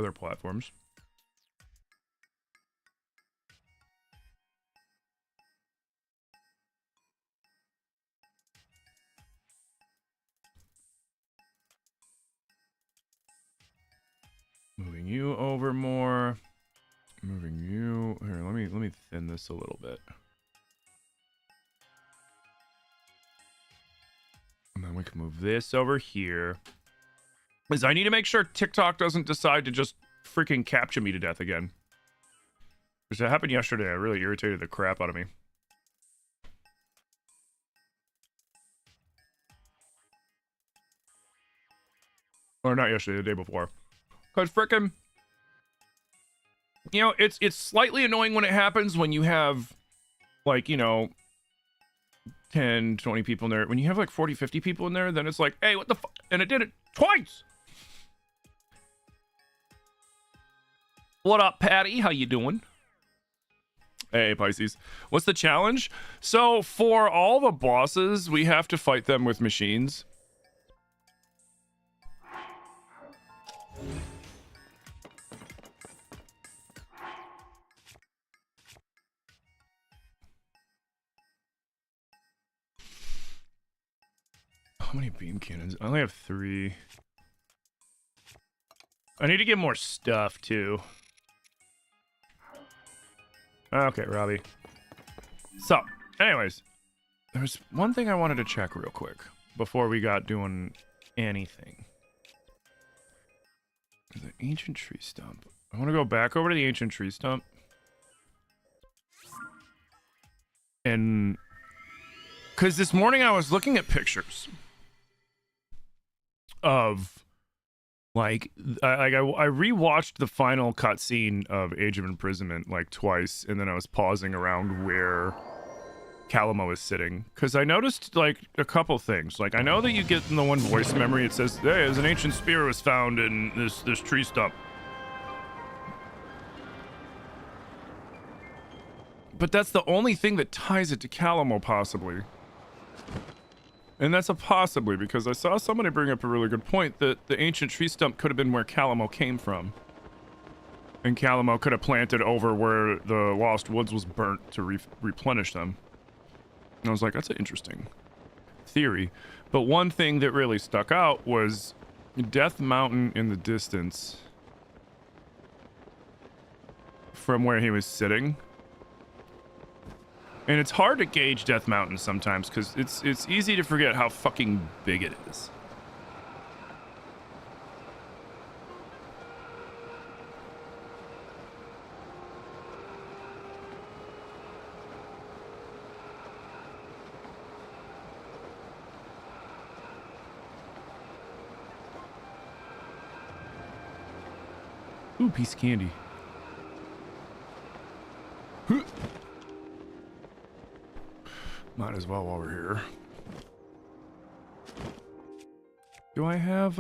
other platforms. Moving you over more. Moving you here. Let me thin this a little bit. And then we can move this over here. Because I need to make sure TikTok doesn't decide to just freaking capture me to death again. Because it happened yesterday. It really irritated the crap out of me. Or not yesterday, the day before. Because frickin', you know, it's slightly annoying when it happens when you have, like, you know, 10, 20 people in there. When you have like 40, 50 people in there, then it's like, hey, what the fuck? And it did it twice. What up, Patty? How you doing? Hey, Pisces. What's the challenge? So for all the bosses, we have to fight them with machines. How many beam cannons? I only have 3. I need to get more stuff, too. Okay, Robbie. So, anyways. There was one thing I wanted to check real quick before we got doing anything. The ancient tree stump. I want to go back over to the ancient tree stump. And... because this morning I was looking at pictures of, like, I rewatched the final cutscene of Age of Imprisonment like twice, and then I was pausing around where Calamo is sitting, because I noticed like a couple things. Like, I know that you get in the one voice memory, it says, hey, there's an ancient spear was found in this tree stump. But that's the only thing that ties it to Calamo, possibly. And that's a possibly, because I saw somebody bring up a really good point that the ancient tree stump could have been where Calamo came from. And Calamo could have planted over where the Lost Woods was burnt to replenish them. And I was like, that's an interesting theory. But one thing that really stuck out was Death Mountain in the distance from where he was sitting. And it's hard to gauge Death Mountain sometimes, because it's easy to forget how fucking big it is. Ooh, piece of candy. Might as well while we're here. Do I have,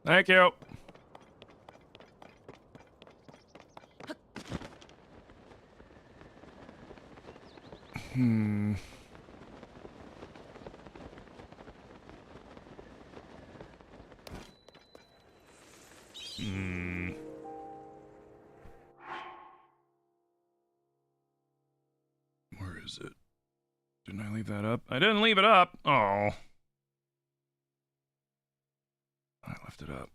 Thank you. Where is it? Didn't I leave that up? I didn't leave it up. Oh. I left it up.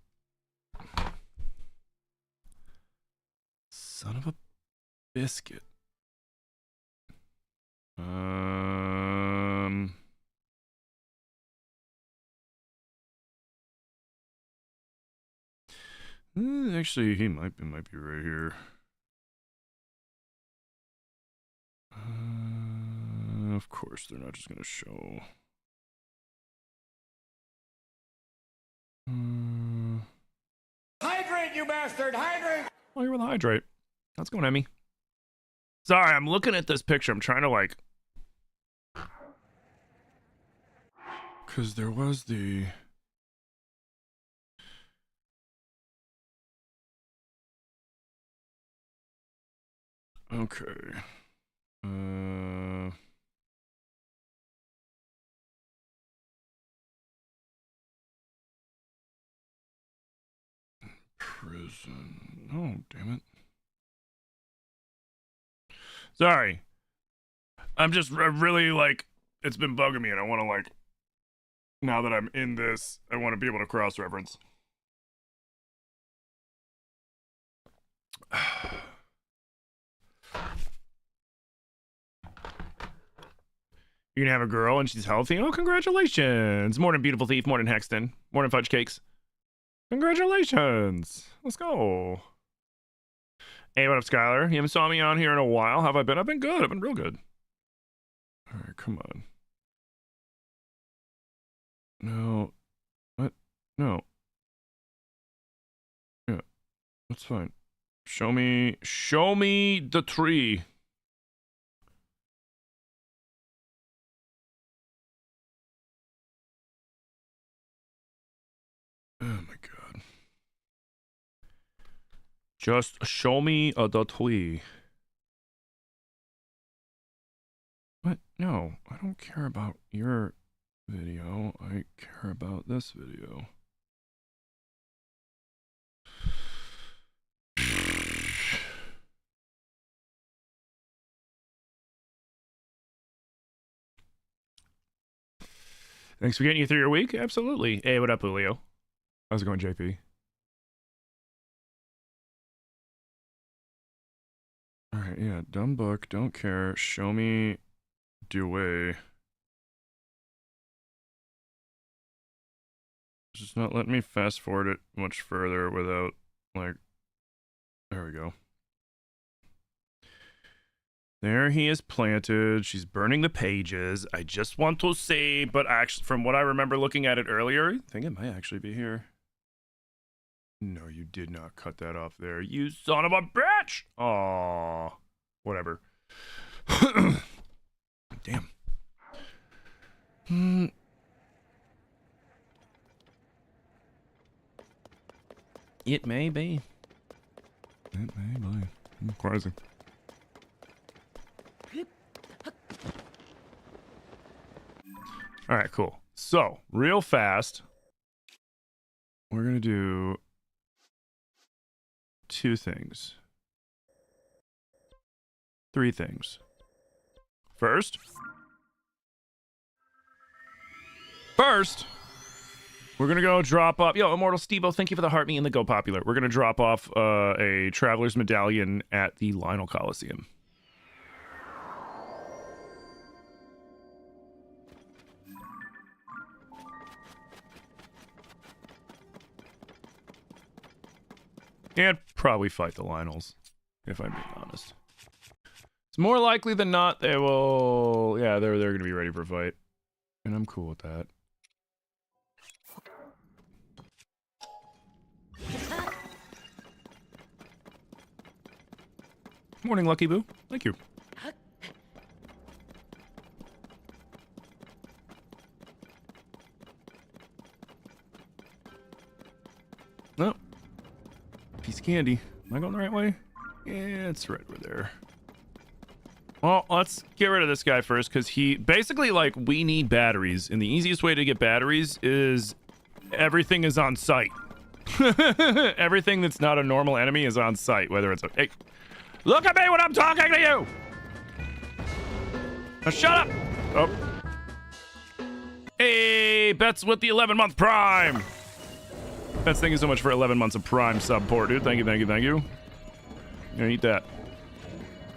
Son of a biscuit. Actually, he might be right here. Of course, they're not just gonna show. Hydrate, you bastard! Hydrate! Oh, you're with the hydrate. How's it going, Emmy? Sorry, I'm looking at this picture. I'm trying to, like... because there was the... Okay. Prison. Oh, damn it. Sorry. I'm just really like, it's been bugging me and I want to like, now that I'm in this, I want to be able to cross-reference. You're gonna have a girl and she's healthy? Oh, congratulations. Morning, beautiful thief. Morning, Hexton. Morning, fudge cakes. Congratulations. Let's go. Hey, what up, Skylar? You haven't saw me on here in a while. How have I been? I've been good. I've been real good. All right, come on. No. What? No. Yeah, that's fine. Show me the tree. Oh my god. Just show me the tree. What? No, I don't care about your video. I care about this video. Thanks for getting you through your week. Absolutely. Hey, what up, Julio? How's it going, JP? All right, yeah. Dumb book. Don't care. Show me Dewey. Just not letting me fast forward it much further without, like... There we go. There he is planted. She's burning the pages. I just want to say, but actually, from what I remember looking at it earlier, I think it might actually be here. No, you did not cut that off there. You son of a bitch! Aww. Whatever. Damn. It may be. It may be. I'm crazy. All right, cool. So, real fast, we're going to do 2 things. 3 things. First, we're going to go drop off... Yo, Immortal Stevo, thank you for the heart me and the Go Popular. We're going to drop off a Traveler's Medallion at the Lionel Coliseum. And probably fight the Lionels, if I'm being honest. It's more likely than not they will... Yeah, they're going to be ready for a fight. And I'm cool with that. Morning, Lucky Boo. Thank you. No. Piece of candy. Am I going the right way? Yeah, it's right over there. Well, let's get rid of this guy first, because he... Basically, like, we need batteries, and the easiest way to get batteries is everything is on site. Everything that's not a normal enemy is on site, whether it's a... Hey, look at me when I'm talking to you! Now shut up! Oh. Hey, Bets with the 11-month Prime! Bets, thank you so much for 11 months of Prime support, dude. Thank you, thank you, thank you. Yeah, eat that.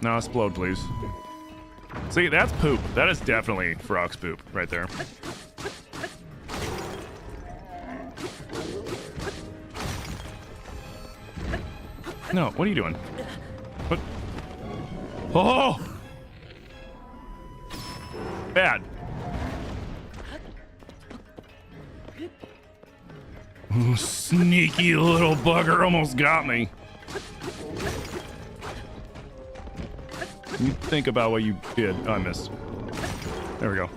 Now explode, please. See, that's poop. That is definitely Frog's poop right there. No, what are you doing? What? Oh! Bad. Oh, sneaky little bugger almost got me. You think about what you did. Oh, I missed. There we go.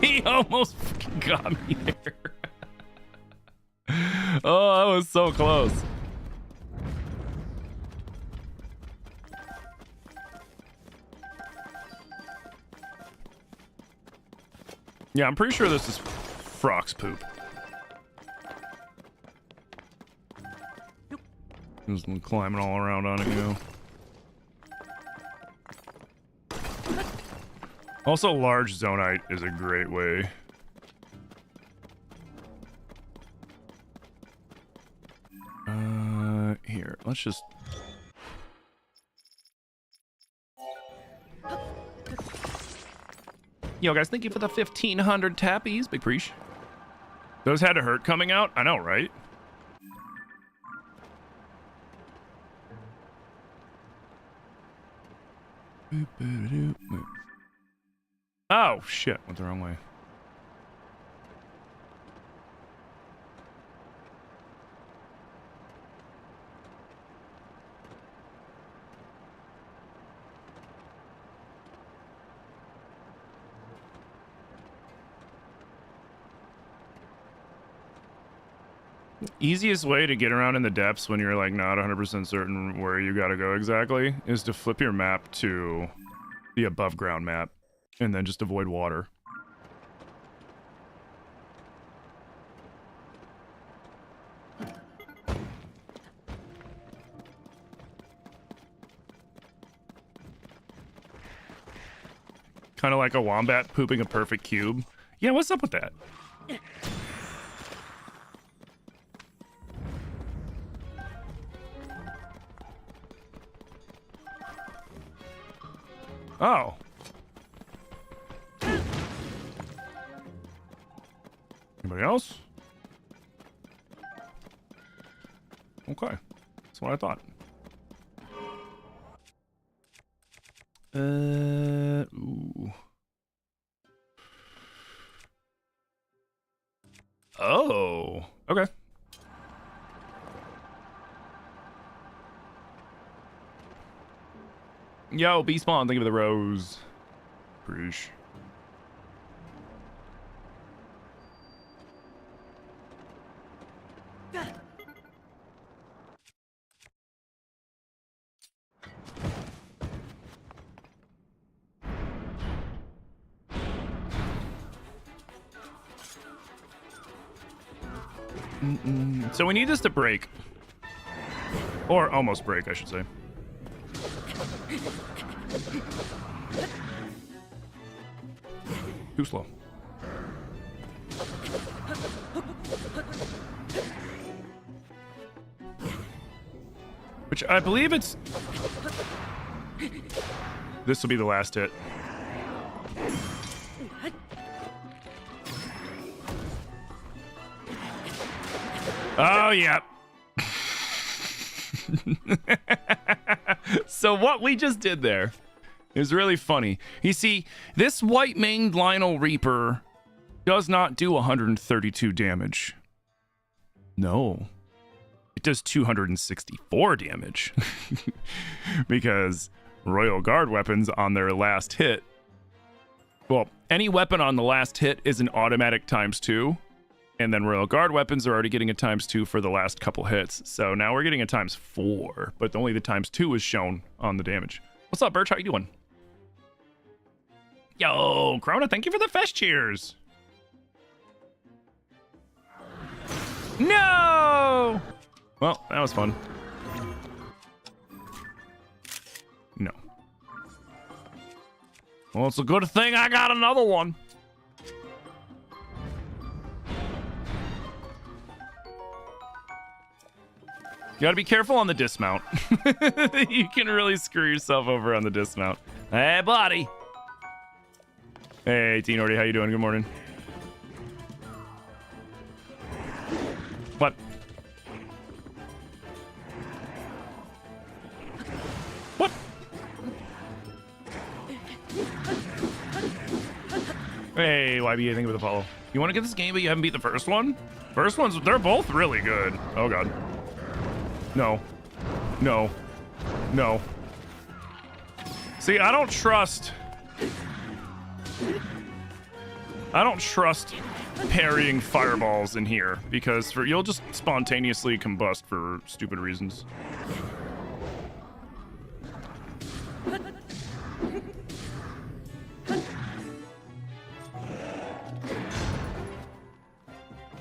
He almost fucking got me there. Oh, that was so close. Yeah, I'm pretty sure this is Frog's poop. Just climbing all around on it, you know. Also, large zonite is a great way. Here, let's just... Yo, guys, thank you for the 1,500 tappies. Big preach. Those had to hurt coming out? I know, right? Oh, shit. Went the wrong way. Easiest way to get around in the depths when you're like not 100% certain where you gotta go exactly is to flip your map to the above ground map and then just avoid water. Kind of like a wombat pooping a perfect cube. Yeah, what's up with that? Oh. Anybody else? Okay. That's what I thought. Ooh. Oh. Okay. Yo, B-Spawn, thank you for the rose. Preach. So we need this to break. Or almost break, I should say. Too slow. Which I believe it's... This will be the last hit. Oh, yeah. So what we just did there is really funny. You see, this white-maned Lionel Reaper does not do 132 damage. No. It does 264 damage. Because Royal Guard weapons on their last hit... Well, any weapon on the last hit is an automatic ×2. And then Royal Guard weapons are already getting a ×2 for the last couple hits. So now we're getting a ×4, but only the ×2 is shown on the damage. What's up, Birch? How you doing? Yo, Corona, thank you for the fest cheers. No! Well, that was fun. No. Well, it's a good thing I got another one. You gotta be careful on the dismount. You can really screw yourself over on the dismount. Hey, buddy. Hey, Teen Orty, how you doing? Good morning. What? What? Hey, YBA, thank you for the follow. You want to get this game, but you haven't beat the first one? First ones, they're both really good. Oh, God. No. No. No. See, I don't trust parrying fireballs in here because you'll just spontaneously combust for stupid reasons.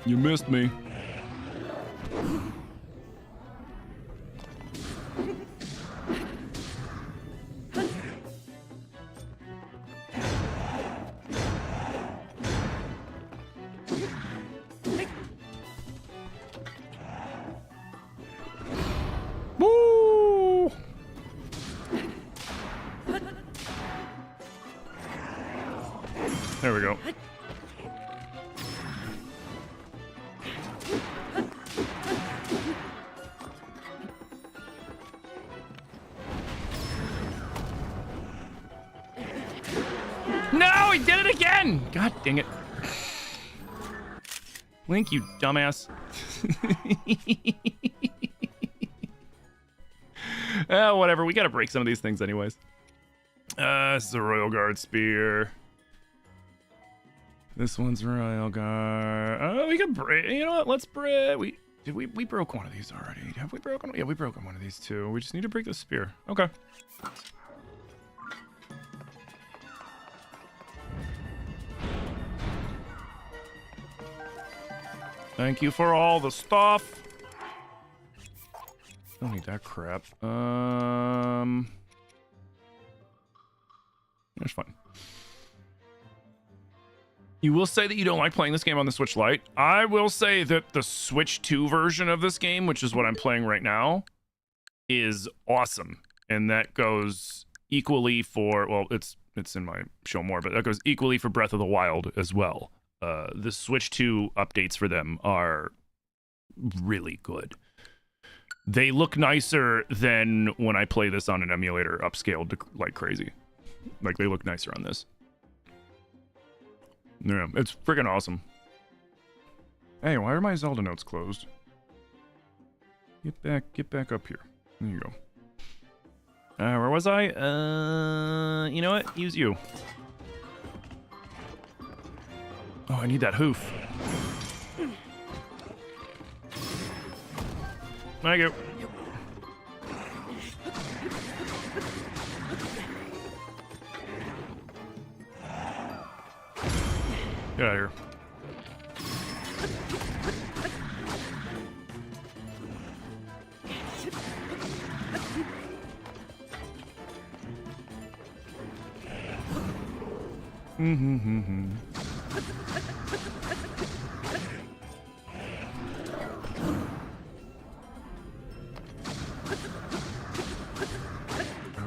You missed me. Woo! There we go. No, he did it again! God dang it. Link, you dumbass. Whatever. We gotta break some of these things anyways. This is a Royal Guard spear. This one's Royal Guard. Oh, we can break. You know what? Let's break. We broke one of these already. Have we broken? Yeah, we broke one of these too. We just need to break the spear. Okay. Thank you for all the stuff. Don't need that crap. That's fine. You will say that you don't like playing this game on the Switch Lite. I will say that the Switch 2 version of this game, which is what I'm playing right now, is awesome. And that goes equally for, well, it's in my show more, but that goes equally for Breath of the Wild as well. The Switch 2 updates for them are really good. They look nicer than when I play this on an emulator upscaled to like crazy. Like, they look nicer on this. Yeah, it's freaking awesome. Hey, why are my Zelda notes closed? Get back up here. There you go. Where was I? You know what? Use you. Oh, I need that hoof. Thank you. Get out of here.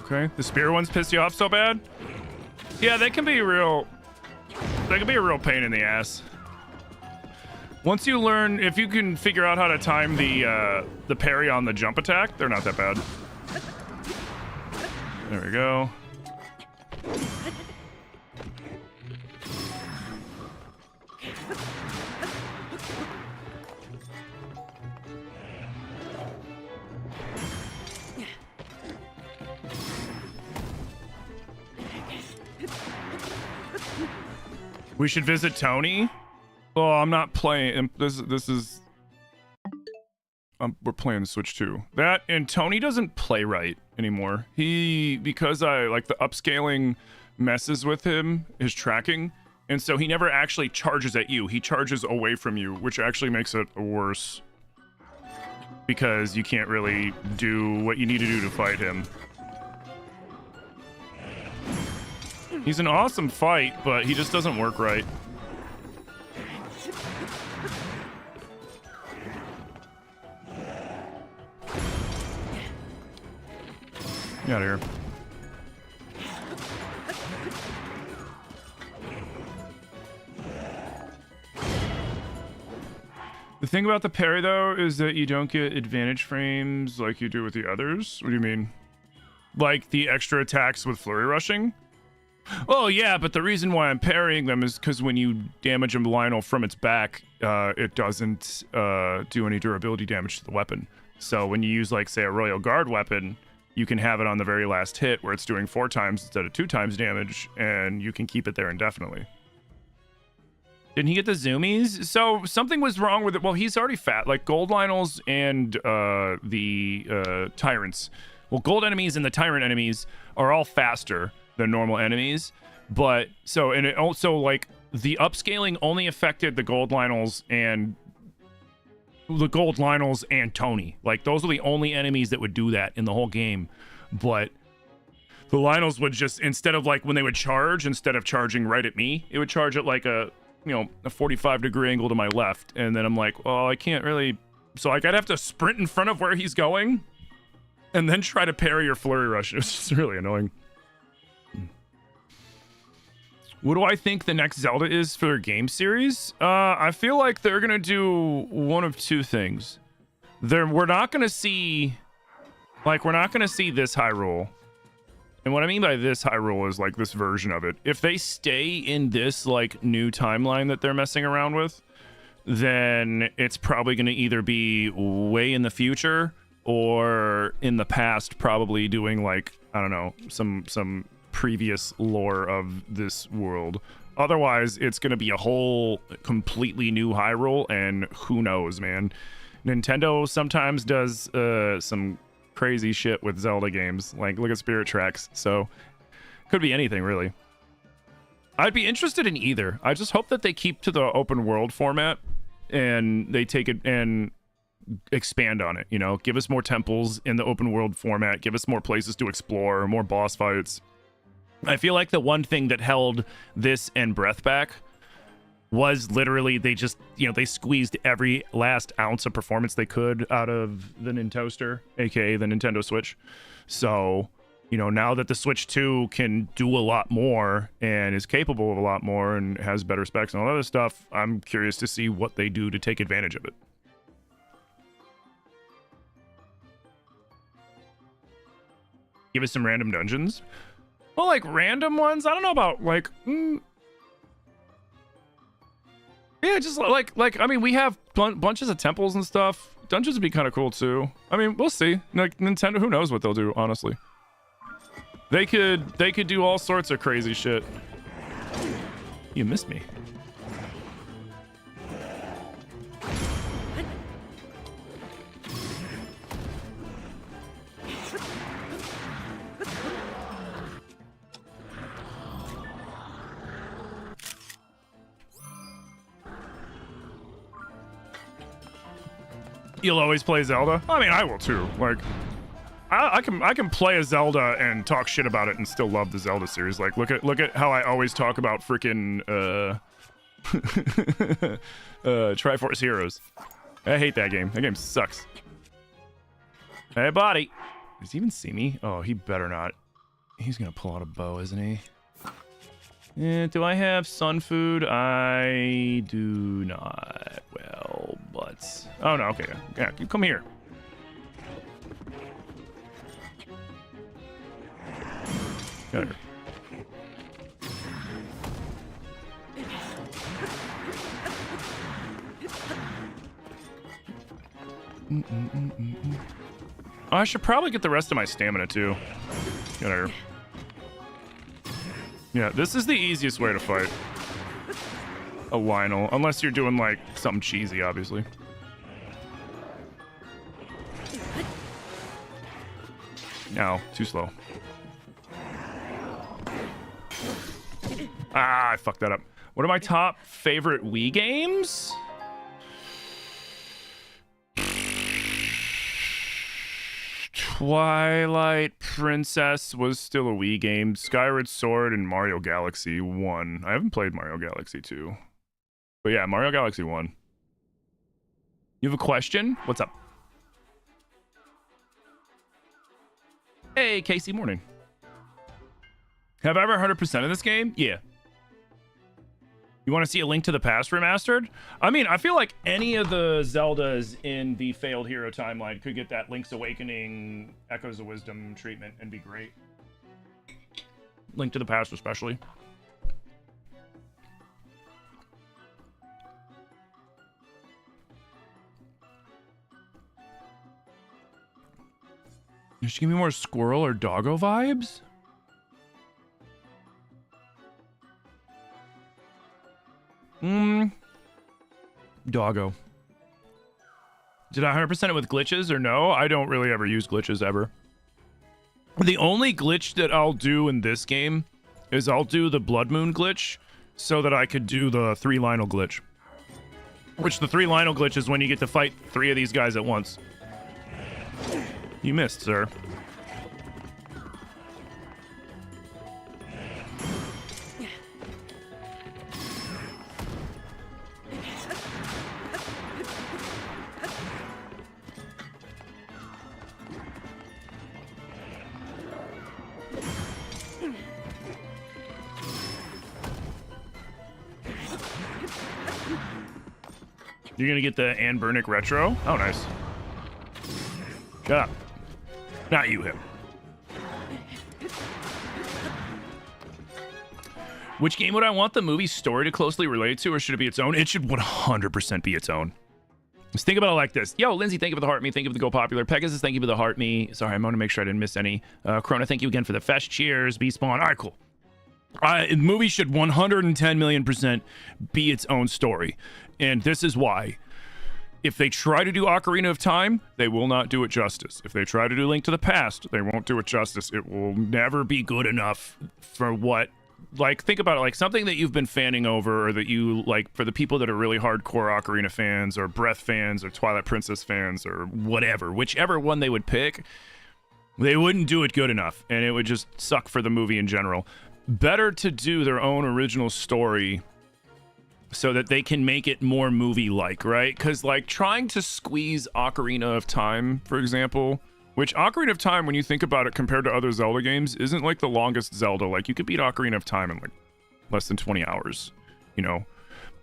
Okay, the spear ones piss you off so bad? Yeah, they can be real. They can be a real pain in the ass. Once you learn, if you can figure out how to time the parry on the jump attack, they're not that bad. There we go. We should visit Tony. Oh, I'm not playing. This is. We're playing the Switch 2. That and Tony doesn't play right anymore. Because I like the upscaling messes with him, his tracking, and so he never actually charges at you. He charges away from you, which actually makes it worse because you can't really do what you need to do to fight him. He's an awesome fight, but he just doesn't work right. Get out of here. The thing about the parry, though, is that you don't get advantage frames like you do with the others. What do you mean? Like the extra attacks with flurry rushing? Oh, yeah, but the reason why I'm parrying them is because when you damage a Lionel from its back, it doesn't do any durability damage to the weapon. So when you use, like, say, a Royal Guard weapon, you can have it on the very last hit where it's doing 4 times instead of 2 times damage, and you can keep it there indefinitely. Didn't he get the zoomies? So something was wrong with it. Well, he's already fat. Like, gold Lionels and the Tyrants. Well, gold enemies and the Tyrant enemies are all faster than normal enemies, but so, and it also, like, the upscaling only affected the gold Lionels and the gold Lionels and Tony. Like, those are the only enemies that would do that in the whole game. But the Lionels would just, instead of like when they would charge, instead of charging right at me, it would charge at like a 45-degree angle to my left. And then I'm like, well, I can't really. So like I'd have to sprint in front of where he's going and then try to parry or flurry rush. It was just really annoying. What do I think the next Zelda is for their game series? I feel like they're gonna do one of two things. We're not gonna see this Hyrule. And what I mean by this Hyrule is like this version of it. If they stay in this like new timeline that they're messing around with, then it's probably gonna either be way in the future or in the past, probably doing like, I don't know, some previous lore of this world. Otherwise, it's going to be a whole completely new Hyrule, and who knows, man. Nintendo sometimes does some crazy shit with Zelda games. Like, look at Spirit Tracks. So, could be anything, really. I'd be interested in either. I just hope that they keep to the open world format, and they take it and expand on it, you know? Give us more temples in the open world format. Give us more places to explore, more boss fights. I feel like the one thing that held this and Breath back was literally they just, they squeezed every last ounce of performance they could out of the Nintoaster, aka the Nintendo Switch. So, now that the Switch 2 can do a lot more and is capable of a lot more and has better specs and all that other stuff, I'm curious to see what they do to take advantage of it. Give us some random dungeons. Well, like random ones, I don't know about like, yeah, just like I mean, we have bunches of temples and stuff. Dungeons would be kind of cool too. I mean, we'll see. Like Nintendo, who knows what they'll do? Honestly, they could do all sorts of crazy shit. You missed me. You'll always play Zelda? I mean, I will too. Like, I can play a Zelda and talk shit about it and still love the Zelda series. Like, look at how I always talk about freaking Triforce Heroes. I hate that game. That game sucks. Hey, buddy. Does he even see me? Oh, he better not. He's gonna pull out a bow, isn't he? Do I have sun food? I do not. Well, but... Oh, no, okay. Yeah, come here. Got her. Oh, I should probably get the rest of my stamina, too. Got her. Yeah, this is the easiest way to fight a Lionel, unless you're doing like something cheesy, obviously. No, too slow. Ah, I fucked that up. What are my top favorite Wii games? Twilight Princess was still a Wii game. Skyward Sword and Mario Galaxy 1. I haven't played Mario Galaxy 2. But yeah, Mario Galaxy 1. You have a question? What's up? Hey, Casey, morning. Have I ever 100%ed this game? Yeah. You want to see a Link to the Past remastered? I mean, I feel like any of the Zeldas in the Failed Hero timeline could get that Link's Awakening, Echoes of Wisdom treatment and be great. Link to the Past especially. Did she give me more squirrel or doggo vibes? Doggo. Did I 100% it with glitches or no? I don't really ever use glitches ever. The only glitch that I'll do in this game is I'll do the Blood Moon glitch so that I could do the 3 Lionel glitch. Which the 3 Lionel glitch is when you get to fight 3 of these guys at once. You missed, sir. You're gonna get the Ann Burnick retro? Oh, nice. Shut up. Not you, him. Which game would I want the movie story to closely relate to, or should it be its own? It should 100% be its own. Just think about it like this. Yo, Lindsay, thank you for the heart me. Thank you for the Go Popular. Pegasus, thank you for the heart me. Sorry, I'm going to make sure I didn't miss any. Corona, thank you again for the fest. Cheers. B-Spawn. All right, cool. The movie should 110 million% be its own story. And this is why. If they try to do Ocarina of Time, they will not do it justice. If they try to do Link to the Past, they won't do it justice. It will never be good enough for what... Like, think about it, like something that you've been fanning over, or that you like, for the people that are really hardcore Ocarina fans, or Breath fans, or Twilight Princess fans, or whatever, whichever one they would pick, they wouldn't do it good enough, and it would just suck for the movie in general. Better to do their own original story so that they can make it more movie-like, right? Because, like, trying to squeeze Ocarina of Time, for example... Which, Ocarina of Time, when you think about it, compared to other Zelda games, isn't like the longest Zelda. Like, you could beat Ocarina of Time in like less than 20 hours, you know?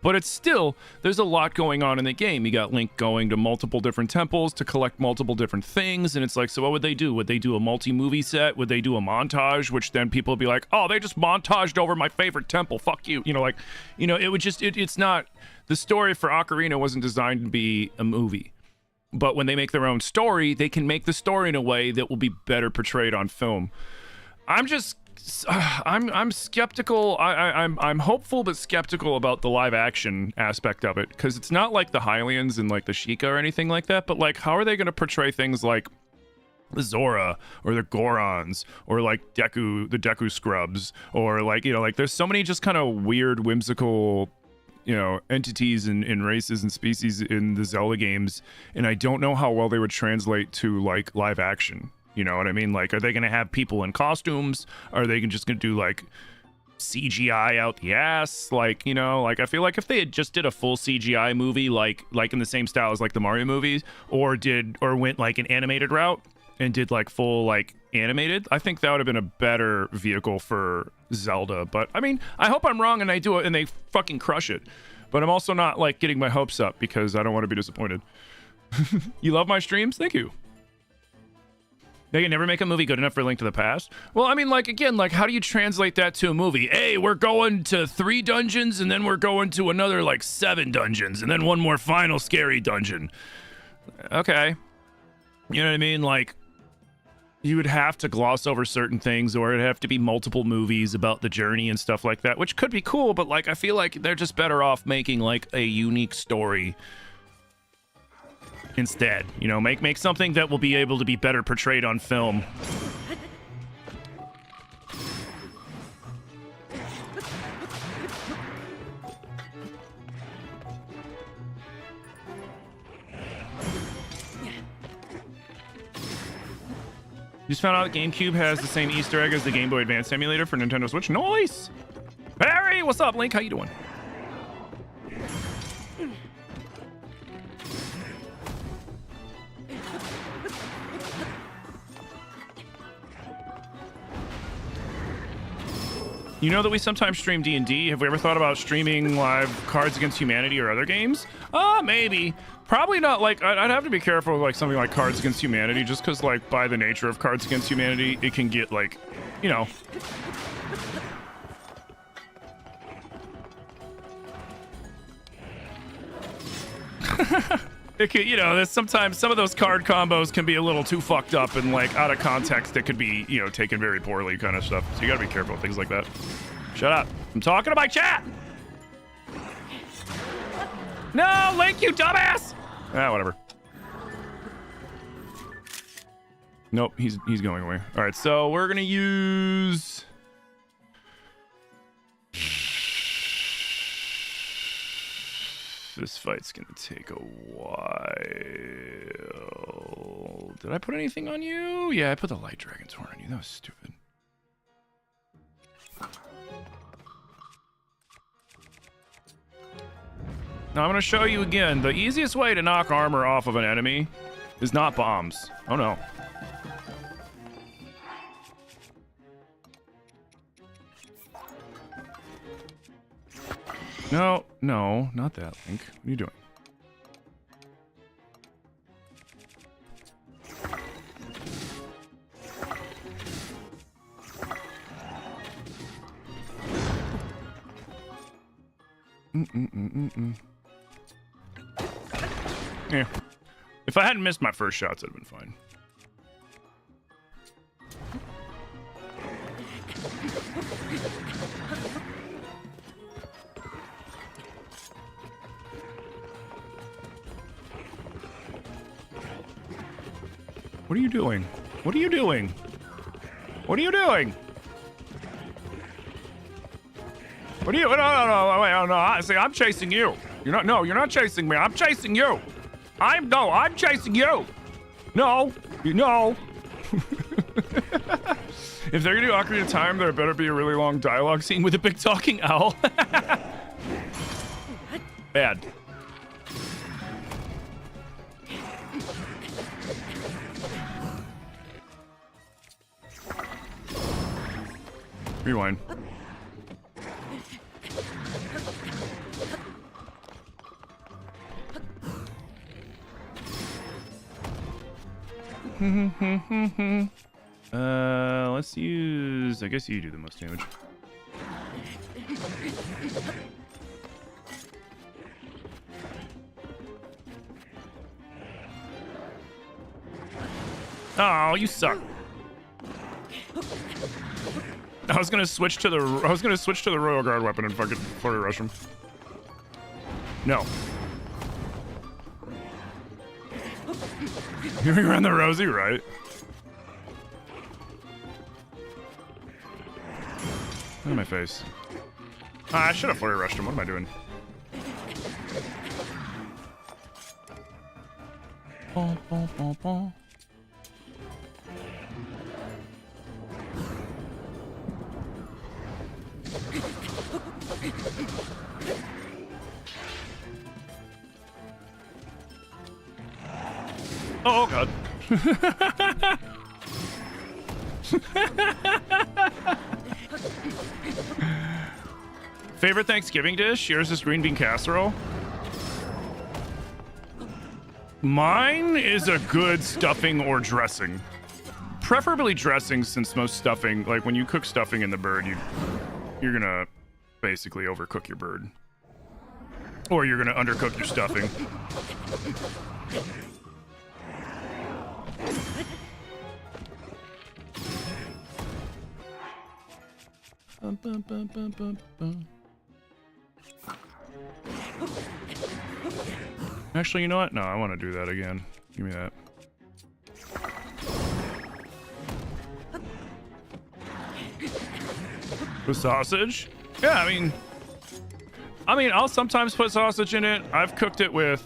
But it's still, there's a lot going on in the game. You got Link going to multiple different temples to collect multiple different things, and it's like, so what would they do? Would they do a multi-movie set? Would they do a montage? Which then people would be like, oh, they just montaged over my favorite temple, fuck you. You know, like, you know, it would just, it's not, the story for Ocarina wasn't designed to be a movie. But when they make their own story, they can make the story in a way that will be better portrayed on film. I'm skeptical. I'm hopeful but skeptical about the live action aspect of it, because it's not like the Hylians and like the Sheikah or anything like that. But like, how are they going to portray things like the Zora or the Gorons or like the Deku Scrubs, or like, you know, like there's so many just kind of weird, whimsical, you know, entities and races and species in the Zelda games, and I don't know how well they would translate to like live action. You know what I mean? Like, are they going to have people in costumes? Are they just going to do like CGI out the ass? Like, you know, like I feel like if they had just did a full CGI movie, like in the same style as like the Mario movies, or went like an animated route and did like full like animated, I think that would have been a better vehicle for Zelda. But I mean, I hope I'm wrong and I do it and they fucking crush it. But I'm also not like getting my hopes up because I don't want to be disappointed. You love my streams? Thank you. They can never make a movie good enough for Link to the Past. Well, I mean, like, again, like, how do you translate that to a movie? Hey, we're going to 3 dungeons and then we're going to another like 7 dungeons and then one more final scary dungeon. Okay. You know what I mean? Like, you would have to gloss over certain things, or it'd have to be multiple movies about the journey and stuff like that, which could be cool, but like I feel like they're just better off making like a unique story instead. You know, make something that will be able to be better portrayed on film. Just found out GameCube has the same Easter egg as the Game Boy Advance emulator for Nintendo Switch. Nice! Barry, what's up, Link? How you doing? You know that we sometimes stream D&D. Have we ever thought about streaming live Cards Against Humanity or other games? Maybe. Probably not. Like, I'd have to be careful with like something like Cards Against Humanity, just because like by the nature of Cards Against Humanity, it can get like, you know. It could, you know, there's sometimes some of those card combos can be a little too fucked up and like out of context. It could be, you know, taken very poorly, kind of stuff. So you gotta be careful with things like that. Shut up! I'm talking to my chat. No, Link, you dumbass! Whatever. Nope, he's going away. All right, so we're gonna use the this fight's gonna take a while. Did I put anything on you? Yeah, I put the light dragon's horn on you. That was stupid. Now I'm gonna show you again. The easiest way to knock armor off of an enemy is not bombs. Oh no. No, no, not that, Link. What are you doing? Yeah. If I hadn't missed my first shots, it'd have been fine. What are you doing? What are you doing? What are you doing? What are you? No, wait, no. See, I'm chasing you. You're not. No, you're not chasing me. I'm chasing you. I'm chasing you. No, no. If they're gonna do Ocarina of Time, there better be a really long dialogue scene with a big talking owl. Bad. Rewind. Let's use... I guess you do the most damage. Oh, you suck. I was gonna switch to the Royal Guard weapon and fucking flurry rush him. No. You're around the Rosie, right? In my face. Ah, I should have flurry rushed him. What am I doing? Oh god. Favorite Thanksgiving dish? Yours is green bean casserole. Mine is a good stuffing or dressing. Preferably dressing, since most stuffing, like when you cook stuffing in the bird, you're gonna basically overcook your bird. Or you're gonna undercook your stuffing. Actually, you know what? No, I want to do that again. Give me that. The sausage? Yeah, I mean, I'll sometimes put sausage in it. I've cooked it with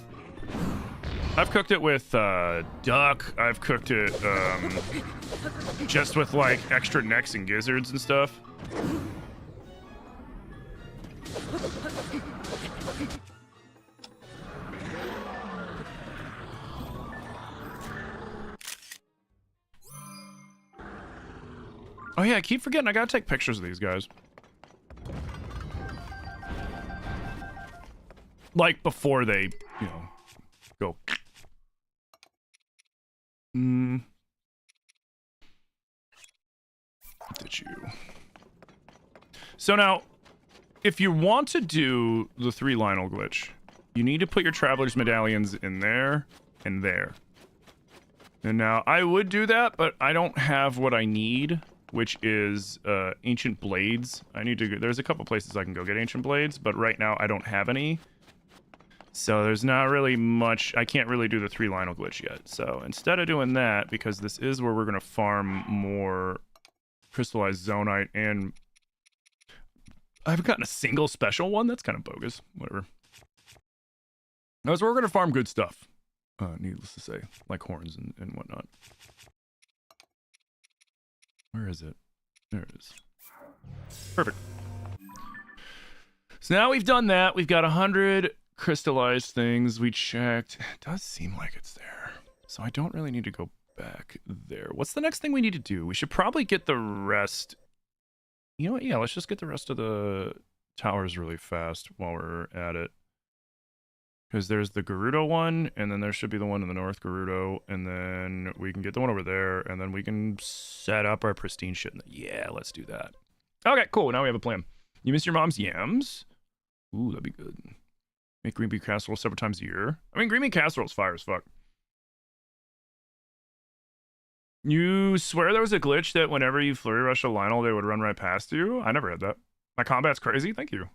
duck. I've cooked it just with like extra necks and gizzards and stuff. Oh yeah, I keep forgetting I gotta take pictures of these guys. Like before they, you know, go. Did you? So now, if you want to do the 3 Lionel glitch, you need to put your Traveler's Medallions in there and there. And now, I would do that, but I don't have what I need, which is Ancient Blades. I need to go, there's a couple places I can go get Ancient Blades, but right now I don't have any. So there's not really much, I can't really do the 3 Lionel glitch yet. So instead of doing that, because this is where we're going to farm more crystallized zonite, and I haven't gotten a single special one. That's kind of bogus. Whatever. That's where we're going to farm good stuff. Needless to say, like horns and whatnot. Where is it? There it is. Perfect. So now we've done that. We've got 100 crystallized things. We checked. It does seem like it's there. So I don't really need to go back there. What's the next thing we need to do? We should probably get the rest. You know what? Yeah, let's just get the rest of the towers really fast while we're at it. Because there's the Gerudo one, and then there should be the one in the North Gerudo, and then we can get the one over there, and then we can set up our pristine shit. Yeah, let's do that. Okay, cool. Now we have a plan. You miss your mom's yams? Ooh, that'd be good. Make green bean casserole several times a year. I mean, green bean casserole's fire as fuck. You swear there was a glitch that whenever you flurry rush a Lionel, they would run right past you? I never had that. My combat's crazy. Thank you.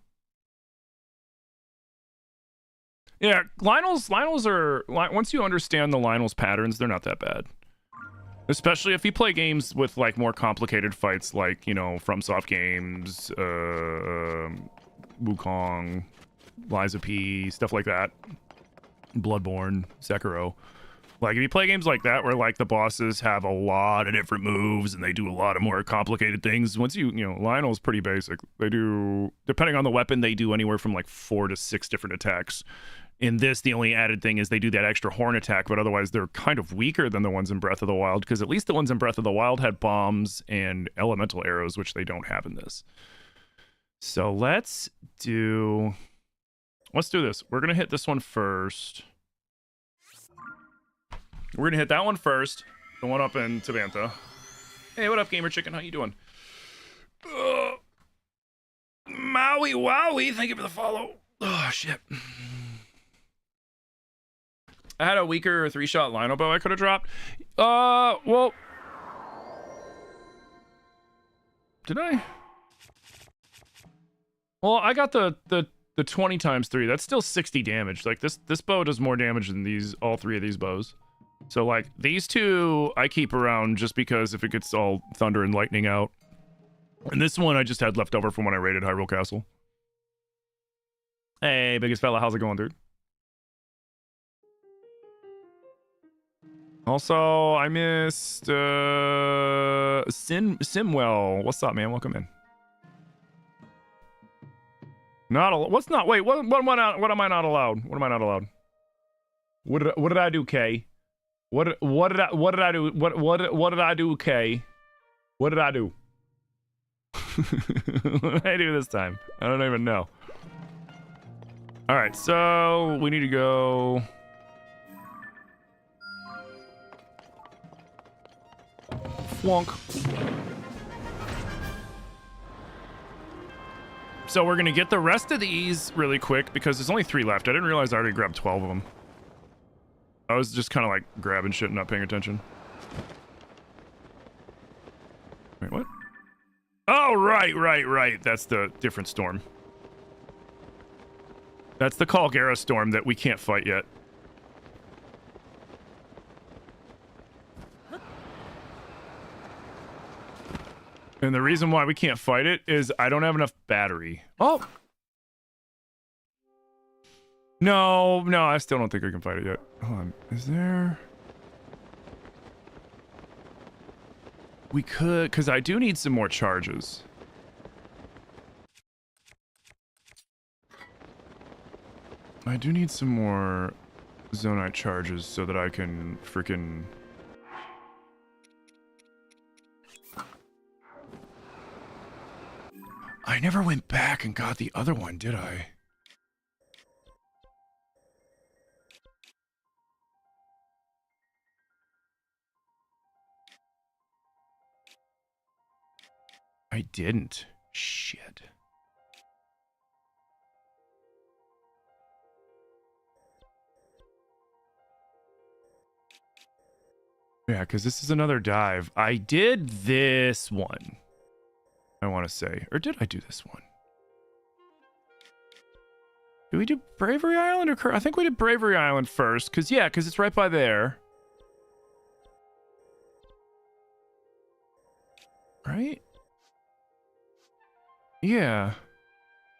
Yeah, Lionels are, once you understand the Lionels patterns, they're not that bad. Especially if you play games with like more complicated fights like, you know, FromSoft games, Wukong, Liza P, stuff like that. Bloodborne, Sekiro. Like if you play games like that where like the bosses have a lot of different moves and they do a lot of more complicated things, once you know, Lionel's pretty basic. They do, depending on the weapon, they do anywhere from like 4 to 6 different attacks. In this, the only added thing is they do that extra horn attack, but otherwise they're kind of weaker than the ones in Breath of the Wild, because at least the ones in Breath of the Wild had bombs and elemental arrows, which they don't have in this. So let's do this. We're going to hit this one first. We're going to hit that one first. The one up in Tabantha. Hey, what up, Gamer Chicken? How you doing? Maui Wowie, thank you for the follow. Oh, shit. I had a weaker 3-shot Lionel bow I could have dropped. Well... Did I? Well, I got the 20 times 3. That's still 60 damage. Like, this bow does more damage than all 3 of these bows. So, like, these 2 I keep around just because if it gets all thunder and lightning out. And this one I just had left over from when I raided Hyrule Castle. Hey, biggest fella, how's it going, dude? Also, I missed Simwell. What's up, man? Welcome in. What's not? Wait, what am I not? What am I not allowed? What am I not allowed? What did I do, Kay? What did I do? What did I do, Kay? What did I do? What did I do this time? I don't even know. All right, so we need to go. Flunk. So we're gonna get the rest of these really quick because there's only 3 left. I didn't realize I already grabbed 12 of them. I was just kind of like grabbing shit and not paying attention. Wait, what? Oh, right. That's the different storm. That's the Kalgera storm that we can't fight yet. And the reason why we can't fight it is I don't have enough battery. Oh! No, I still don't think I can fight it yet. Hold on, is there... We could, because I do need some more charges. I do need some more Zonite charges so that I can freaking... I never went back and got the other one, did I? I didn't. Shit. Yeah, because this is another dive. I did this one, I want to say. Or did I do this one? Did we do Bravery Island or... I think we did Bravery Island first. Because, yeah, because it's right by there. Right? Yeah.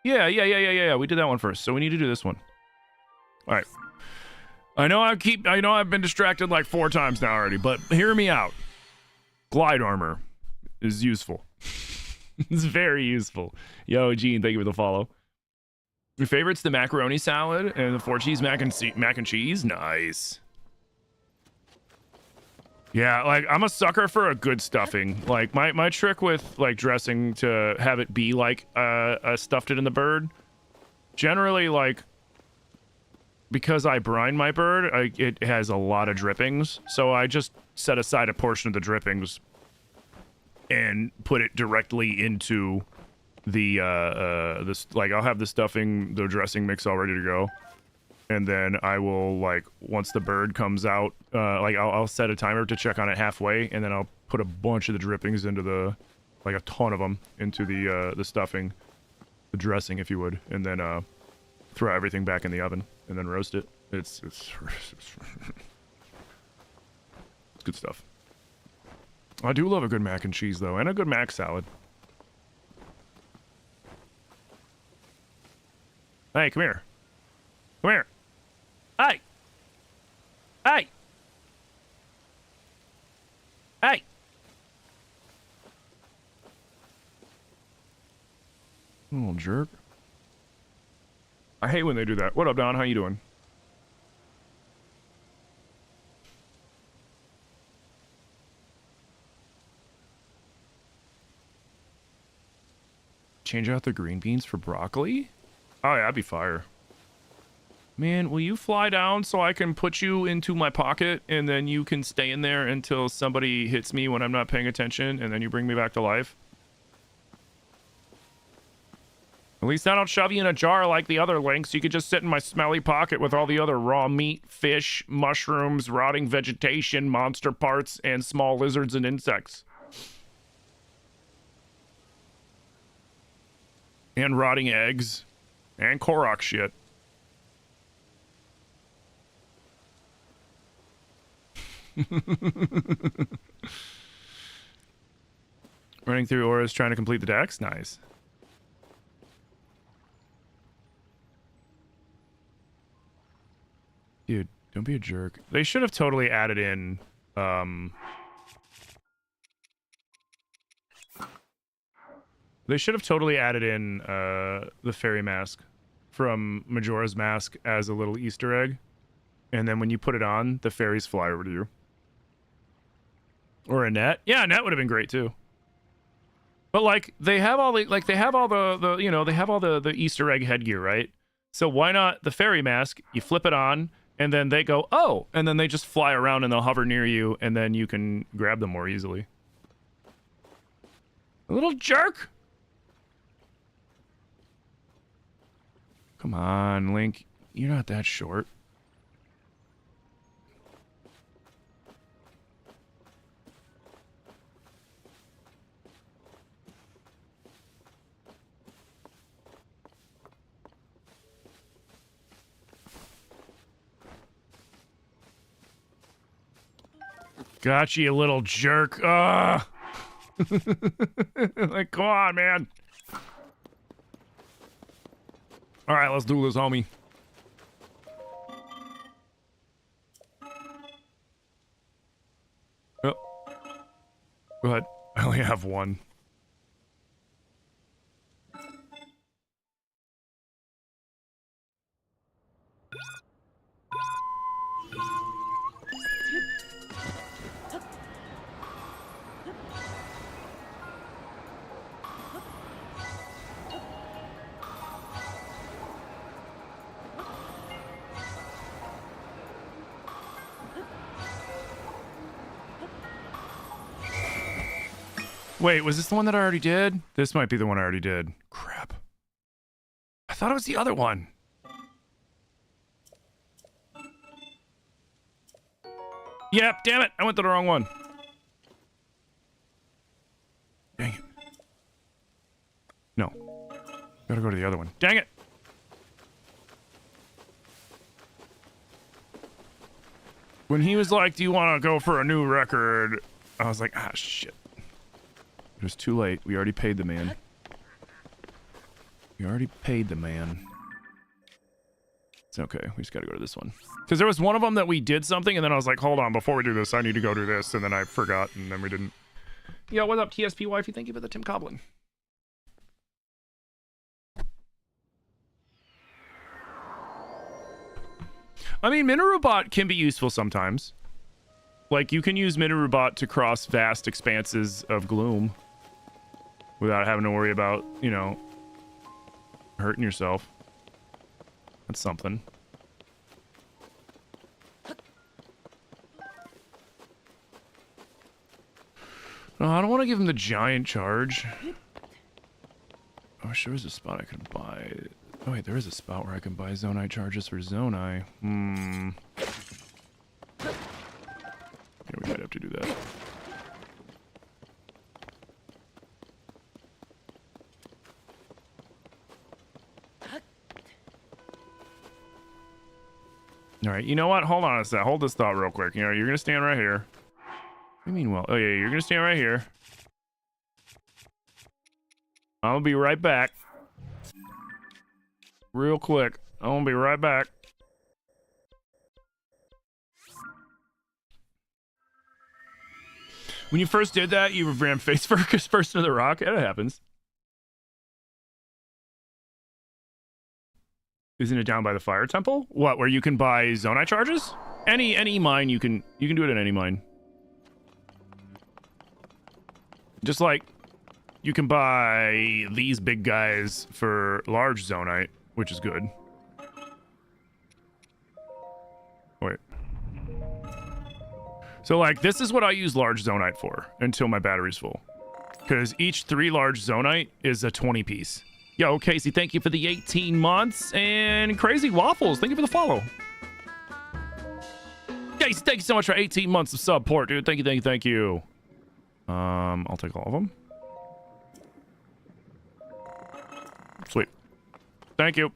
Yeah. We did that one first. So we need to do this one. All right. I know I've been distracted like 4 times now already, but hear me out. Glide armor is useful. It's very useful. Yo, Gene, thank you for the follow. Your favorite's the macaroni salad and the 4-cheese mac and cheese. Nice. Yeah, like I'm a sucker for a good stuffing. Like my trick with like dressing to have it be like stuffed it in the bird. Generally, like because I brine my bird, it has a lot of drippings, so I just set aside a portion of the drippings and put it directly into the this. Like I'll have the stuffing, the dressing mix all ready to go. And then I will, like, once the bird comes out, like, I'll set a timer to check on it halfway, and then I'll put a bunch of the drippings into the, like, a ton of them into the stuffing, the dressing, if you would, and then throw everything back in the oven, and then roast it. It's good stuff. I do love a good mac and cheese, though, and a good mac salad. Hey, come here. Come here. Hey! Hey! Hey! Little jerk. I hate when they do that. What up, Don? How you doing? Change out the green beans for broccoli? Oh yeah, that'd be fire. Man, will you fly down so I can put you into my pocket and then you can stay in there until somebody hits me when I'm not paying attention and then you bring me back to life? At least I don't shove you in a jar like the other links. You could just sit in my smelly pocket with all the other raw meat, fish, mushrooms, rotting vegetation, monster parts, and small lizards and insects. And rotting eggs. And Korok shit. Running through auras trying to complete the decks? Nice. Dude, don't be a jerk. They should have totally added in, they should have totally added in, the fairy mask from Majora's Mask as a little Easter egg. And then when you put it on, the fairies fly over to you. Or a net. Yeah, a net would have been great too. But like they have all the you know, they have all the Easter egg headgear, right? So why not the fairy mask? You flip it on and then they go, "Oh," and then they just fly around and they'll hover near you and then you can grab them more easily. A little jerk. Come on, Link. You're not that short. Got you, little jerk. Like, come on, man. All right, let's do this, homie. Oh. Go ahead. I only have one. Wait, was this the one that I already did? This might be the one I already did. Crap. I thought it was the other one. Yep, damn it. I went to the wrong one. Dang it. No. Gotta go to the other one. Dang it. When he was like, "Do you want to go for a new record?" I was like, ah, shit. It was too late. We already paid the man. We already paid the man. It's okay. We just got to go to this one. Because there was one of them that we did something, and then I was like, hold on, before we do this, I need to go do this. And then I forgot, and then we didn't. Yo, what's up, TSP Wifey? Thank you for the Tim Coblin. I mean, Minarubot can be useful sometimes. Like, you can use Minarubot to cross vast expanses of gloom without having to worry about, you know, hurting yourself. That's something. No, I don't want to give him the giant charge. Oh, sure is a spot I could buy. Oh, wait, there is a spot where I can buy Zonite charges for Zonai. Yeah, we might have to do that. All right, you know what? Hold on a sec. Hold this thought real quick. You know, you're gonna stand right here. What do you mean, well? Oh yeah, you're gonna stand right here. I'll be right back. Real quick. I'm gonna be right back. When you first did that, you ran face first into the rock. It happens. Isn't it down by the fire temple? What, where you can buy Zonai charges? Any mine you can do it in any mine. Just like you can buy these big guys for large Zonite, which is good. Wait. So like this is what I use large Zonite for until my battery's full. Because each 3 large Zonite is a 20 piece. Yo, Casey, thank you for the 18 months. And Crazy Waffles, thank you for the follow. Casey, thank you so much for 18 months of support, dude. Thank you, thank you, thank you. I'll take all of them. Sweet. Thank you.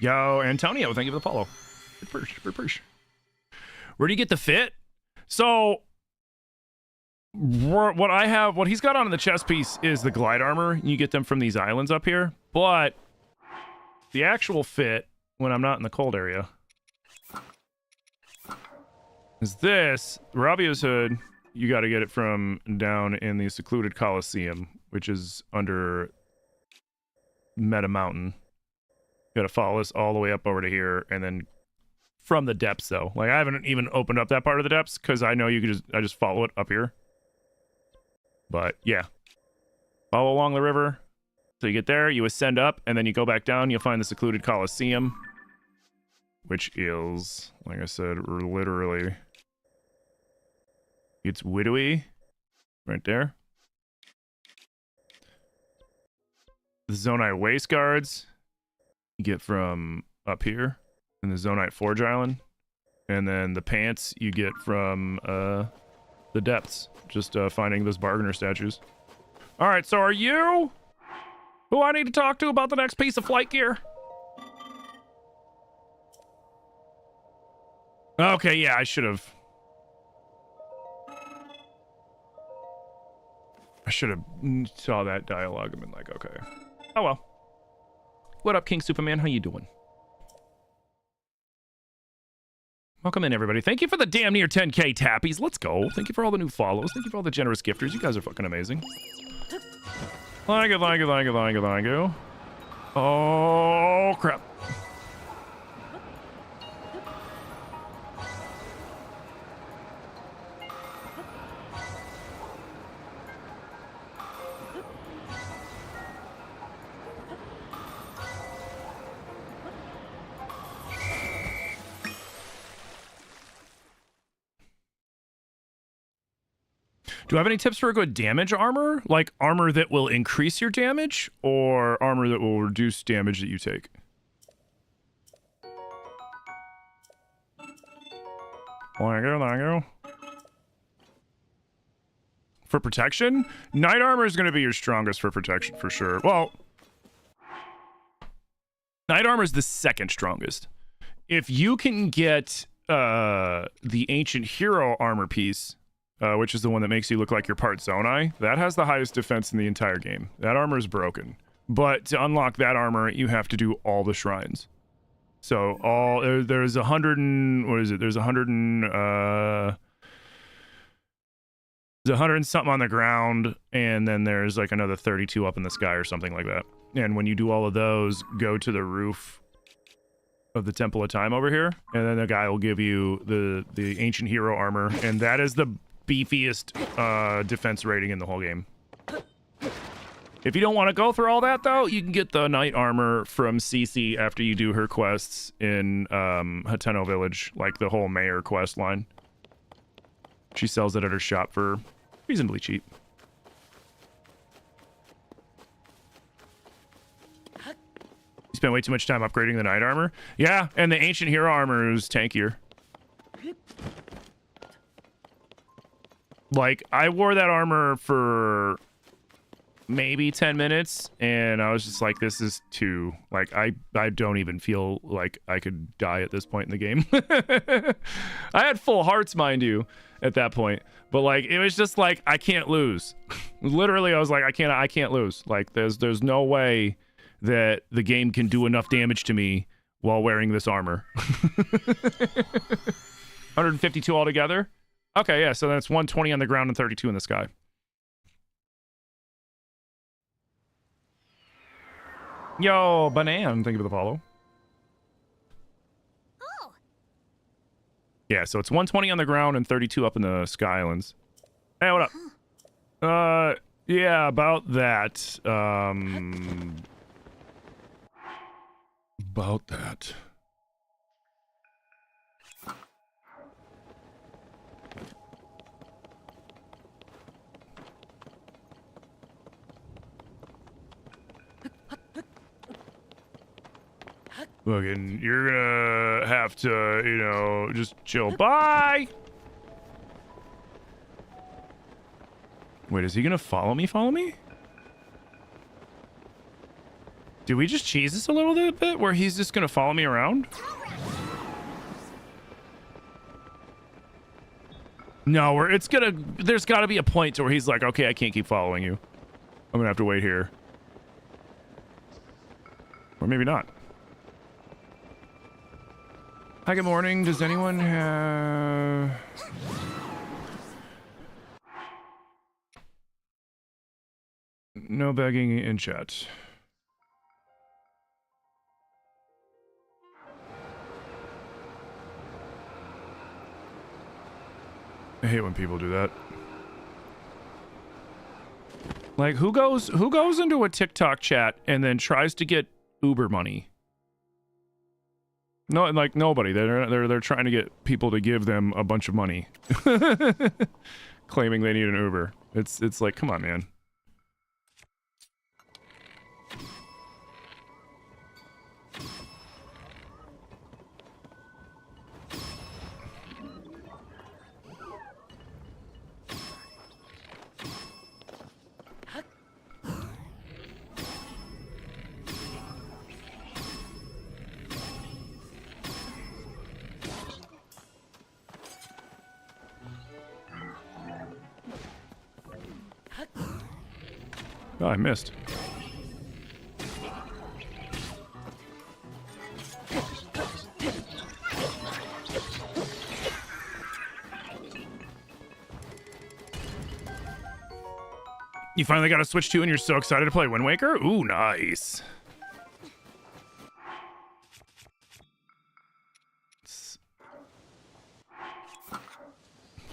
Yo, Antonio, thank you for the follow. Where do you get the fit? So, what he's got on in the chest piece is the glide armor. You get them from these islands up here. But the actual fit, when I'm not in the cold area, is this. Rabio's hood, you got to get it from down in the secluded Coliseum, which is under Meta Mountain. You got to follow this all the way up over to here, and then from the depths, though. Like, I haven't even opened up that part of the depths, because I know you could I just follow it up here. But, yeah. Follow along the river. So you get there, you ascend up, and then you go back down, you'll find the secluded Coliseum. Which is, like I said, literally... It's widowy. Right there. The Zonai Waste Guards. You get from up here in the Zonite Forge Island, and then the pants you get from the depths, just finding those bargainer statues. All right, so are you who I need to talk to about the next piece of flight gear? Okay, yeah, I should have saw that dialogue and been like, okay, oh well. What up, King Superman? How you doing? Welcome in, everybody. Thank you for the damn near 10K tappies. Let's go. Thank you for all the new follows. Thank you for all the generous gifters. You guys are fucking amazing. Thank you, thank you, thank you, thank you, thank you. Oh, crap. Do I have any tips for a good damage armor? Like armor that will increase your damage, or armor that will reduce damage that you take? There you go. For protection? Knight armor is going to be your strongest for protection for sure. Well, Knight armor is the second strongest. If you can get the ancient hero armor piece, which is the one that makes you look like you're part Zonai, that has the highest defense in the entire game. That armor is broken. But to unlock that armor, you have to do all the shrines. So there's 100 and, what is it? There's 100 and, there's 100 and something on the ground, and then there's like another 32 up in the sky or something like that. And when you do all of those, go to the roof of the Temple of Time over here, and then the guy will give you the ancient hero armor, and that is the beefiest defense rating in the whole game. If you don't want to go through all that, though, you can get the knight armor from Cece after you do her quests in Hateno Village, like the whole mayor quest line. She sells it at her shop for reasonably cheap. You spent way too much time upgrading the knight armor. Yeah, and the ancient hero armor is tankier. Like, I wore that armor for maybe 10 minutes, and I was just like, this is too... Like, I don't even feel like I could die at this point in the game. I had full hearts, mind you, at that point. But, like, it was just like, I can't lose. Literally, I was like, I can't lose. Like, there's no way that the game can do enough damage to me while wearing this armor. 152 altogether? Okay, yeah, so that's 120 on the ground and 32 in the sky. Yo, Banan, thank you for the follow. Oh. Yeah, so it's 120 on the ground and 32 up in the Sky Islands. Hey, what up? Yeah, about that. About that. Fucking, you're gonna have to, you know, just chill. Bye! Wait, is he gonna follow me? Follow me? Did we just cheese this a little bit where he's just gonna follow me around? No, there's gotta be a point to where he's like, okay, I can't keep following you. I'm gonna have to wait here. Or maybe not. Hi, good morning. Does anyone have... No begging in chat. I hate when people do that. Like, who goes into a TikTok chat and then tries to get Uber money? No, like nobody. They're trying to get people to give them a bunch of money, claiming they need an Uber. It's like, come on, man. Oh, I missed. You finally got a Switch 2 and you're so excited to play Wind Waker? Ooh, nice.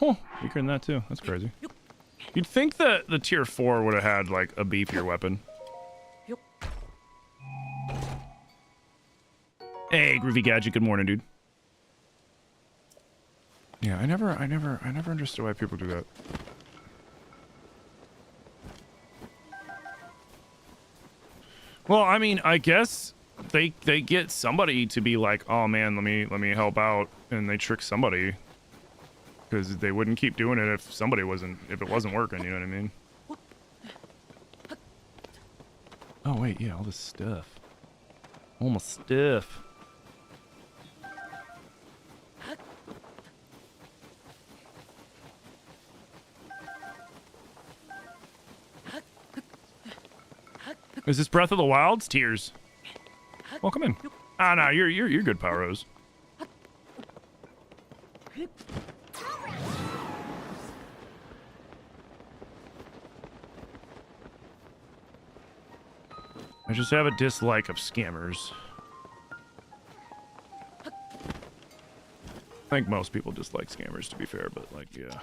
Oh, weaker than that too. That's crazy. You'd think that the tier 4 would have had like a beefier weapon. Hey, Groovy Gadget, good morning, dude. Yeah, I never understood why people do that. Well, I mean, I guess they get somebody to be like, oh man, let me help out, and they trick somebody. Because they wouldn't keep doing it if it wasn't working, you know what I mean? Oh wait, yeah, all this stuff. All my stuff. Is this Breath of the Wild's Tears? Welcome in. Ah, no, you're good, Power Rose. I just have a dislike of scammers. I think most people dislike scammers, to be fair, but, like, yeah.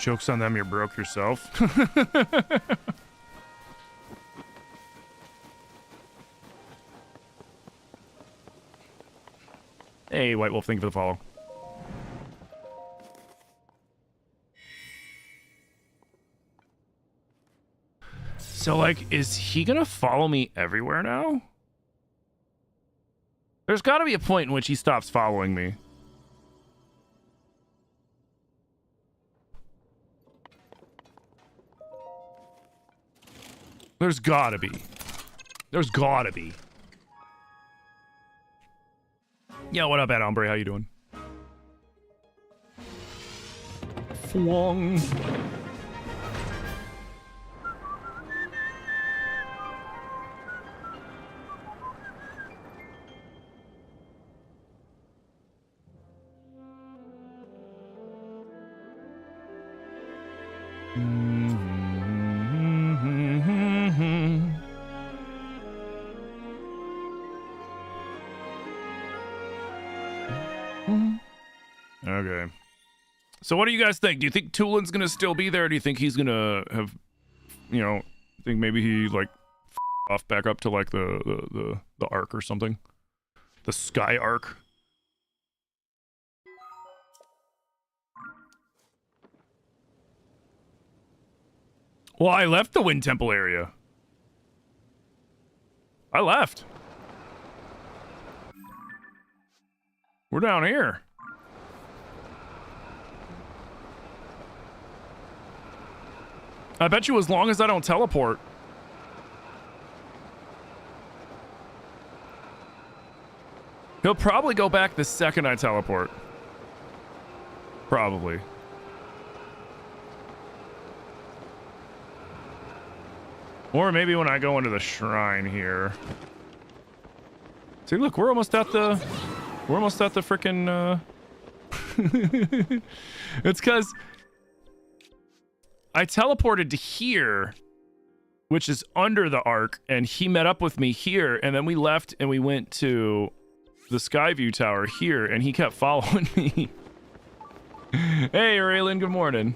Joke's on them, you're broke yourself. Hey, White Wolf, thank you for the follow. So, like, is he gonna follow me everywhere now? There's gotta be a point in which he stops following me. There's gotta be. There's gotta be. Yeah, what up, Ed Ombre? How you doing? Fwong. Okay. So what do you guys think? Do you think Tulin's gonna still be there? Or do you think he's gonna have, you know, think maybe he like off back up to like the arc or something? The sky arc? Well, I left the Wind Temple area. I left. We're down here. I bet you as long as I don't teleport. He'll probably go back the second I teleport. Probably. Or maybe when I go into the shrine here. See, look, we're almost at the frickin', It's because I teleported to here, which is under the arc, and he met up with me here, and then we left and we went to the Skyview Tower here, and he kept following me. Hey, Raylan, good morning.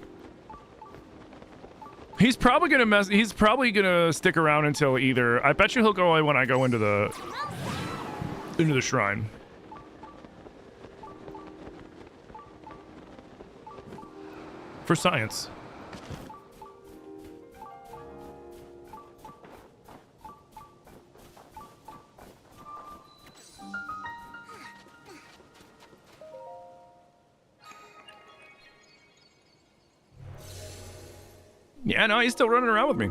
He's probably gonna stick around until either, I bet you he'll go away when I go into the shrine. For science. Yeah, no, he's still running around with me.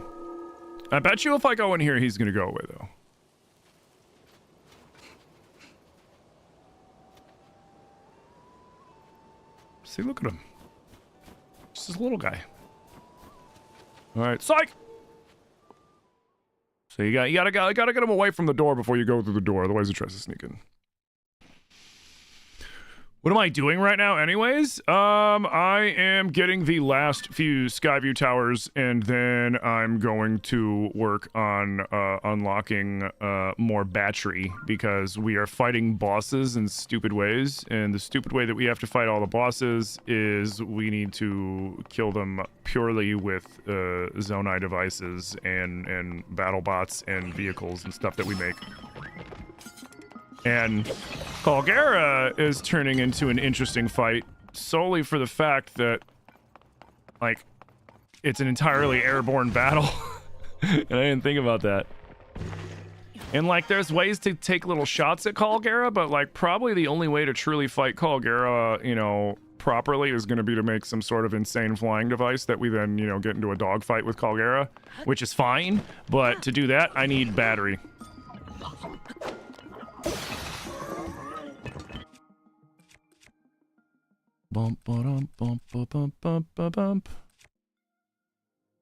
I bet you if I go in here, he's gonna go away, though. See, look at him. Just this little guy. All right, psych! So you gotta get him away from the door before you go through the door, otherwise he tries to sneak in. What am I doing right now anyways? I am getting the last few Skyview Towers, and then I'm going to work on unlocking more battery, because we are fighting bosses in stupid ways, and the stupid way that we have to fight all the bosses is we need to kill them purely with Zonai devices and battle bots and vehicles and stuff that we make. And Calgara is turning into an interesting fight solely for the fact that, like, it's an entirely airborne battle. And I didn't think about that. And, like, there's ways to take little shots at Calgara, but, like, probably the only way to truly fight Calgara, you know, properly is going to be to make some sort of insane flying device that we then, you know, get into a dogfight with Calgara, which is fine. But to do that, I need battery. Bump, ba-dum, bump, ba-bump, bump, ba-bump.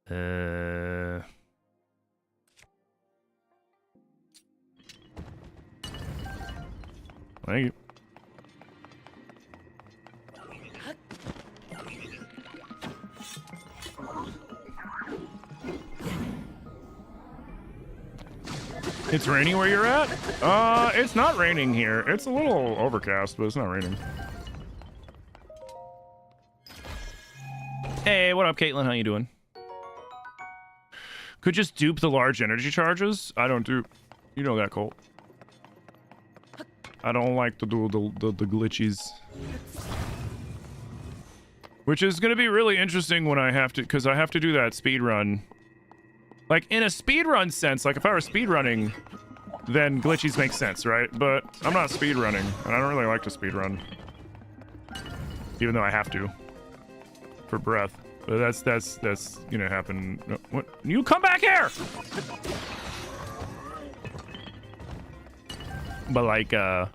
Thank you. It's raining where you're at? It's not raining here. It's a little overcast, but it's not raining. Hey, what up, Caitlin? How you doing? Could just dupe the large energy charges? I don't dupe. You know that, Colt. I don't like to do the glitches. Which is going to be really interesting when I have to, because I have to do that speed run. Like, in a speedrun sense, like if I were speedrunning, then glitchies make sense, right? But I'm not speedrunning, and I don't really like to speedrun. Even though I have to. For breath. But that's gonna happen. No, what? You come back here! But like, on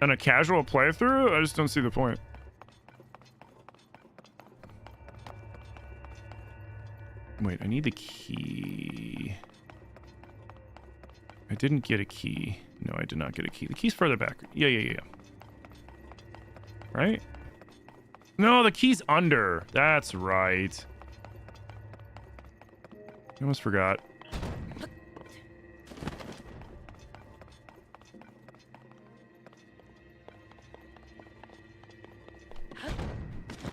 a casual playthrough, I just don't see the point. Wait, I need the key. I didn't get a key. No, I did not get a key. The key's further back. Yeah. Right? No, the key's under. That's right. I almost forgot.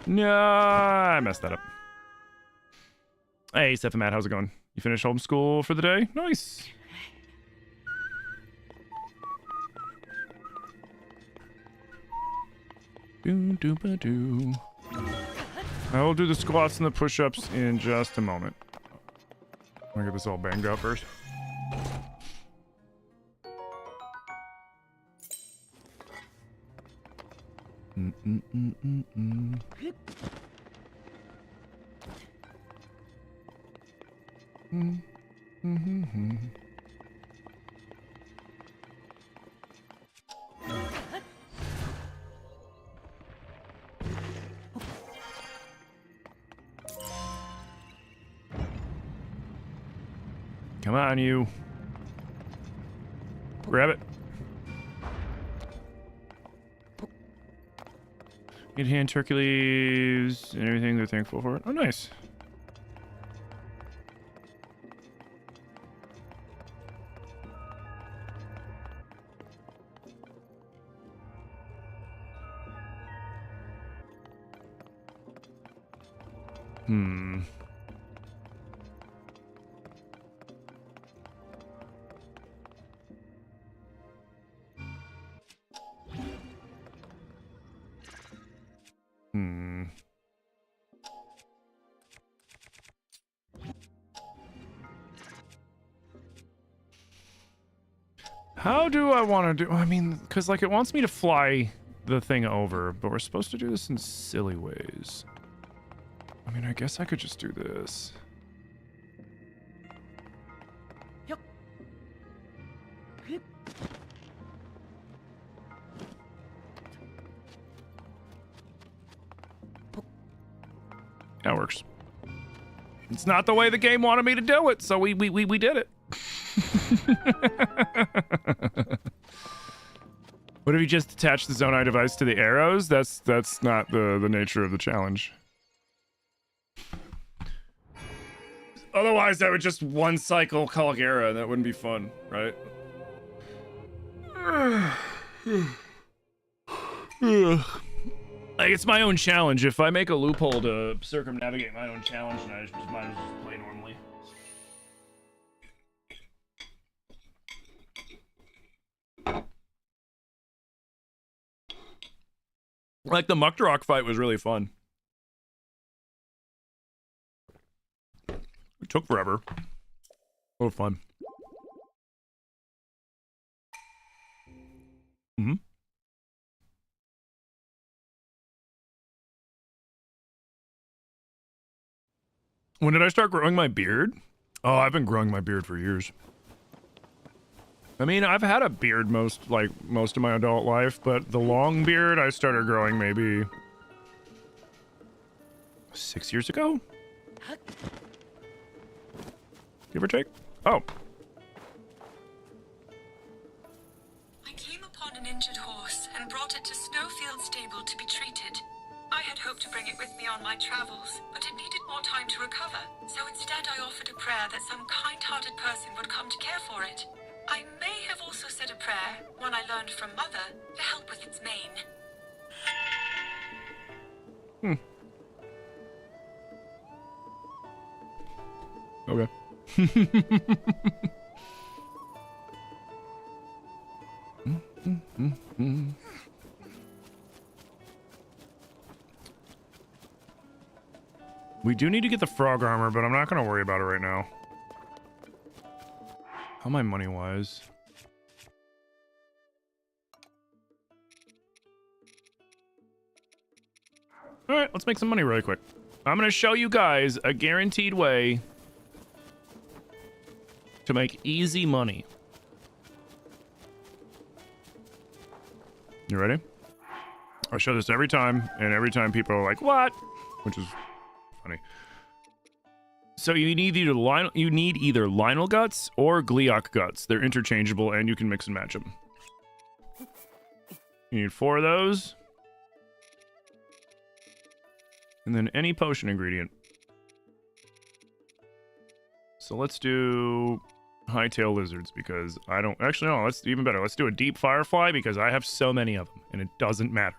No, I messed that up. Hey, Steph and Matt, how's it going? You finished homeschool for the day? Nice. Doo-doo-ba-doo. I will do the squats and the push-ups in just a moment. I'm gonna get this all banged out first. Come on, you. Grab it. Get hand turkey leaves and everything they're thankful for. Oh, nice. How do I want to do... I mean, because, like, it wants me to fly the thing over, but we're supposed to do this in silly ways. I mean, I guess I could just do this. That works. It's not the way the game wanted me to do it, so we did it. What if you just attach the Zonai device to the arrows? That's not the nature of the challenge. Otherwise, that would just one cycle Caligera, and that wouldn't be fun, right? Like, it's my own challenge. If I make a loophole to circumnavigate my own challenge, then I just might as well play normally. Like, the Muktarok fight was really fun. It took forever. Oh, fun. Mm-hmm. When did I start growing my beard? Oh, I've been growing my beard for years. I mean, I've had a beard most of my adult life, but the long beard I started growing maybe 6 years ago? Give or take? Oh. I came upon an injured horse and brought it to Snowfield Stable to be treated. I had hoped to bring it with me on my travels, but it needed more time to recover. So instead I offered a prayer that some kind-hearted person would come to care for it. I may have also said a prayer, one I learned from Mother, to help with its mane. Okay. We do need to get the frog armor, but I'm not going to worry about it right now. How am I money-wise? All right, let's make some money really quick. I'm going to show you guys a guaranteed way to make easy money. You ready? I show this every time, and every time people are like, "What?" Which is funny. So you need either Lionel guts or Gliok guts. They're interchangeable, and you can mix and match them. You need 4 of those, and then any potion ingredient. So let's do hightail lizards because I don't actually no. Let's even better. Let's do a deep firefly because I have so many of them, and it doesn't matter.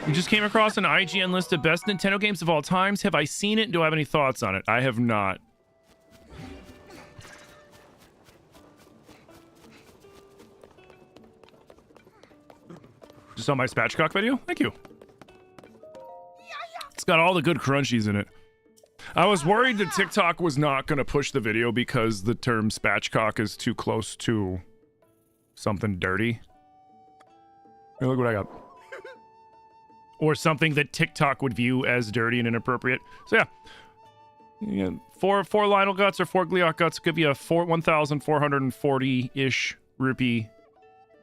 We just came across an IGN list of best Nintendo games of all times. Have I seen it? Do I have any thoughts on it? I have not. Just on my spatchcock video? Thank you. It's got all the good crunchies in it. I was worried that TikTok was not going to push the video because the term spatchcock is too close to something dirty. Hey, look what I got. Or something that TikTok would view as dirty and inappropriate. So yeah, four Lionel guts or 4 Gliok guts give you a 1,440-ish rupee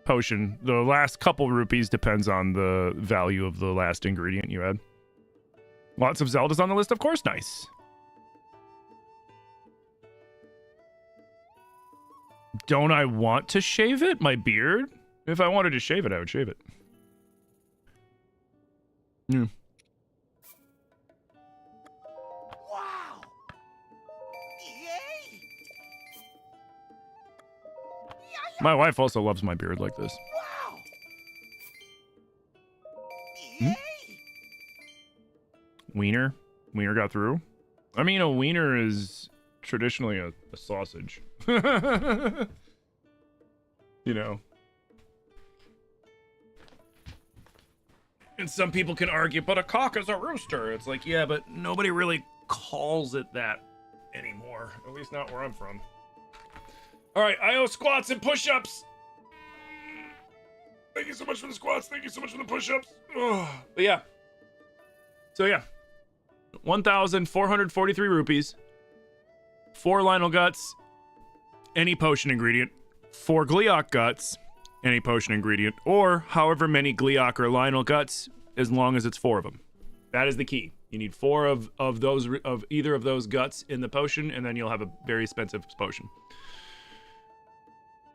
potion. The last couple rupees depends on the value of the last ingredient you add. Lots of Zeldas on the list, of course. Nice. Don't I want to shave it? My beard? If I wanted to shave it, I would shave it. Yeah. Wow! Yay! My wife also loves my beard like this. Wow! Yay! Wiener? Wiener got through? I mean, a wiener is traditionally a sausage. You know. And some people can argue, but a cock is a rooster. It's like, yeah, but nobody really calls it that anymore. At least not where I'm from. All right, IO squats and push-ups. Thank you so much for the squats. Thank you so much for the push-ups. But yeah. So yeah. 1,443 rupees. 4 Lionel guts. Any potion ingredient. 4 Gliok guts. Any potion ingredient, or however many Gliok or Lionel guts, as long as it's 4 of them. That is the key. You need 4 of either of those guts in the potion, and then you'll have a very expensive potion.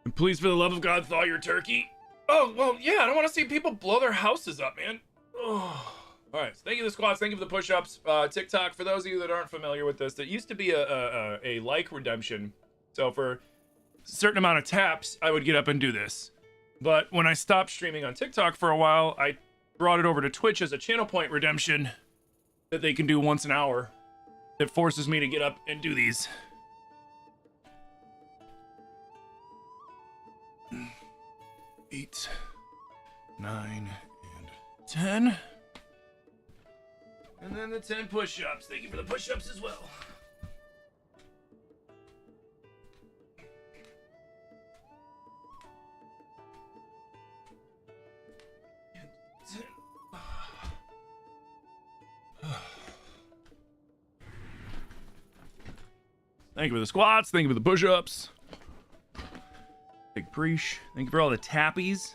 And please, for the love of God, thaw your turkey. Oh, well, yeah, I don't want to see people blow their houses up, man. Oh. All right, so thank you for the squats, thank you for the push-ups. TikTok, for those of you that aren't familiar with this, there used to be a like redemption. So for a certain amount of taps, I would get up and do this. But when I stopped streaming on TikTok for a while, I brought it over to Twitch as a channel point redemption that they can do once an hour. It forces me to get up and do these. 8, 9, and 10. And then the 10 push-ups. Thank you for the push-ups as well. Thank you for the squats. Thank you for the push-ups. Big preach. Thank you for all the tappies.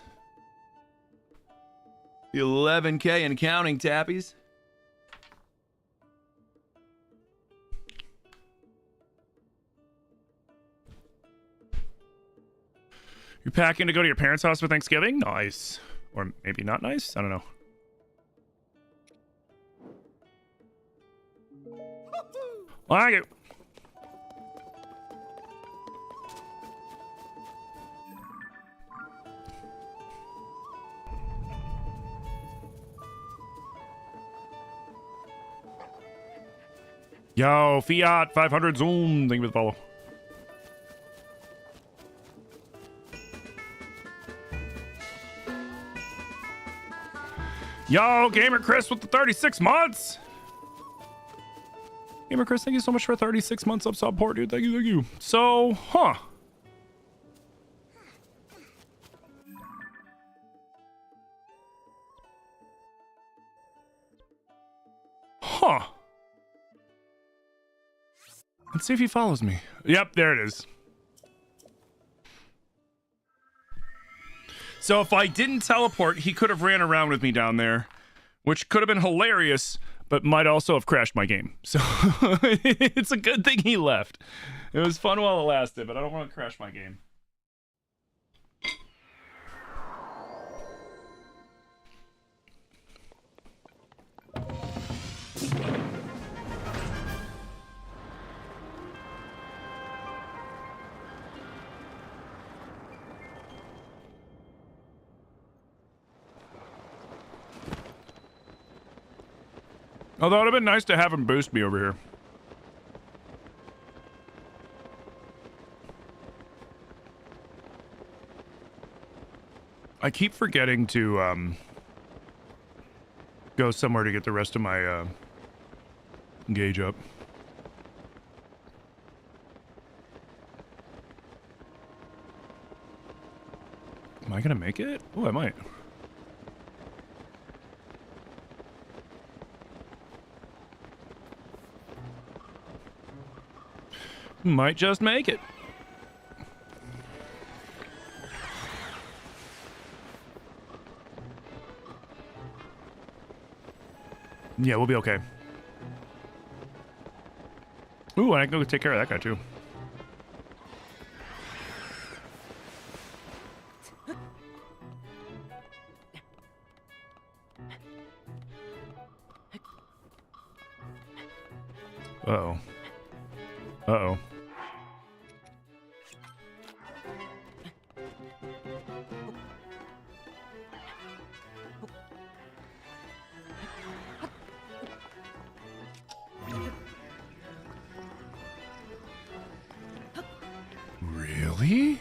The 11K and counting tappies. You packing to go to your parents' house for Thanksgiving? Nice. Or maybe not nice? I don't know. Like it. Yo, Fiat 500 Zoom. Thank you for the follow. Yo, Gamer Chris with the 36 months. Gamer Chris, thank you so much for 36 months of support, dude. Thank you, thank you. So, Huh. Let's see if he follows me. Yep, there it is. So if I didn't teleport, he could have ran around with me down there, which could have been hilarious, but might also have crashed my game. So it's a good thing he left. It was fun while it lasted, but I don't want to crash my game. Although it would have been nice to have him boost me over here. I keep forgetting to go somewhere to get the rest of my gauge up. Am I gonna make it? Oh, I might. Might just make it. Yeah, we'll be okay. Ooh, I can go take care of that guy too. Uh-oh. Uh-oh. Really?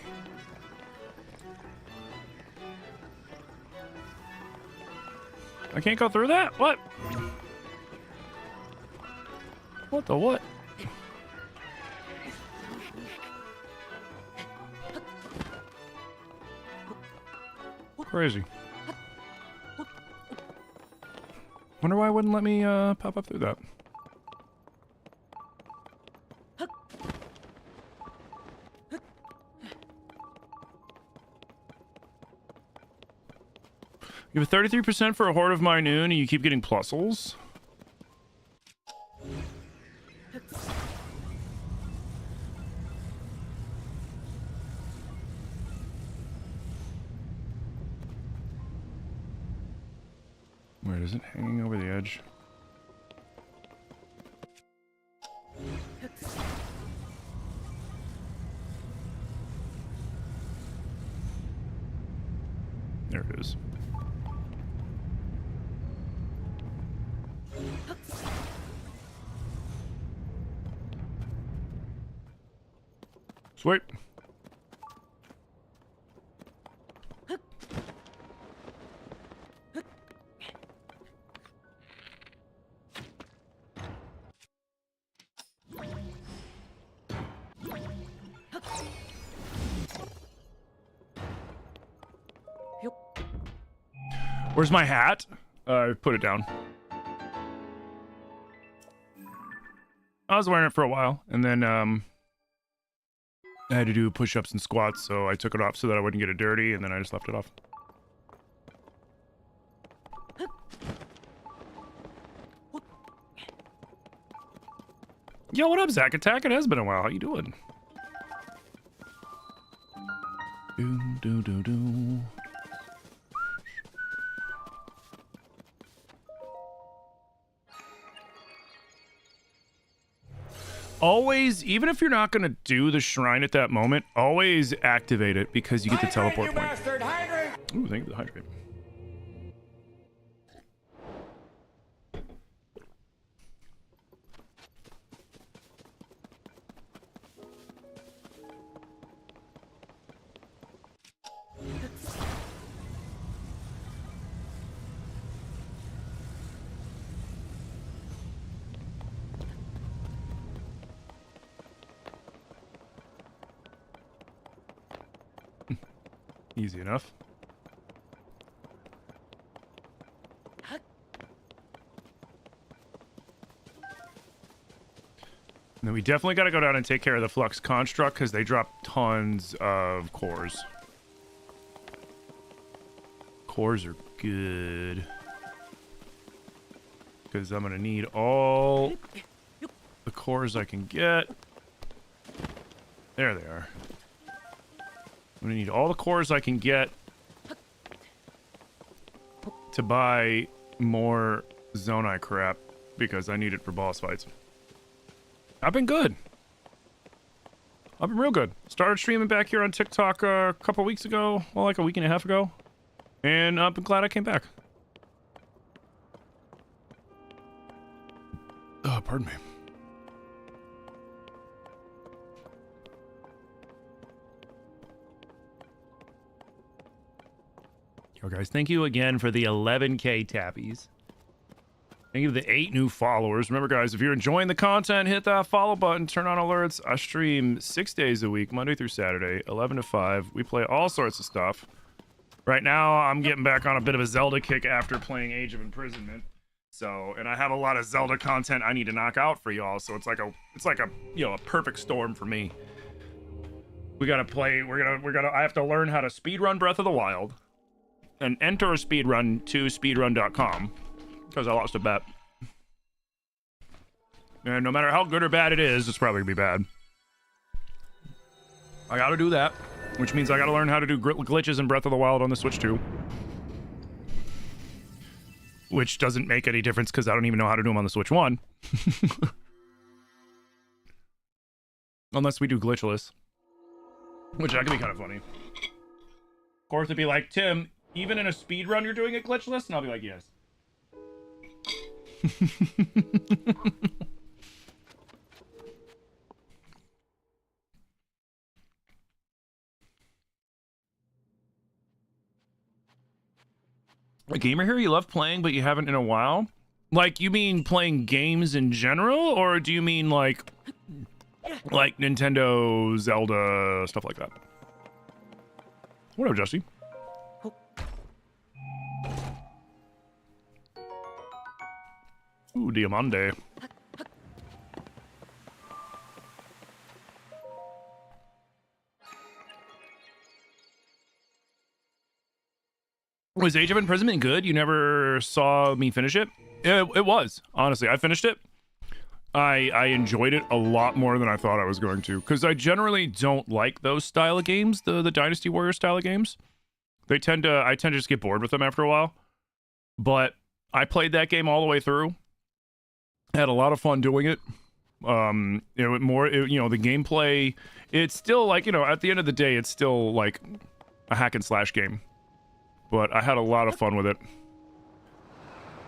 I can't go through that? What? What the what? Crazy. Wonder why it wouldn't let me pop up through that. You have a 33% for a Horde of Minoon, and you keep getting plusles. Where is it? Hanging over the edge. There it is. Sweet. Where's my hat? Put it down. I was wearing it for a while, and then, I had to do push-ups and squats, so I took it off so that I wouldn't get it dirty, and then I just left it off. Yo, what up, Zack Attack? It has been a while. How you doing? Do, do, do, do. Always, even if you're not going to do the shrine at that moment, always activate it because you get the teleport point. Ooh, thank you for the hydrate. Easy enough. And then we definitely got to go down and take care of the Flux Construct because they drop tons of cores. Cores are good. Because I'm going to need all the cores I can get. There they are. I'm gonna need all the cores I can get to buy more Zonai crap because I need it for boss fights. I've been good. I've been real good. Started streaming back here on TikTok a couple weeks ago, well, like a week and a half ago, and I've been glad I came back. Oh, pardon me. Yo, guys, thank you again for the 11K tappies. Thank you for the 8 new followers. Remember, guys, if you're enjoying the content, hit that follow button, turn on alerts. I stream 6 days a week, Monday through Saturday, 11 to 5. We play all sorts of stuff. Right now, I'm getting back on a bit of a Zelda kick after playing Age of Imprisonment. So, and I have a lot of Zelda content I need to knock out for y'all. So it's like a, you know, a perfect storm for me. We gotta play. I have to learn how to speedrun Breath of the Wild. And enter a speedrun to speedrun.com because I lost a bet. And no matter how good or bad it is, it's probably gonna be bad. I gotta do that, which means I gotta learn how to do glitches in Breath of the Wild on the Switch too. Which doesn't make any difference because I don't even know how to do them on the Switch 1. Unless we do glitchless. Which that could be kind of funny. Of course, it'd be like, Tim, even in a speedrun, you're doing it glitchless? And I'll be like, yes. A gamer here you love playing, but you haven't in a while? Like, you mean playing games in general? Or do you mean, like Nintendo, Zelda, stuff like that? What up, Justy? Ooh, Diamante. Was Age of Imprisonment good? You never saw me finish it? It was, honestly. I finished it. I enjoyed it a lot more than I thought I was going to, because I generally don't like those style of games, the Dynasty Warrior style of games. I tend to just get bored with them after a while. But I played that game all the way through. Had a lot of fun doing it. You know, the gameplay, it's still like, you know, at the end of the day, it's still like a hack and slash game. But I had a lot of fun with it.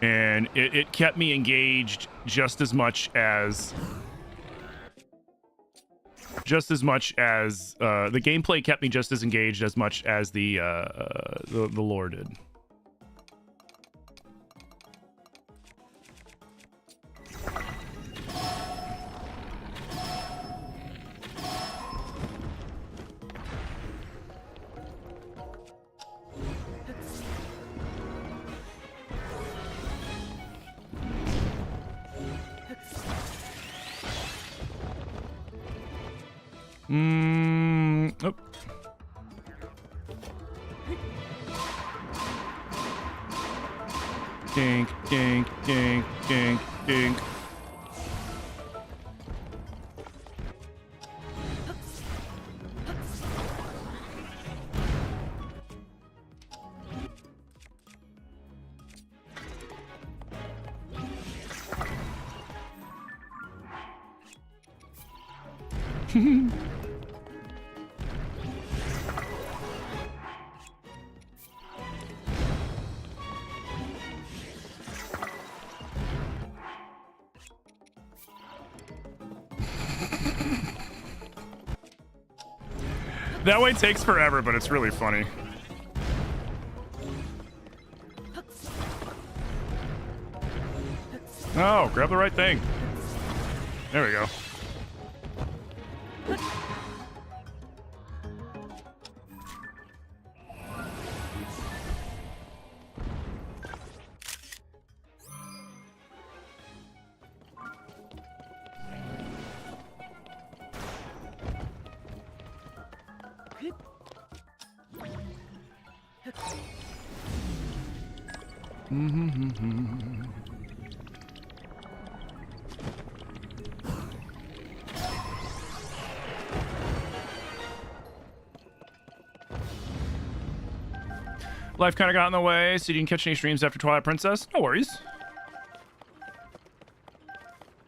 And it kept me engaged just as much as the gameplay kept me just as engaged as much as the lore did. Oh. Dink, dink, dink, dink, dink. That way takes forever, but it's really funny. Oh, grab the right thing. There we go. Life kind of got in the way, so you didn't catch any streams after Twilight Princess. No worries.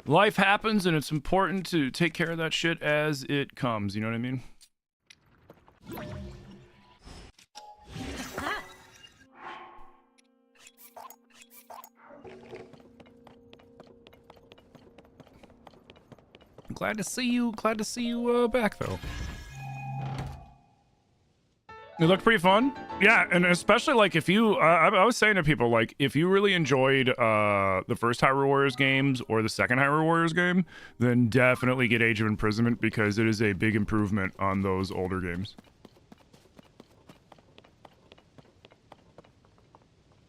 Life happens, and it's important to take care of that shit as it comes. You know what I mean? Glad to see you. Glad to see you back, though. It looked pretty fun. Yeah, and especially like if you, I was saying to people, like if you really enjoyed the first Hyrule Warriors games or the second Hyrule Warriors game, then definitely get Age of Imprisonment because it is a big improvement on those older games.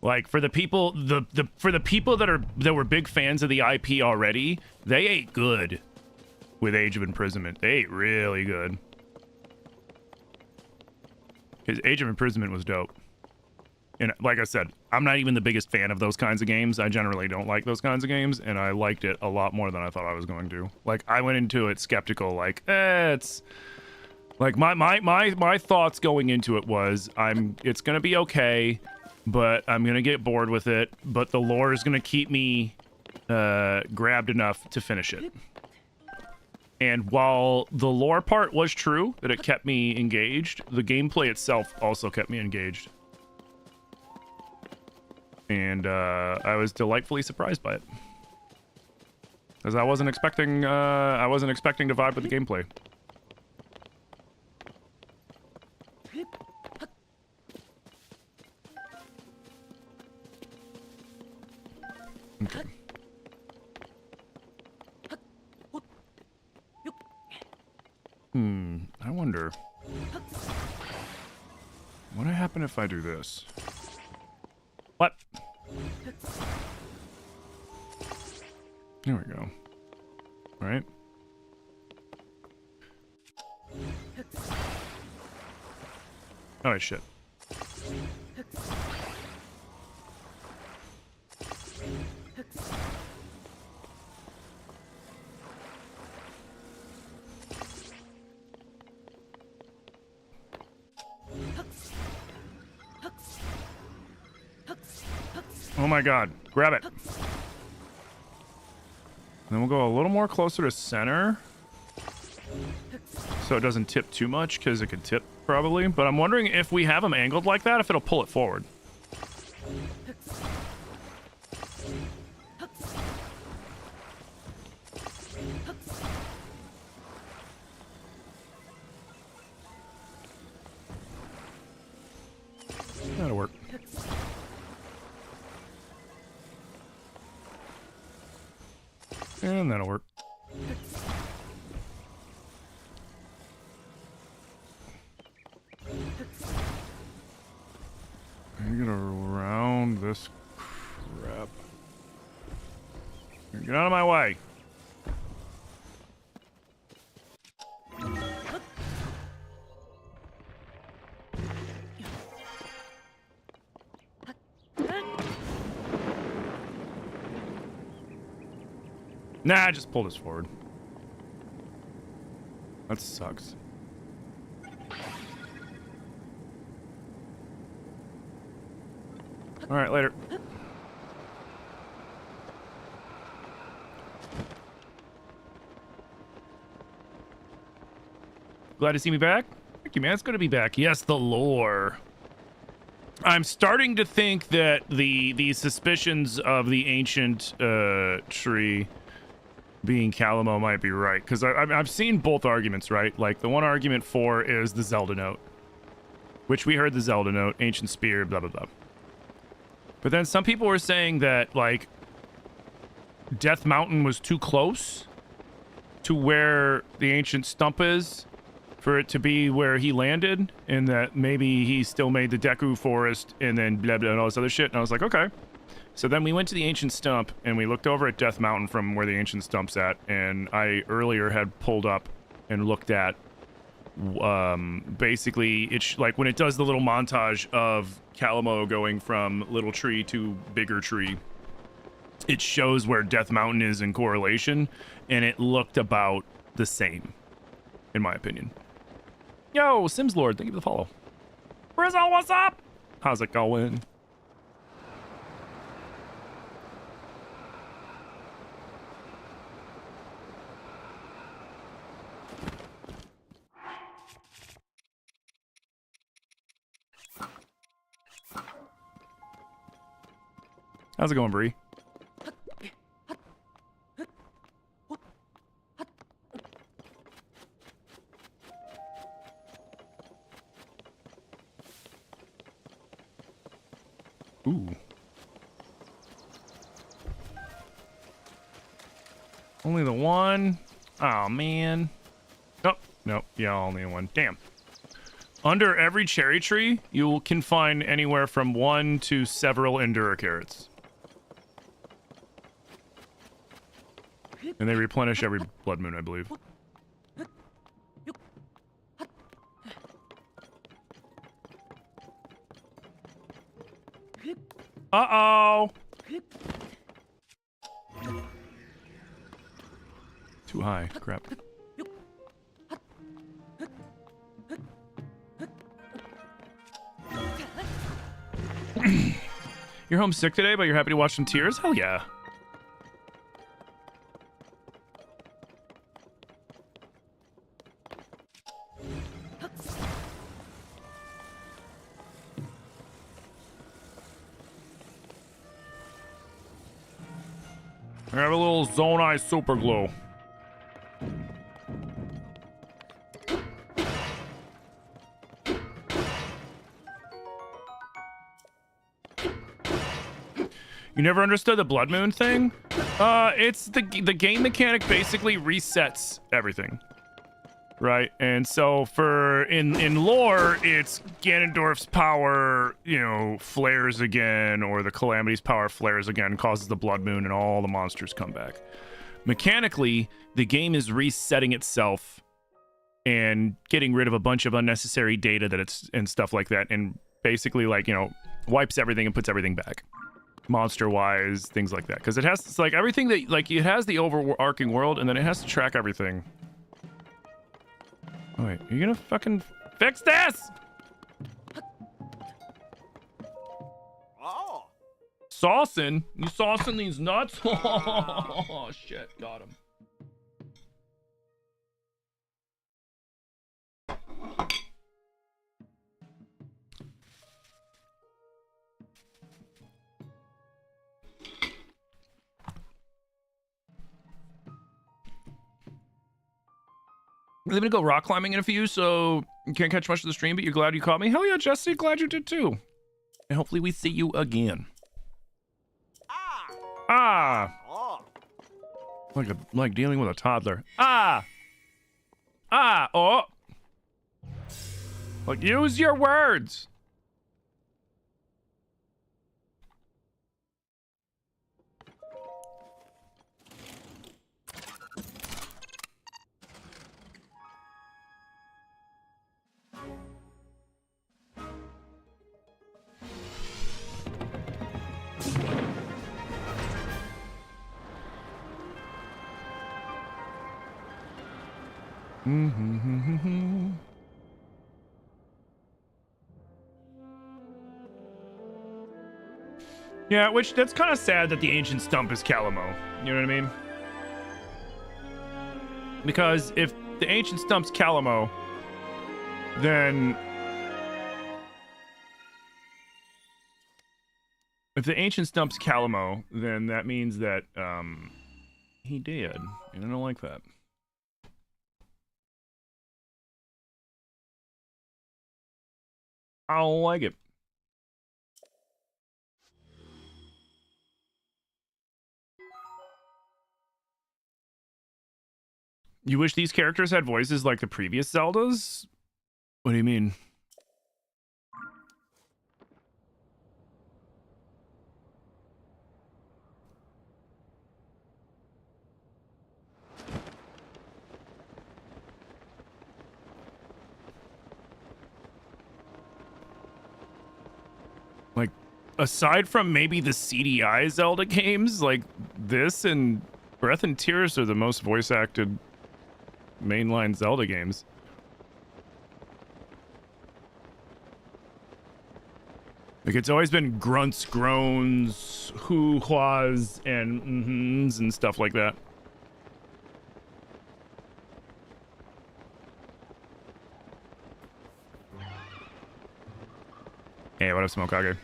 Like for the people, for the people that were big fans of the IP already, they ate good with Age of Imprisonment. They ate really good. His Age of Imprisonment was dope. And like I said, I'm not even the biggest fan of those kinds of games. I generally don't like those kinds of games, and I liked it a lot more than I thought I was going to. Like, I went into it skeptical, like, it's... Like, my thoughts going into it was, it's gonna be okay, but I'm gonna get bored with it, but the lore is gonna keep me grabbed enough to finish it. And while the lore part was true, that it kept me engaged, the gameplay itself also kept me engaged. And I was delightfully surprised by it. Because I wasn't expecting to vibe with the gameplay. Okay. I wonder. What would happen if I do this? What? There we go. Right? Oh, shit. Oh my god. Grab it. Then we'll go a little more closer to center. So it doesn't tip too much, because it could tip probably. But I'm wondering if we have them angled like that, if it'll pull it forward. That'll work. And that'll work. I'm gonna round this crap. Get out of my way. Nah, just pull this forward. That sucks. All right, later. Glad to see me back. Thank you, man. It's good to be back. Yes, the lore. I'm starting to think that the suspicions of the ancient tree being Calamo might be right, because I've seen both arguments, right? Like, the one argument for is the Zelda note, which we heard the Zelda note, ancient spear, blah, blah, blah. But then some people were saying that, like, Death Mountain was too close to where the ancient stump is for it to be where he landed, and that maybe he still made the Deku Forest and then blah, blah, and all this other shit. And I was like, okay. So then we went to the ancient stump, and we looked over at Death Mountain from where the ancient stump's at, and I earlier had pulled up and looked at, basically, it's like when it does the little montage of Calamo going from little tree to bigger tree, it shows where Death Mountain is in correlation, and it looked about the same, in my opinion. Yo, Sims Lord, thank you for the follow. Frizzle, what's up? How's it going? How's it going, Bree? Ooh. Only the one? Oh, man. Oh, no. Yeah, only one. Damn. Under every cherry tree, you can find anywhere from 1 to several Endura carrots. And they replenish every blood moon, I believe. Uh-oh! Too high. Crap. You're homesick today, but you're happy to watch some tears? Hell yeah. I have a little Zone Eye Super Glue. You never understood the Blood Moon thing? It's the game mechanic basically resets everything, right? And so for in lore, it's Ganondorf's power, you know, flares again, or the Calamity's power flares again, causes the Blood Moon, and all the monsters come back. Mechanically, the game is resetting itself and getting rid of a bunch of unnecessary data that it's and stuff like that, and basically, like, you know, wipes everything and puts everything back. Monster wise, things like that, because it has, it's like everything that, like, it has the overarching world, and then it has to track everything. Oh, wait, are you gonna fucking fix this? Oh. Saucing? You saucing these nuts? Oh shit, got him. I'm gonna go rock climbing in a few, so you can't catch much of the stream, but you're glad you caught me. Hell yeah, Jesse, glad you did too. And hopefully we see you again. Ah! Oh. Like dealing with a toddler. Ah! Ah! Oh! Like, use your words! Yeah, which that's kind of sad that the ancient stump is Calamo. You know what I mean? Because if the ancient stump's Calamo, then that means that he did, and I don't like that. I don't like it. You wish these characters had voices like the previous Zeldas? What do you mean? Like, aside from maybe the CDI Zelda games, like this and Breath and Tears are the most voice-acted mainline Zelda games. Like, it's always been grunts, groans, hoo-haws, and mm-hms and stuff like that. Hey, what up, Smokage?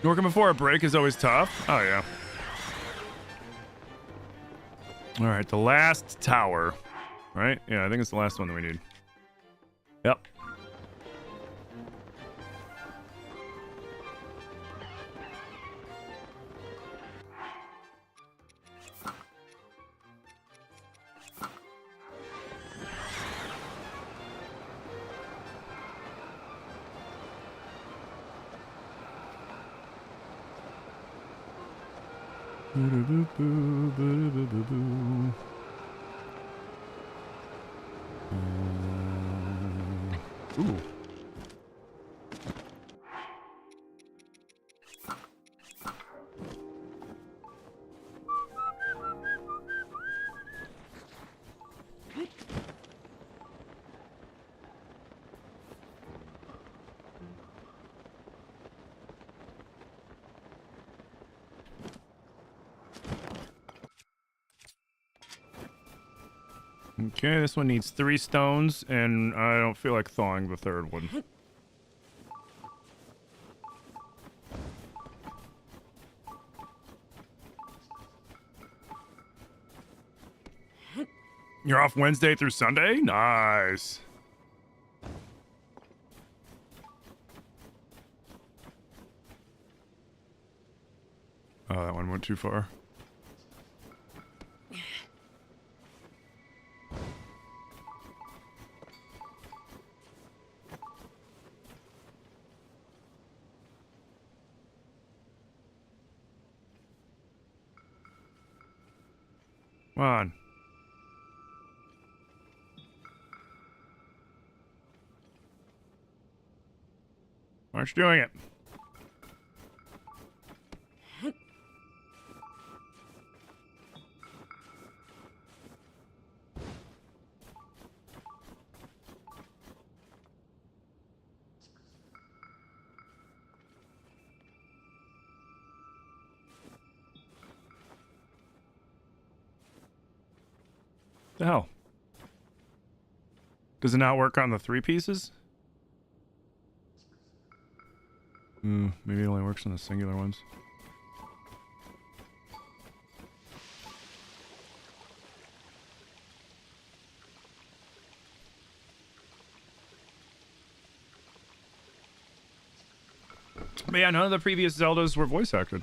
Working before a break is always tough. Oh, yeah. All right, the last tower. Right? Yeah, I think it's the last one that we need. Yep. Ooh. Okay, this one needs 3 stones, and I don't feel like thawing the third one. You're off Wednesday through Sunday? Nice. Oh, that one went too far. Come on. Aren't you doing it? The hell? Does it not work on the 3 pieces? Maybe it only works on the singular ones. But yeah, none of the previous Zeldas were voice acted.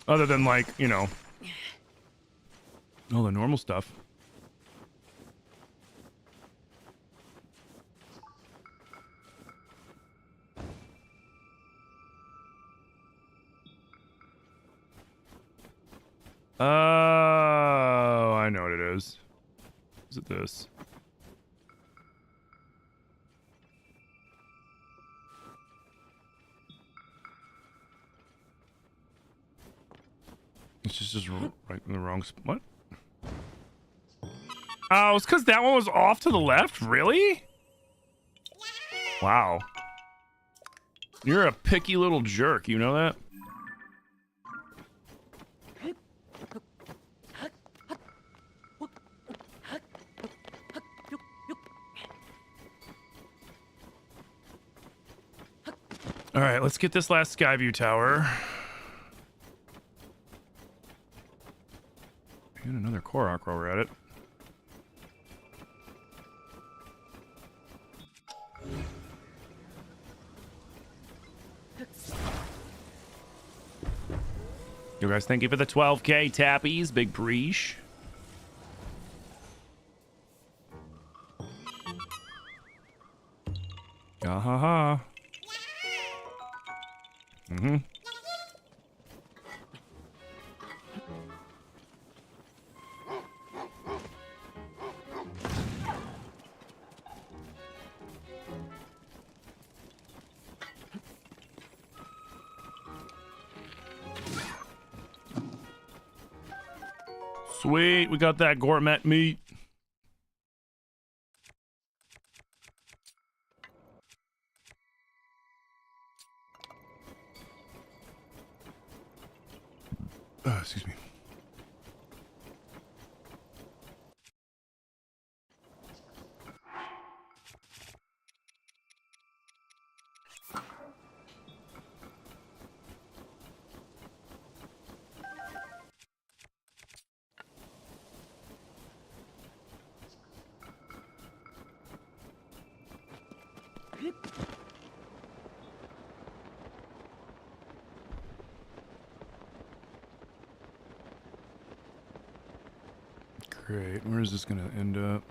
Other than, like, you know, all the normal stuff. Oh, I know what it is. Is it this? It's just right in the wrong spot. What? Oh, it's because that one was off to the left? Really? Wow. You're a picky little jerk, you know that? All right, let's get this last Skyview tower. And another Korok while we're at it. You guys, thank you for the 12K tappies. Big preach. Ah ha ha. Mm-hmm. Sweet, we got that gourmet meat. Excuse me. Great. Where is this going to end up?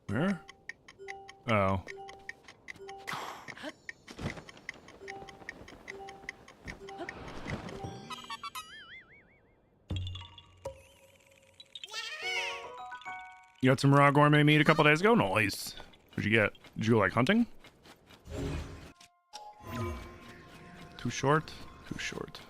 Where? Oh. You got some raw gourmet meat a couple days ago? Nice. What'd you get? Did you go, like, hunting? Too short? Too short.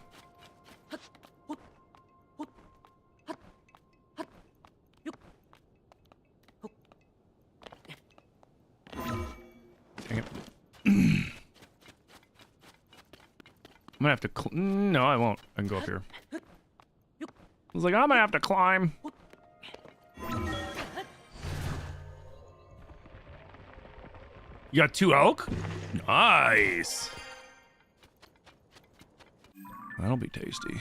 Dang it. I'm gonna have to no, I won't. I can go up here. I was like, I'm gonna have to climb. You got 2 elk? Nice. That'll be tasty.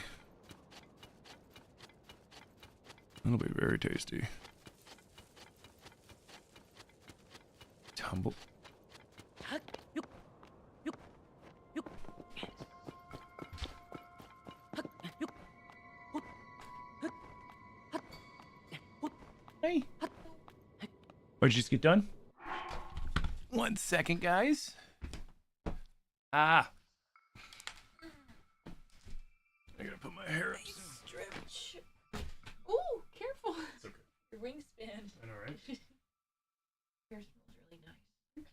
That'll be very tasty. Tumble. Hey. Why'd you just get done? 1 second, guys. Ah. I gotta put my hair up. Nice stretch. Ooh, careful. It's okay. Your wingspan. I know, right? Hair smells really nice.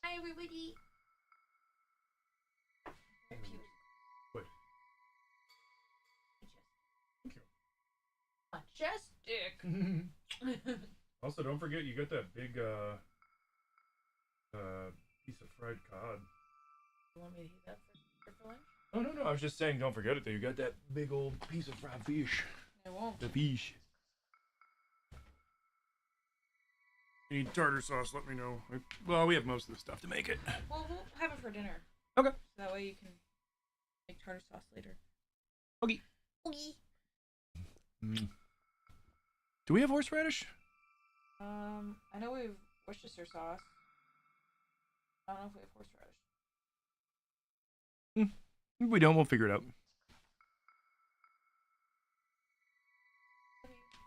Hi, everybody. Wait. Majestic. Also, don't forget you got that big piece of fried cod. You want me to eat that for lunch? Oh no, I was just saying don't forget it that you got that big old piece of fried fish. I won't. The fish. You need tartar sauce, let me know. Well, we have most of the stuff to make it. Well, we'll have it for dinner. Okay. So that way you can make tartar sauce later. Okay. Okay. Do we have horseradish? I know we have Worcestershire sauce. I don't know if we have horseradish. If we don't, we'll figure it out.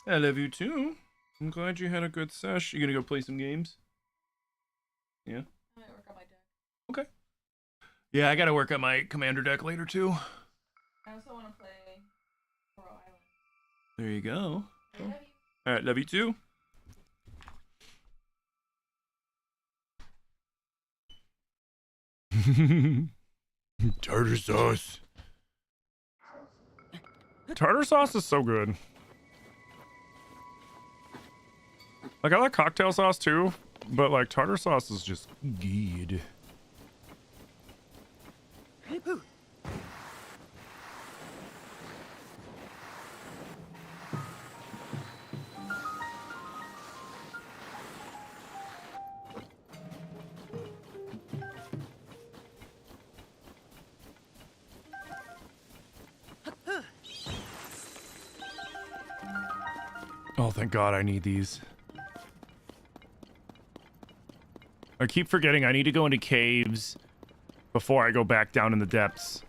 I love you too. I'm glad you had a good sesh. You gonna go play some games? Yeah. I might work on my deck. Okay. Yeah, I gotta work on my commander deck later too. I also want to play Coral Island. There you go. I love you. All right, love you too. Tartar sauce. Tartar sauce is so good. Like, I like cocktail sauce too, but like tartar sauce is just good. Oh, thank God I need these. I keep forgetting I need to go into caves before I go back down in the depths.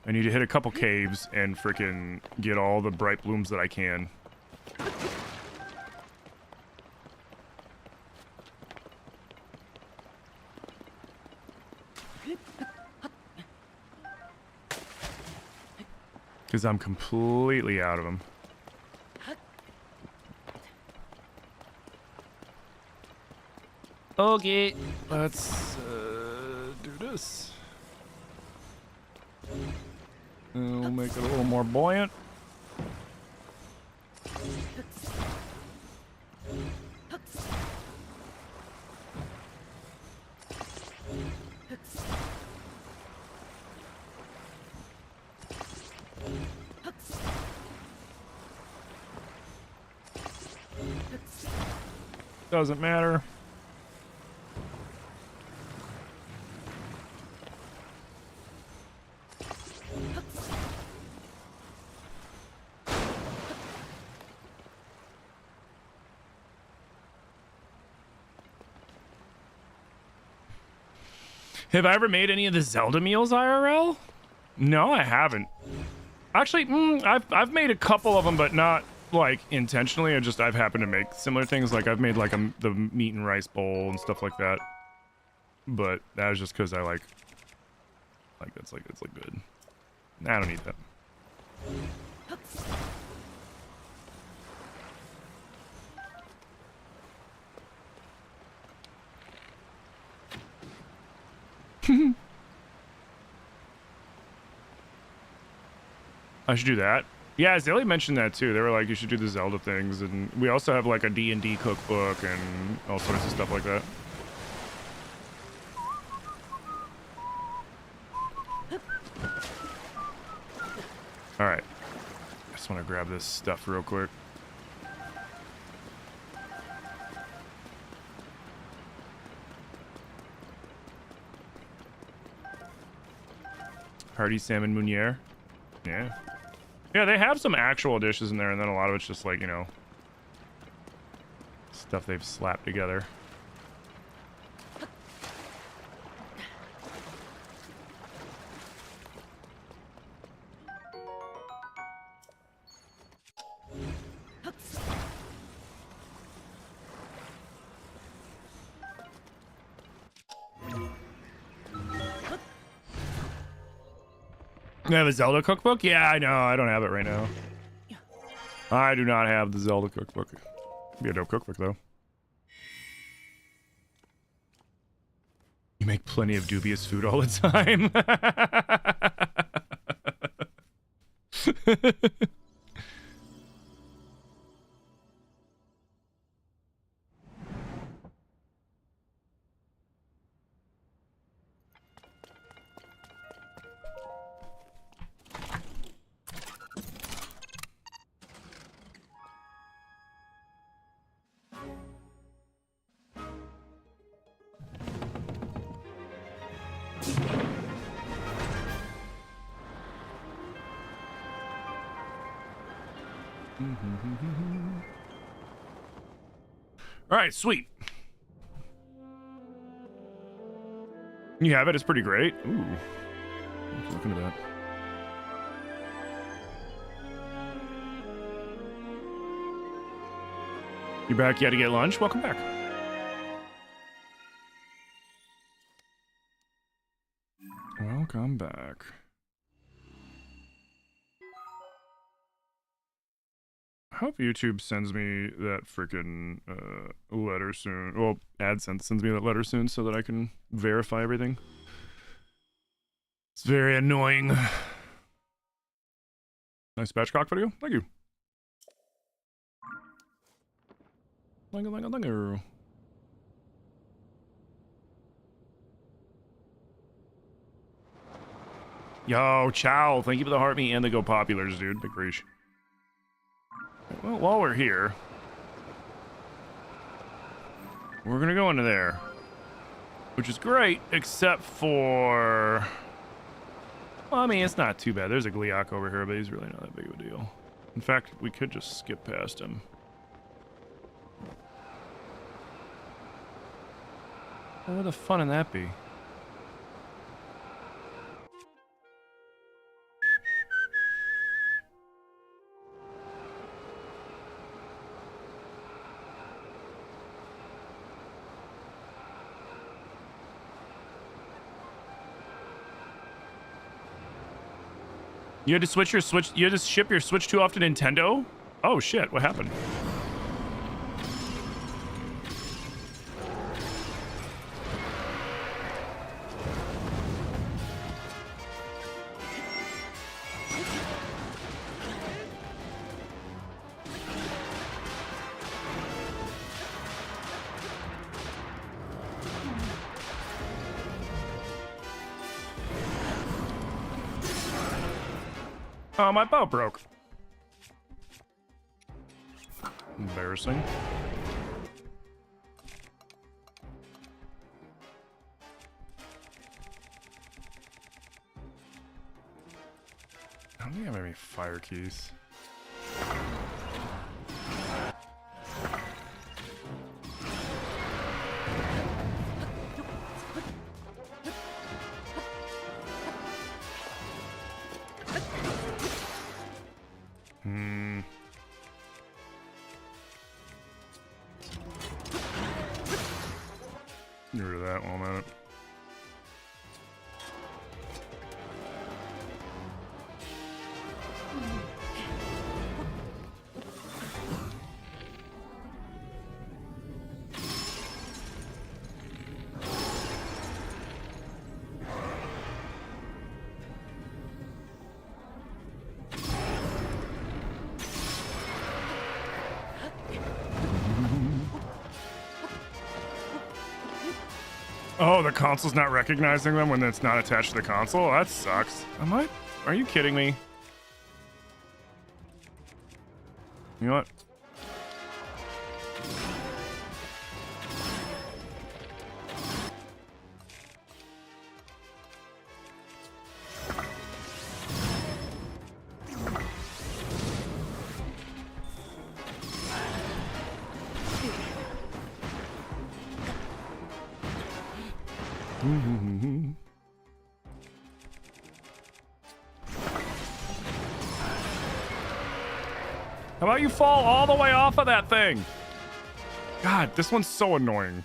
I need to hit a couple caves and frickin' get all the bright blooms that I can. Because I'm completely out of them. Okay, let's do this. We'll make it a little more buoyant. Doesn't matter. Have I ever made any of the Zelda meals IRL? No, I haven't. Actually, I've made a couple of them, but not like intentionally. I've happened to make similar things. Like I've made like the meat and rice bowl and stuff like that. But that was just because I like it's like good. I don't need that. I should do that. Yeah, Zelda mentioned that too. They were like, you should do the Zelda things, and we also have like a D&D cookbook and all sorts of stuff like that. All right, I just want to grab this stuff real quick. Hearty salmon meuniere. Yeah. Yeah, they have some actual dishes in there, and then a lot of it's just like, you know, stuff they've slapped together. You have a Zelda cookbook? Yeah, I know. I don't have it right now. I do not have the Zelda cookbook. It'd be a dope cookbook, though. You make plenty of dubious food all the time. All right, sweet. You have it. It's pretty great. Ooh. Looking at that. You back yet to get lunch? Welcome back. Welcome back. I hope YouTube sends me that freaking letter soon. Well, AdSense sends me that letter soon so that I can verify everything. It's very annoying. Nice Batchcock video. Thank you. Thank you. Yo, Chow. Thank you for the heart me and the Go Populars, dude. Big reach. Well, while we're here, we're gonna go into there, which is great, except for, well, I mean, it's not too bad. There's a Gliok over here, but he's really not that big of a deal. In fact, we could just skip past him. What would the fun in that be? You had to switch your Switch. You had to ship your Switch 2 off to Nintendo? Oh shit! What happened? Oh, my bow broke. Embarrassing. I don't think I have any fire keys. Get rid of that one minute. Oh, the console's not recognizing them when it's not attached to the console? That sucks. Are you kidding me? You know what? How about you fall all the way off of that thing? God, this one's so annoying.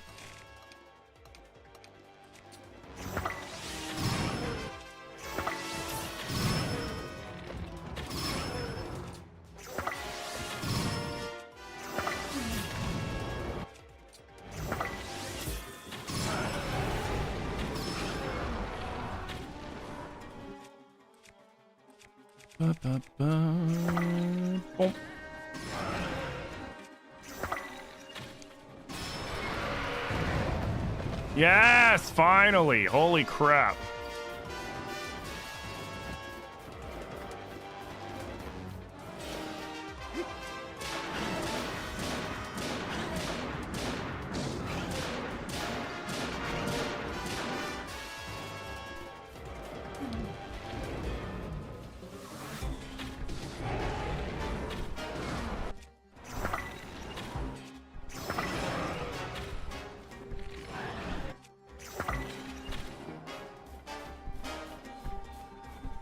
Boom. Yes, finally. Holy crap.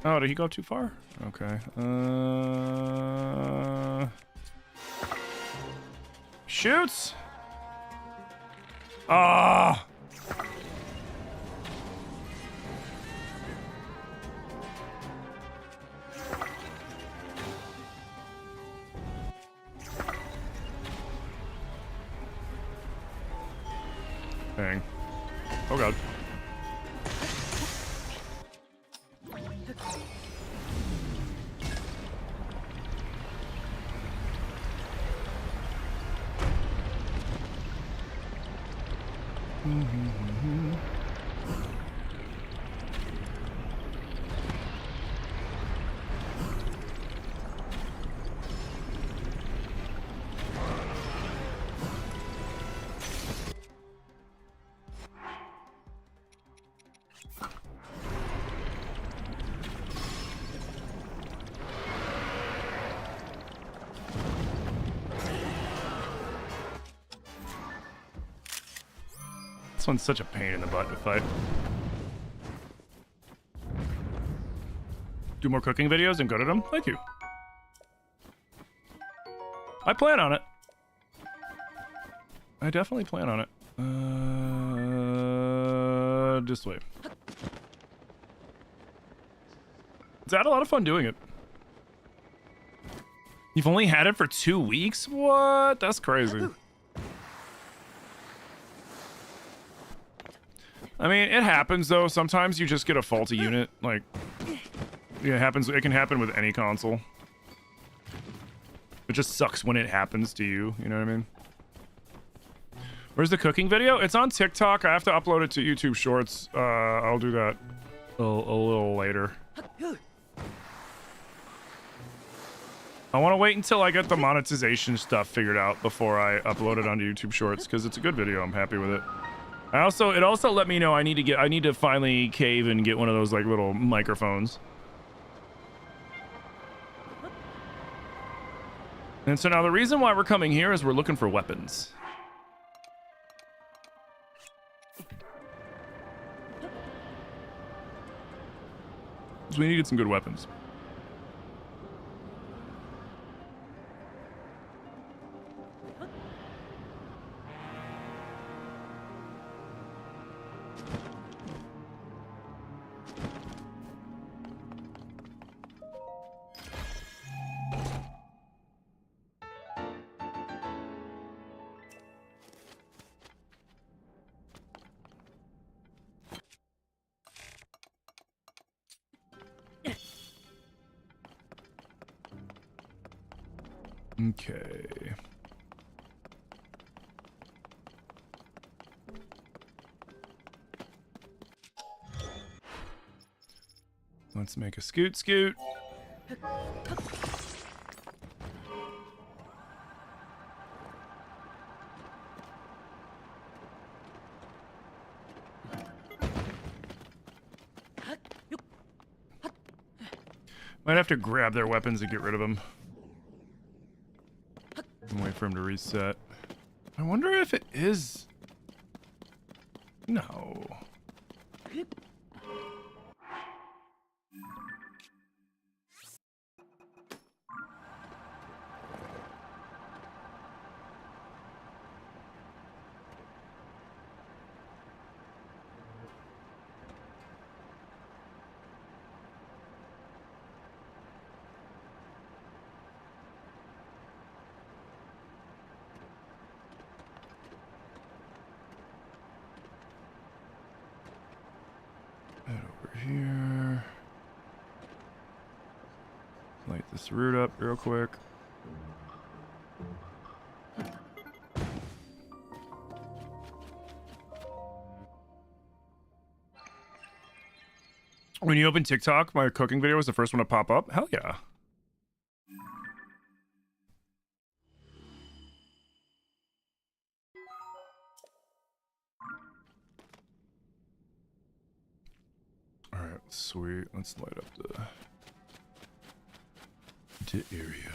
Oh, did he go too far? Okay. Shoots! Ah! Dang. Oh god. This one's such a pain in the butt to fight. Do more cooking videos and good at them? Thank you. I plan on it. I definitely plan on it. This way. It's had a lot of fun doing it. You've only had it for 2 weeks? What? That's crazy. I mean, it happens though. Sometimes you just get a faulty unit. Like, yeah, it happens. It can happen with any console. It just sucks when it happens to you. You know what I mean? Where's the cooking video? It's on TikTok. I have to upload it to YouTube Shorts. I'll do that a little later. I want to wait until I get the monetization stuff figured out before I upload it onto YouTube Shorts because it's a good video. I'm happy with it. It also let me know I need to finally cave and get one of those like little microphones. And so now the reason why we're coming here is we're looking for weapons. So we needed some good weapons. Okay. Let's make a scoot. Might have to grab their weapons and get rid of them. And wait for him to reset. I wonder if it is... No. Head over here. Light this root up real quick. When you open TikTok, my cooking video was the first one to pop up. Hell yeah. All right, sweet. Let's light up the area.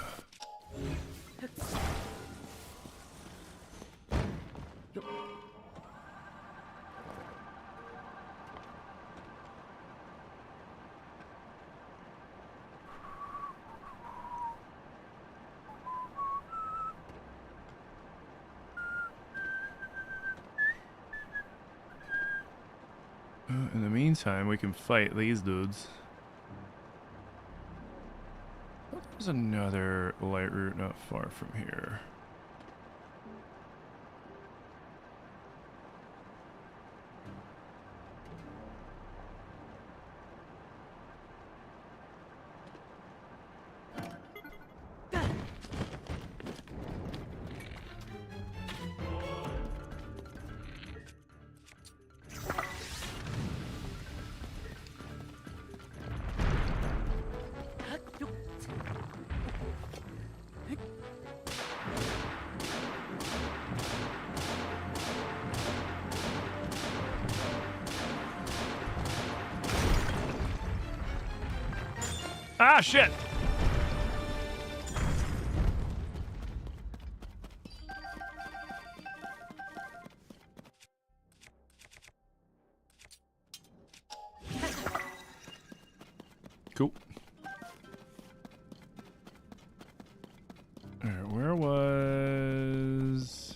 In the meantime, we can fight these dudes. There's another light route not far from here. Ah, shit! Cool. Alright, where was...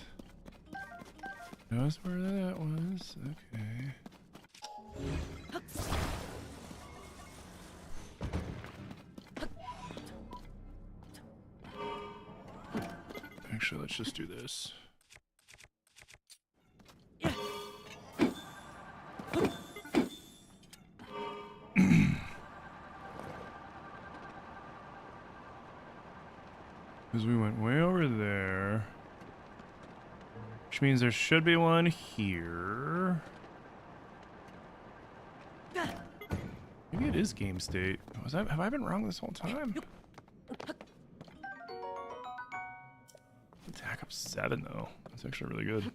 Knows where that was. Okay. Actually, let's just do this. Because we went way over there. Which means there should be one here. Maybe it is game state. Have I been wrong this whole time? Attack up 7 though. That's actually really good.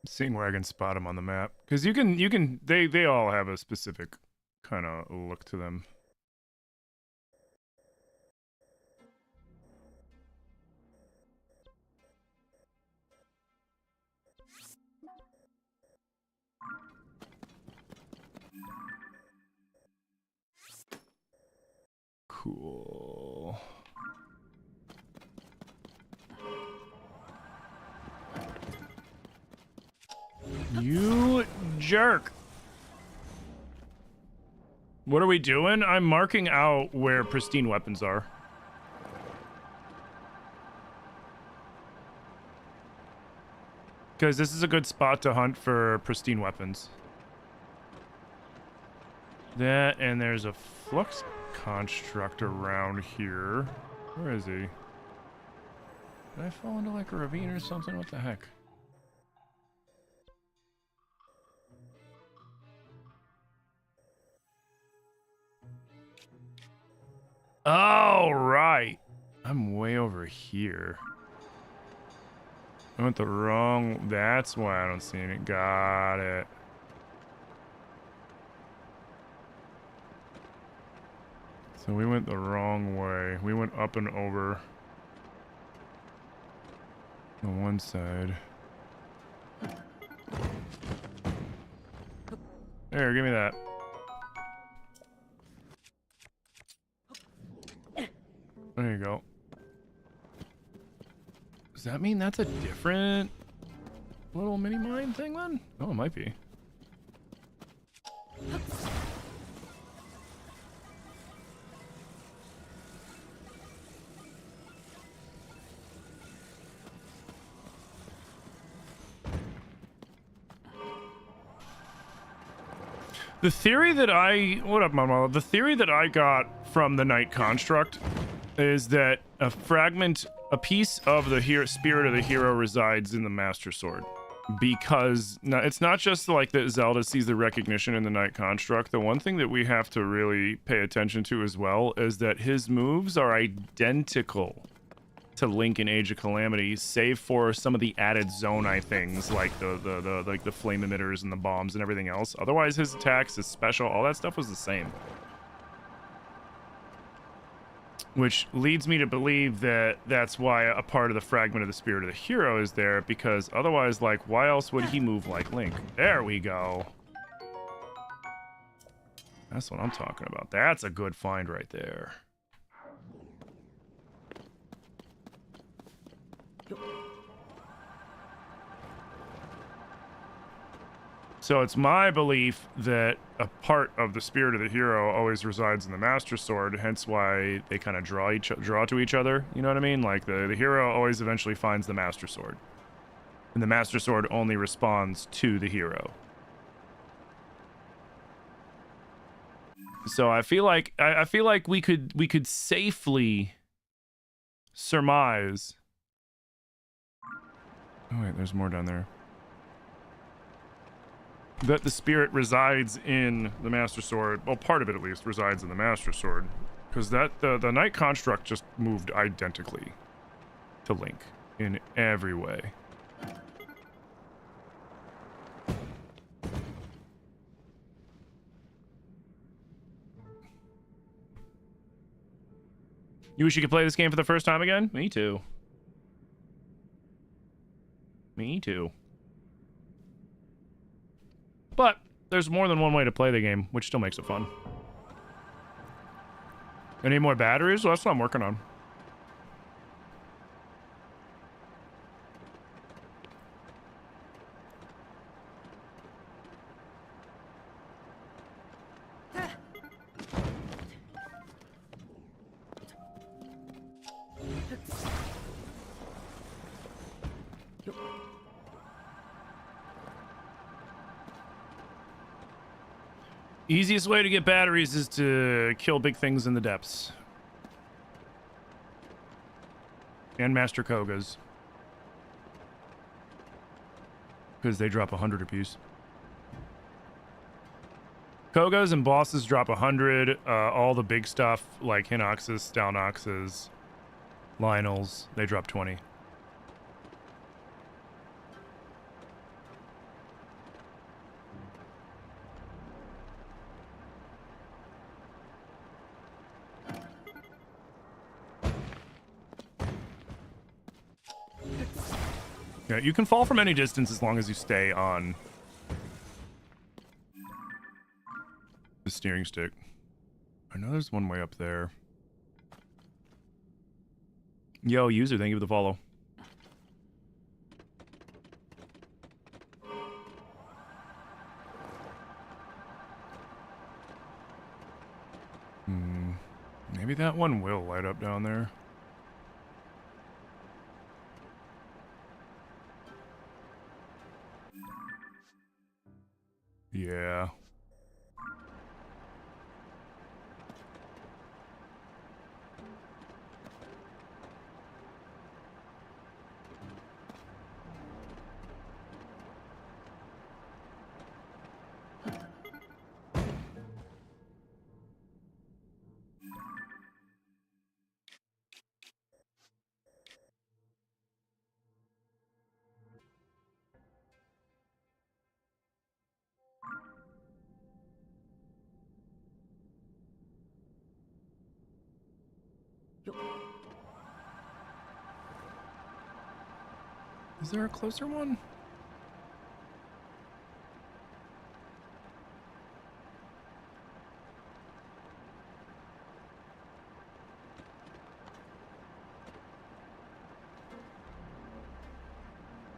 Seeing where I can spot them on the map, because they all have a specific kind of look to them. Cool. You jerk. What are we doing? I'm marking out where pristine weapons are. Because this is a good spot to hunt for pristine weapons. That, and there's a flux construct around here. Where is he? Did I fall into like a ravine or something? What the heck? Oh, right. I'm way over here. I went the wrong... That's why I don't see it. Got it. So we went the wrong way. We went up and over on one side. There, give me that. There you go. Does that mean that's a different little mini mine thing then? Oh, it might be. The theory that what up, Mama? The theory that I got from the Knight construct is that a piece of the spirit of the hero resides in the Master Sword. because it's not just like that Zelda sees the recognition in the Knight construct. The one thing that we have to really pay attention to as well is that his moves are identical to Link in Age of Calamity, save for some of the added Zonai things like the flame emitters and the bombs and everything else. Otherwise, his attacks, his special, all that stuff was the same. Which leads me to believe that that's why a part of the fragment of the spirit of the hero is there, because otherwise, like, why else would he move like Link? There we go. That's what I'm talking about. That's a good find right there. So it's my belief that a part of the spirit of the hero always resides in the Master Sword, hence why they kind of draw to each other. You know what I mean? Like the hero always eventually finds the Master Sword, and the Master Sword only responds to the hero. So I feel like we could safely surmise. Oh wait, there's more down there. That the spirit resides in the Master Sword. Well, part of it at least resides in the Master Sword, because that the Knight construct just moved identically to Link in every way. You wish you could play this game for the first time again? Me too. Me too. But there's more than one way to play the game, which still makes it fun. Any more batteries? Well, that's what I'm working on. Easiest way to get batteries is to kill big things in the depths. And Master Kogas. Because they drop 100 apiece. Kogas and bosses drop 100. All the big stuff like Hinoxes, Stalnoxes, Lionels, they drop 20. Yeah, you can fall from any distance as long as you stay on the steering stick. I know there's one way up there. Yo, user, thank you for the follow. Maybe that one will light up down there. Yeah. Is there a closer one?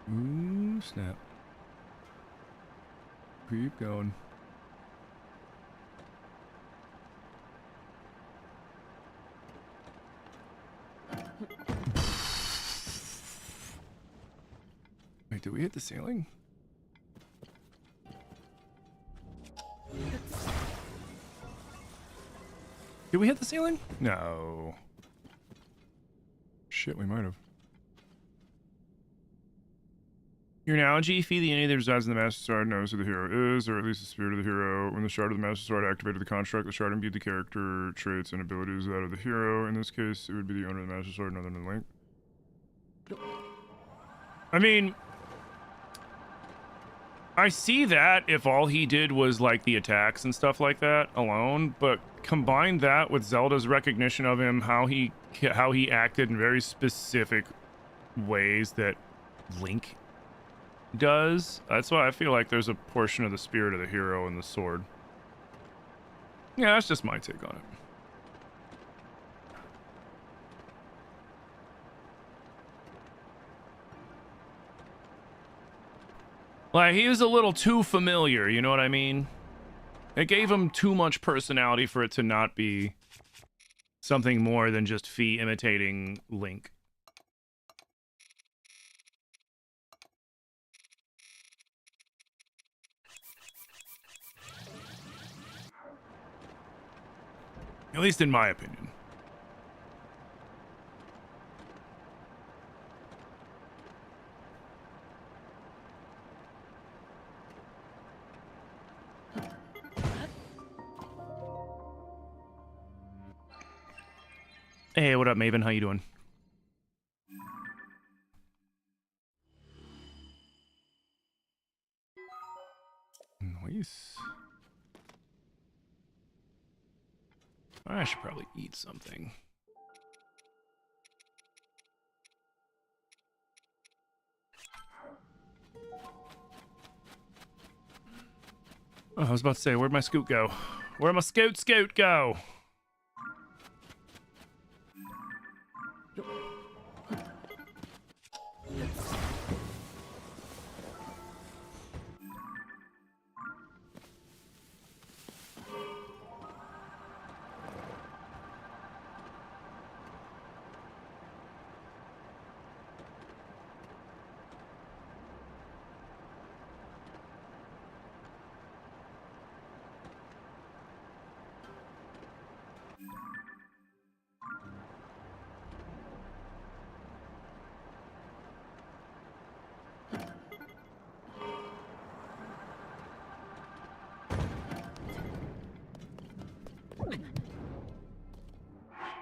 Ooh, snap. Keep going. Wait, did we hit the ceiling? Did we hit the ceiling? No. Shit, we might have. Your analogy, Fee, the entity that resides in the Master Sword knows who the hero is, or at least the spirit of the hero. When the shard of the Master Sword activated the construct, the shard imbued the character traits and abilities of that of the hero. In this case, it would be the owner of the Master Sword, other than Link. I mean, I see that if all he did was like the attacks and stuff like that alone, but combine that with Zelda's recognition of him, how he acted in very specific ways that Link does. That's why I feel like there's a portion of the spirit of the hero in the sword. Yeah, that's just my take on it. Like, he was a little too familiar, you know what I mean? It gave him too much personality for it to not be something more than just Fee imitating Link. At least in my opinion. Hey, what up, Maven? How you doing? Nice. I should probably eat something. Oh, I was about to say, where'd my scoot go? Where'd my scoot go?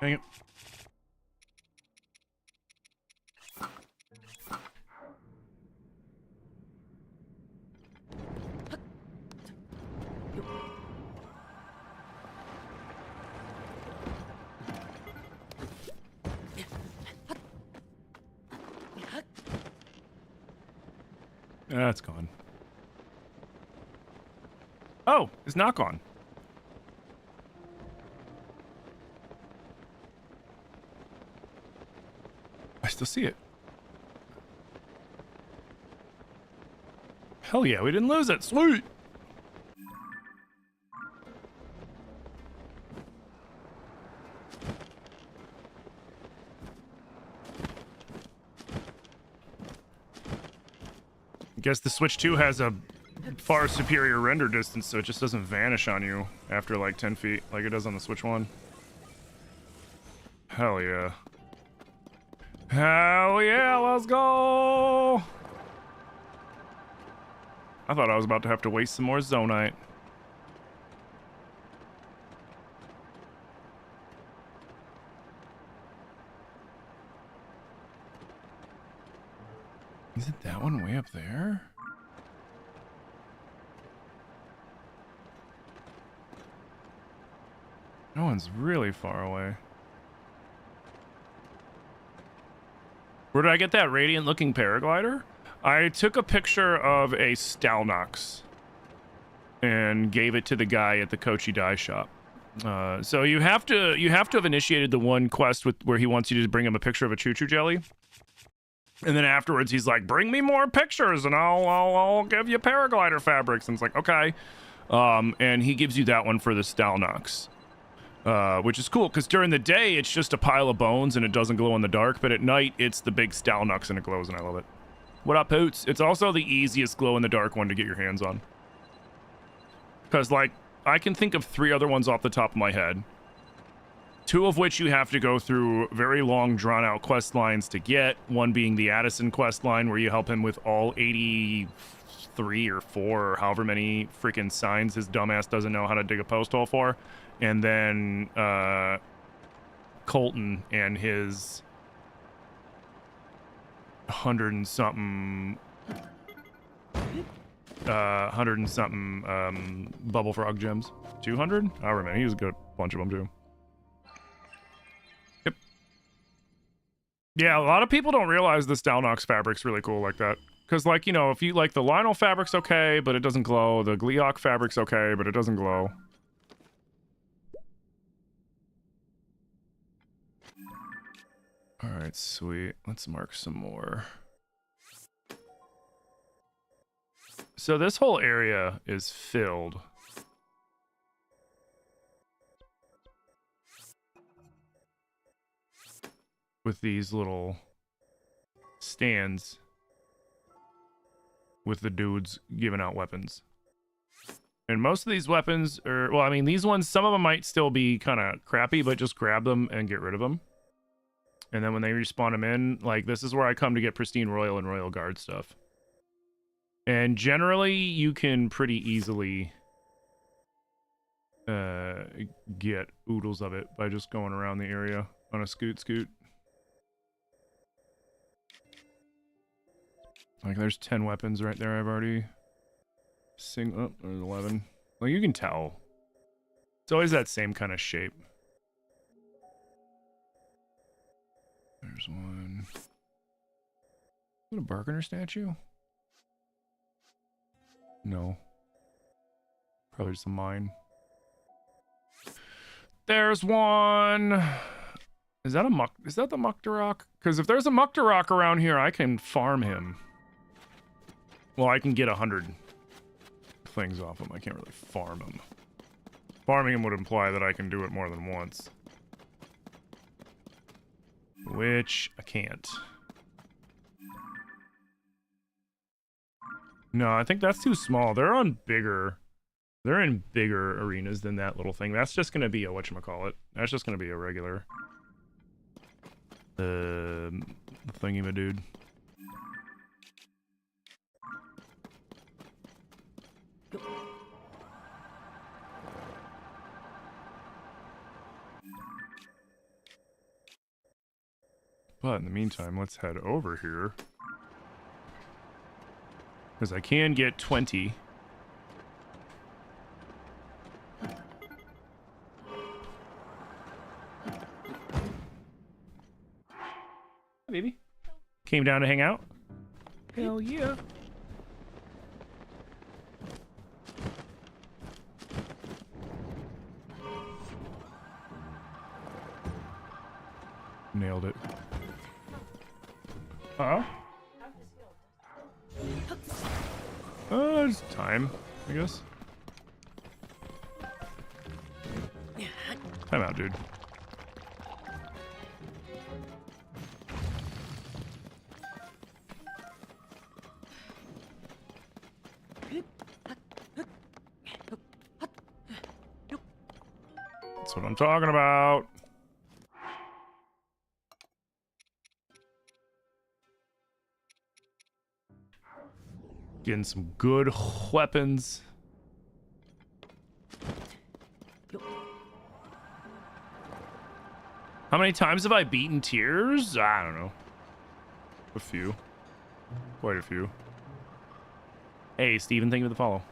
Dang it. That's gone. Oh, it's not gone. I still see it. Hell yeah, we didn't lose it. Sweet. I guess the Switch 2 has a far superior render distance, so it just doesn't vanish on you after like 10 feet like it does on the Switch 1. Hell yeah. Hell yeah, let's go! I thought I was about to have to waste some more Zonite. Is it that one way up there? That one's really far away. Where did I get that radiant looking paraglider? I took a picture of a Stalnox and gave it to the guy at the Kochi dye shop. So you have to have initiated the one quest where he wants you to bring him a picture of a choo-choo jelly. And then afterwards he's like, bring me more pictures and I'll give you paraglider fabrics. And it's like, okay. And he gives you that one for the Stalnox. Which is cool, because during the day, it's just a pile of bones and it doesn't glow in the dark, but at night, it's the big Stalnox and it glows, and I love it. What up, Poots? It's also the easiest glow-in-the-dark one to get your hands on. Because, like, I can think of 3 other ones off the top of my head. 2 of which you have to go through very long, drawn-out quest lines to get. One being the Addison quest line, where you help him with all 83 or 4 or however many freaking signs his dumbass doesn't know how to dig a post hole for. And then Colton and his 100 and something bubble frog gems. 200? However many. He's got a bunch of them too. Yep. Yeah, a lot of people don't realize this Dalnox fabric's really cool like that. Because, like, you know, if you like the Lionel fabric's okay, but it doesn't glow. The Gleeok fabric's okay, but it doesn't glow. Alright, sweet. Let's mark some more. So this whole area is filled with these little stands with the dudes giving out weapons. And most of these weapons are, well, I mean, these ones, some of them might still be kind of crappy, but just grab them and get rid of them. And then when they respawn them in, like, this is where I come to get Pristine Royal and Royal Guard stuff. And generally, you can pretty easily get oodles of it by just going around the area on a scoot. Like, there's 10 weapons right there. I've already oh, there's 11. Well, you can tell. It's always that same kind of shape. There's one. Is it a Barkener statue? No. Probably just a mine. There's one. Is that the Muktarok? Because if there's a Muktarok around here, I can farm him. Well, I can get 100 things off him. I can't really farm him. Farming him would imply that I can do it more than once. Which I can't. No, I think that's too small. They're in bigger arenas than that little thing. That's just gonna be a whatchamacallit. That's just gonna be a regular thingy-ma-dude. But in the meantime, let's head over here. Because I can get 20. Hi, baby. Came down to hang out? Hell yeah. Nailed it. Uh-oh. It's time, I guess. Time out, dude. That's what I'm talking about. Getting some good weapons. How many times have I beaten tiers? I don't know. A few. Quite a few. Hey, Steven, thank you for the follow.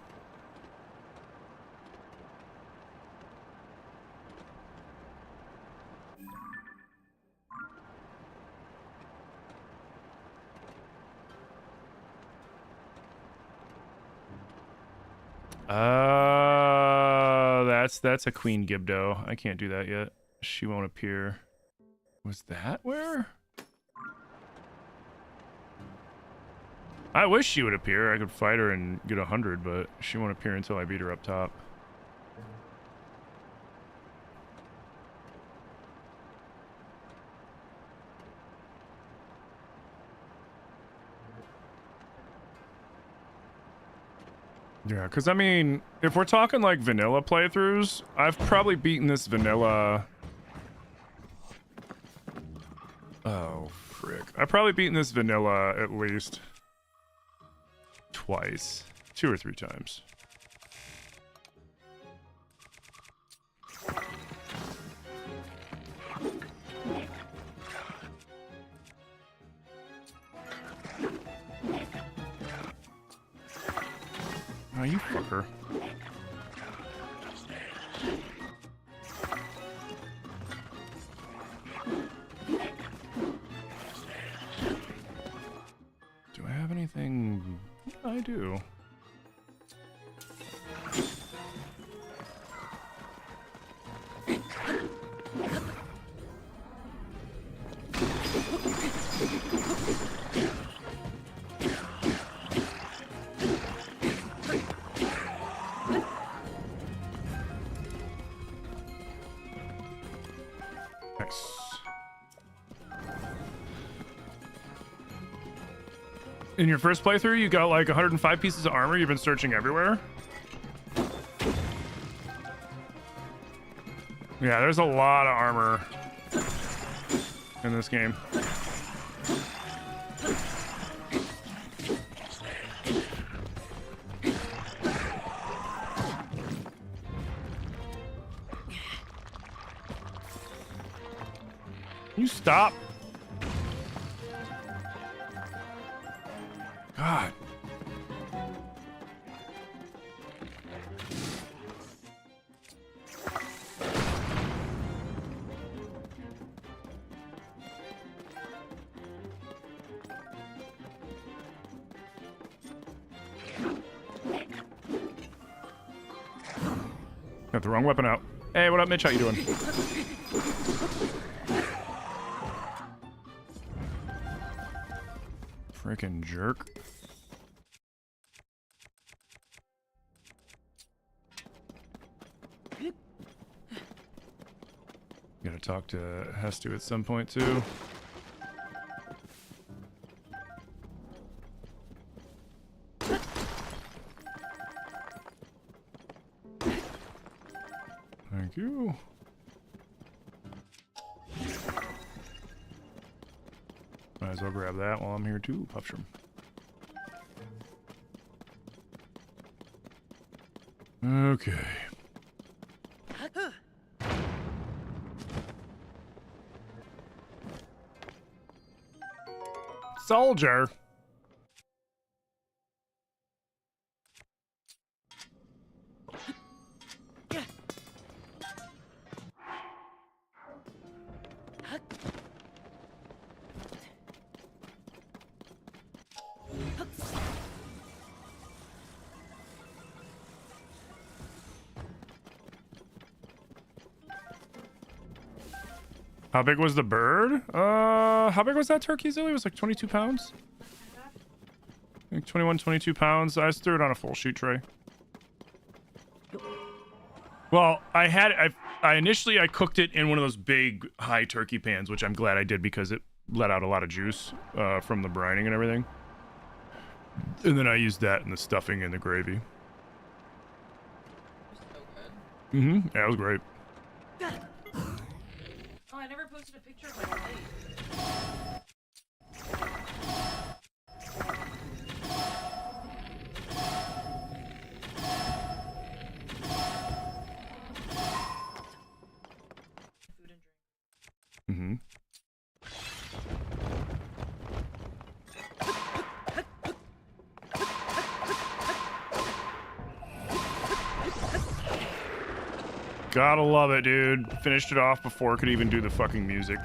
That's a Queen Gibdo. I can't do that yet. She won't appear. Was that where? I wish she would appear. I could fight her and get 100, but she won't appear until I beat her up top. Yeah, because I mean, if we're talking like vanilla playthroughs, I've probably beaten this vanilla Oh, frick. I've probably beaten this vanilla at least twice. 2 or 3 times. Oh, you fucker. Do I have anything? I do. Nice. In your first playthrough, you got like 105 pieces of armor. You've been searching everywhere. Yeah, there's a lot of armor in this game. You stop. God. Got the wrong weapon out. Hey, what up, Mitch? How you doing? Freaking jerk. Gotta talk to Hestu at some point too. Thank you. Might as well grab that while I'm here too, Puffshroom. Okay. Soldier. How big was the bird? How big was that turkey, Zilly? It was like 22 pounds? I think 21, 22 pounds. I just threw it on a full shoot tray. Well, I initially cooked it in one of those big high turkey pans, which I'm glad I did because it let out a lot of juice from the brining and everything. And then I used that in the stuffing and the gravy. Mm-hmm. Yeah, it was great. Oh, I never posted a picture of my plate. Food and drink. Mm-hmm. Gotta love it, dude. Finished it off before it could even do the fucking music.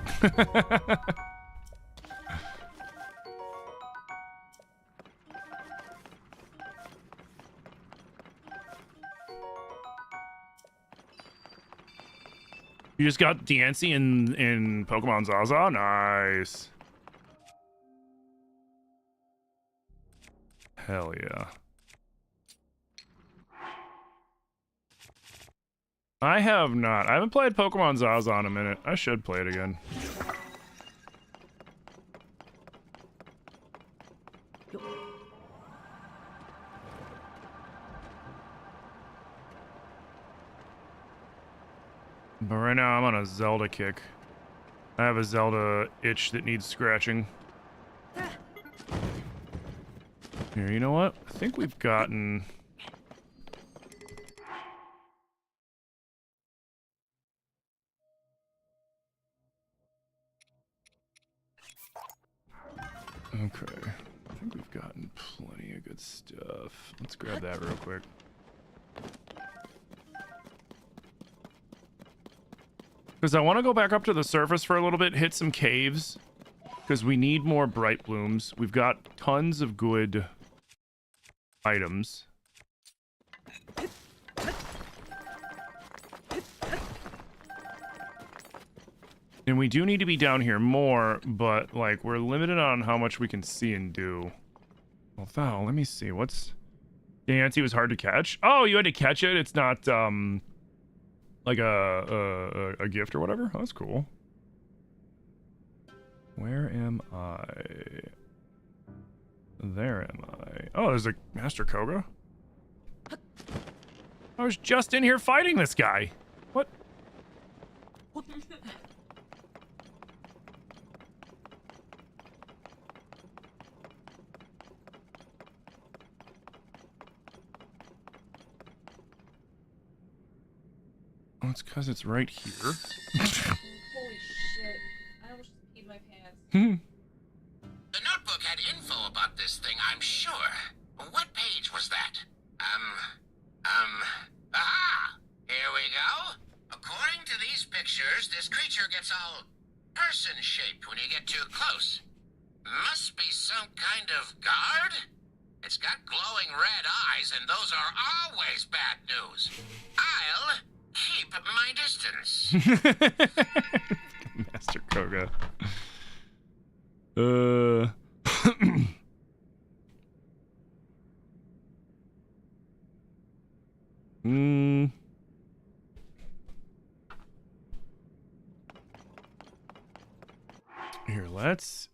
You just got Diancie in Pokemon Zaza? Nice. Hell yeah. I have not. I haven't played Pokemon Zaza in a minute. I should play it again. But right now I'm on a Zelda kick. I have a Zelda itch that needs scratching. Here, you know what? I think we've gotten... Okay. I think we've gotten plenty of good stuff. Let's grab that real quick. Because I want to go back up to the surface for a little bit, hit some caves. Because we need more bright blooms. We've got tons of good items. And we do need to be down here more, but, like, we're limited on how much we can see and do. Well, Val, let me see. What's... Yancy was hard to catch? Oh, you had to catch it? It's not, like a gift or whatever? Oh, that's cool. Where am I? There am I. Oh, there's a Master Koga? I was just in here fighting this guy. What? Oh, it's because it's right here. Holy shit. I almost peed my pants. The notebook had info about this thing, I'm sure. What page was that? Aha! Here we go. According to these pictures, this creature gets all person-shaped when you get too close. Must be some kind of guard? It's got glowing red eyes, and those are always bad news. I'll keep my distance. Master Koga. Here, let's...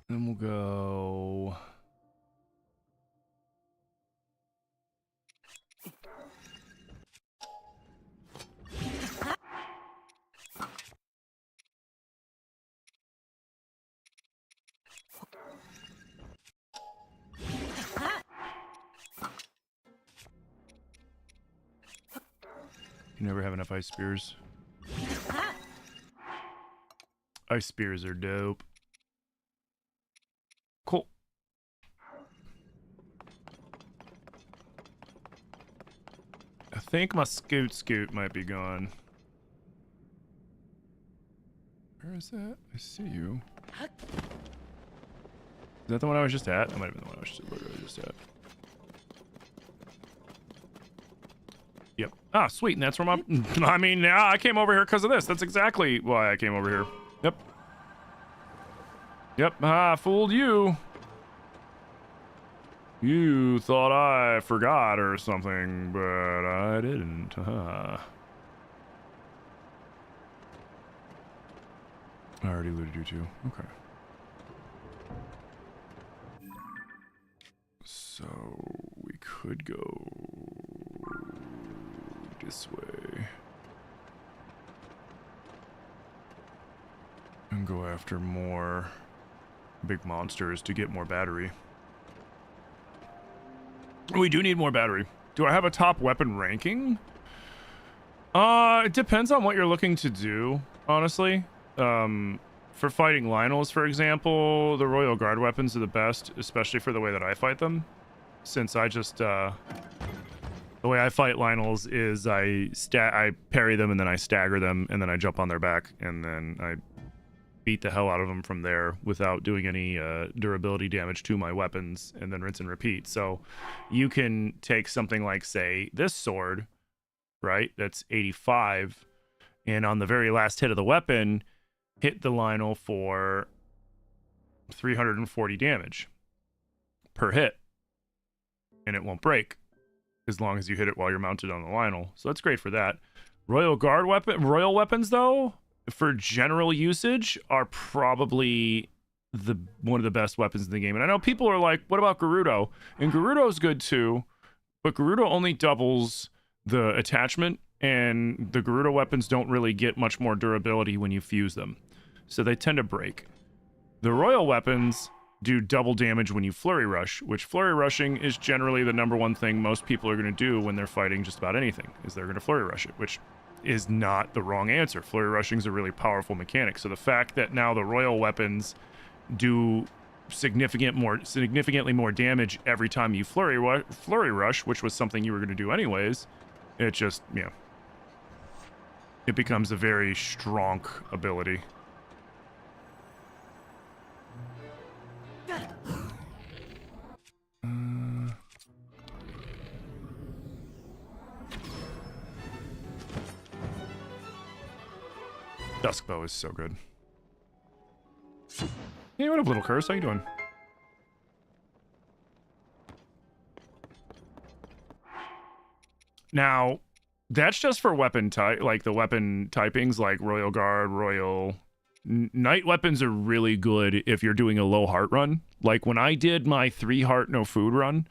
Then we'll go... You never have enough ice spears. Ice spears are dope. Cool. I think my scoot might be gone. Where is that? I see you. Is that the one I was just at? That might have been the one I was just at. Yep. Ah, sweet. And that's where my... I mean, yeah, I came over here because of this. That's exactly why I came over here. Yep. Yep. Ah, fooled you. You thought I forgot or something, but I didn't. I already looted you too. Okay. So we could go this way and go after more big monsters to get more battery. We do need more battery. Do I have a top weapon ranking? It depends on what you're looking to do, honestly. For fighting Lynels, for example, the Royal Guard weapons are the best, especially for the way that I fight them. Since I just, the way I fight Lynels is I parry them and then I stagger them and then I jump on their back and then I beat the hell out of them from there without doing any durability damage to my weapons and then rinse and repeat. So you can take something like, say, this sword, right? That's 85. And on the very last hit of the weapon, hit the Lynel for 340 damage per hit. And it won't break. as long as you hit it while you're mounted on the Lionel. So that's great for that. Royal weapons, though, for general usage, are probably one of the best weapons in the game. And I know people are like, what about Gerudo? And Gerudo's good too, but Gerudo only doubles the attachment, and the Gerudo weapons don't really get much more durability when you fuse them. So they tend to break. The Royal weapons do double damage when you flurry rush, which flurry rushing is generally the #1 thing most people are going to do when they're fighting just about anything, is they're going to flurry rush it, which is not the wrong answer. Flurry rushing is a really powerful mechanic. So the fact that now the Royal weapons do significantly more damage every time you flurry rush, which was something you were going to do anyways, it just, you know, it becomes a very strong ability. Duskbow is so good. Hey, what up, little curse? How you doing? Now, that's just for weapon type, like the weapon typings, like Royal Guard, Royal. Night weapons are really good if you're doing a low heart run. Like when I did my 3 heart no food run,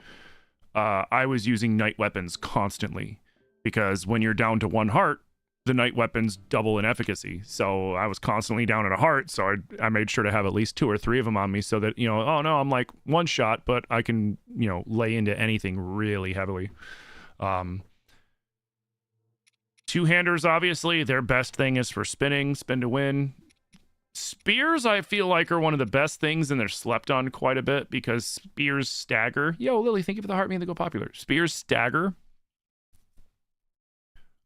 I was using night weapons constantly, because when you're down to 1 heart, the night weapons double in efficacy. So I was constantly down at a heart, so I made sure to have at least 2 or 3 of them on me, so that, you know, oh no, I'm like 1 shot, but I can, you know, lay into anything really heavily. Two-handers, obviously, their best thing is for spinning, spin to win. Spears, I feel like, are one of the best things, and they're slept on quite a bit, because spears stagger. Yo, Lily, thank you for the heart. May they go popular. Spears stagger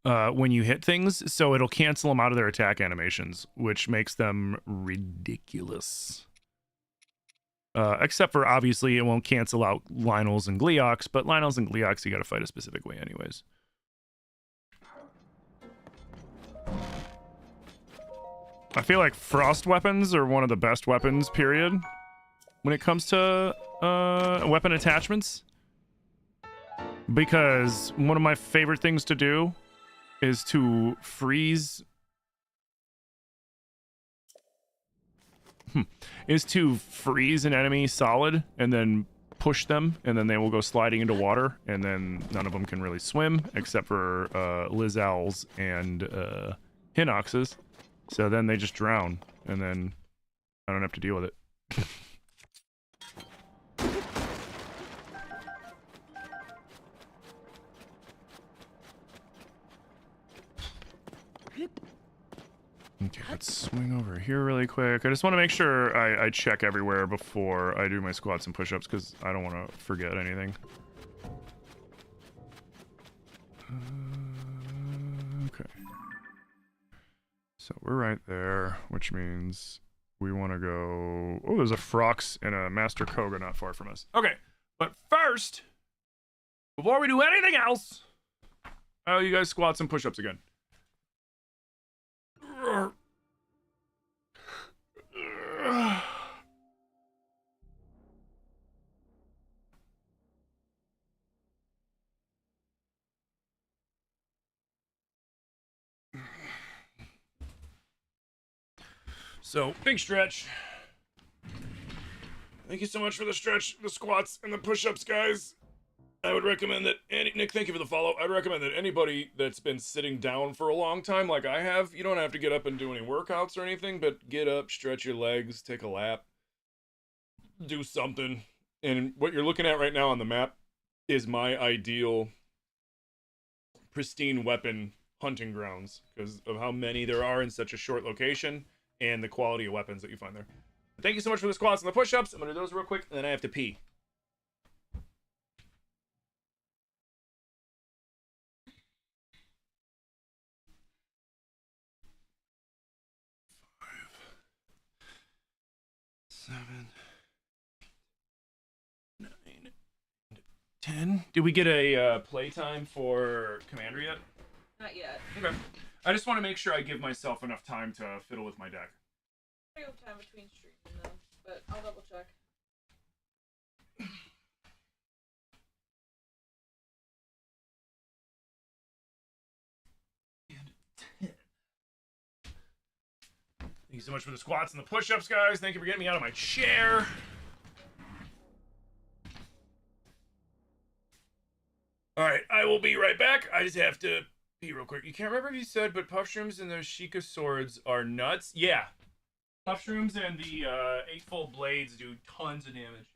when you hit things, so it'll cancel them out of their attack animations, which makes them ridiculous. Except for, obviously, it won't cancel out Lionels and Gleoks, but Lionels and Gleoks you gotta fight a specific way anyways. I feel like frost weapons are one of the best weapons, period, when it comes to weapon attachments. Because one of my favorite things to do is to freeze... an enemy solid and then push them, and then they will go sliding into water, and then none of them can really swim, except for Lizowls and Hinoxes. So then they just drown, and then I don't have to deal with it. Okay, let's swing over here really quick. I just want to make sure I check everywhere before I do my squats and push-ups, because I don't want to forget anything. Okay. So we're right there, which means we want to go... Oh, there's a Frox and a Master Koga not far from us. Okay, but first, before we do anything else, you guys squats and push-ups again. So, big stretch. Thank you so much for the stretch, the squats, and the push-ups, guys. I would recommend that Nick, thank you for the follow. I'd recommend that anybody that's been sitting down for a long time, like I have, you don't have to get up and do any workouts or anything, but get up, stretch your legs, take a lap, do something. And what you're looking at right now on the map is my ideal pristine weapon hunting grounds, because of how many there are in such a short location and the quality of weapons that you find there. Thank you so much for the squats and the push-ups. I'm gonna do those real quick, and then I have to pee. Seven, 9, 10. Did we get a playtime for Commander yet? Not yet. Okay. I just want to make sure I give myself enough time to fiddle with my deck. I have time between streams though, but I'll double check. 10. Thank you so much for the squats and the push-ups, guys. Thank you for getting me out of my chair. All right, I will be right back. I just have to pee real quick. You can't remember if you said, but puff shrooms and those Sheikah swords are nuts. Yeah, puff shrooms and the eightfold blades do tons of damage.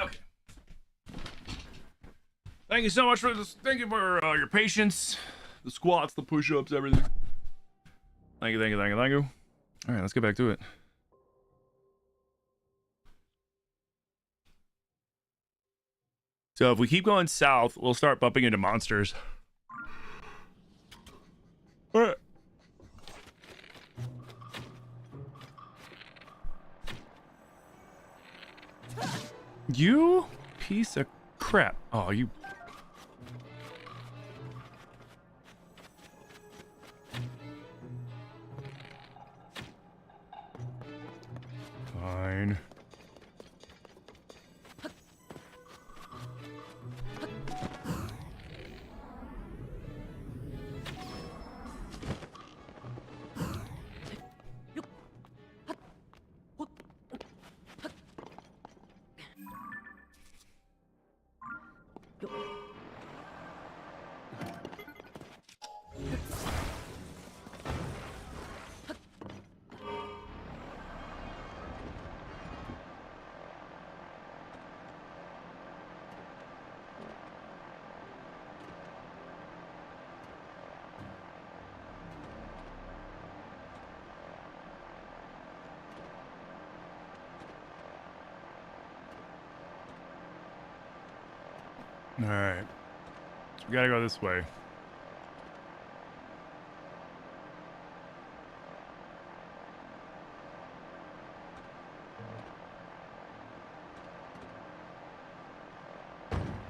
Okay. Thank you so much for this. Thank you for your patience, the squats, the push-ups, everything. Thank you, thank you, thank you, thank you. All right, let's get back to it. So if we keep going south, we'll start bumping into monsters. All right. You piece of crap. Oh, you. Fine. All right. So we gotta go this way.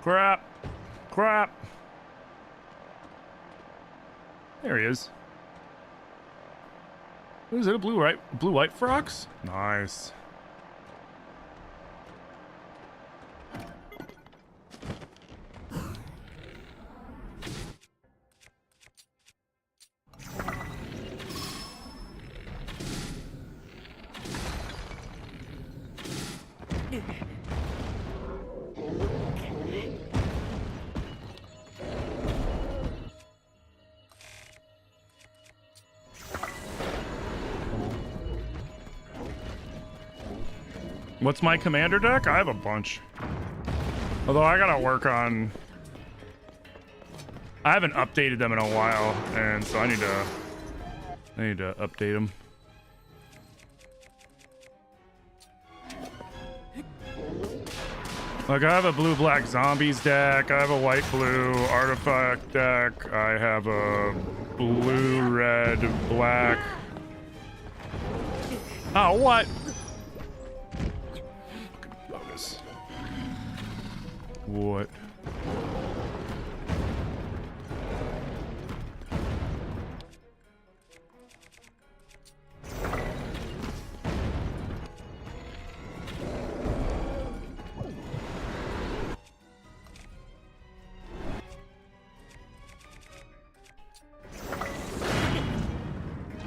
Crap. Crap. There he is. What is it? A blue-white frogs? Nice. What's my commander deck? I have a bunch. Although I gotta work on... I haven't updated them in a while, and so I need to update them. Like, I have a blue-black zombies deck. I have a white-blue artifact deck. I have a blue-red-black. Oh, what? Fucking bogus. What?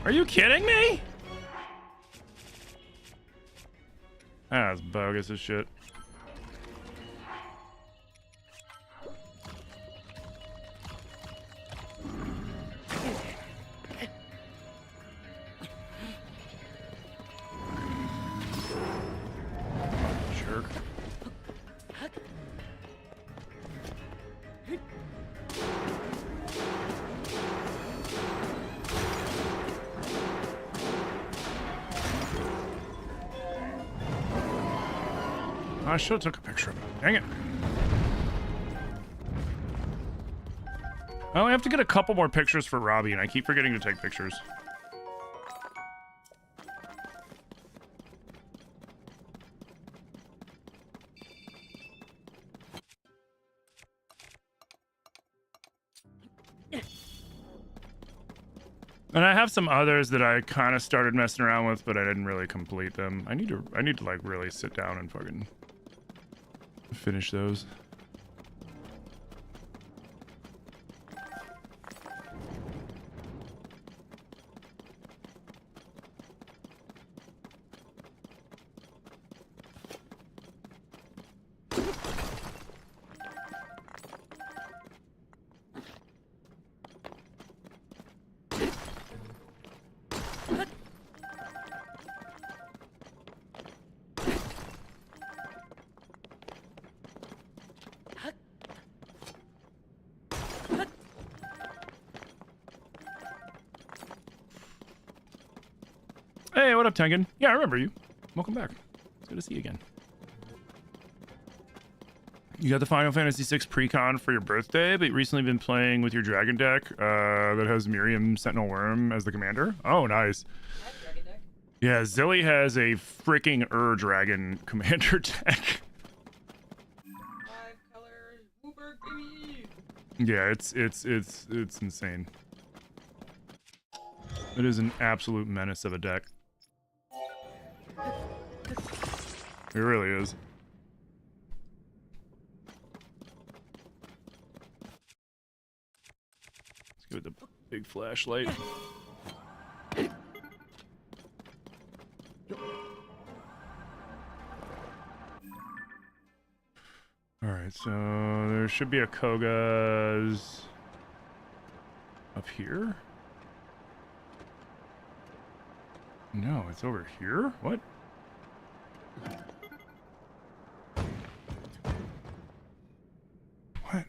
Are you kidding me? That's bogus as shit. Jerk. I should have took a picture of it. Dang it. I only have to get a couple more pictures for Robbie, and I keep forgetting to take pictures. And I have some others that I kind of started messing around with, but I didn't really complete them. I need to like really sit down and fucking finish those. Hey, what up, Tengen? Yeah, I remember you. Welcome back. It's good to see you again. You got the Final Fantasy VI pre-con for your birthday, but recently been playing with your dragon deck that has Miriam Sentinel Worm as the commander. Oh, nice. Dragon deck. Yeah, Zilly has a freaking dragon commander deck. 5 colors. Wooper, gimme! Yeah, it's insane. It is an absolute menace of a deck. It really is. Let's go with the big flashlight. Alright, so there should be a Koga's up here? No, it's over here? What? What?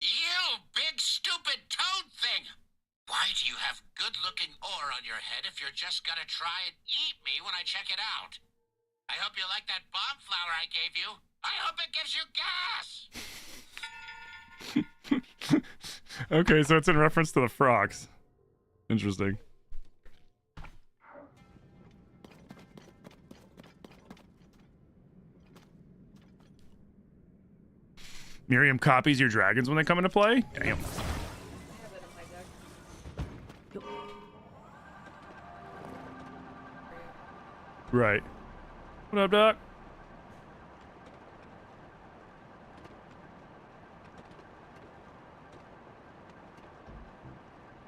You big stupid toad thing! Why do you have good-looking ore on your head if you're just gonna try and eat me when I check it out? I hope you like that bomb flower I gave you. I hope it gives you gas! Okay, so it's in reference to the frogs. Interesting. Miriam copies your dragons when they come into play? Damn. I have that in my deck. Right. What up, Doc?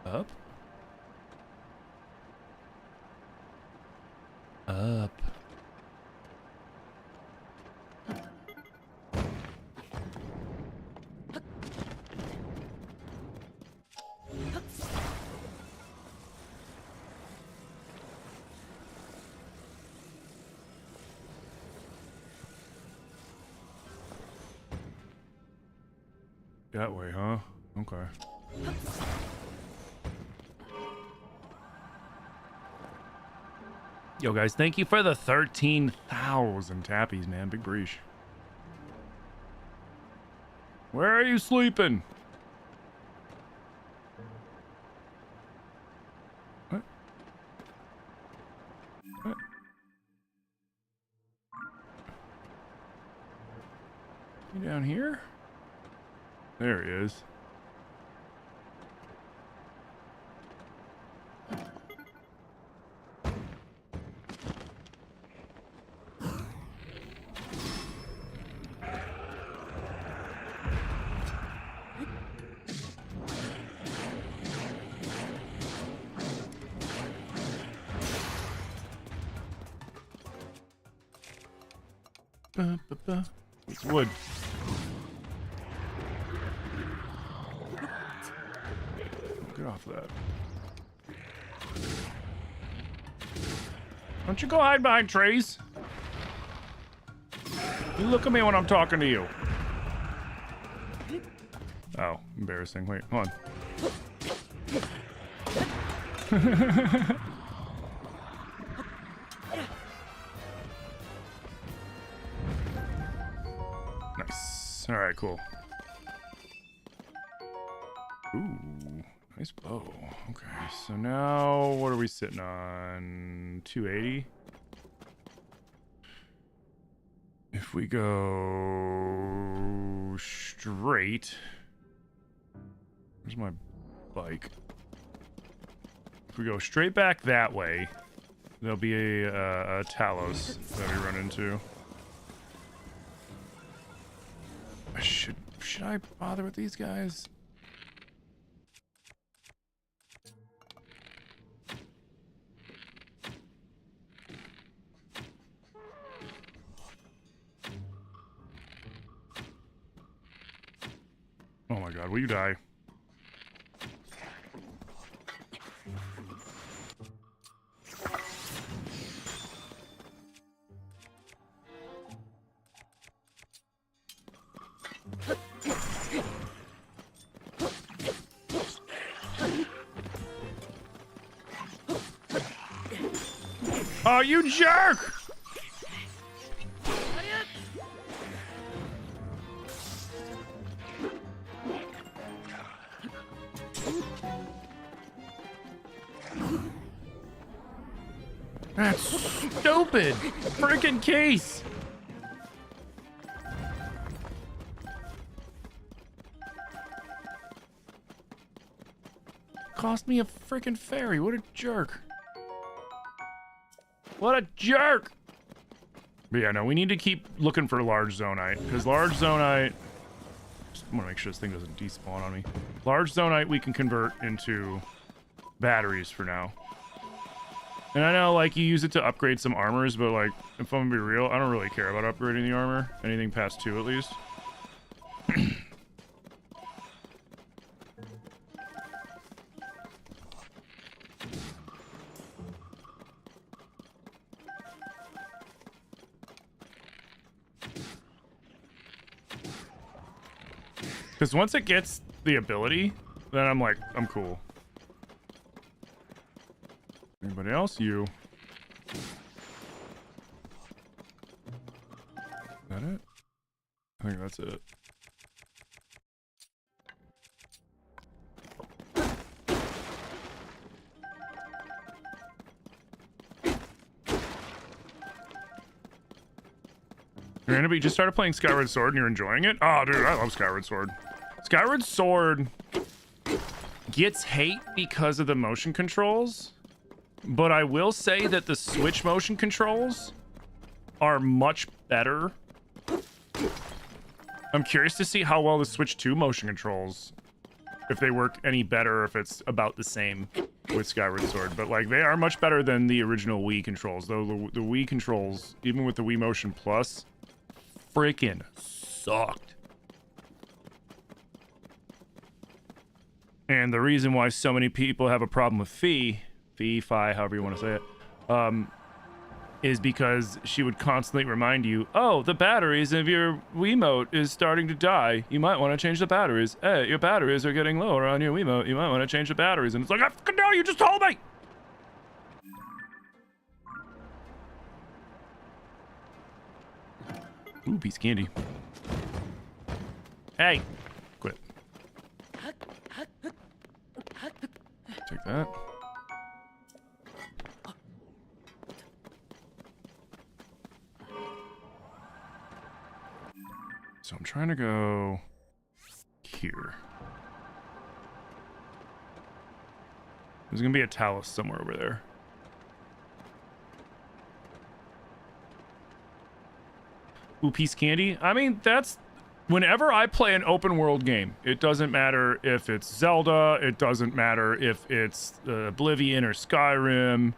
Up? Up. That way, huh? Okay. Yo, guys, thank you for the 13,000 tappies, man. Big breach. Where are you sleeping? What? What? You down here? There he is. It's wood. Get off that. Don't you go hide behind trees. You look at me when I'm talking to you. Oh, embarrassing. Wait, hold on. Nice. All right, cool. Ooh, nice bow. Okay, so now what are we sitting on? 280? If we go straight... Where's my bike? If we go straight back that way, there'll be a Talos that we run into. Should I bother with these guys? Oh my god, will you die? Oh, you jerk! That's stupid! Freaking case! Cost me a freaking ferry. What a jerk. What a jerk! But yeah, no, we need to keep looking for large zonite, because large zonite... Just want to make sure this thing doesn't despawn on me. Large zonite we can convert into batteries for now. And I know, like, you use it to upgrade some armors, but, like, if I'm gonna be real, I don't really care about upgrading the armor. Anything past 2, at least. Because once it gets the ability, then I'm like, I'm cool. Anybody else? You. Is that it? I think that's it. You just started playing Skyward Sword and you're enjoying it? Oh, dude, I love Skyward Sword. Skyward Sword gets hate because of the motion controls, but I will say that the Switch motion controls are much better. I'm curious to see how well the Switch 2 motion controls, if they work any better, if it's about the same with Skyward Sword. But, like, they are much better than the original Wii controls, though the Wii controls, even with the Wii Motion Plus, freaking sucked. And the reason why so many people have a problem with Fi, however you want to say it, is because she would constantly remind you, oh, the batteries of your Wiimote is starting to die. You might want to change the batteries. Hey, your batteries are getting lower on your Wiimote. You might want to change the batteries. And it's like, I fucking know, you just told me! Ooh, piece of candy. Hey! Quit. Take that. So I'm trying to go here. There's gonna be a talus somewhere over there. Ooh, piece of candy. I mean, that's... Whenever I play an open world game, it doesn't matter if it's Zelda, it doesn't matter if it's Oblivion or Skyrim.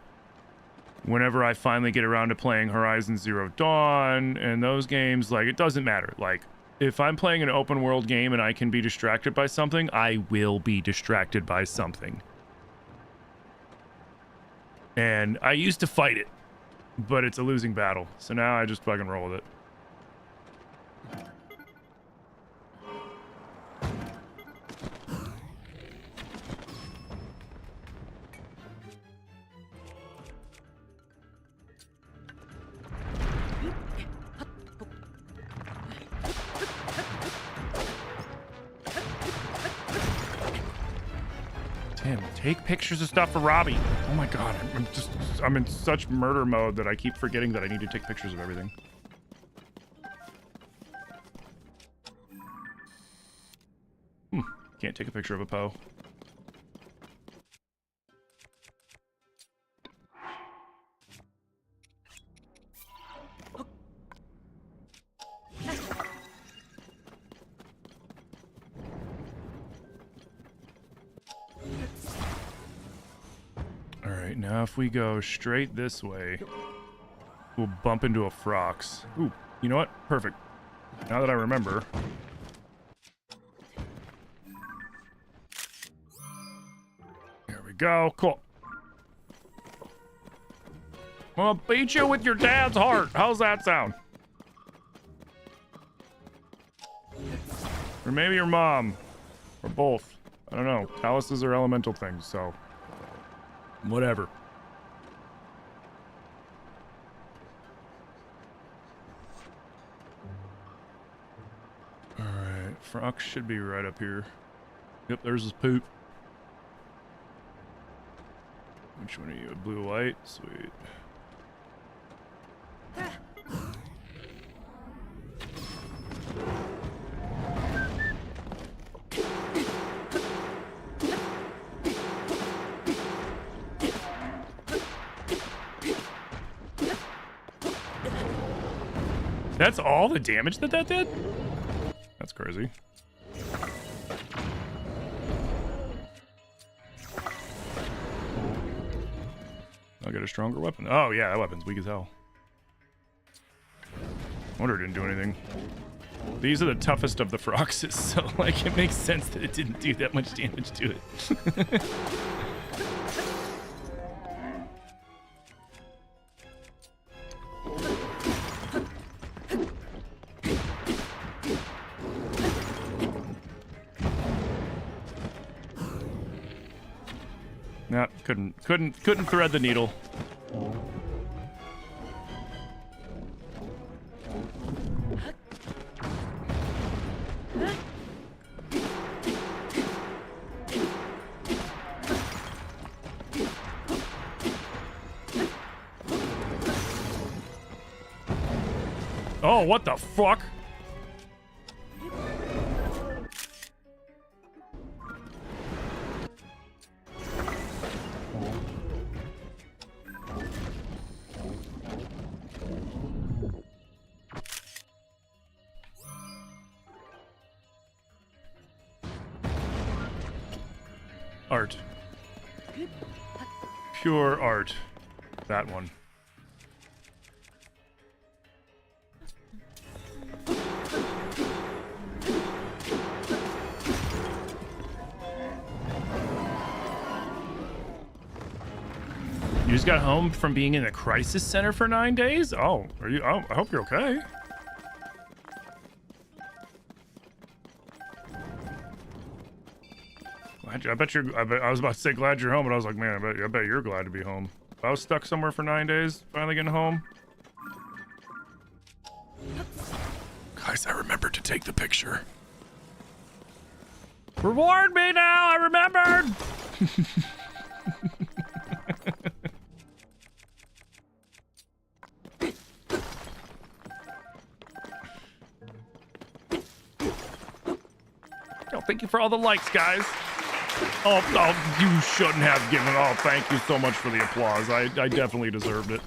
Whenever I finally get around to playing Horizon Zero Dawn and those games, like, it doesn't matter. Like, if I'm playing an open world game and I can be distracted by something, I will be distracted by something. And I used to fight it, but it's a losing battle. So now I just fucking roll with it. Tim, take pictures of stuff for Robbie. Oh my god, I'm in such murder mode that I keep forgetting that I need to take pictures of everything. Can't take a picture of a Poe. Alright, now if we go straight this way, we'll bump into a Frox. Ooh, you know what? Perfect. Now that I remember. There we go. Cool. I'll beat you with your dad's heart. How's that sound? Or maybe your mom. Or both. I don't know. Taluses are elemental things, so... whatever. Alright, Frox should be right up here. Yep, there's his poop. Which one are you? Blue, white? Sweet. That's all the damage that did? That's crazy. I'll get a stronger weapon. Oh yeah, that weapon's weak as hell. Wonder it didn't do anything. These are the toughest of the Froxes, so like it makes sense that it didn't do that much damage to it. No, couldn't thread the needle. Oh, what the fuck? Art. Pure art. That one. just got home from being in a crisis center for 9 days? Oh, are you? Oh, I hope you're okay. I bet you're. I was about to say glad you're home, but I was like, man, I bet you're glad to be home. If I was stuck somewhere for 9 days, finally getting home. Guys, I remembered to take the picture. Reward me now! I remembered! Oh, thank you for all the likes, guys. Oh, you shouldn't have given. Oh, thank you so much for the applause. I definitely deserved it.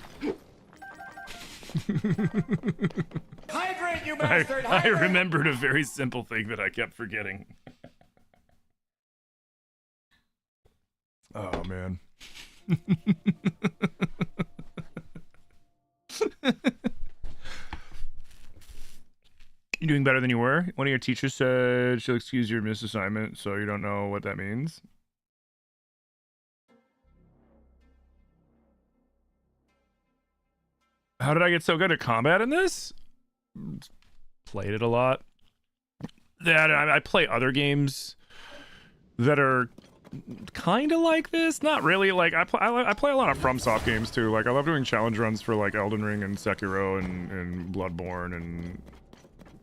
Hydrate, you bastard! I Hydrate! remembered a very simple thing that I kept forgetting. Oh, man. You're doing better than you were. One of your teachers said she'll excuse your missed assignment, so you don't know what that means. How did I get so good at combat in this? Played it a lot. That I play other games that are kind of like this. Not really. Like I play a lot of FromSoft games too. Like I love doing challenge runs for like Elden Ring and Sekiro and Bloodborne and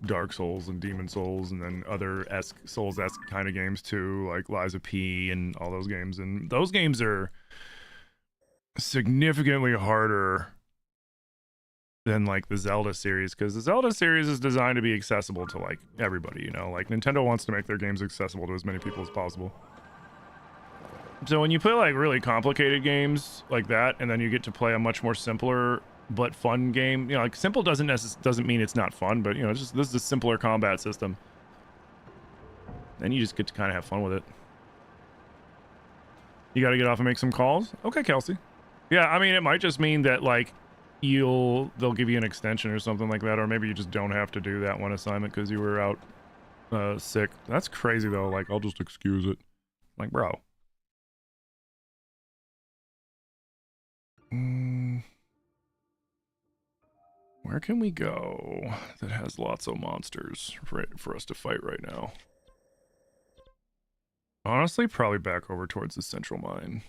Dark Souls and Demon Souls, and then other Souls-esque kind of games too, like Lies of P and all those games. And those games are significantly harder than like the Zelda series, because the Zelda series is designed to be accessible to like everybody, you know, like Nintendo wants to make their games accessible to as many people as possible. So when you play like really complicated games like that, and then you get to play a much more simpler but fun game, you know, like simple doesn't mean it's not fun, but you know, this is a simpler combat system. Then you just get to kind of have fun with it. You got to get off and make some calls. Okay, Kelsey. Yeah, I mean, it might just mean that like they'll give you an extension or something like that, or maybe you just don't have to do that one assignment because you were out sick. That's crazy though. Like, I'll just excuse it. Like, bro. Where can we go that has lots of monsters for us to fight right now? Honestly, probably back over towards the central mine.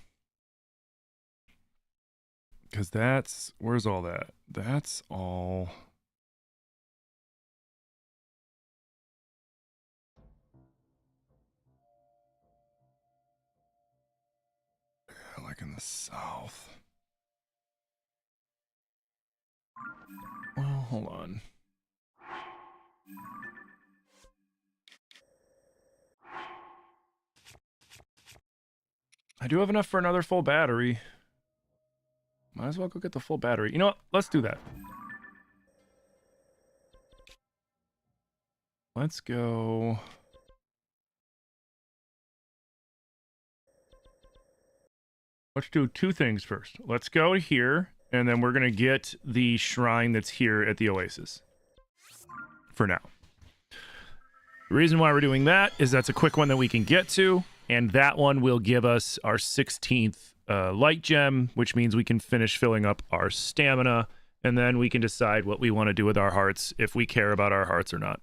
Because where's all that? That's all... Yeah, like in the south. Well, hold on. I do have enough for another full battery. Might as well go get the full battery. You know what? Let's do that. Let's go... Let's do two things first. Let's go here, and then we're going to get the shrine that's here at the Oasis. For now. The reason why we're doing that is that's a quick one that we can get to, and that one will give us our 16th light gem, which means we can finish filling up our stamina, and then we can decide what we want to do with our hearts, if we care about our hearts or not.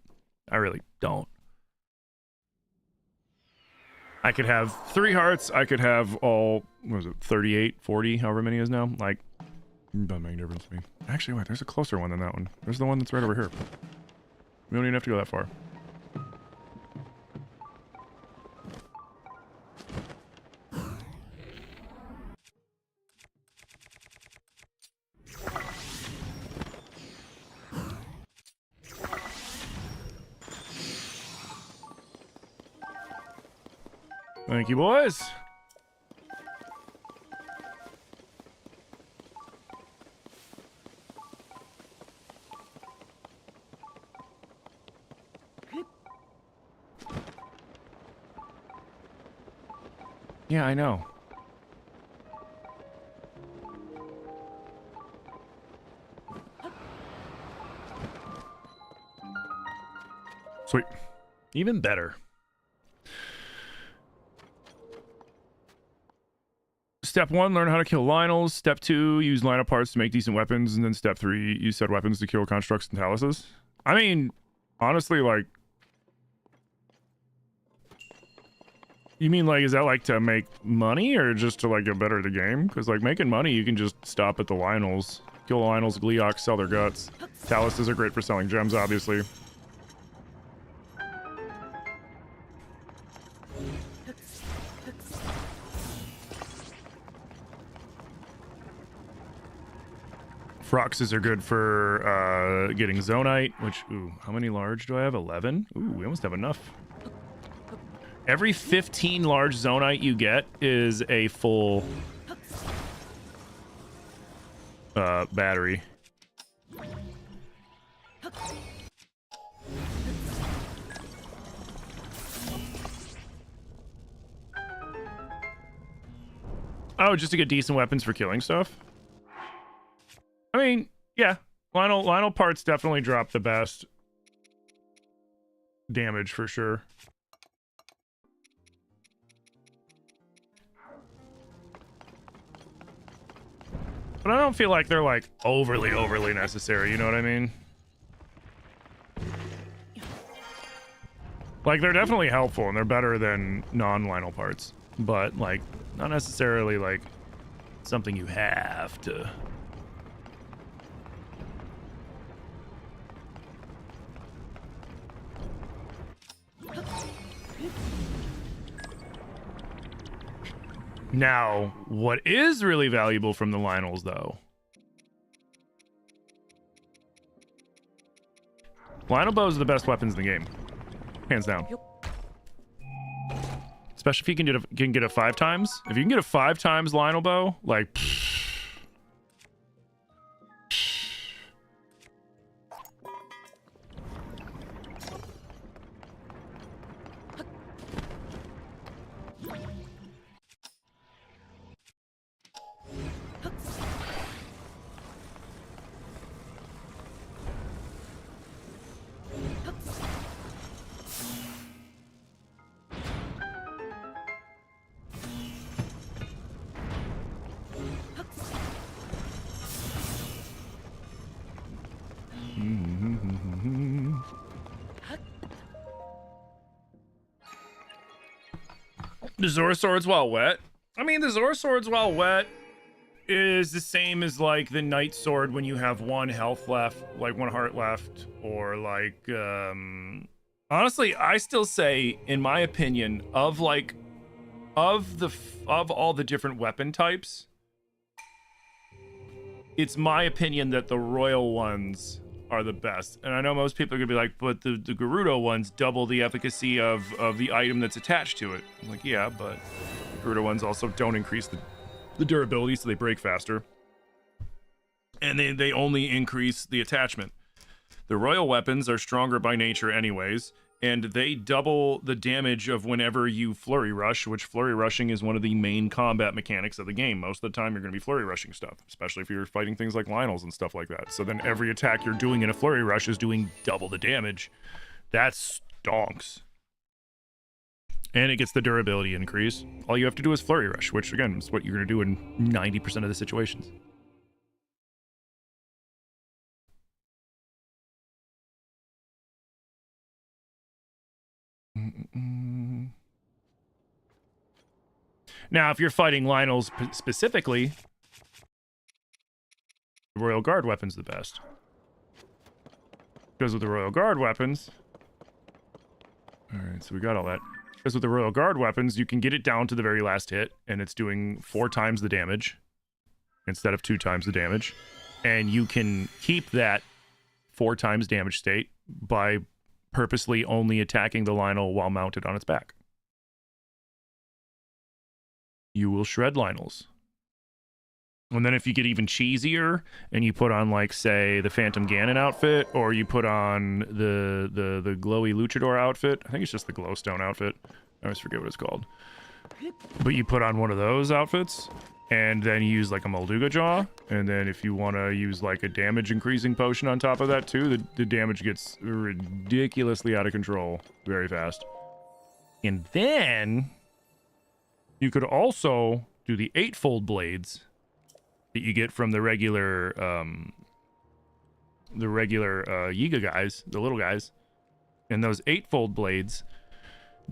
I really don't. I could have 3 hearts. I could have all, what was it, 38, 40, however many it is now. Like, doesn't make a difference to me. Actually, wait, there's a closer one than that one. There's the one that's right over here. We don't even have to go that far. Thank you, boys. Yeah, I know. Sweet. Even better. Step 1, learn how to kill Lionels. Step 2, use Lionel parts to make decent weapons. And then Step 3, use said weapons to kill constructs and taluses. I mean, honestly, like... You mean, like, is that, like, to make money or just to, like, get better at the game? Because, like, making money, you can just stop at the Lionels. Kill the Lionels, Gleeoks, sell their guts. Taluses are great for selling gems, obviously. Froxes are good for getting Zonite, which, ooh, how many large do I have? 11? Ooh, we almost have enough. Every 15 large Zonite you get is a full battery. Oh, just to get decent weapons for killing stuff? I mean, yeah. Lionel parts definitely drop the best damage for sure. But I don't feel like they're like overly necessary, you know what I mean? Like they're definitely helpful and they're better than non-Lionel parts, but like not necessarily like something you have to. Now, what is really valuable from the Lionels, though? Lionel bows are the best weapons in the game. Hands down. Especially if you can get a 5 times. If you can get a 5 times Lionel bow, like... The Zora Swords while wet. I mean, the Zora Swords while wet is the same as like the Night Sword when you have 1 health left, like 1 heart left, or like honestly, I still say, in my opinion, of all the different weapon types, it's my opinion that the royal ones are the best. And I know most people are gonna be like, but the Gerudo ones double the efficacy of the item that's attached to it. I'm like, yeah, but the Gerudo ones also don't increase the durability, so they break faster. And they only increase the attachment. The royal weapons are stronger by nature anyways, and they double the damage of whenever you flurry rush, which flurry rushing is one of the main combat mechanics of the game. Most of the time you're going to be flurry rushing stuff, especially if you're fighting things like Lionels and stuff like that. So then every attack you're doing in a flurry rush is doing double the damage. That stonks. And it gets the durability increase. All you have to do is flurry rush, which again is what you're going to do in 90% of the situations. Now, if you're fighting Lionels specifically, the Royal Guard weapon's the best. Because with the Royal Guard weapons... Alright, so we got all that. Because with the Royal Guard weapons, you can get it down to the very last hit, and it's doing 4 times the damage instead of 2 times the damage. And you can keep that 4 times damage state by purposely only attacking the Lionel while mounted on its back. You will shred Lionels. And then if you get even cheesier and you put on, like, say, the Phantom Ganon outfit, or you put on the glowy Luchador outfit, I think it's just the Glowstone outfit. I always forget what it's called. But you put on one of those outfits, and then you use, like, a Molduga Jaw, and then if you want to use, like, a damage increasing potion on top of that, too, the damage gets ridiculously out of control very fast. And then... you could also do the 8-fold blades that you get from the regular Yiga guys, the little guys. And those 8-fold blades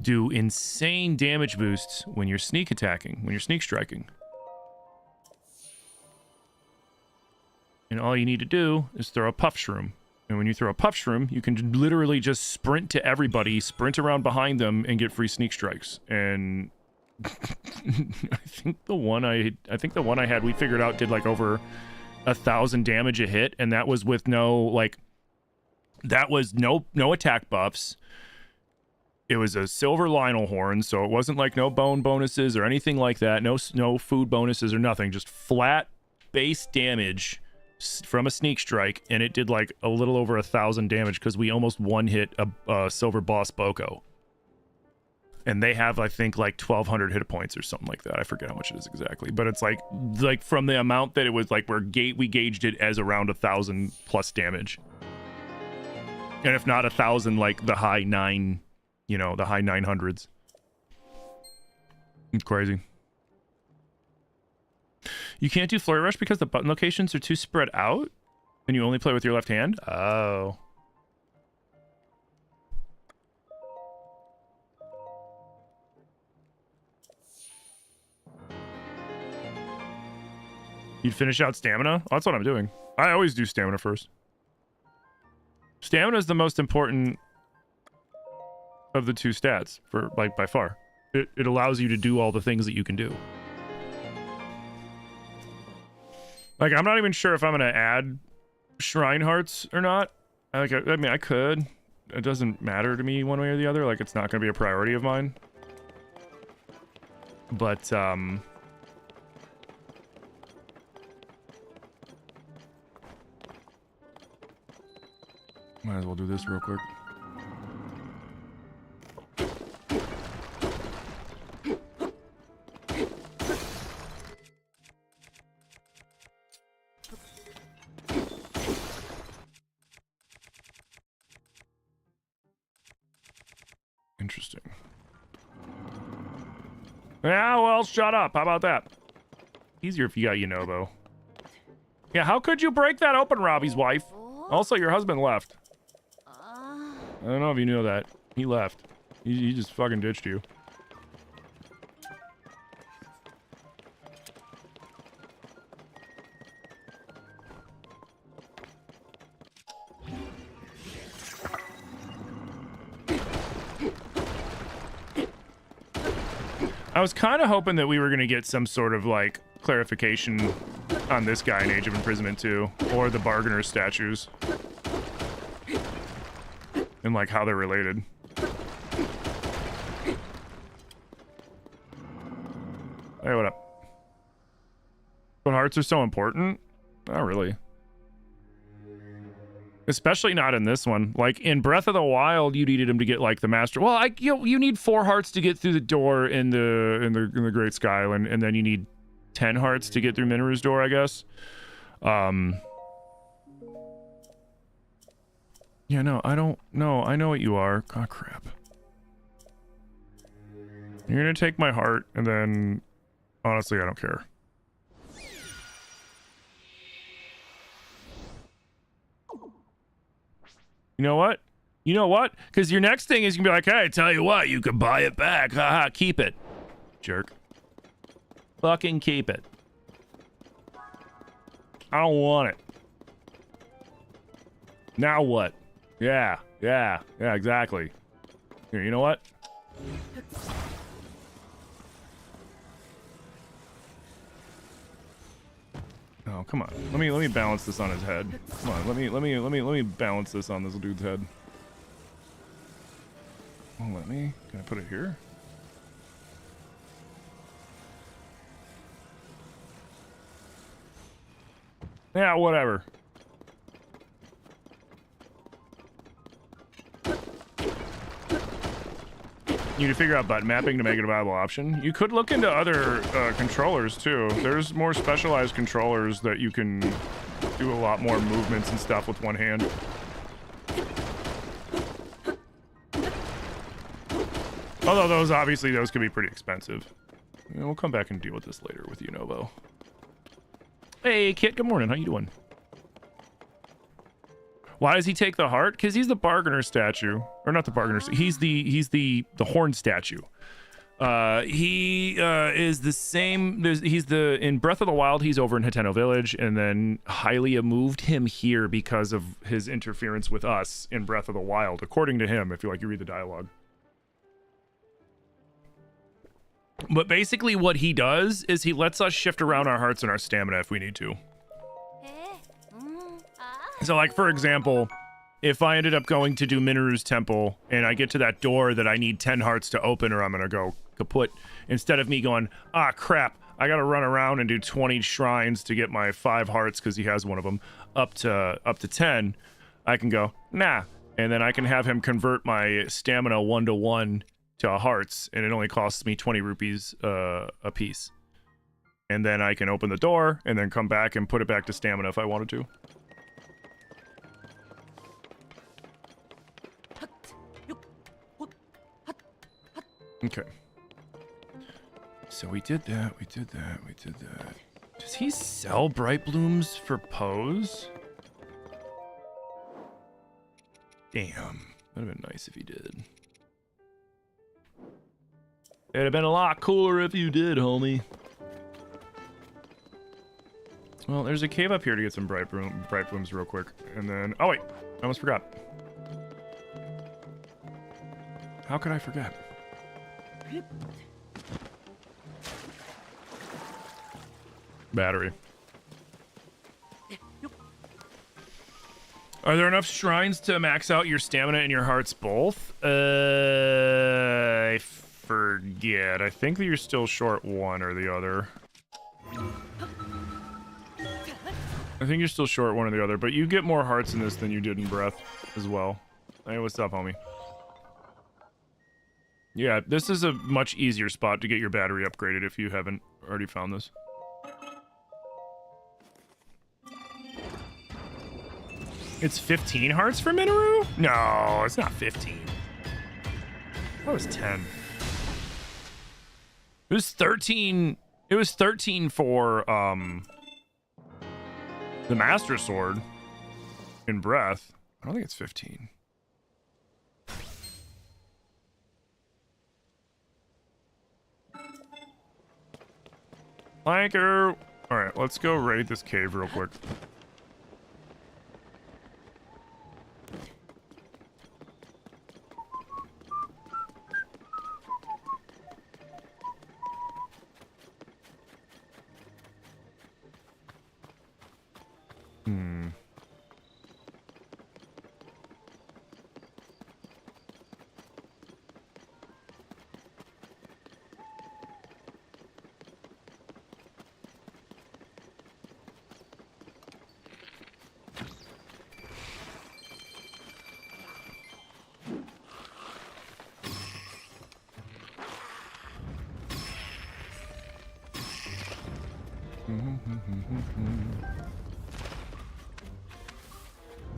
do insane damage boosts when you're sneak attacking, when you're sneak striking. And all you need to do is throw a puff shroom. And when you throw a puff shroom, you can literally just sprint to everybody, sprint around behind them, and get free sneak strikes. And I think the one I had, we figured out did like over 1,000 damage a hit, and that was with no attack buffs. It was a silver Lionel horn, so it wasn't like no bone bonuses or anything like that. No food bonuses or nothing. Just flat base damage from a sneak strike, and it did like a little over 1,000 damage because we almost one hit a silver boss Boko. And they have, I think, like 1,200 hit points or something like that. I forget how much it is exactly, but it's like from the amount that it was like we gauged it as around 1,000 plus damage, and if not 1,000, like the high 900s. It's crazy. You can't do Flurry Rush because the button locations are too spread out, and you only play with your left hand. Oh. You'd finish out stamina? Oh, that's what I'm doing. I always do stamina first. Stamina is the most important of the two stats, for like by far. It allows you to do all the things that you can do. Like, I'm not even sure if I'm gonna add shrine hearts or not. Like, I mean, I could. It doesn't matter to me one way or the other. Like, it's not gonna be a priority of mine. But might as well do this real quick. Interesting. Yeah, well, shut up. How about that? Easier if you got Yunobo. Yeah, how could you break that open, Robbie's wife? Also, your husband left. I don't know if you knew that. He left. He just fucking ditched you. I was kind of hoping that we were going to get some sort of, like, clarification on this guy in Age of Imprisonment 2, or the Bargainer statues. And, like, how they're related. Hey, what up? But hearts are so important? Not really. Especially not in this one. Like, in Breath of the Wild, you needed him to get, like, the Master... Well, you need 4 hearts to get through the door in the Great Sky Island, and then you need 10 hearts to get through Mineru's door, I guess. Yeah, no, I don't... No, I know what you are. God, crap. You're gonna take my heart, and then... Honestly, I don't care. You know what? You know what? Because your next thing is gonna be like, hey, tell you what, you can buy it back. Haha, keep it. Jerk. Fucking keep it. I don't want it. Now what? Yeah, exactly. Here, you know what? Oh, come on. Let me balance this on his head. Come on, let me balance this on this dude's head. Oh, let me. Can I put it here? Yeah, whatever. You need to figure out button mapping to make it a viable option. You could look into other controllers too. There's more specialized controllers that you can do a lot more movements and stuff with one hand. Although those could be pretty expensive. And we'll come back and deal with this later with you, Novo. Hey, Kit. Good morning. How you doing? Why does he take the heart? Because he's the bargainer statue, or not the bargainer. He's the horn statue. He is the same. He's in Breath of the Wild. He's over in Hateno Village, and then Hylia moved him here because of his interference with us in Breath of the Wild, according to him. If you read the dialogue. But basically, what he does is he lets us shift around our hearts and our stamina if we need to. So, like, for example, if I ended up going to do Minoru's temple and I get to that door that I need 10 hearts to open or I'm going to go kaput, instead of me going, ah, crap, I got to run around and do 20 shrines to get my 5 hearts because he has one of them up to 10, I can go, nah. And then I can have him convert my stamina 1-to-1 to hearts, and it only costs me 20 rupees a piece. And then I can open the door and then come back and put it back to stamina if I wanted to. Okay. So we did that, we did that. Does he sell Bright Blooms for Pose? Damn. That'd have been nice if he did. It'd have been a lot cooler if you did, homie. Well, there's a cave up here to get some Bright Blooms real quick. And then... Oh, wait. I almost forgot. How could I forget? Battery. Are there enough shrines to max out your stamina and your hearts both? I forget. I think that you're still short one or the other. I think you're still short one or the other, but you get more hearts in this than you did in Breath as well. Hey, what's up, homie? Yeah, this is a much easier spot to get your battery upgraded if you haven't already found this. It's 15 hearts for Minoru? No, it's not 15. That was 10. It was 13. It was 13 for the Master Sword in Breath. I don't think it's 15. Flanker. All right, let's go raid this cave real quick.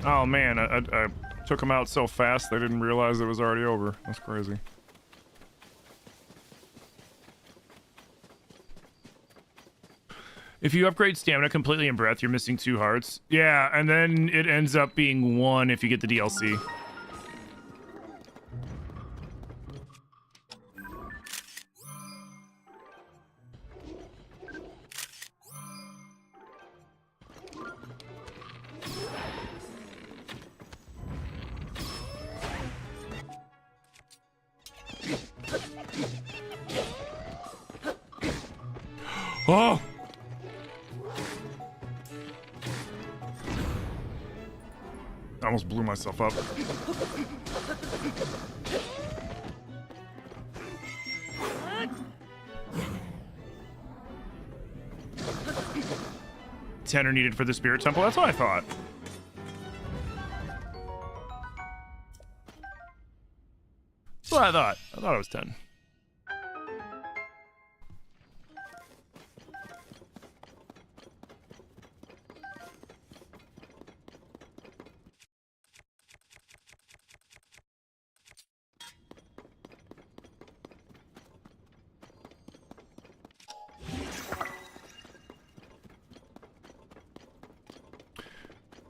Oh man, I took them out so fast they didn't realize it was already over. That's crazy. If you upgrade stamina completely in Breath, you're missing 2 hearts. Yeah, and then it ends up being 1 if you get the DLC. Oh! I almost blew myself up. Ten are needed for the Spirit Temple. That's what I thought. That's what I thought. I thought it was 10.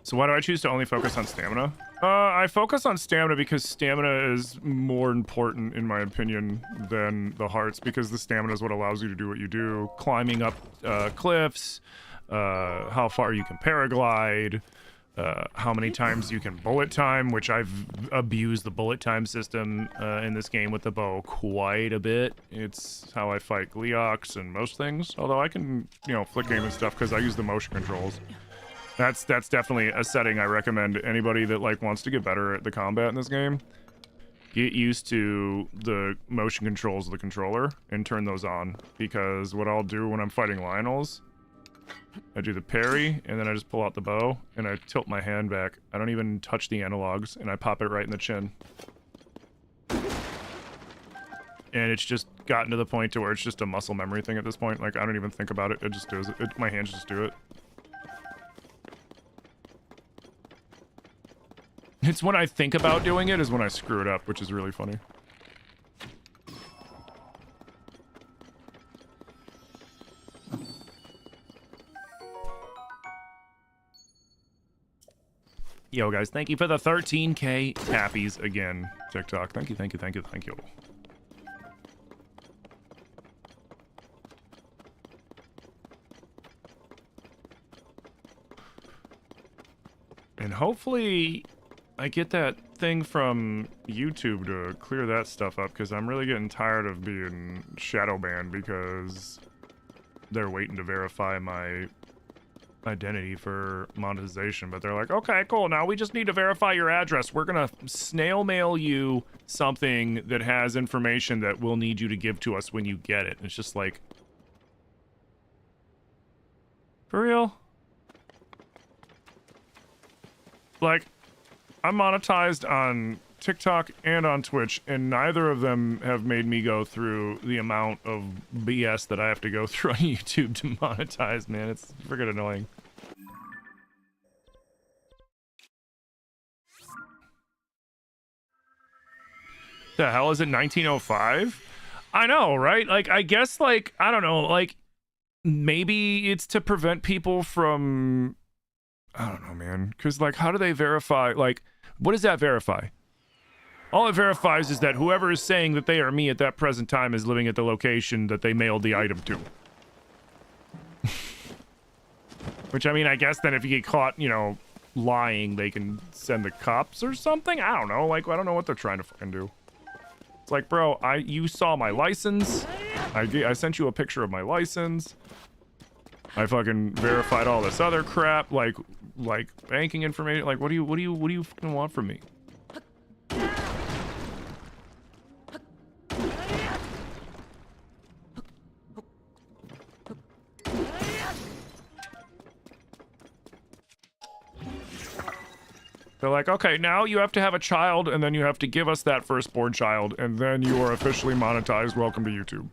So why do I choose to only focus on stamina? I focus on stamina because stamina is more important, in my opinion, than the hearts, because the stamina is what allows you to do what you do. Climbing up cliffs, how far you can paraglide, how many times you can bullet time, which I've abused the bullet time system in this game with the bow quite a bit. It's how I fight Gleox and most things, although I can, you know, flick aim and stuff because I use the motion controls. That's definitely a setting I recommend anybody that like wants to get better at the combat in this game. Get used to the motion controls of the controller and turn those on, because what I'll do when I'm fighting Lionels, I do the parry and then I just pull out the bow and I tilt my hand back. I don't even touch the analogs and I pop it right in the chin. And it's just gotten to the point to where it's just a muscle memory thing at this point. Like I don't even think about it. It just does it. My hands just do it. It's when I think about doing it is when I screw it up, which is really funny. Yo, guys, thank you for the 13K tappies again, TikTok. Thank you, thank you, thank you, thank you. And hopefully I get that thing from YouTube to clear that stuff up, because I'm really getting tired of being shadow banned because they're waiting to verify my identity for monetization. But they're like, okay, cool, now we just need to verify your address. We're gonna snail mail you something that has information that we'll need you to give to us when you get it. And it's just like, for real? Like, I'm monetized on TikTok and on Twitch, and neither of them have made me go through the amount of BS that I have to go through on YouTube to monetize, man. It's freaking annoying. The hell is it, 1905? I know, right? Like, I guess, like, I don't know, like, maybe it's to prevent people from... I don't know, man. Because, like, how do they verify? Like, what does that verify? All it verifies is that whoever is saying that they are me at that present time is living at the location that they mailed the item to. Which, I mean, I guess then if you get caught, you know, lying, they can send the cops or something? I don't know. Like, I don't know what they're trying to fucking do. It's like, bro, you saw my license. I sent you a picture of my license. I fucking verified all this other crap, like banking information. Like, what do you fucking want from me? They're like, okay, now you have to have a child, and then you have to give us that firstborn child, and then you are officially monetized. Welcome to YouTube.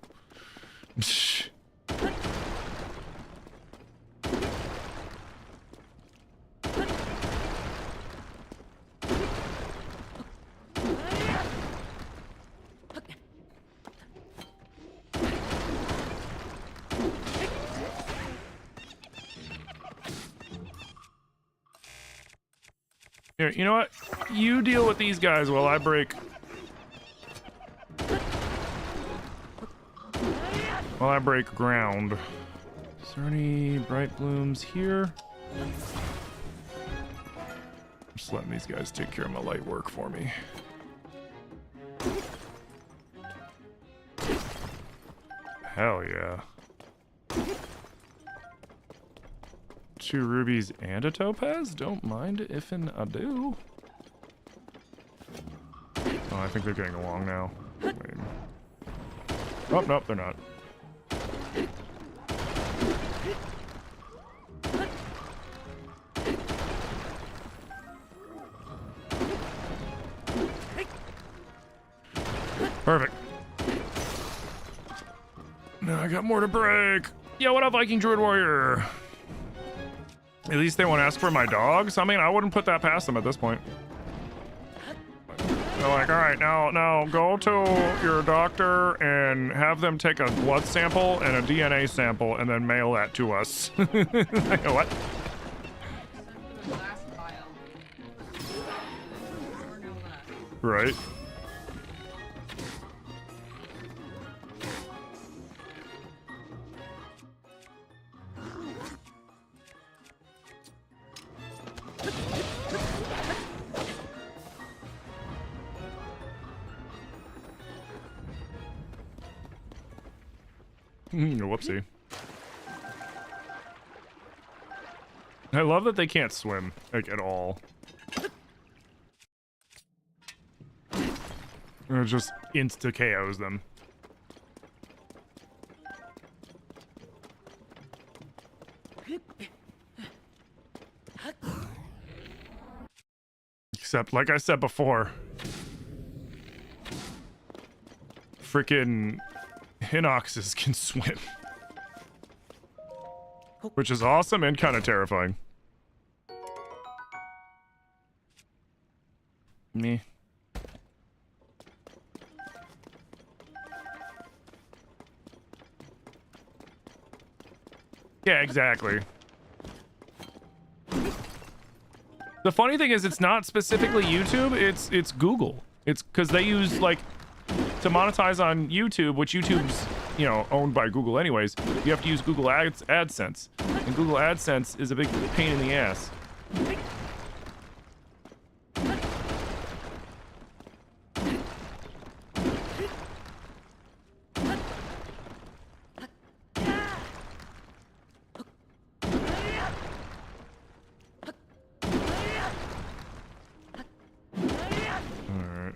Here, you know what? You deal with these guys while I break... While I break ground. Is there any bright blooms here? Just letting these guys take care of my light work for me. Hell yeah. 2 rubies and a topaz? Don't mind if I do. Oh, I think they're getting along now. Wait. Oh, nope, they're not. Perfect. Now I got more to break. Yo, what up, Viking Druid Warrior? At least they won't ask for my dogs? I mean, I wouldn't put that past them at this point. They're like, all right, now go to your doctor and have them take a blood sample and a DNA sample and then mail that to us. What? Right? Whoopsie. I love that they can't swim, like, at all. It just insta-KOs them. Except, like I said before, frickin' Hinoxes can swim. Which is awesome and kind of terrifying. Me. Yeah, exactly. The funny thing is, it's not specifically YouTube, it's Google. It's because they use, like, to monetize on YouTube, which YouTube's, you know, owned by Google anyways, you have to use Google AdSense. And Google AdSense is a big pain in the ass.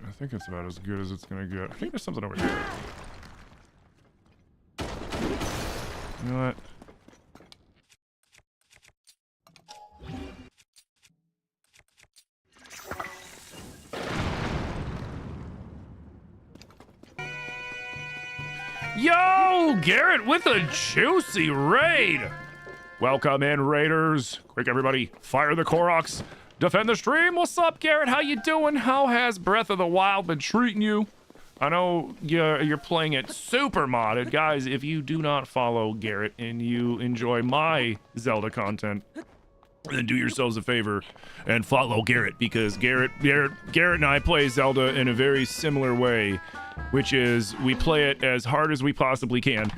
I think it's about as good as it's gonna get. I think there's something over here. You know what? Yo, Garrett with a juicy raid. Welcome in, raiders. Quick, everybody, fire the Koroks. Defend the stream. What's up, Garrett? How you doing? How has Breath of the Wild been treating you? I know you're playing it super modded. Guys, if you do not follow Garrett and you enjoy my Zelda content, then do yourselves a favor and follow Garrett, because Garrett and I play Zelda in a very similar way, which is we play it as hard as we possibly can.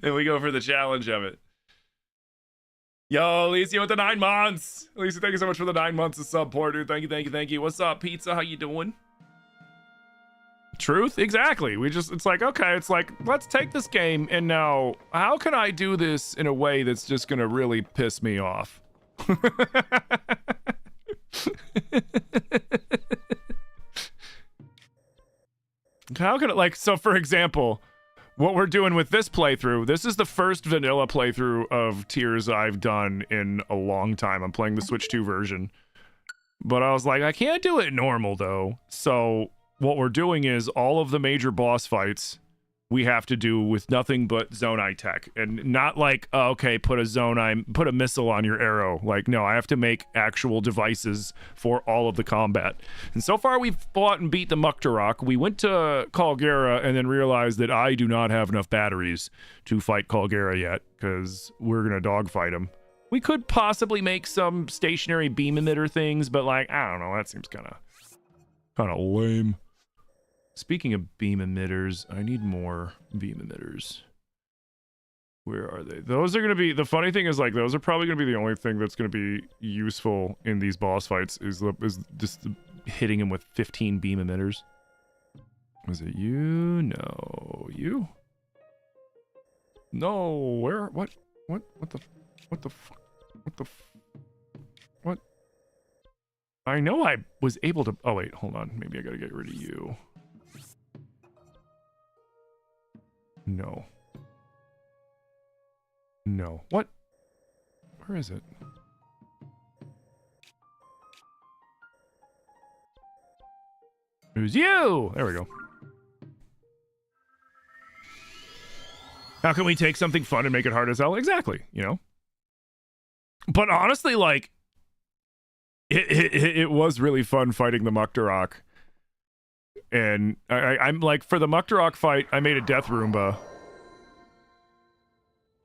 And we go for the challenge of it. Yo, Alicia with the 9 months. Alicia, thank you so much for the 9 months of support, dude. Thank you, thank you, thank you. What's up, Pizza? How you doing? Truth? Exactly. It's like, okay, it's like, let's take this game and now, how can I do this in a way that's just gonna really piss me off? How could it, like, so for example, what we're doing with this playthrough, this is the first vanilla playthrough of Tears I've done in a long time. I'm playing the Switch 2 version. But I was like, I can't do it normal, though. So what we're doing is all of the major boss fights we have to do with nothing but Zonai tech. And not like, oh, okay, put a missile on your arrow. Like, no, I have to make actual devices for all of the combat. And so far, we've fought and beat the Muktarok. We went to Calgera and then realized that I do not have enough batteries to fight Calgera yet, because we're going to dogfight him. We could possibly make some stationary beam emitter things, but, like, I don't know. That seems kind of lame. Speaking of beam emitters, I need more beam emitters. Where are they? Those are going to be... The funny thing is, like, those are probably going to be the only thing that's going to be useful in these boss fights is just hitting him with 15 beam emitters. Was it you? No. You? No. Where? What the what? I know I was able to... Oh, wait. Hold on. Maybe I got to get rid of you. No. No. What? Where is it? It was you! There we go. How can we take something fun and make it hard as hell? Exactly, you know? But honestly, like, it was really fun fighting the Muktarok. And I'm like, for the Muktarok fight, I made a Death Roomba.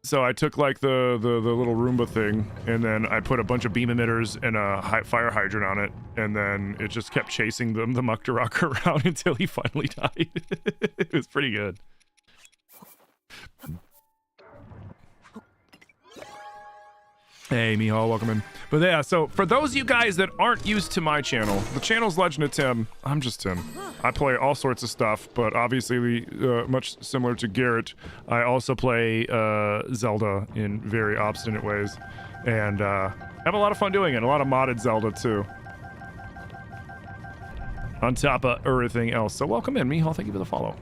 So I took like the little Roomba thing, and then I put a bunch of beam emitters and a fire hydrant on it, and then it just kept chasing the Muktarok around until he finally died. It was pretty good. Hey, Mihal, welcome in. But yeah, so for those of you guys that aren't used to my channel, the channel's Legend of Tim. I'm just Tim. I play all sorts of stuff, but obviously much similar to Garrett, I also play Zelda in very obstinate ways, and have a lot of fun doing it. A lot of modded Zelda too, on top of everything else. So welcome in, Mihal. Thank you for the follow.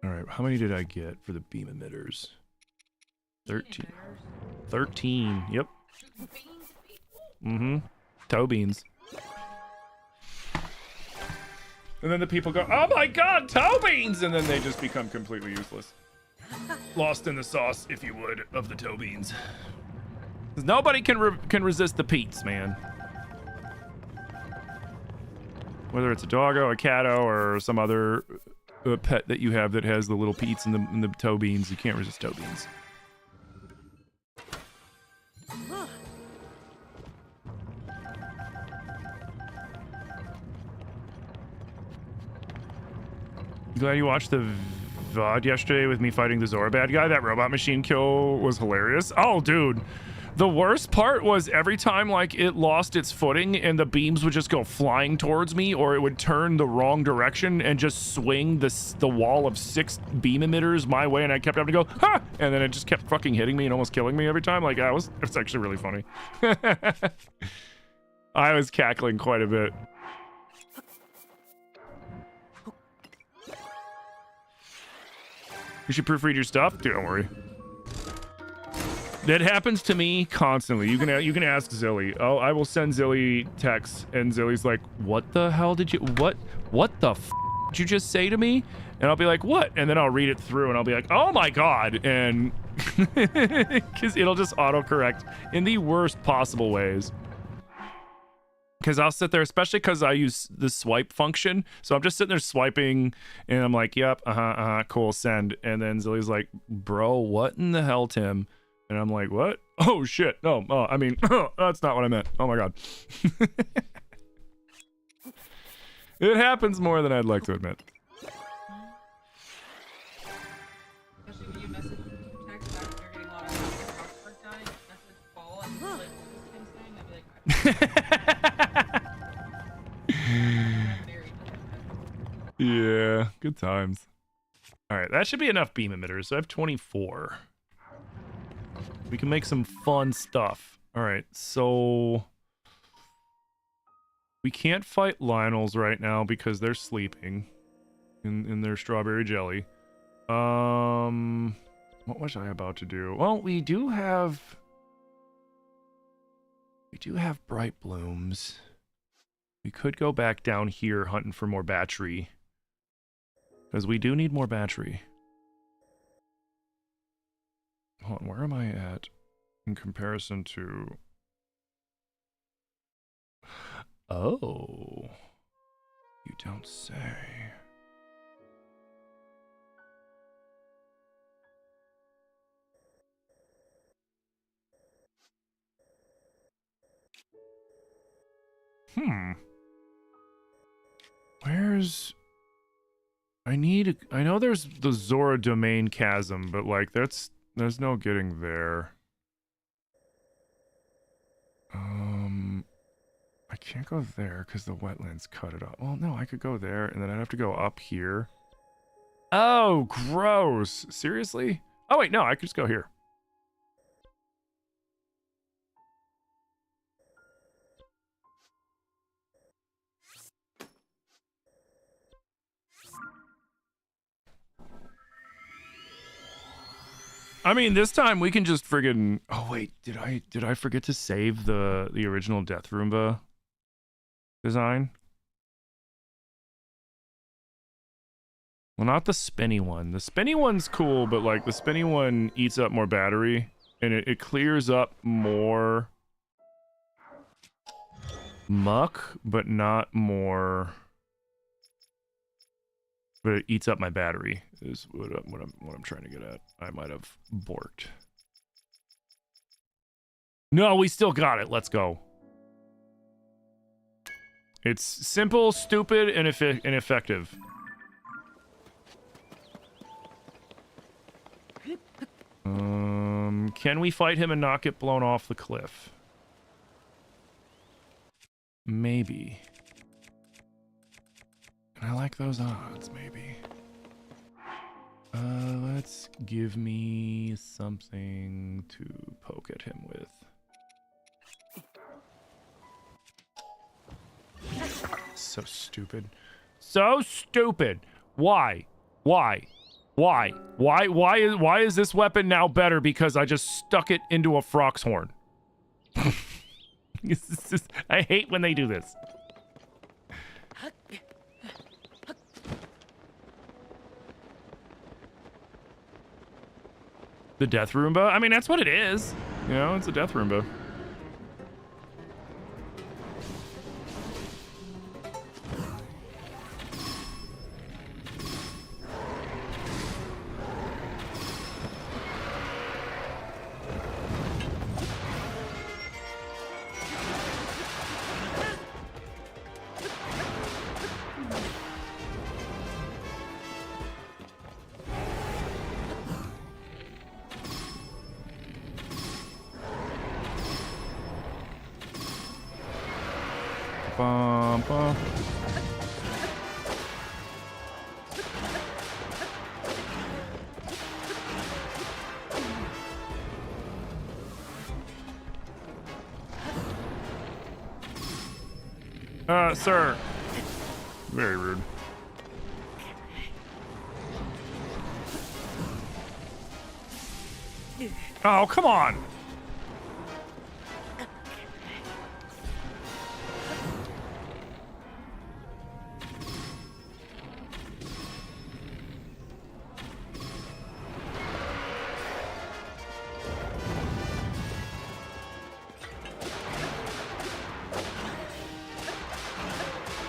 All right, how many did I get for the beam emitters? 13. 13, yep. Mm-hmm. Toe beans. And then the people go, oh my god, toe beans! And then they just become completely useless. Lost in the sauce, if you would, of the toe beans. 'Cause nobody can resist the peats, man. Whether it's a doggo, a catto, or some other pet that you have that has the little peats and the toe beans, you can't resist toe beans. Glad you watched the VOD yesterday with me fighting the Zora bad guy. That robot machine kill was hilarious. Oh, dude. The worst part was every time, like, it lost its footing and the beams would just go flying towards me, or it would turn the wrong direction and just swing the wall of 6 beam emitters my way, and I kept having to go, ha! And then it just kept fucking hitting me and almost killing me every time. Like, it's actually really funny. I was cackling quite a bit. You should proofread your stuff. Dude, don't worry. That happens to me constantly. You can ask Zilly. Oh, I will send Zilly texts, and Zilly's like, "What the hell did you? What the f did you just say to me?" And I'll be like, "What?" And then I'll read it through, and I'll be like, "Oh my god!" And because it'll just autocorrect in the worst possible ways. Because I'll sit there, especially because I use the swipe function. So I'm just sitting there swiping, and I'm like, yep, cool, send. And then Zilly's like, bro, what in the hell, Tim? And I'm like, what? Oh, shit. No, I mean, that's not what I meant. Oh, my God. It happens more than I'd like to admit. Especially when you message text after you're getting a lot of Oxford time, message fall and like this thing, I'd be like, yeah, good times. All right, that should be enough beam emitters. So I have 24. We can make some fun stuff. All right, so we can't fight Lionels right now because they're sleeping in their strawberry jelly. What was I about to do? Well, we do have bright blooms. We could go back down here hunting for more battery, because we do need more battery. Hold on, where am I at in comparison to... Oh, you don't say. Where's... I know there's the Zora domain chasm, but like there's no getting there. I can't go there because the wetlands cut it off. Well, no, I could go there and then I'd have to go up here. Oh, gross. Seriously? Oh wait, no, I could just go here. I mean, this time we can just friggin... Oh wait, did I forget to save the original Death Roomba design? Well, not the spinny one. The spinny one's cool, but like the spinny one eats up more battery, and it clears up more muck, but not more But it eats up my battery is what I'm trying to get at. I might have borked. No, we still got it. Let's go. It's simple, stupid, and ineffective. Can we fight him and not get blown off the cliff? Maybe. And I like those odds, maybe. Let's give me something to poke at him with. So stupid. So stupid. Why? Why? Why? Why is this weapon now better because I just stuck it into a frog's horn? I hate when they do this. The Death Roomba? I mean, that's what it is. You know, it's a Death Roomba. Bum, bum. Sir. Very rude. Oh, come on.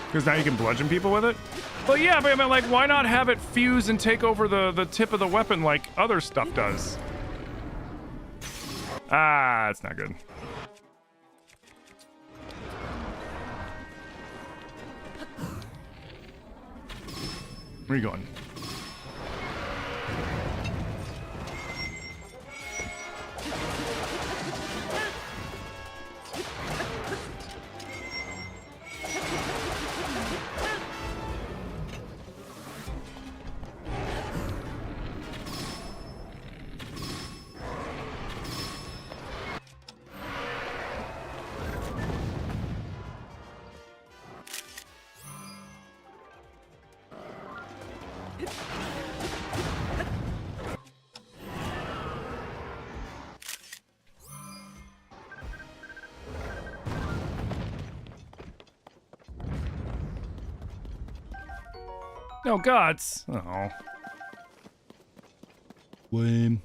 Because now you can bludgeon people with it? Well, yeah, but I mean, like, why not have it fuse and take over the tip of the weapon like other stuff does? Ah, it's not good. Where are you going? No guts. Oh. Lame.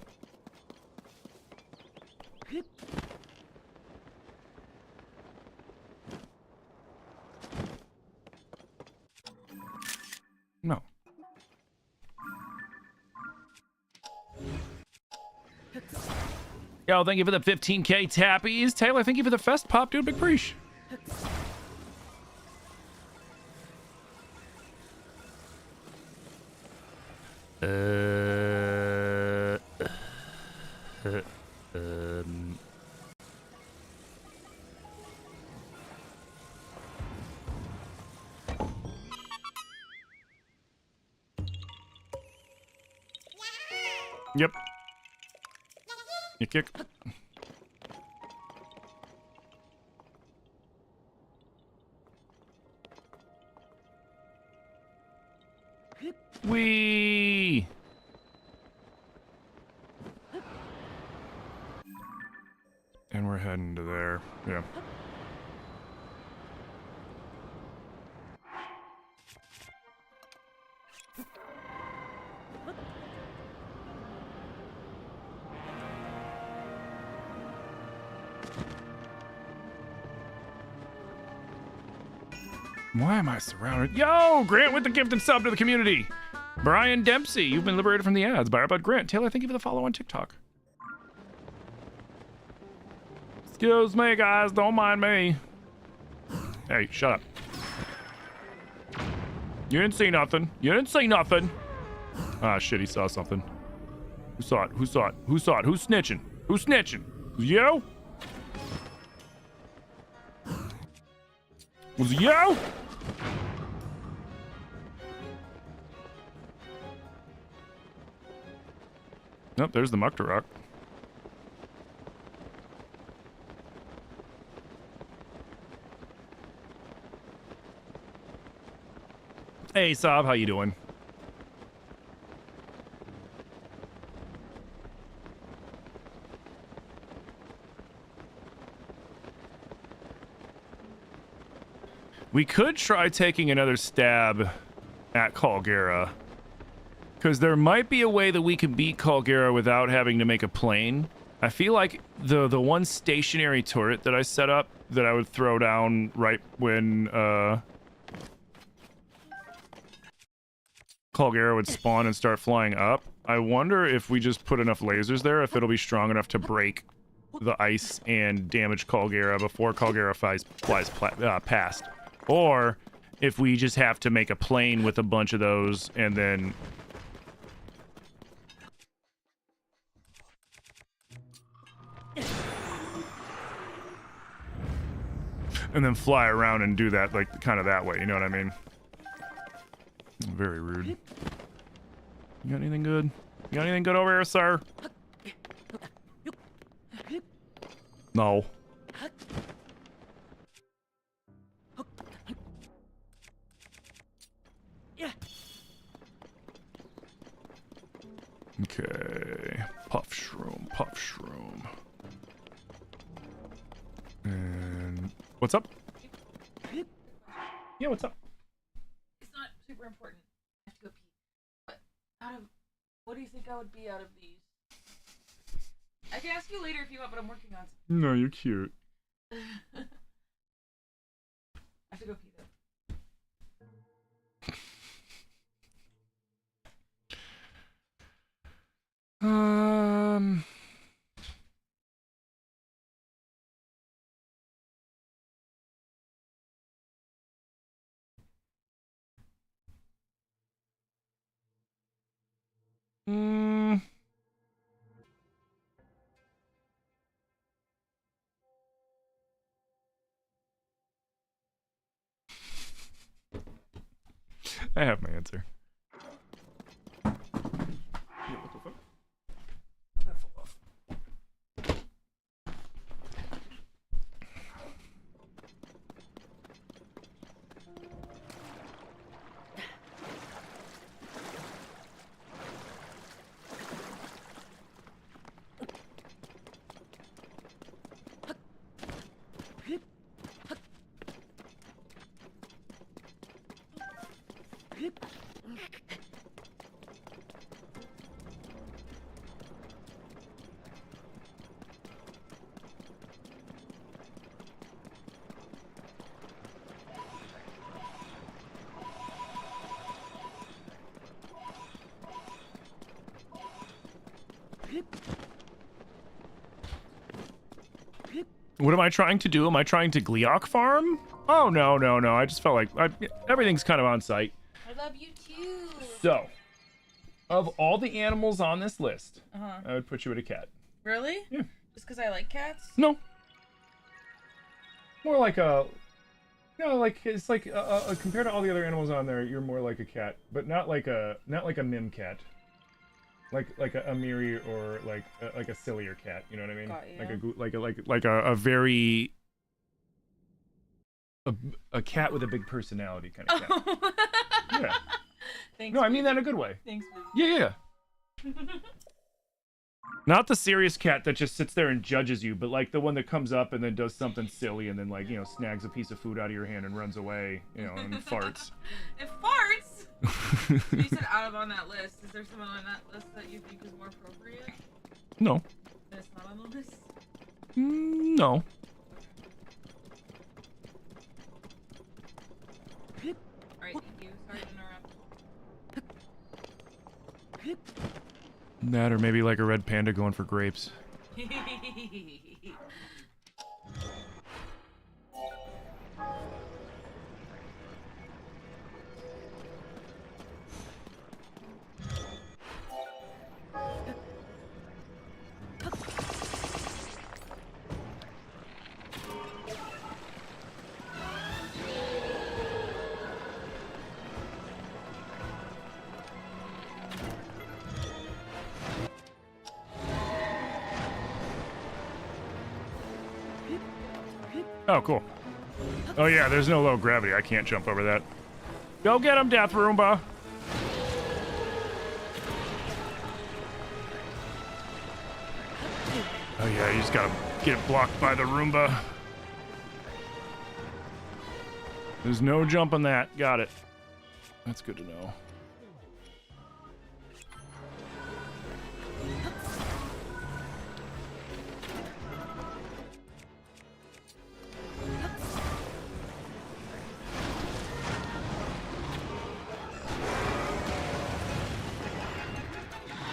No. Yo, thank you for the 15K tappies. Taylor, thank you for the fest pop, dude. Big preach. Yep. You kick. Wee. And we're heading to there. Yeah. Why am I surrounded? Yo, Grant with the gifted sub to the community. Brian Dempsey, you've been liberated from the ads by our bud Grant. Taylor, thank you for the follow on TikTok. Excuse me, guys. Don't mind me. Hey, shut up. You didn't see nothing. You didn't see nothing. Ah, shit, he saw something. Who saw it? Who saw it? Who saw it? Who's snitching? Who's snitching? Was it you? Was it you? Nope, there's the Muktarok. Hey, Saab, how you doing? We could try taking another stab at Calgera. Because there might be a way that we can beat Calgera without having to make a plane. I feel like the one stationary turret that I set up that I would throw down right when Calgera would spawn and start flying up. I wonder if we just put enough lasers there, if it'll be strong enough to break the ice and damage Calgera before Calgera flies past. Or if we just have to make a plane with a bunch of those and then... and then fly around and do that, like, kind of that way, you know what I mean? Very rude. You got anything good? You got anything good over here, sir? No. Okay. Puff shroom, puff shroom. And what's up? Yeah, what's up? It's not super important. I have to go pee. But what do you think I would be out of these? I can ask you later if you want, but I'm working on something. No, you're cute. I have to go pee though. I have my answer. What am I trying to do? Am I trying to Gleok farm? Oh, no, no, no. I just felt like everything's kind of on site. I love you too. So, of all the animals on this list, I would put you at a cat. Really? Yeah. Just because I like cats? No. More like a... No, like, it's like, compared to all the other animals on there, you're more like a cat. But not like a mim cat. Like a Miri or like a sillier cat, you know what I mean? Like a very a cat with a big personality kind of cat. Yeah. Thanks. No, I mean that in a good way. Thanks. Yeah. Not the serious cat that just sits there and judges you, but like the one that comes up and then does something silly and then like, you know, snags a piece of food out of your hand and runs away, you know, and farts. It farts? You said out of on that list. Is there someone on that list that you think is more appropriate? No. That's not on the list? No. Alright, thank you. Sorry to interrupt. That or maybe like a red panda going for grapes. Oh, cool. Oh, yeah, there's no low gravity. I can't jump over that. Go get him, Death Roomba! Oh, yeah, you just gotta get blocked by the Roomba. There's no jump on that. Got it. That's good to know.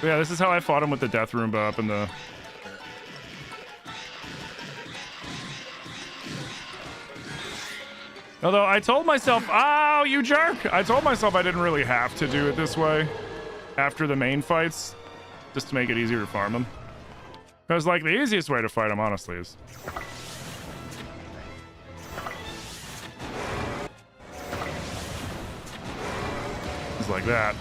But yeah, this is how I fought him with the Death Roomba up in the... Although I told myself, oh, you jerk! I told myself I didn't really have to do it this way after the main fights, just to make it easier to farm them. Because, like, the easiest way to fight them, honestly, is... like that.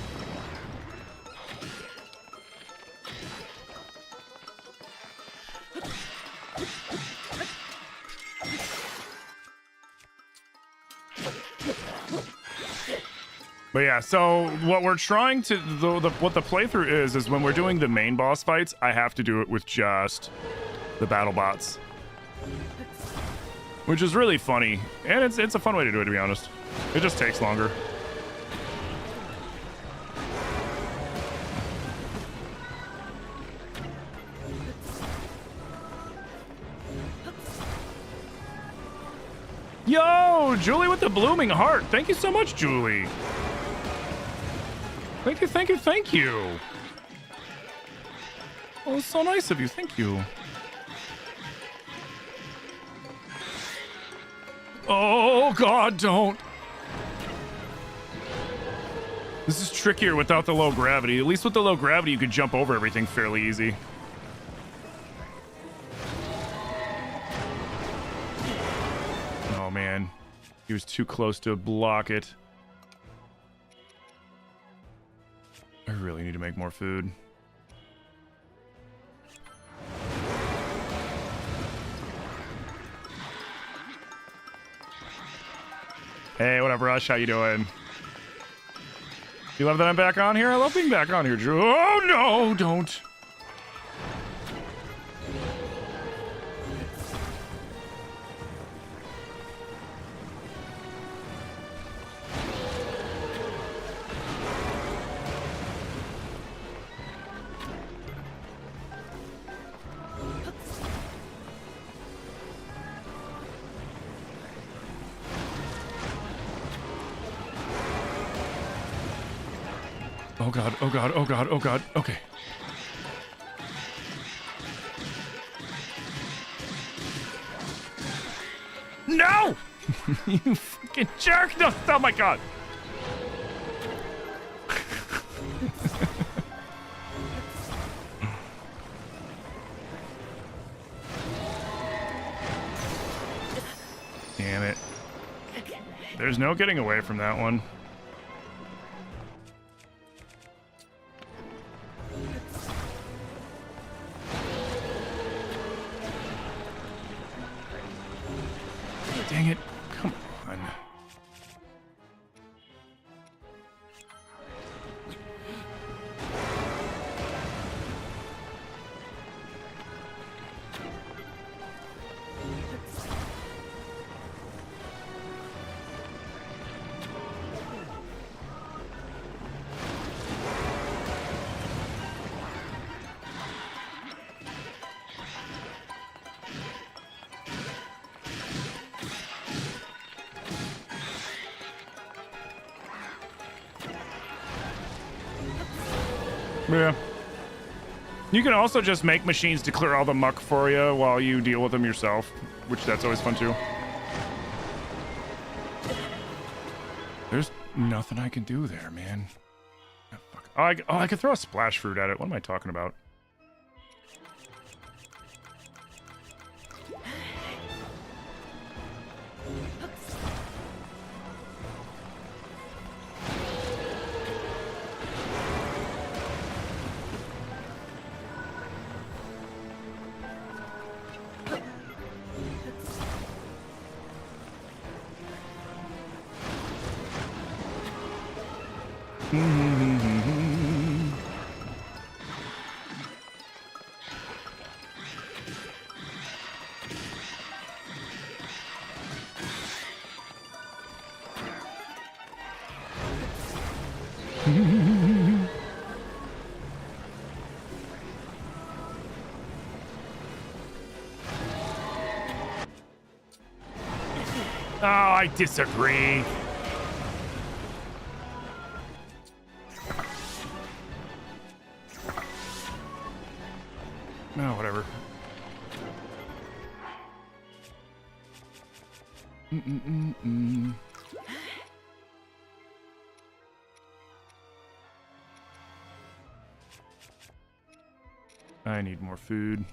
But yeah, so what we're trying to, what the playthrough is when we're doing the main boss fights, I have to do it with just the battle bots, which is really funny, and it's a fun way to do it, to be honest. It just takes longer. Yo, Julie with the blooming heart. Thank you so much, Julie. Thank you, thank you, thank you. Oh, it's so nice of you. Thank you. Oh, God, don't. This is trickier without the low gravity. At least with the low gravity, you could jump over everything fairly easy. Oh, man. He was too close to block it. I really need to make more food. Hey, what up, Rush? How you doing? You love that I'm back on here? I love being back on here, Drew. Oh, no, don't. Oh god, oh god, oh god, oh god, okay. No! You fucking jerk! No, oh my god! Damn it. There's no getting away from that one. Dang it. Come on. Yeah. You can also just make machines to clear all the muck for you while you deal with them yourself, which that's always fun too. There's nothing I can do there, man. Oh, fuck. I could throw a splash fruit at it. What am I talking about? Oh, I disagree. No, whatever. I need more food.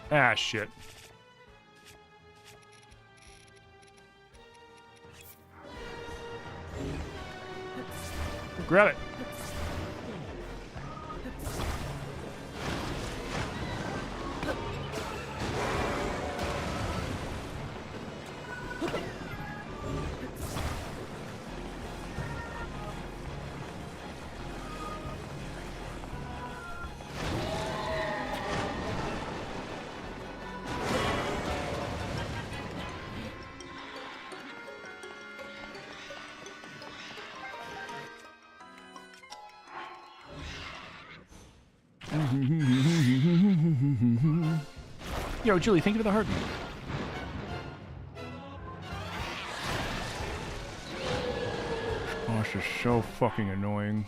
Ah, shit. Grab it. Yo, Julie, thank you for the heart. Oh, this is so fucking annoying.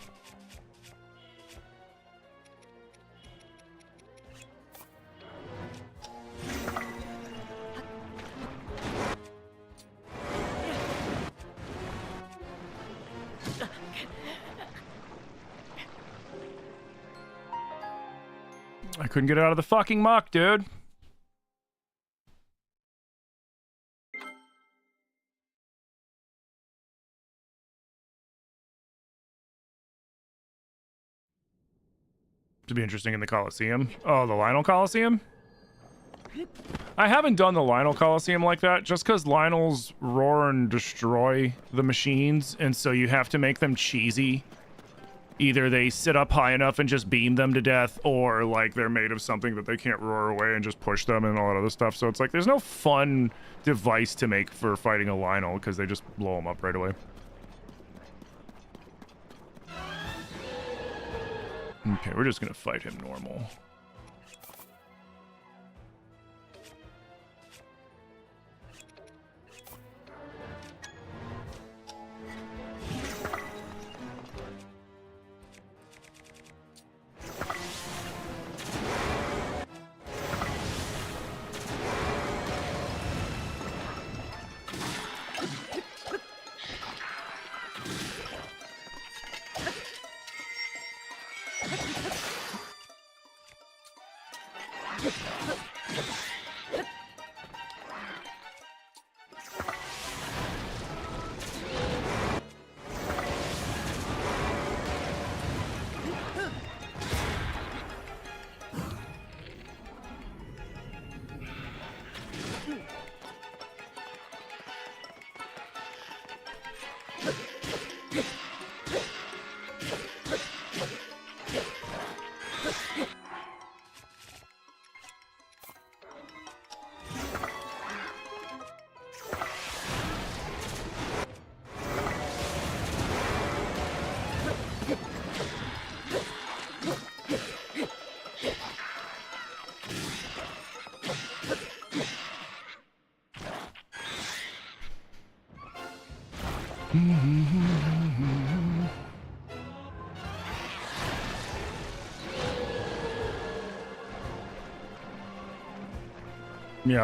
I couldn't get out of the fucking muck, dude. To be interesting in the Coliseum. Oh, the Lionel Coliseum? I haven't done the Lionel Coliseum like that, just because Lionels roar and destroy the machines, and so you have to make them cheesy. Either they sit up high enough and just beam them to death, or like they're made of something that they can't roar away and just push them and all that other stuff. So it's like there's no fun device to make for fighting a Lionel, because they just blow them up right away. Okay, we're just gonna fight him normal. Yeah,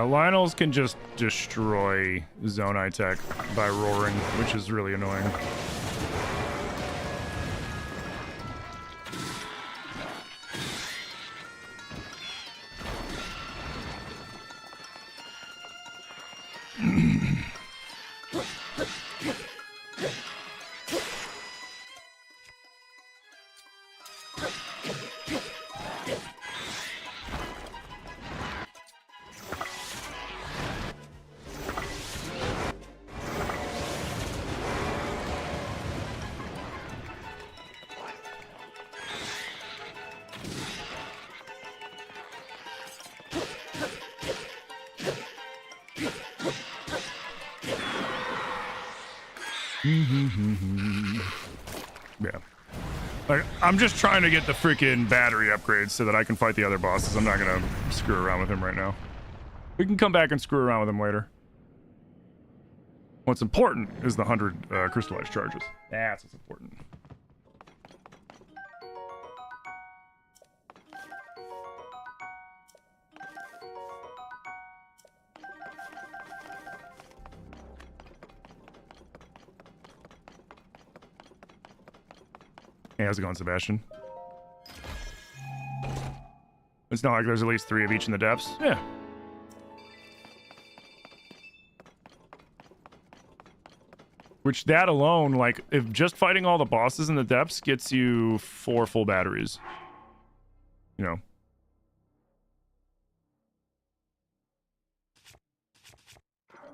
Lionel's can just destroy Zonai Tech by roaring, which is really annoying. Yeah. Like, I'm just trying to get the freaking battery upgrades so that I can fight the other bosses. I'm not gonna screw around with him right now. We can come back and screw around with him later. What's important is the 100 crystallized charges. That's what's important. Hey, how's it going, Sebastian? It's not like there's at least 3 of each in the depths. Yeah. Which, that alone, like, if just fighting all the bosses in the depths gets you 4 full batteries. You know.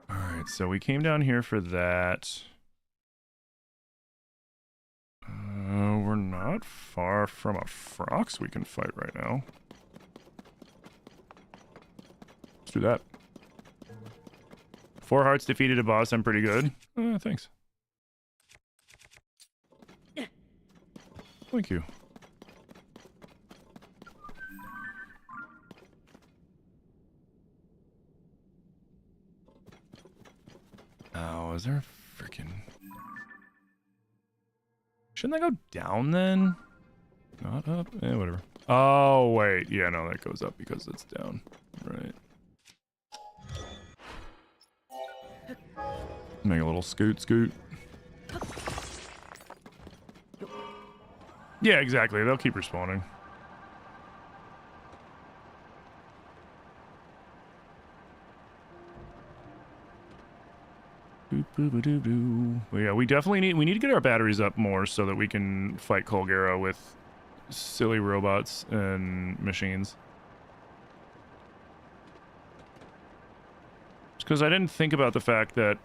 Alright, so we came down here for that. We're not far from a Frox we can fight right now. Let's do that. 4 hearts defeated a boss, I'm pretty good. Thanks. Thank you. Oh, is there a freaking... Shouldn't that go down then? Not up? Eh, whatever. Oh, wait. Yeah, no, that goes up because it's down. Right. Make a little scoot. Yeah, exactly. They'll keep respawning. Well, yeah, we definitely need to get our batteries up more so that we can fight Colgera with silly robots and machines. It's because I didn't think about the fact that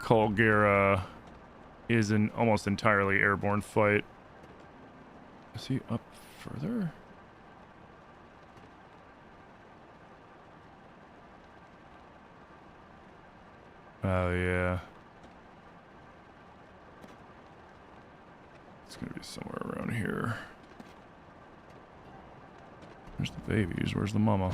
Colgera is an almost entirely airborne fight. Is he up further? Oh, yeah. It's gonna be somewhere around here. Where's the babies? Where's the mama?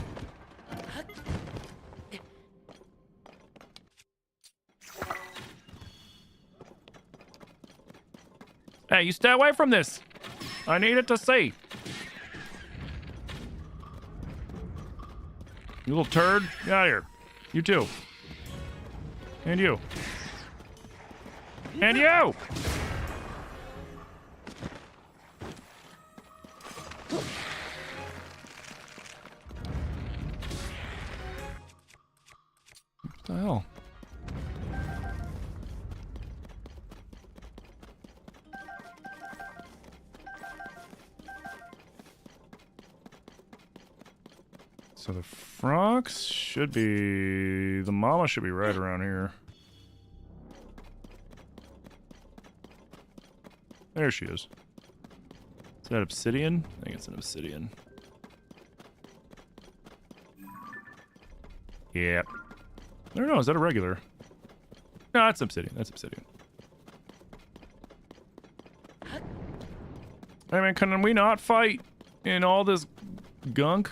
Hey, you stay away from this! I need it to see! You little turd! Get out of here. You too. And you. And you! What the hell? So the Frox should be... The mama should be right around here. There she is. Is that obsidian? I think it's an obsidian. Yep. I don't know, is that a regular? No, that's obsidian. That's obsidian. I mean, can we not fight in all this gunk?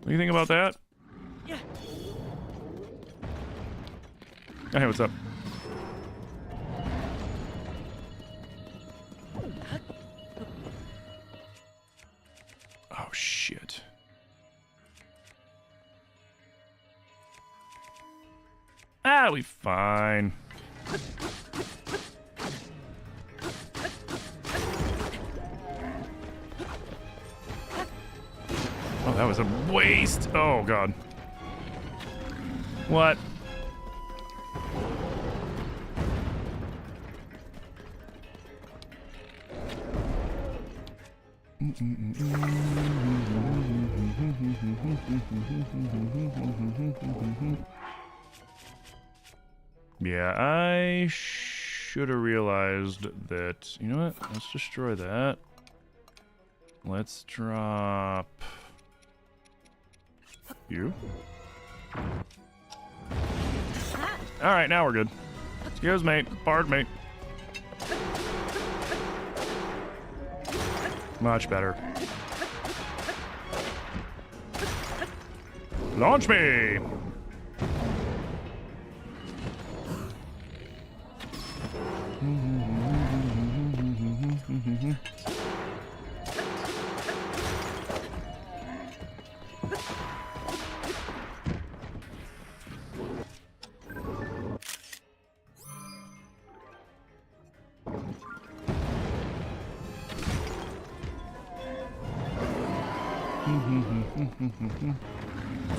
What do you think about that? Hey, what's up? Oh, shit. Ah, we fine. Oh, that was a waste. Oh, God. What? Yeah, I should have realized that. You know what? Let's destroy that. Let's drop you. All right, now we're good. Excuse me. Pardon me. Much better. Launch me!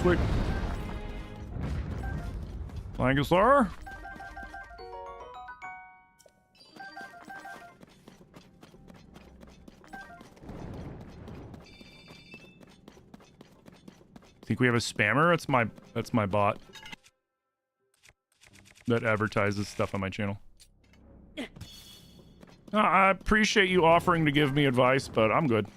Sweet. Thank you, sir. Think we have a spammer? That's my bot that advertises stuff on my channel. I appreciate you offering to give me advice, but I'm good.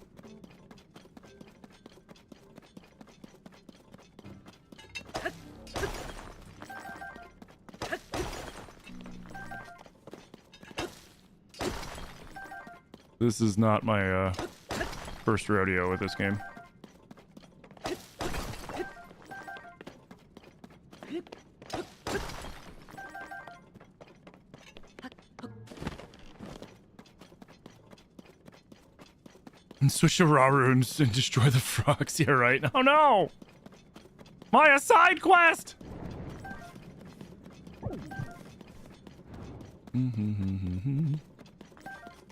This is not my first rodeo with this game. And switch to raw runes and destroy the frogs. Yeah, right. Oh no! My side quest!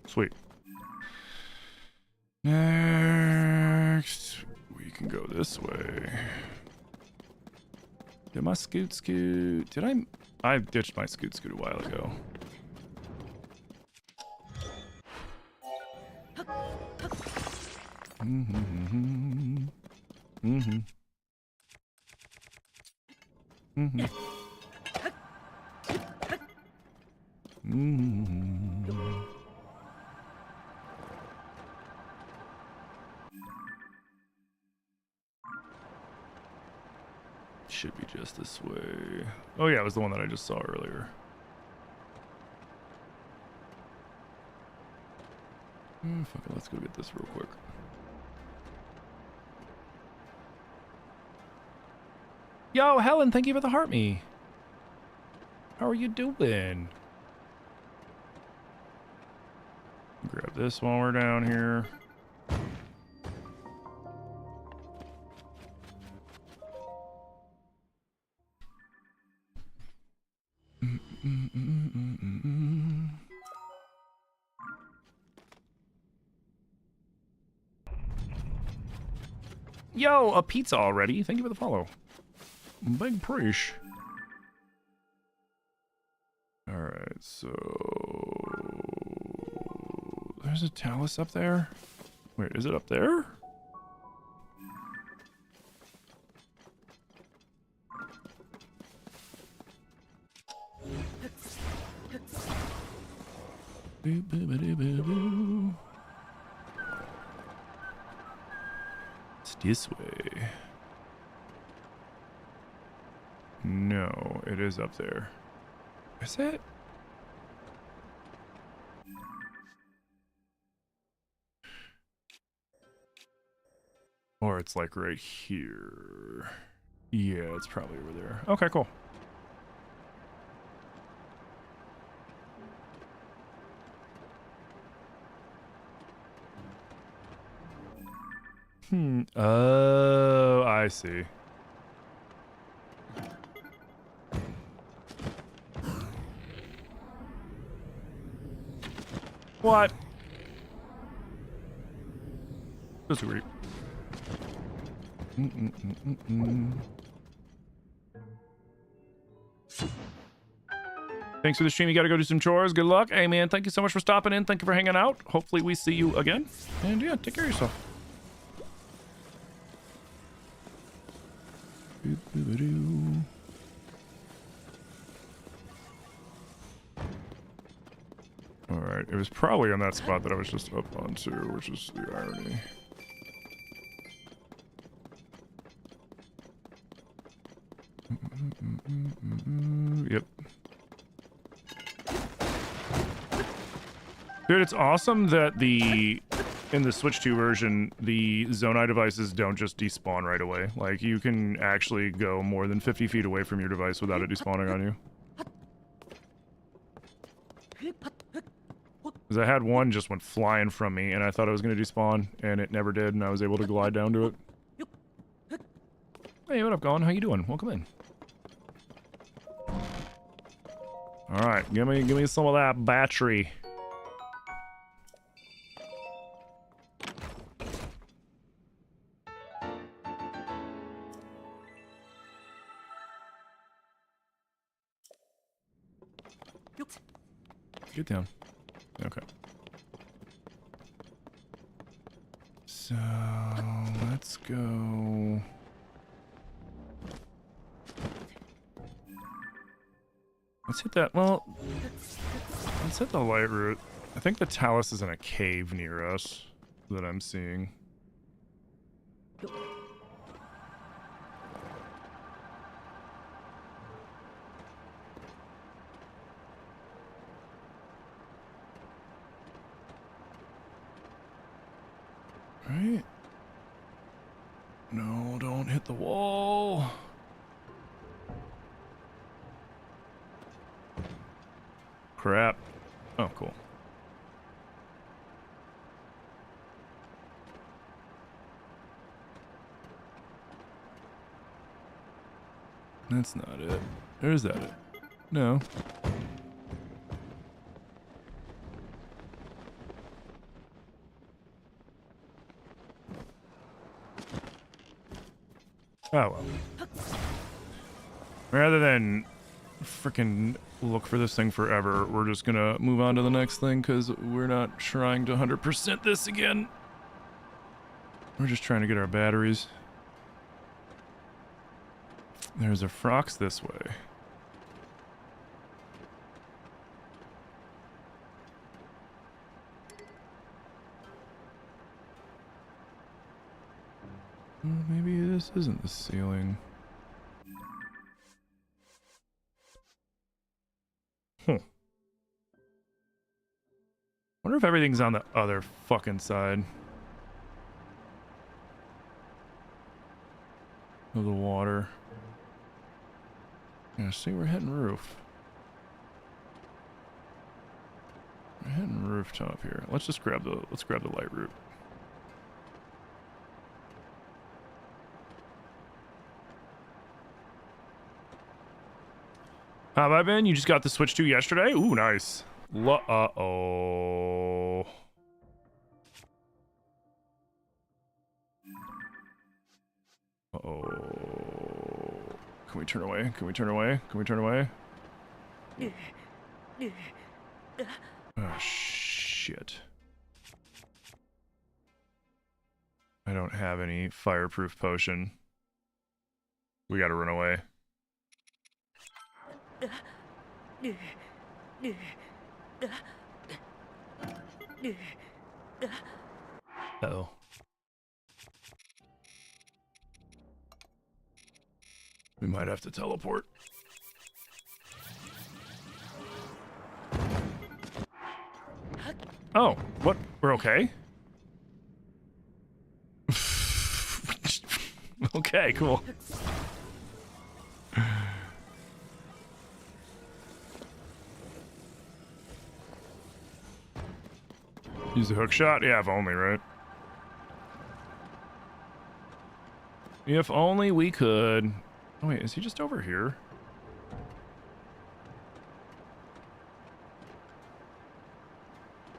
Sweet. Next, we can go this way. Did my scoot? Did I ditched my scoot a while ago. Should be just this way. Oh yeah, it was the one that I just saw earlier. Fuck it, let's go get this real quick. Yo, Helen, thank you for the heart me. How are you doing? Grab this while we're down here. Yo, a pizza already. Thank you for the follow. Big preach. Alright, so... There's a Talus up there? Wait, is it up there? Boo, boo, boo, boo, boo. It's this way. No, it is up there. Is it? Or it's like right here. Yeah, it's probably over there. Okay, cool. Oh, I see. What? Disagree. Thanks for the stream. You got to go do some chores. Good luck. Hey, man, thank you so much for stopping in. Thank you for hanging out. Hopefully we see you again. And yeah, take care of yourself. Alright, it was probably on that spot that I was just up onto, which is the irony. Yep. Dude, it's awesome that in the Switch 2 version, the Zonai devices don't just despawn right away. Like, you can actually go more than 50 feet away from your device without it despawning on you. Because I had one just went flying from me, and I thought I was going to despawn, and it never did, and I was able to glide down to it. Hey, what up, Gone? How you doing? Welcome in. Alright, give me some of that battery. Get down. Okay. So, let's go... Let's hit that, well... Let's hit the light route. I think the Talus is in a cave near us that I'm seeing. Right? No, don't hit the wall. Crap. Oh, cool. That's not it. Or is that it? No. Oh well. Rather than freaking look for this thing forever, we're just gonna move on to the next thing because we're not trying to 100% this again. We're just trying to get our batteries. There's a Frox this way. Maybe this isn't the ceiling. Wonder if everything's on the other fucking side of the water. Yeah, see, we're hitting roof. We're hitting rooftop here. Let's just grab the light route. How have I been? You just got the Switch 2 yesterday? Ooh, nice. Uh-oh. Uh-oh. Can we turn away? Can we turn away? Can we turn away? Oh, shit. I don't have any fireproof potion. We gotta run away. Uh-oh. We might have to teleport. Oh, what? We're okay? Okay, cool. Use the hook shot? Yeah, if only, right? If only we could. Oh wait, is he just over here?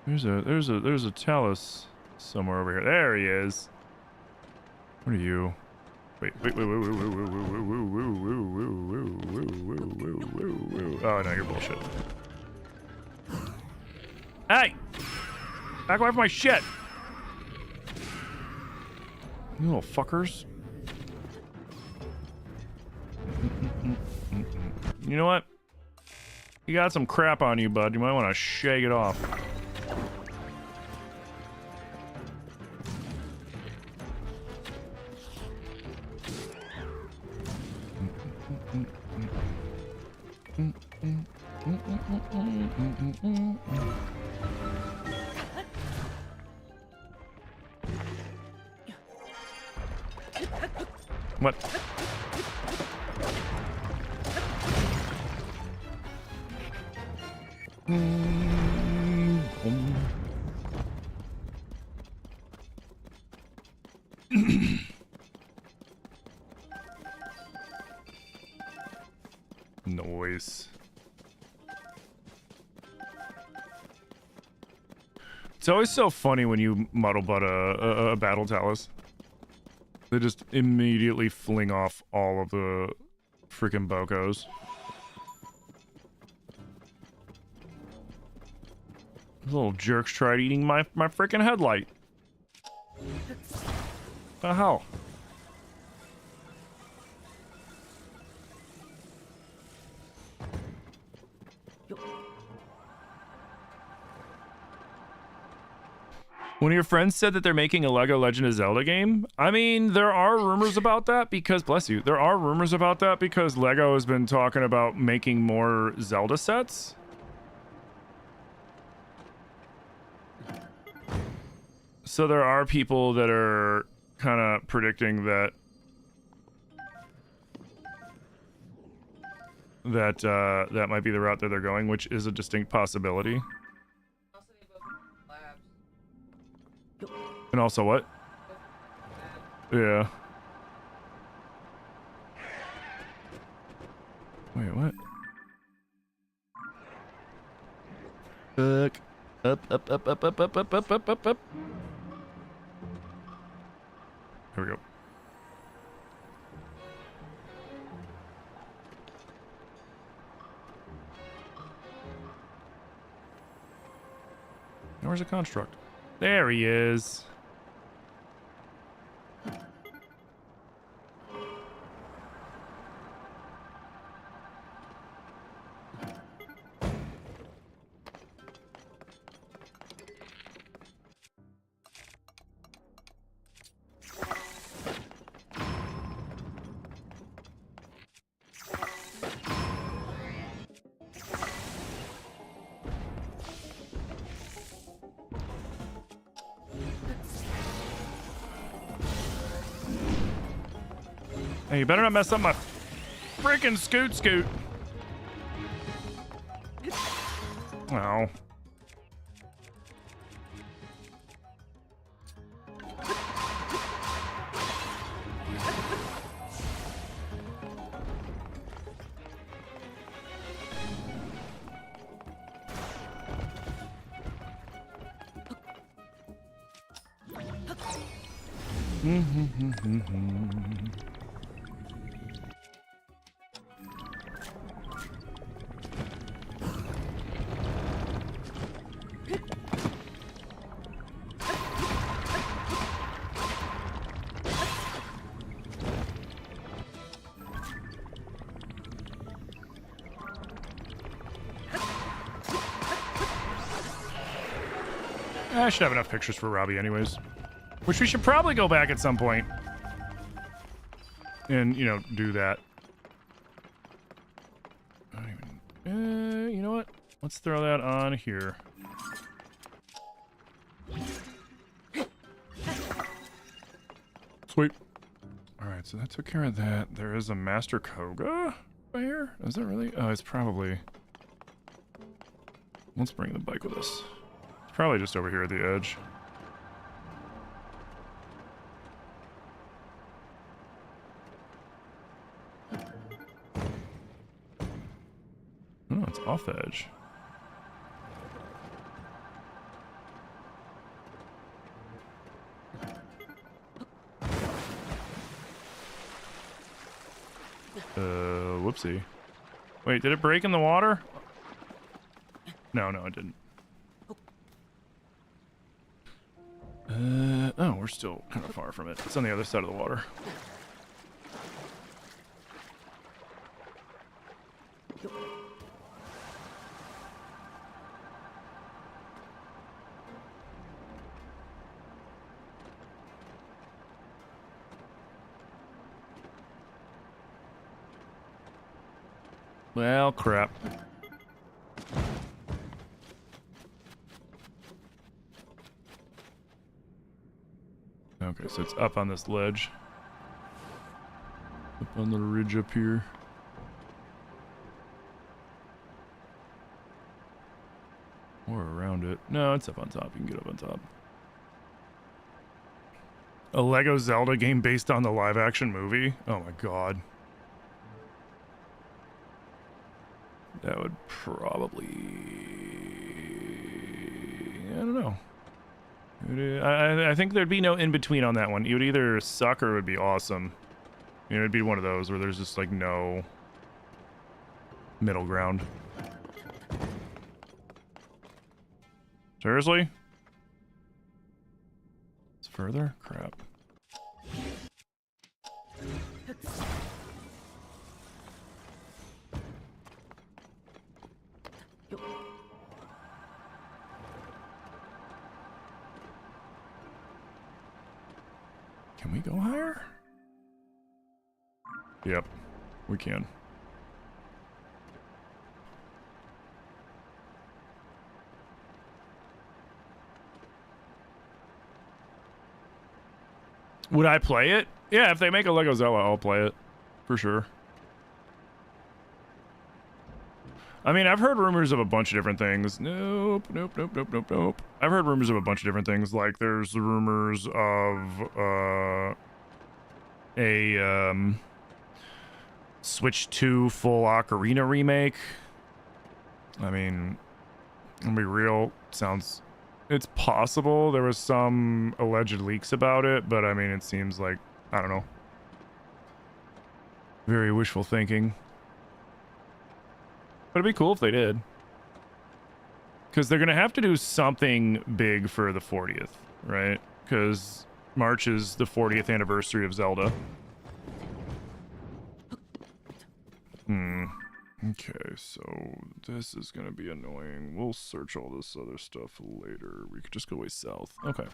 There's a Talus somewhere over here. There he is. What are you? Wait. Oh no, you're bullshit. Hey! Back away from my shit! You little fuckers. You know what? You got some crap on you, bud. You might want to shake it off. What? Noise. It's always so funny when you muddle butt a battle talus. They just immediately fling off all of the freaking bokos. Those little jerks tried eating my freaking headlight. The hell? One of your friends said that they're making a Lego Legend of Zelda game. I mean, there are rumors about that because, bless you, there are rumors about that because Lego has been talking about making more Zelda sets. So there are people that are kind of predicting that that might be the route that they're going, which is a distinct possibility. And also what? Yeah. Wait, what? Fuck. Up. Here we go. Now where's the construct? There he is. Hey, you better not mess up my freaking scoot. Oh. I should have enough pictures for Robbie anyways. Which we should probably go back at some point. And, you know, do that. I don't even... you know what? Let's throw that on here. Sweet. Alright, so that took care of that. There is a Master Koga right here? Is that really? Oh, it's probably... Let's bring the bike with us. It's probably just over here at the edge. it's off edge. Whoopsie. Wait, did it break in the water? No, it didn't. Oh, we're still kind of far from it. It's on the other side of the water. Well, crap. Okay, so it's up on this ledge. Up on the ridge up here. Or around it. No, it's up on top. You can get up on top. A Lego Zelda game based on the live action movie? Oh my god. That would probably... I don't know. I think there'd be no in-between on that one. It would either suck or it would be awesome. You know, it'd be one of those where there's just like no middle ground. Seriously? It's further? Crap. Can we go higher? Yep, we can. Would I play it? Yeah, if they make a Lego Zelda, I'll play it. For sure. I mean, I've heard rumors of a bunch of different things. Nope. I've heard rumors of a bunch of different things. Like, there's the rumors of a Switch 2 full Ocarina remake. I mean, I'll be real. Sounds... It's possible. There was some alleged leaks about it, but I mean, it seems like, I don't know. Very wishful thinking. But it'd be cool if they did. Because they're going to have to do something big for the 40th, right? Because March is the 40th anniversary of Zelda. Okay, so this is going to be annoying. We'll search all this other stuff later. We could just go way south. Okay.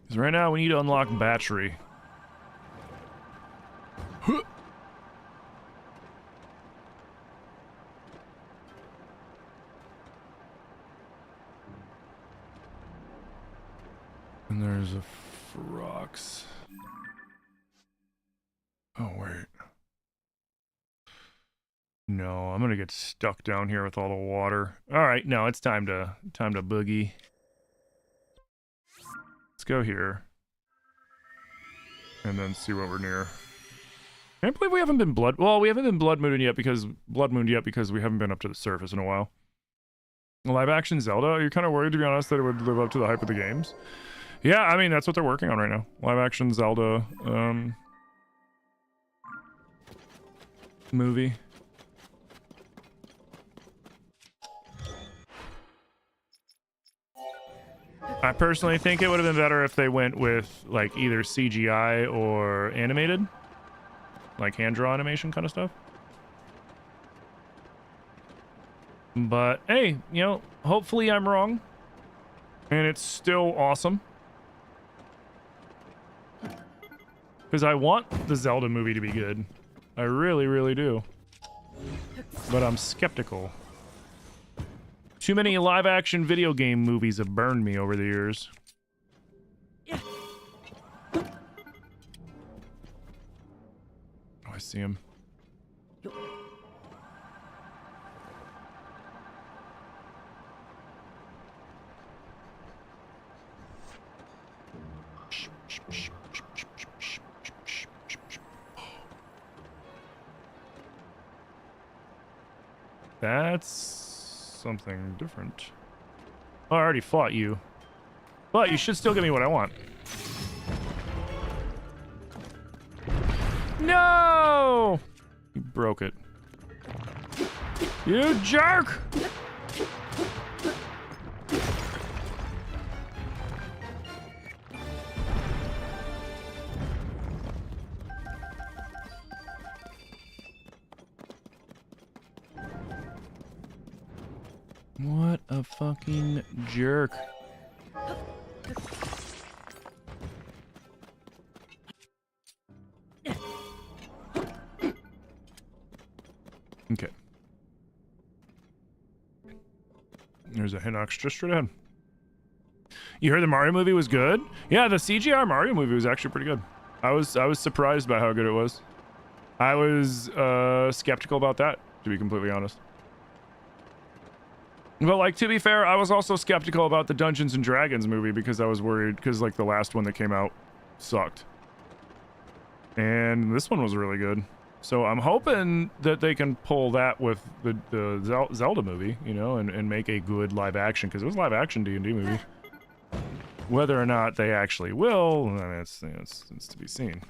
Because right now we need to unlock battery. And there's a rocks. Oh wait. No, I'm gonna get stuck down here with all the water. All right, no, it's time to boogie. Let's go here. And then see what we're near. I can't believe we haven't been we haven't been blood mooned yet because we haven't been up to the surface in a while. Live action Zelda? Are you kind of worried, to be honest, that it would live up to the hype of the games? Yeah, I mean, that's what they're working on right now. Live action Zelda movie. I personally think it would have been better if they went with like either CGI or animated, like hand draw animation kind of stuff. But hey, you know, hopefully I'm wrong and it's still awesome. Because I want the Zelda movie to be good. I really, really do. But I'm skeptical. Too many live-action video game movies have burned me over the years. Oh, I see him. That's something different. Oh, I already fought you. But you should still give me what I want. No! You broke it. You jerk! What a fucking jerk. Okay. There's a Hinox just straight ahead. You heard the Mario movie was good? Yeah, the CGI Mario movie was actually pretty good. I was surprised by how good it was. I was skeptical about that, to be completely honest. But like, to be fair, I was also skeptical about the Dungeons and Dragons movie because I was worried because like the last one that came out sucked. And this one was really good. So I'm hoping that they can pull that with the Zelda movie, you know, and make a good live action, because it was a live action D&D movie. Whether or not they actually will, I mean, it's to be seen.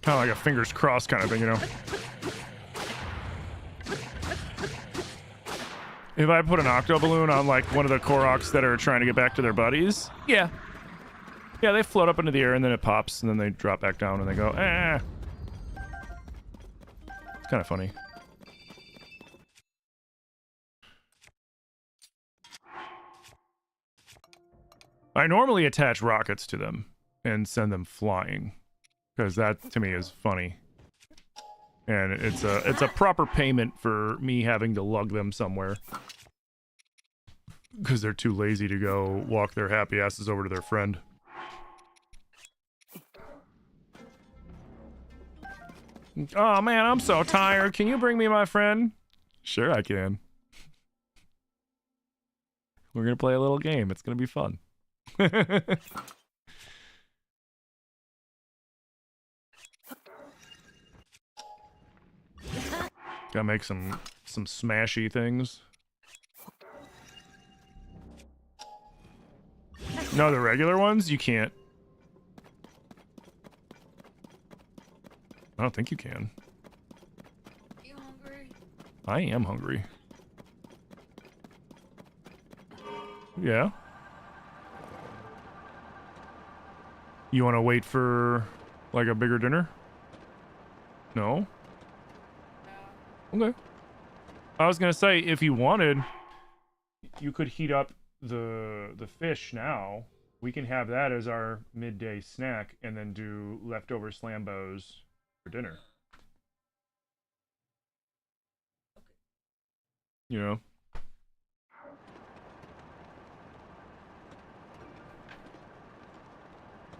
Kind of like a fingers crossed kind of thing, you know. If I put an octo balloon on like one of the Koroks that are trying to get back to their buddies, yeah, they float up into the air and then it pops and then they drop back down and they go, eh. It's kind of funny. I normally attach rockets to them and send them flying, because that to me is funny, and it's a proper payment for me having to lug them somewhere, because they're too lazy to go walk their happy asses over to their friend. Oh man, I'm so tired. Can you bring me my friend? Sure I can. We're gonna play a little game. It's gonna be fun. Gotta make some smashy things. No, the regular ones you can't. I don't think you can. You hungry? I am hungry. Yeah. You want to wait for like a bigger dinner? No? Okay. I was gonna say, if you wanted, you could heat up the fish now. We can have that as our midday snack and then do leftover slambos for dinner. You know?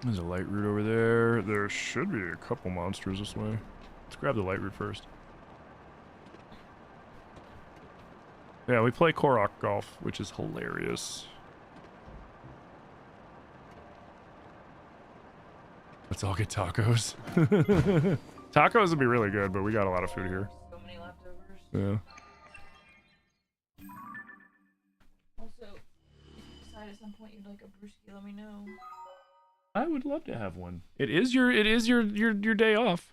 There's a light root over there. There should be a couple monsters this way. Let's grab the light root first. Yeah, we play Korok golf, which is hilarious. Let's all get tacos. Tacos would be really good, but we got a lot of food here. So many leftovers. Yeah. Also, if you decide at some point you'd like a brewski, let me know. I would love to have one. It is your day off.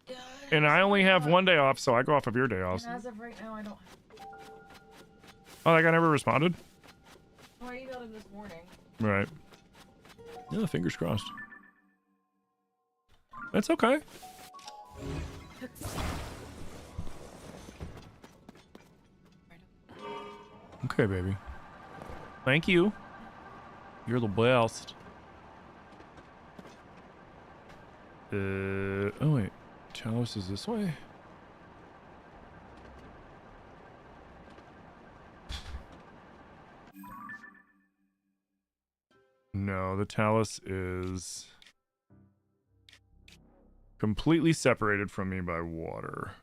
Yeah, And I only have one day off, so I go off of your day off. and as of right now, I don't have. Oh, that guy never responded? Oh, I emailed him this morning. Right. Yeah, fingers crossed. That's okay. Okay, baby. Thank you. You're the best. Oh wait. Talos is this way? No, the Talus is completely separated from me by water.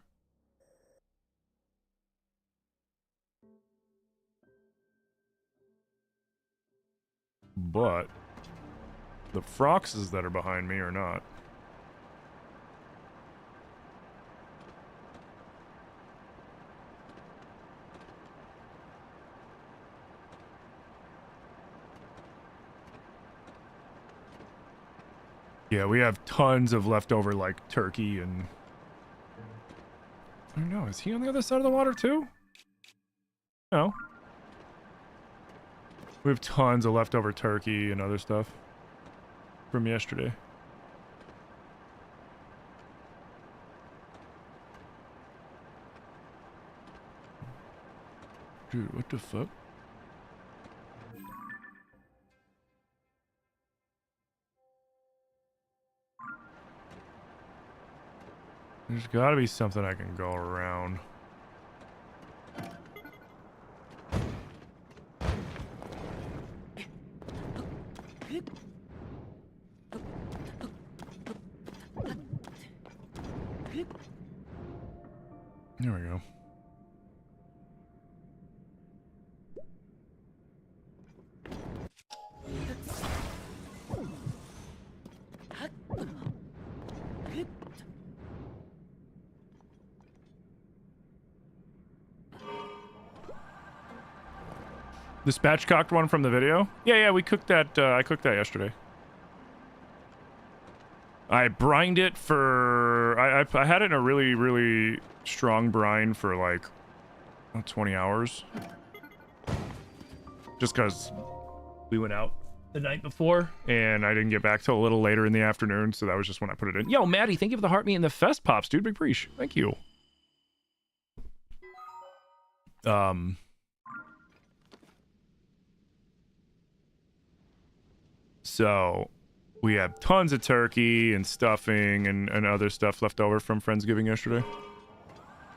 But The Froxes that are behind me are not. Yeah, we have tons of leftover, like, turkey and... I don't know, is he on the other side of the water, too? No. We have tons of leftover turkey and other stuff from yesterday. Dude, what the fuck? There's gotta be something I can go around. There we go. The spatchcocked one from the video? Yeah, we cooked that, I cooked that yesterday. I brined it for... I had it in a really, really strong brine for, like, 20 hours. Just because we went out the night before, and I didn't get back till a little later in the afternoon, so that was just when I put it in. Yo, Maddie, thank you for the heart meat and the fest pops, dude. Big preach. Thank you. So, we have tons of turkey and stuffing and other stuff left over from Friendsgiving yesterday.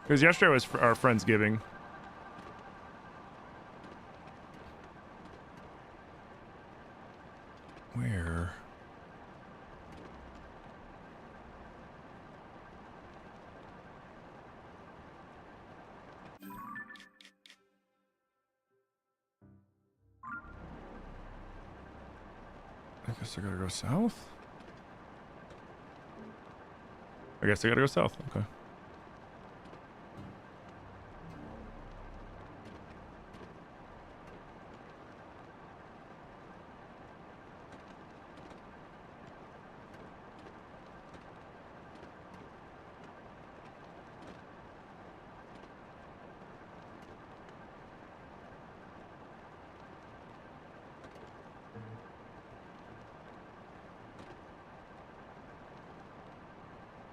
Because yesterday was our Friendsgiving. Where? I guess I gotta go south? I guess I gotta go south, okay.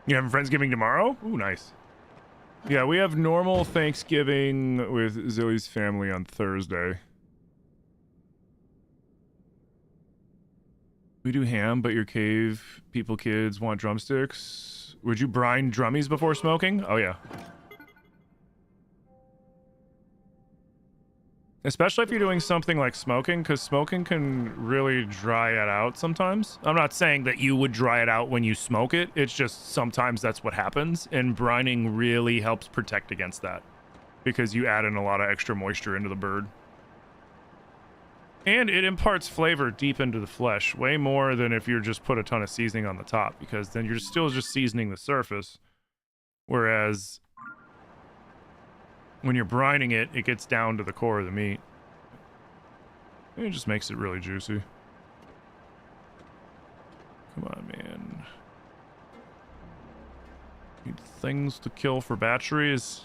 You having Friendsgiving tomorrow? Ooh, nice. Yeah, we have normal Thanksgiving with Zoe's family on Thursday. We do ham, but your cave people kids want drumsticks. Would you brine drummies before smoking? Oh, yeah. Especially if you're doing something like smoking, because smoking can really dry it out sometimes. I'm not saying that you would dry it out when you smoke it. It's just sometimes that's what happens, and brining really helps protect against that because you add in a lot of extra moisture into the bird. And it imparts flavor deep into the flesh, way more than if you just put a ton of seasoning on the top, because then you're still just seasoning the surface. Whereas when you're brining it, it gets down to the core of the meat. And it just makes it really juicy. Come on, man. Need things to kill for batteries.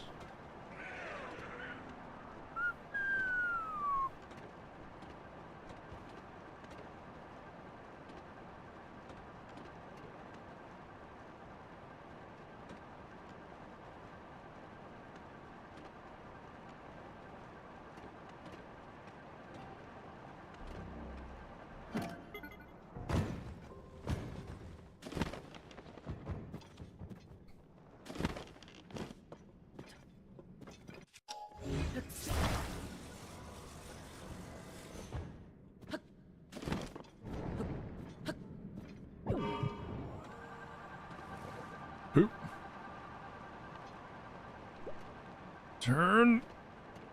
Turn.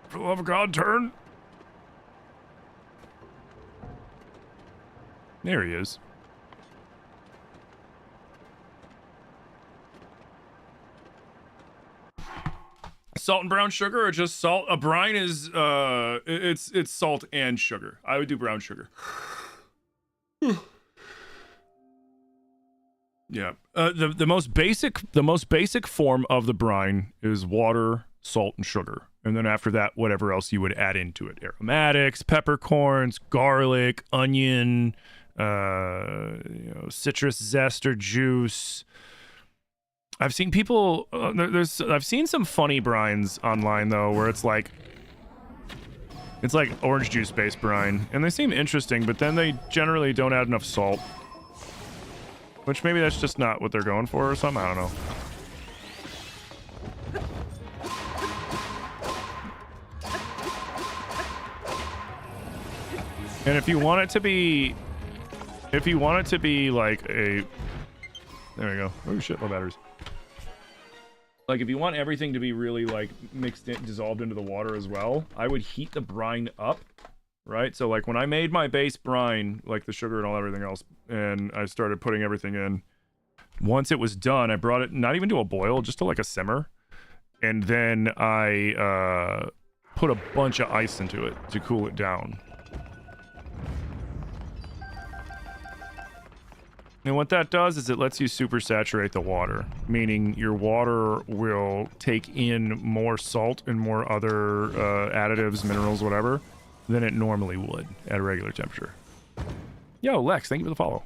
For the love of God, turn. There he is. salt and brown sugar or just salt? A brine is it's salt and sugar. I would do brown sugar. Yeah. The most basic form of the brine is water, salt, and sugar. And then after that, whatever else you would add into it. Aromatics, peppercorns, garlic, onion, citrus zest or juice. I've seen people I've seen some funny brines online though where it's like orange juice based brine and they seem interesting, but then they generally don't add enough salt, which maybe that's just not what they're going for or something. I don't know. And if you want it to be like a, there we go. Oh shit, low batteries. Like if you want everything to be really like mixed in, dissolved into the water as well, I would heat the brine up, right? So like when I made my base brine, like the sugar and all everything else, and I started putting everything in, once it was done, I brought it not even to a boil, just to like a simmer. And then I put a bunch of ice into it to cool it down. And what that does is it lets you super saturate the water, meaning your water will take in more salt and more other additives, minerals, whatever, than it normally would at a regular temperature. Yo, Lex, thank you for the follow.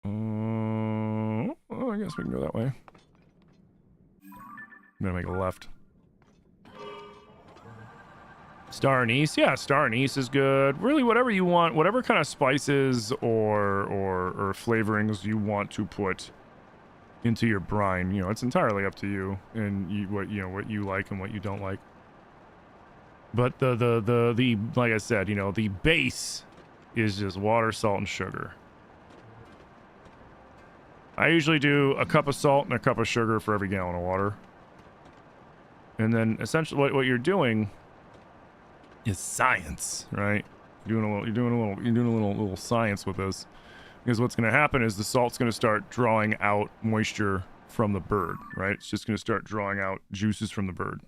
Oh, I guess we can go that way. I'm gonna make a left. Star anise, yeah, star anise is good. Really, whatever you want, whatever kind of spices or flavorings you want to put into your brine, you know, it's entirely up to you and what you like and what you don't like. But the like I said, you know, the base is just water, salt, and sugar. I usually do a cup of salt and a cup of sugar for every gallon of water. And then essentially what you're doing is science, right? You're doing a little science with this, because what's going to happen is the salt's going to start drawing out moisture from the bird, right? It's just going to start drawing out juices from the bird,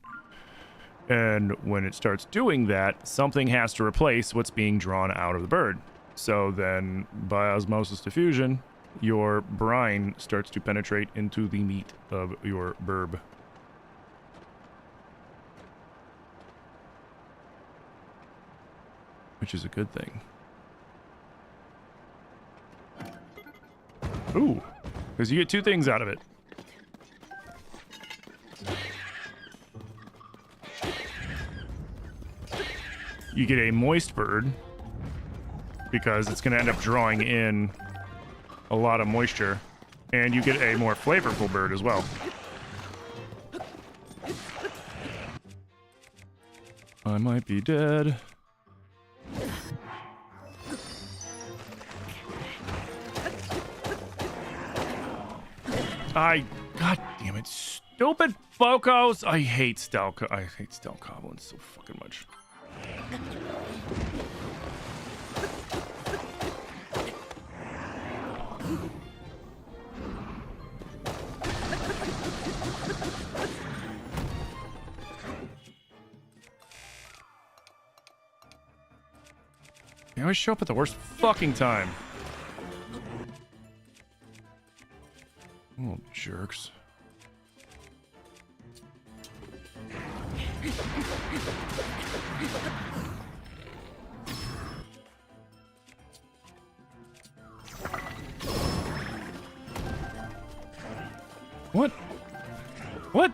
and when it starts doing that, something has to replace what's being drawn out of the bird. So then, by osmosis diffusion, your brine starts to penetrate into the meat of your burb. Which is a good thing. Ooh, because you get two things out of it. You get a moist bird, because it's going to end up drawing in a lot of moisture, and you get a more flavorful bird as well. I might be dead. God damn it, stupid Focos! I hate stealth goblins so fucking much. They always show up at the worst fucking time. Oh, jerks. What? What?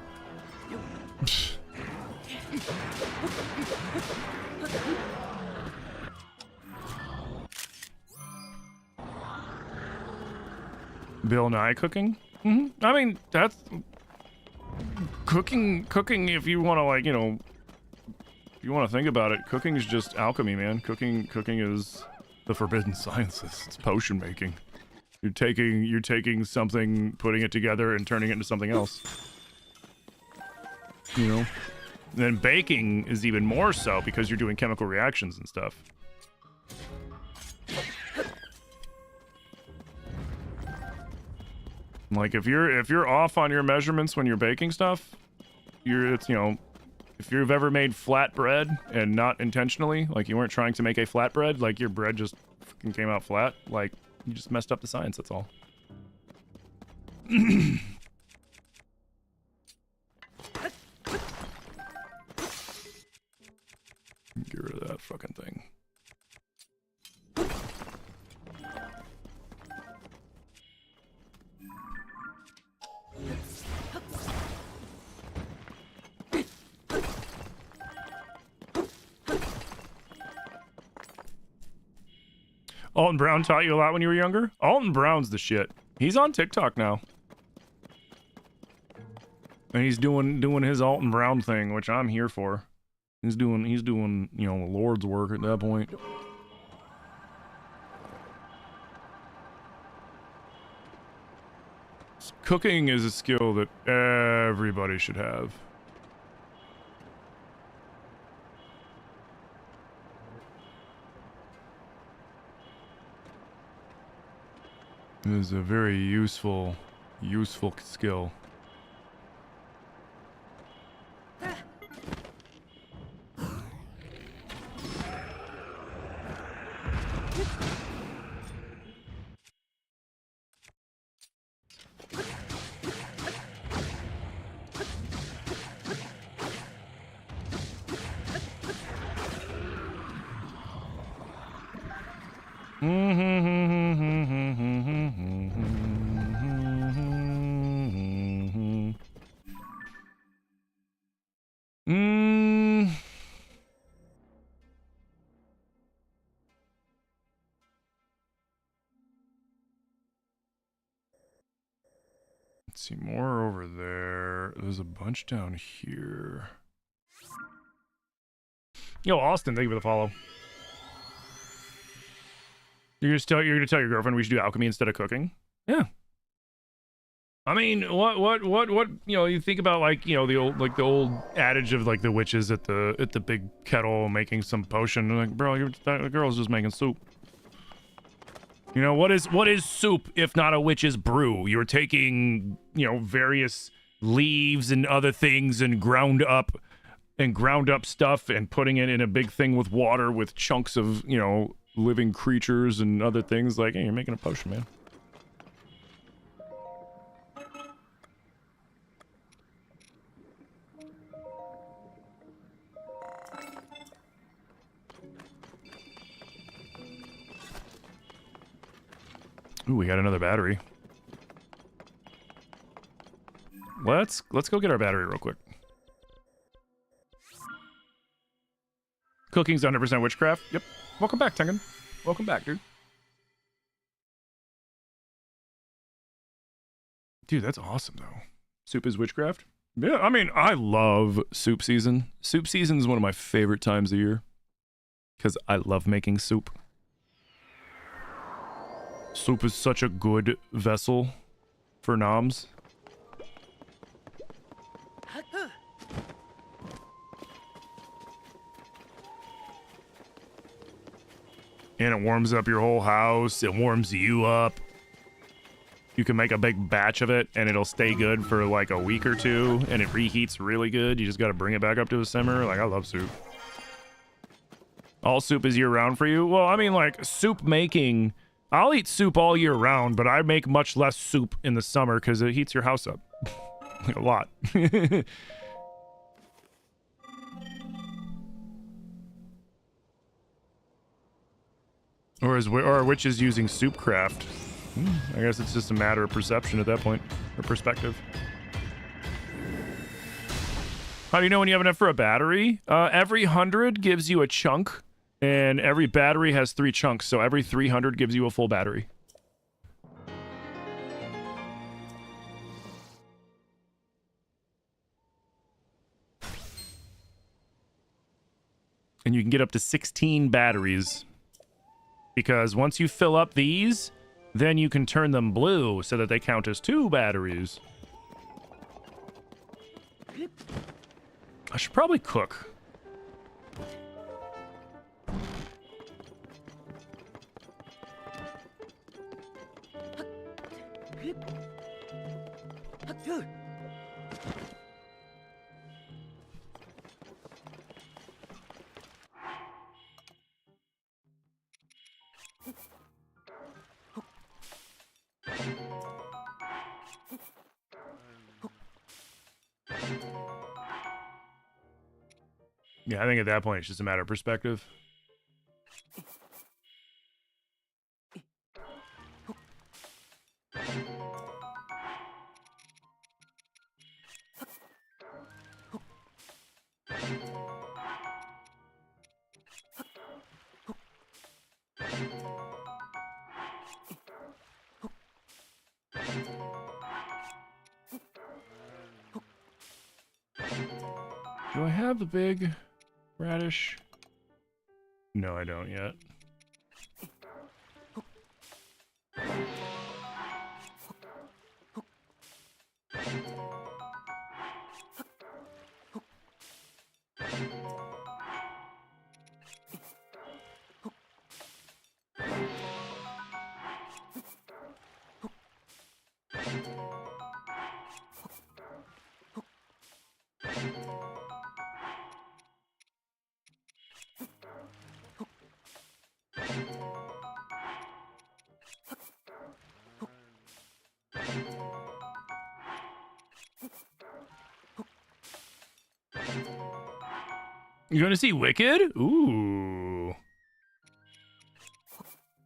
Bill Nye cooking? I mean, that's cooking if you want to, like, you know, if you want to think about it, cooking is just alchemy, man. Cooking is the forbidden sciences. It's potion making. You're taking something, putting it together, and turning it into something else. You know? And then baking is even more so, because you're doing chemical reactions and stuff. Like if you're off on your measurements when you're baking stuff, it's you know, if you've ever made flat bread and not intentionally, like you weren't trying to make a flat bread, like your bread just fucking came out flat, like you just messed up the science, that's all. Get rid of that fucking thing. Alton Brown taught you a lot when you were younger? Alton Brown's the shit. He's on TikTok now. And he's doing his Alton Brown thing, which I'm here for. He's doing, you know, the Lord's work at that point. Cooking is a skill that everybody should have. It is a very useful skill. Let's see, more over there. There's a bunch down here. Yo, Austin, thank you for the follow. You're gonna tell your girlfriend we should do alchemy instead of cooking? Yeah. I mean, what, you know, you think about like, you know, the old adage of like the witches at the big kettle making some potion. Like, bro, the girl's just making soup. You know, what is soup if not a witch's brew? You're taking, you know, various leaves and other things and ground up stuff and putting it in a big thing with water with chunks of, you know, living creatures and other things. Like, hey, you're making a potion, man. Ooh, we got another battery. Let's go get our battery real quick. Cooking's 100% witchcraft. Yep. Welcome back, Tengen. Welcome back, dude. Dude, that's awesome, though. Soup is witchcraft? Yeah, I mean, I love soup season. Soup season is one of my favorite times of year. Because I love making soup. Soup is such a good vessel for noms. And it warms up your whole house. It warms you up. You can make a big batch of it and it'll stay good for like a week or two. And it reheats really good. You just got to bring it back up to a simmer. Like, I love soup. All soup is year round for you? Well, I mean, like, soup making... I'll eat soup all year round, but I make much less soup in the summer because it heats your house up. Like, a lot. Or are witches using soup craft? I guess it's just a matter of perception at that point, or perspective. How do you know when you have enough for a battery? Every 100 gives you a chunk, and every battery has 3 chunks, so every 300 gives you a full battery. And you can get up to 16 batteries. Because once you fill up these, then you can turn them blue so that they count as 2 batteries. I should probably cook. Yeah, I think at that point it's just a matter of perspective. Do I have the big radish? No, I don't yet. You going to see Wicked? Ooh.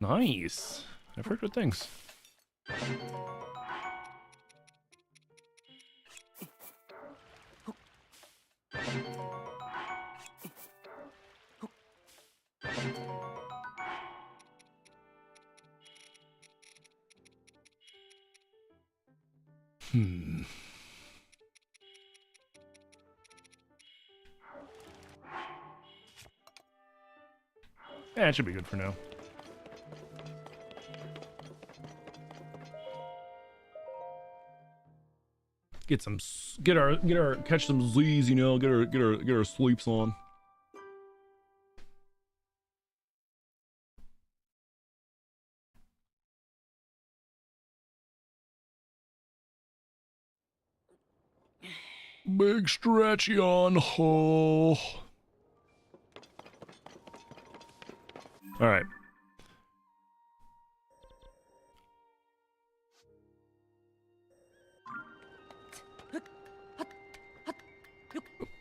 Nice. I've heard good things. Yeah, it should be good for now. Catch some Z's, you know, get our sleeps on. Big stretch yawn. Oh. All right.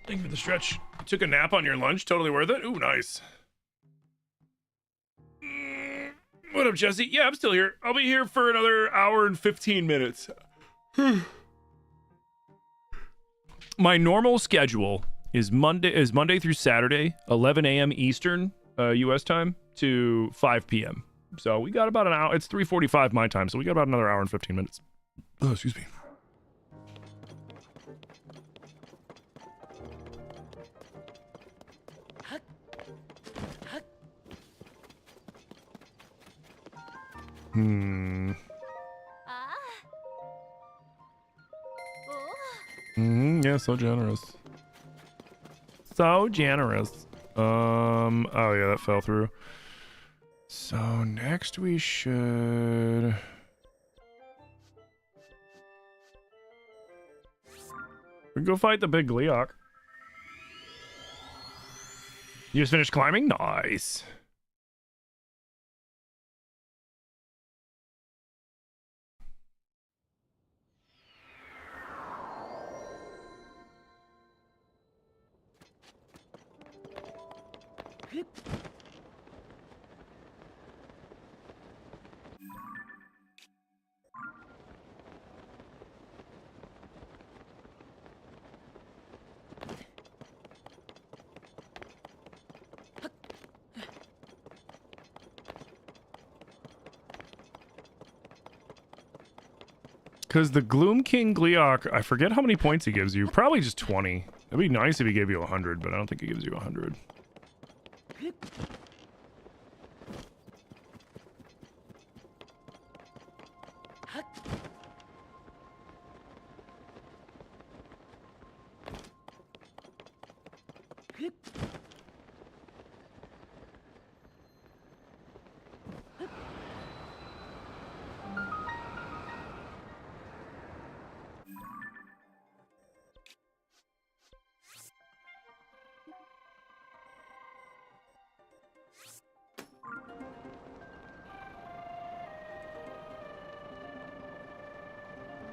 Thank you for the stretch. You took a nap on your lunch. Totally worth it. Ooh, nice. What up, Jesse? Yeah, I'm still here. I'll be here for another hour and 15 minutes. My normal schedule is Monday through Saturday, 11 a.m. Eastern, U.S. time to 5 p.m. So we got about an hour. It's 3:45 my time, so we got about another hour and 15 minutes. Oh, excuse me. Yeah, so generous. So generous. Oh yeah, that fell through. So next we should... We can go fight the big Gleeok. You just finished climbing? Nice. Because the Gloom King Gleeok, I forget how many points he gives you. Probably just 20. It'd be nice if he gave you 100, but I don't think he gives you 100.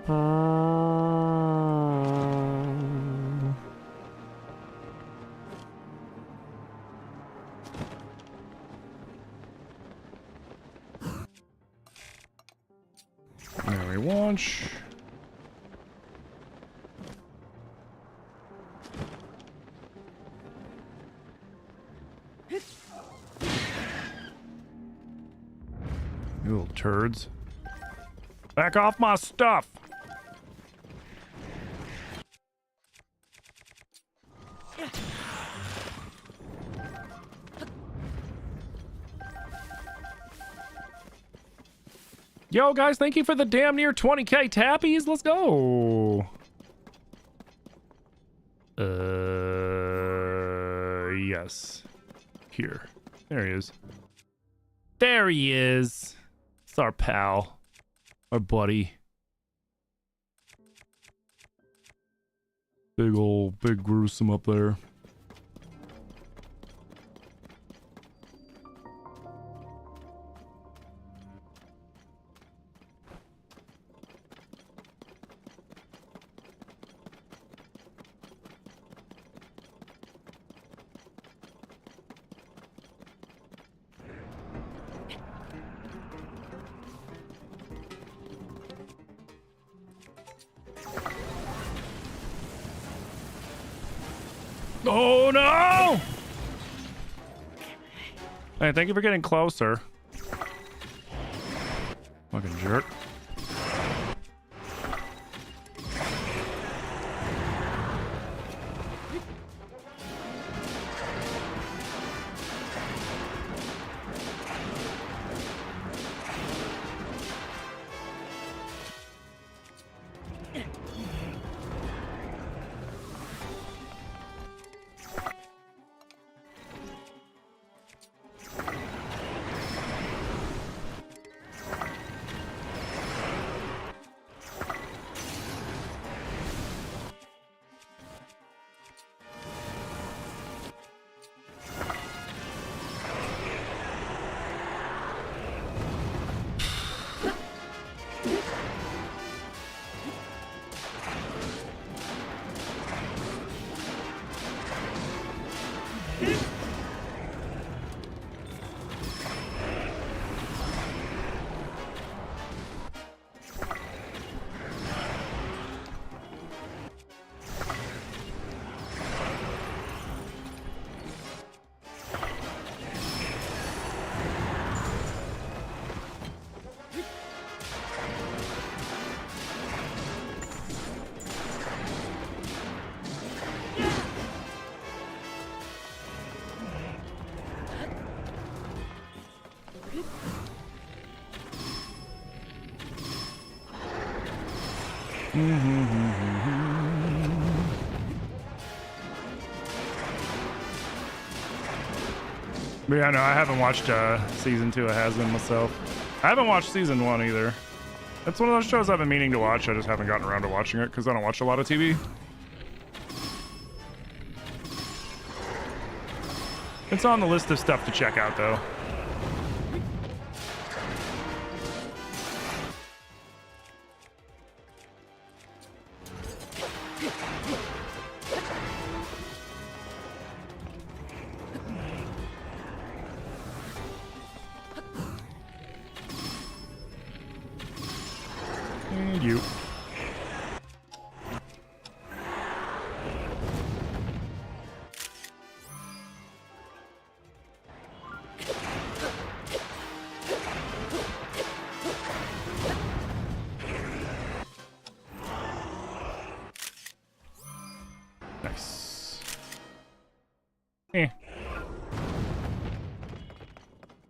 There we launch. You little turds. Back off my stuff! Yo, guys, thank you for the damn near 20k tappies. Let's go. Yes. Here. There he is. There he is. It's our pal. Our buddy. Big gruesome up there. Oh no! Hey, thank you for getting closer. Fucking jerk. But yeah, no, I haven't watched season 2 of Has-Been myself. I haven't watched season 1 either. It's one of those shows I've been meaning to watch. I just haven't gotten around to watching it because I don't watch a lot of TV. It's on the list of stuff to check out, though. And you. Nice.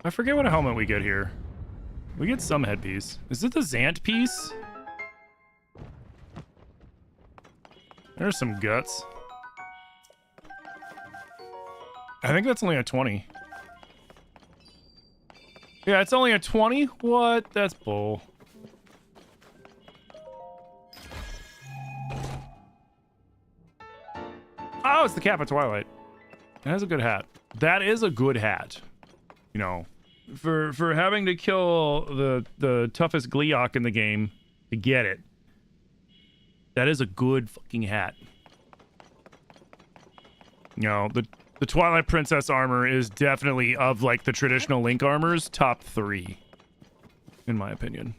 I forget what helmet we get here. We get some headpiece. Is it the Zant piece? There's some guts. I think that's only a 20. Yeah, it's only a 20? What? That's bull. Oh, it's the Cap of Twilight. It has a good hat. That is a good hat. You know, for having to kill the toughest Gleeok in the game to get it. That is a good fucking hat. You know, the Twilight Princess armor is definitely, of like the traditional Link armors, top 3, in my opinion.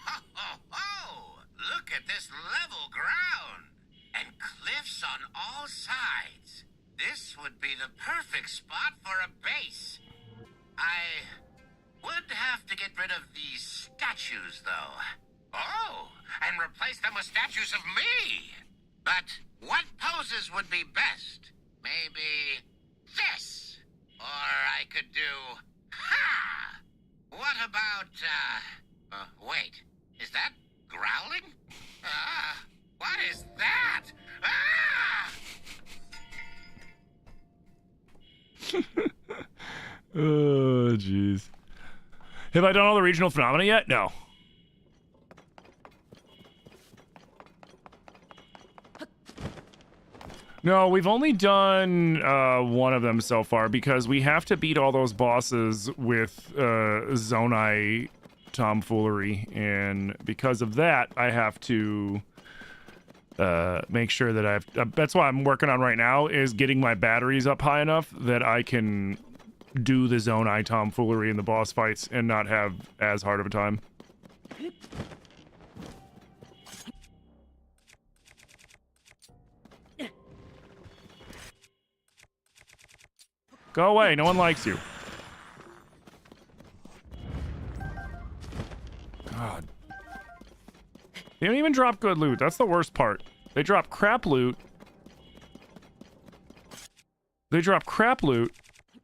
Ho, ho, ho! Look at this level ground! And cliffs on all sides. This would be the perfect spot for a base. I would have to get rid of these statues, though. Oh, and replace them with statues of me. But what poses would be best? Maybe this. Or I could do... Ha! What about, wait. Is that growling? What is that? Ah! Oh, jeez. Have I done all the regional phenomena yet? No. No, we've only done one of them so far because we have to beat all those bosses with Zonai tomfoolery, and because of that, I have to make sure that I've... that's what I'm working on right now, is getting my batteries up high enough that I can do the Zonai tomfoolery in the boss fights and not have as hard of a time. Go away, no one likes you. God. They don't even drop good loot. That's the worst part. They drop crap loot. They drop crap loot,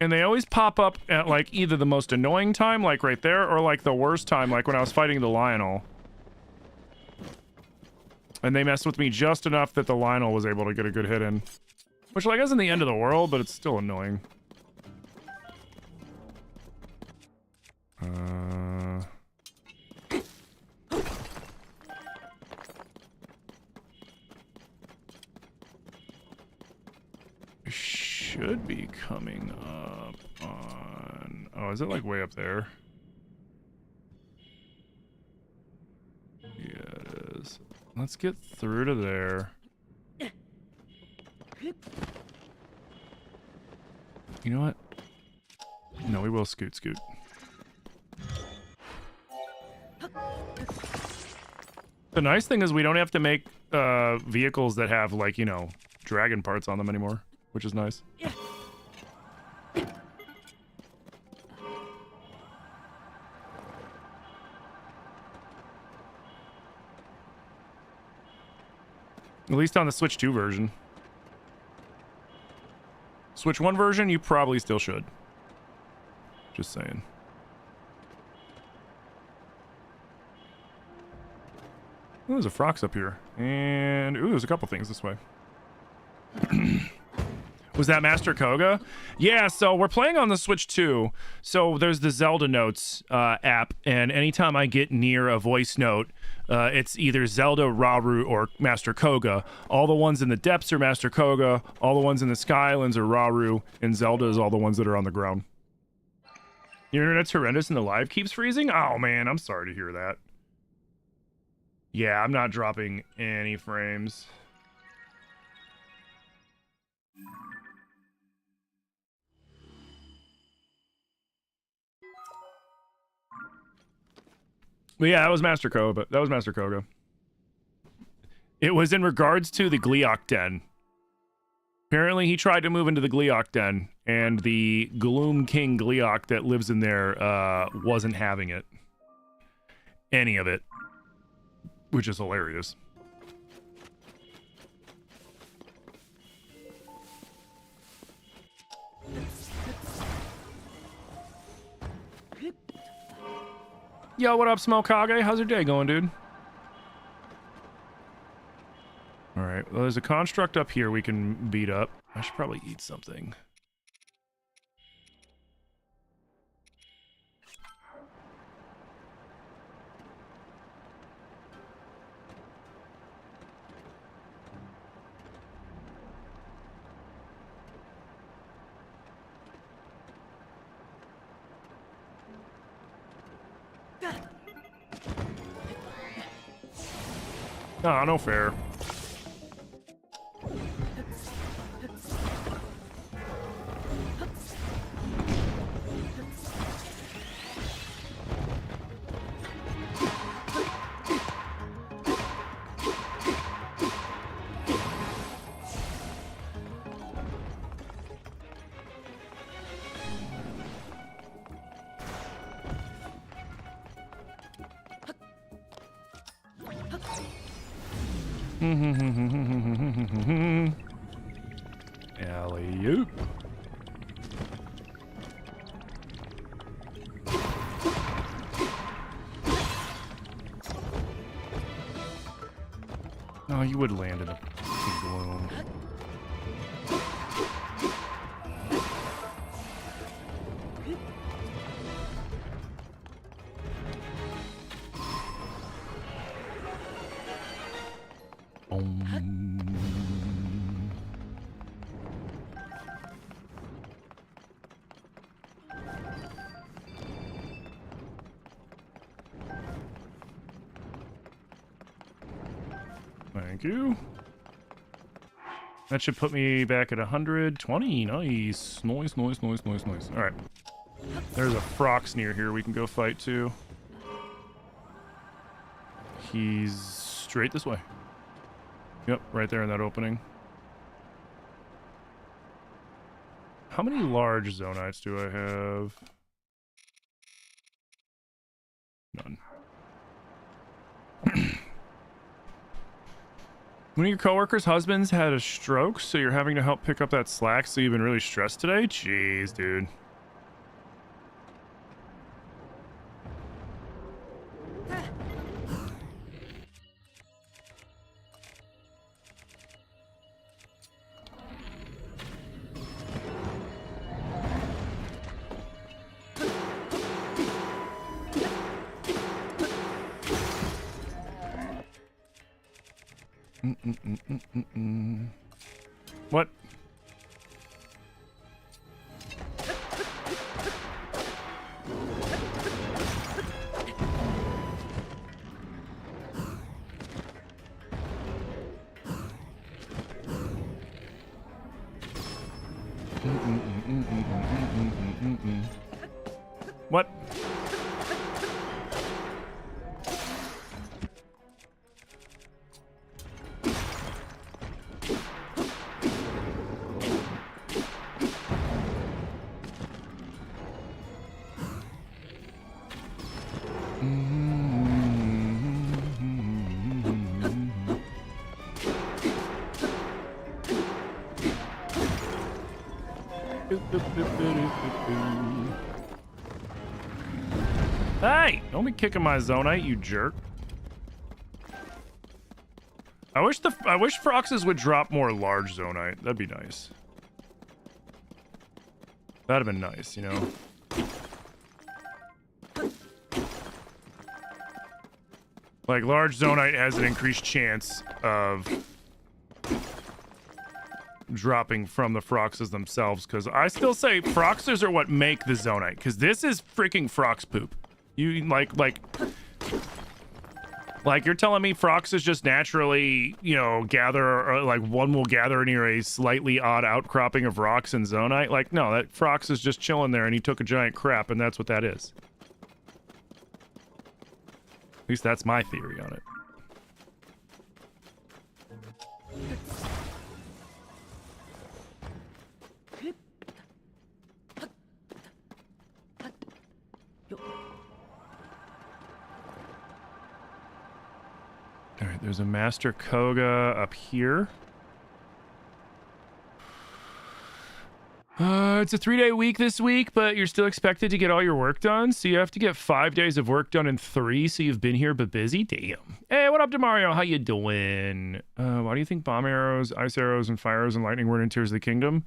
and they always pop up at, like, either the most annoying time, like right there, or, like, the worst time, like when I was fighting the Lionel. And they messed with me just enough that the Lionel was able to get a good hit in. Which, like, isn't the end of the world, but it's still annoying. Should be coming up on... Oh, is it like way up there? Yeah, it is. Let's get through to there. You know what? No, we will scoot. The nice thing is we don't have to make vehicles that have, like, you know, dragon parts on them anymore, which is nice. At least on the Switch 2 version. Switch 1 version, you probably still should. Just saying. Oh, there's a Frox up here. And, ooh, there's a couple things this way. Was that Master Koga? Yeah, so we're playing on the Switch 2. So there's the Zelda Notes app, and anytime I get near a voice note, it's either Zelda, Rauru, or Master Koga. All the ones in the depths are Master Koga, all the ones in the Skylands are Rauru, and Zelda is all the ones that are on the ground. Your internet's horrendous and the live keeps freezing? Oh man, I'm sorry to hear that. Yeah, I'm not dropping any frames. But yeah, that was Master Koga. That was Master Koga. It was in regards to the Gleeok Den. Apparently, he tried to move into the Gleeok Den, and the Gloom King Gleeok that lives in there wasn't having it. Any of it. Which is hilarious. Yo, what up, Smokage? How's your day going, dude? Alright, well, there's a construct up here we can beat up. I should probably eat something. Nah, no fair. Alley-oop. Oh, you would land in a balloon. Thank you. That should put me back at 120. Nice. Nice, nice, nice, nice, nice. All right. There's a Frox near here we can go fight too. He's straight this way. Yep, right there in that opening. How many large Zonites do I have? None. One of your coworkers' husbands had a stroke, so you're having to help pick up that slack, so you've been really stressed today? Jeez, dude. What? What? Hey! Don't be kicking my Zonite, you jerk. I wish Froxes would drop more large Zonite. That'd be nice. That'd have been nice, you know. Like, large Zonite has an increased chance of dropping from the Froxes themselves, because I still say Froxes are what make the Zonite, because this is freaking Frox poop. You, like you're telling me Froxes just naturally, you know, gather, or like one will gather near a slightly odd outcropping of rocks and Zonite? Like, no, that Frox is just chilling there and he took a giant crap, and that's what that is. At least that's my theory on it. All right, there's a Master Koga up here. It's a 3-day week this week, but you're still expected to get all your work done. So you have to get 5 days of work done in 3. So you've been here but busy. Damn. Hey, what up, Demario? How you doing? Why do you think bomb arrows, ice arrows, and fire arrows and lightning weren't in Tears of the Kingdom?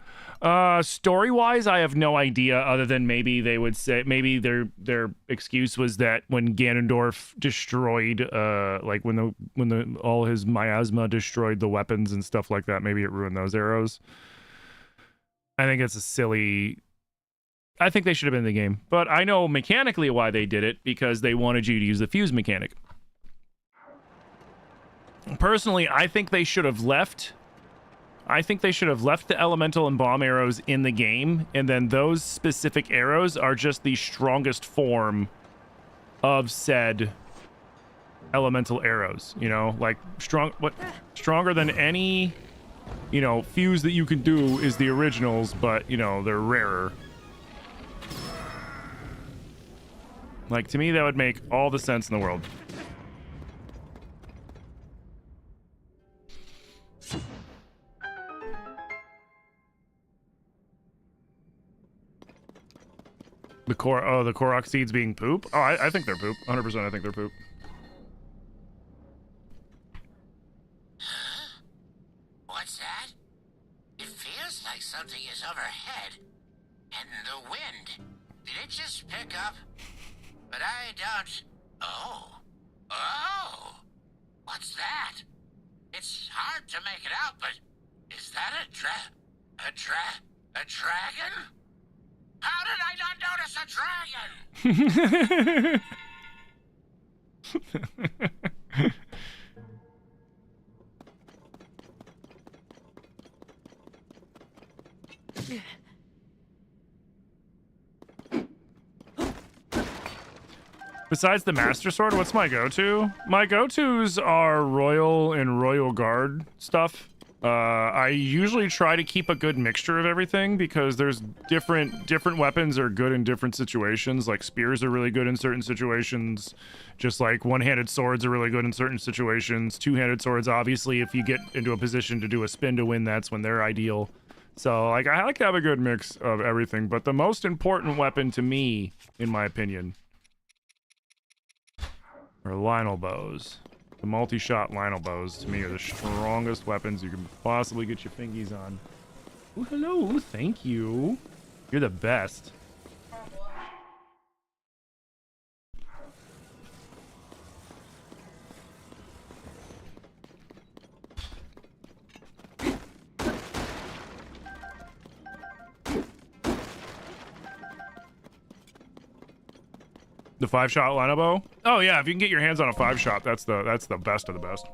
Story-wise, I have no idea. Other than maybe they would say, maybe their excuse was that when Ganondorf destroyed, like when all his miasma destroyed the weapons and stuff like that, maybe it ruined those arrows. I think it's a silly I think they should have been in the game. But I know mechanically why they did it, because they wanted you to use the fuse mechanic. Personally, I think they should have left. I think they should have left the elemental and bomb arrows in the game, and then those specific arrows are just the strongest form of said elemental arrows, you know, like stronger than any, you know, fuse that you can do is the originals, but you know, they're rarer. Like, to me, that would make all the sense in the world. The Korok seeds being poop? Oh, I think they're poop. 100% I think they're poop. What's that? It feels like something is overhead. And the wind. Did it just pick up? But I don't... Oh. Oh! What's that? It's hard to make it out, but... Is that a dragon? How did I not notice a dragon? Besides the Master Sword, what's my go-to? My go-tos are Royal and Royal Guard stuff. I usually try to keep a good mixture of everything because there's different weapons are good in different situations. Like spears are really good in certain situations, just like one-handed swords are really good in certain situations. Two-handed swords, obviously, if you get into a position to do a spin to win, that's when they're ideal. So, like, I like to have a good mix of everything, but the most important weapon to me, in my opinion, are Lionel bows. The multi-shot Lionel bows, to me, are the strongest weapons you can possibly get your fingies on. Ooh, hello, thank you. You're the best. The 5-shot Lionel bow? Oh yeah, if you can get your hands on a 5-shot, that's the best of the best.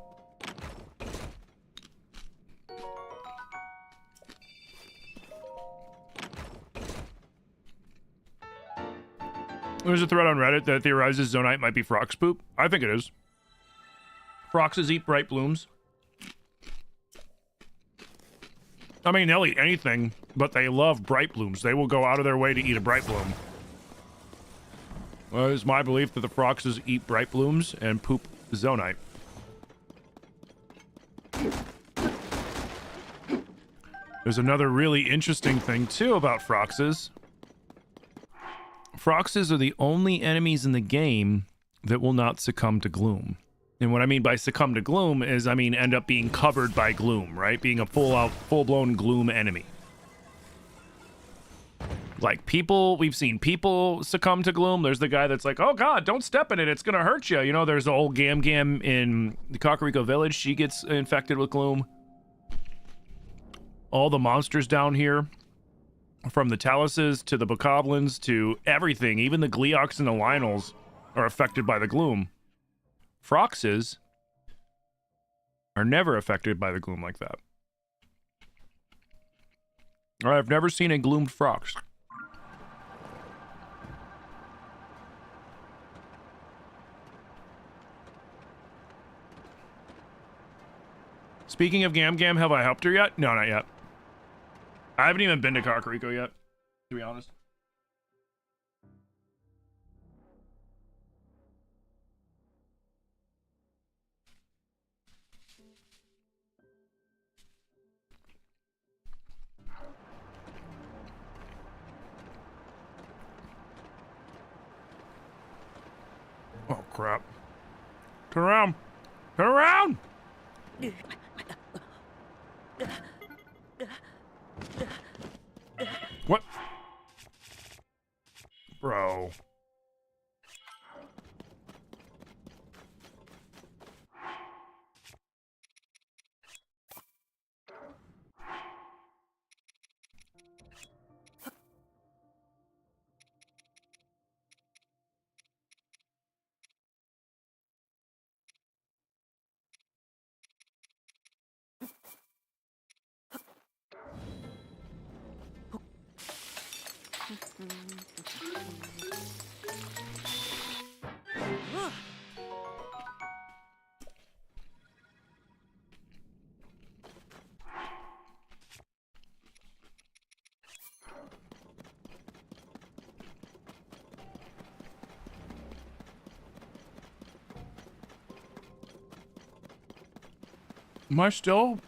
There's a thread on Reddit that theorizes Zonite might be Frox poop. I think it is. Froxes eat bright blooms. I mean, they'll eat anything, but they love bright blooms. They will go out of their way to eat a bright bloom. Well, it's my belief that the Froxes eat bright blooms and poop Zonite. There's another really interesting thing, too, about Froxes. Froxes are the only enemies in the game that will not succumb to gloom. And what I mean by succumb to gloom is, I mean, end up being covered by gloom, right? Being a full-blown gloom enemy. Like, people, we've seen people succumb to gloom. There's the guy that's like, oh god, don't step in it, it's gonna hurt you. You know, there's the old Gam Gam in the Kakariko village. She gets infected with gloom. All the monsters down here, from the Taluses to the Bokoblins to everything, even the Gleeoks and the Lionels are affected by the gloom. Froxes are never affected by the gloom like that. I've never seen a gloomed Frox. Speaking of Gam Gam, have I helped her yet? No, not yet. I haven't even been to Kakariko yet, to be honest. Oh, crap. Turn around! Turn around! What? Bro. Am I still...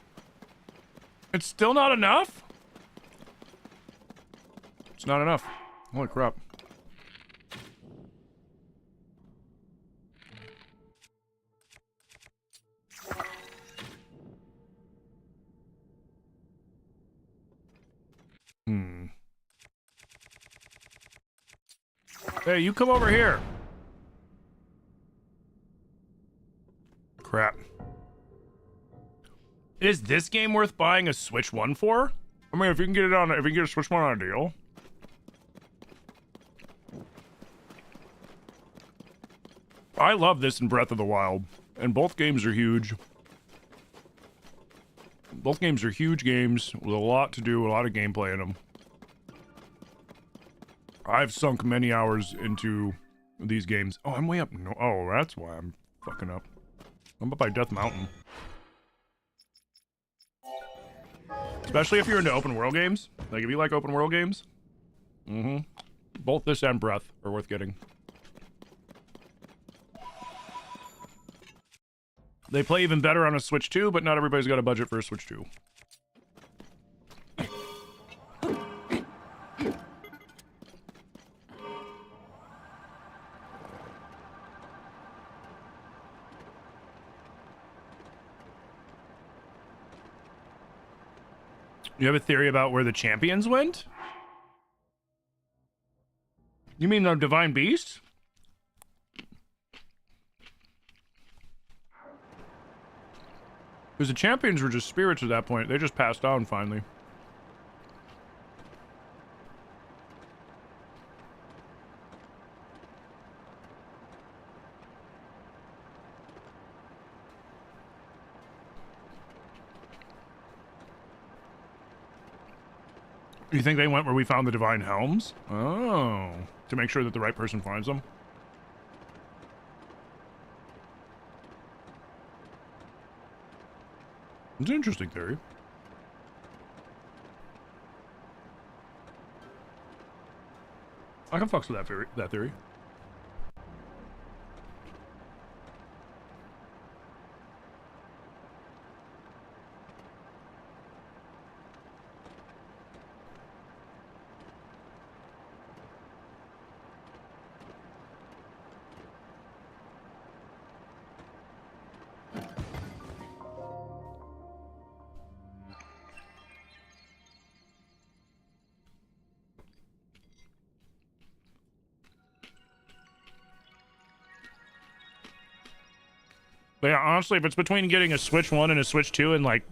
It's still not enough? It's not enough. Holy crap. Hey, you come over here. Crap. Is this game worth buying a Switch 1 for? I mean, if you can get it on, if you can get a Switch 1 on a deal. I love this in Breath of the Wild, and both games are huge. Both games are huge games with a lot to do, a lot of gameplay in them. I've sunk many hours into these games. Oh, I'm way up. No, oh, that's why I'm fucking up. I'm up by Death Mountain. Especially if you're into open world games. Like, if you like open world games. Both this and Breath are worth getting. They play even better on a Switch 2, but not everybody's got a budget for a Switch 2. You have a theory about where the champions went? You mean the Divine Beast? Because the champions were just spirits at that point. They just passed on finally. You think they went where we found the Divine Helms? Oh. To make sure that the right person finds them? It's an interesting theory. I can fucks with that theory. But yeah, honestly, if it's between getting a Switch 1 and a Switch 2 and, like,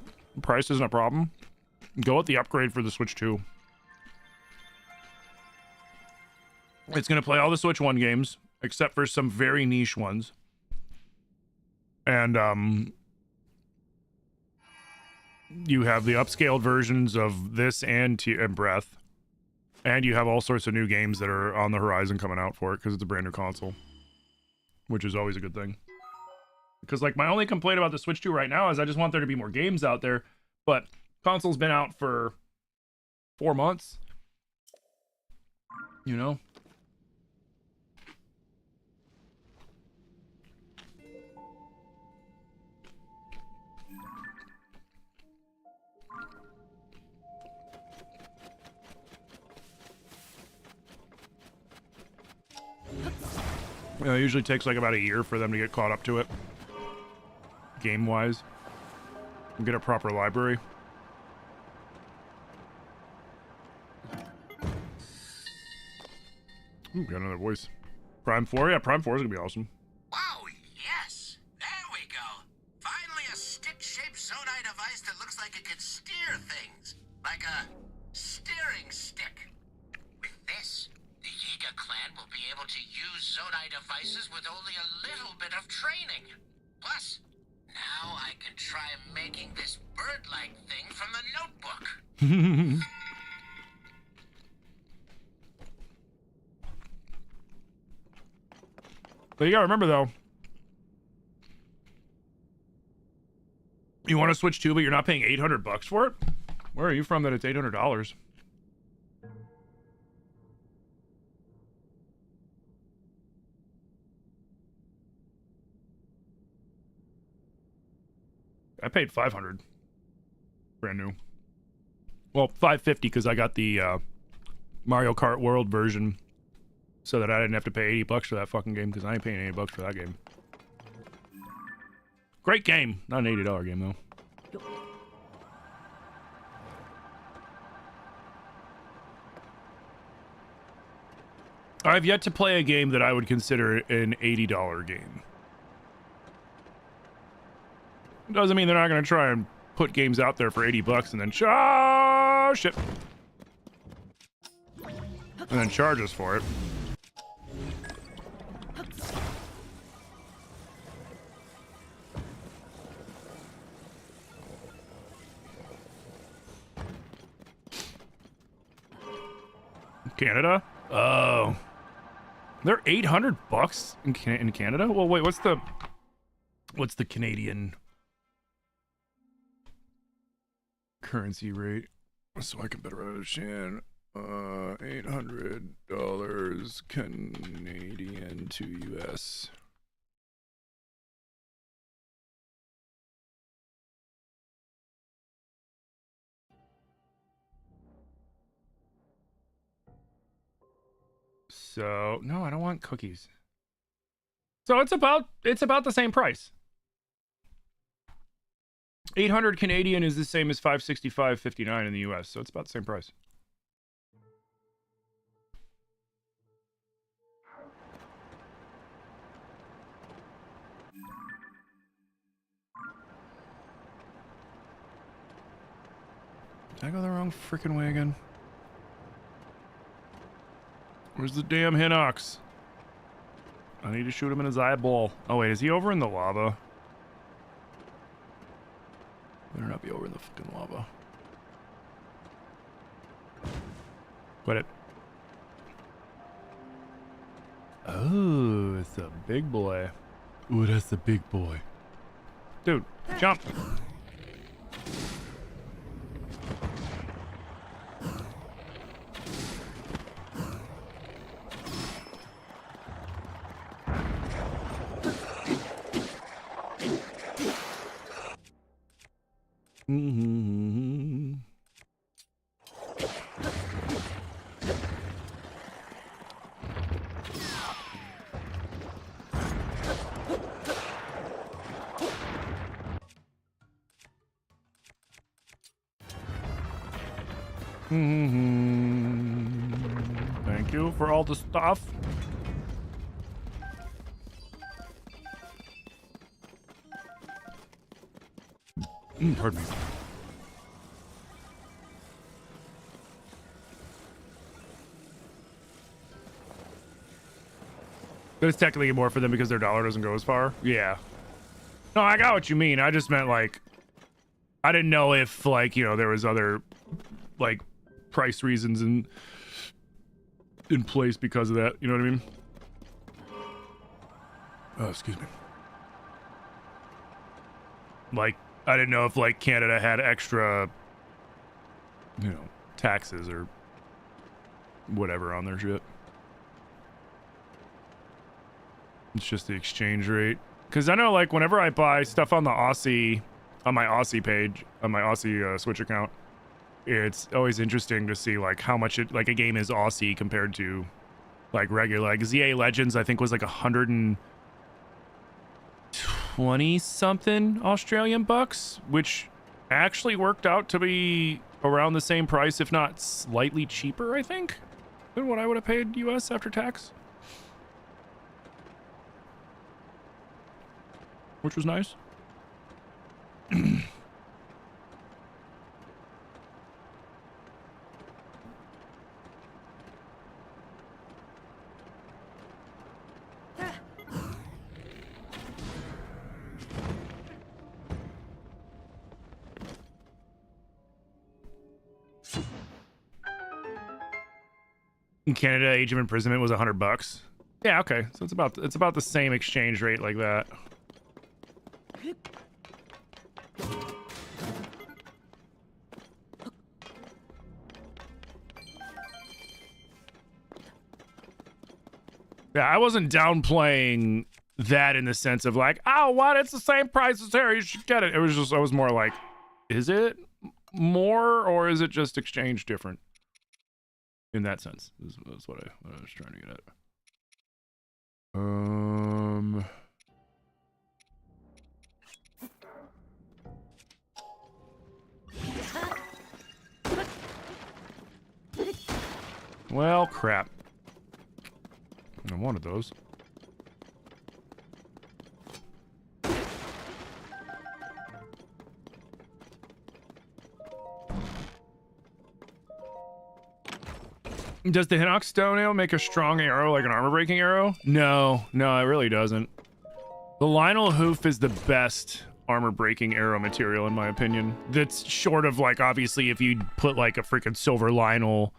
price isn't a problem, go with the upgrade for the Switch 2. It's going to play all the Switch 1 games, except for some very niche ones. And, you have the upscaled versions of this and Breath. And you have all sorts of new games that are on the horizon coming out for it, because it's a brand new console. Which is always a good thing. Because, like, my only complaint about the Switch 2 right now is I just want there to be more games out there. But console's been out for 4 months. You know? You know, it usually takes like about a year for them to get caught up to it. Game-wise. And get a proper library. Ooh, got another voice. Prime 4? Yeah, Prime 4 is gonna be awesome. Oh, yes. There we go. Finally a stick-shaped Zonai device that looks like it can steer things. Like a steering stick. With this, the Yiga clan will be able to use Zonai devices with only a little bit of training. Plus, now I can try making this bird-like thing from the notebook. But you gotta remember though, you want to switch too, but you're not paying $800 for it? Where are you from that it's $800? I paid $500. Brand new. Well, $550 because I got the Mario Kart World version so that I didn't have to pay $80 for that fucking game because I ain't paying $80 for that game. Great game. Not an $80 game though. I've yet to play a game that I would consider an $80 game. Doesn't mean they're not going to try and put games out there for $80 and then shit. And then charge us for it. Canada? Oh. They're $800 in Canada? Well, wait, what's the Canadian currency rate? So I can better understand. $800 Canadian to US. So, no, I don't want cookies. So it's about the same price. 800 Canadian is the same as 565.59 in the US, so it's about the same price. Did I go the wrong freaking way again? Where's the damn Hinox? I need to shoot him in his eyeball. Oh wait, is he over in the lava? Better not be over in the fucking lava. Quit it. Oh, it's a big boy. Ooh, that's a big boy. Dude, jump. Mm-hmm. Thank you for all the stuff. Pardon me. But it's technically more for them because their dollar doesn't go as far. Yeah. No, I got what you mean. I just meant like, I didn't know if like, you know, there was other like price reasons in place because of that. You know what I mean? Oh, excuse me. Like, I didn't know if like Canada had extra, you know, taxes or whatever on their shit. It's just the exchange rate. Because I know like whenever I buy stuff on the Aussie, on my Aussie page, on my Aussie Switch account, it's always interesting to see like how much it, like a game is Aussie compared to like regular. Like ZA Legends I think was like 120 something Australian bucks, which actually worked out to be around the same price, if not slightly cheaper, I think, than what I would have paid US after tax. Which was nice. In Canada, age of imprisonment was $100. Yeah, okay. So it's about the same exchange rate like that. Yeah, I wasn't downplaying that in the sense of like, oh, what? It's the same price as here. You should get it. It was just, I was more like, is it more or is it just exchange different? In that sense, that's what I was trying to get at. Well, crap. I wanted those. Does the Hinox stone ale make a strong arrow like an armor-breaking arrow? No, it really doesn't. The Lionel hoof is the best armor-breaking arrow material, in my opinion. That's short of, like, obviously, if you put, like, a freaking silver Lionel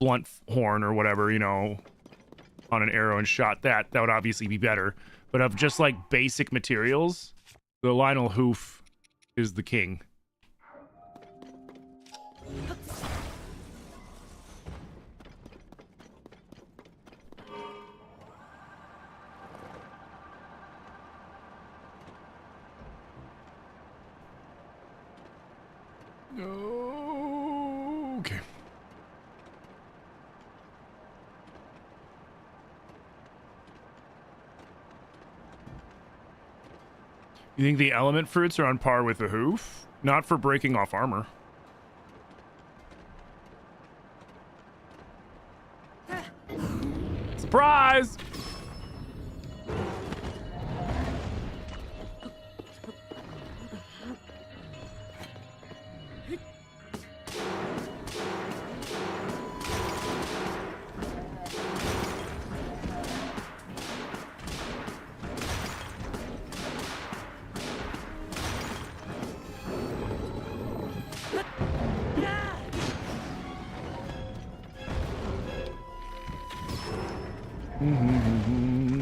blunt horn or whatever, you know, on an arrow and shot that would obviously be better. But of just, like, basic materials, the Lionel hoof is the king. Okay. You think the element fruits are on par with the hoof? Not for breaking off armor. Surprise!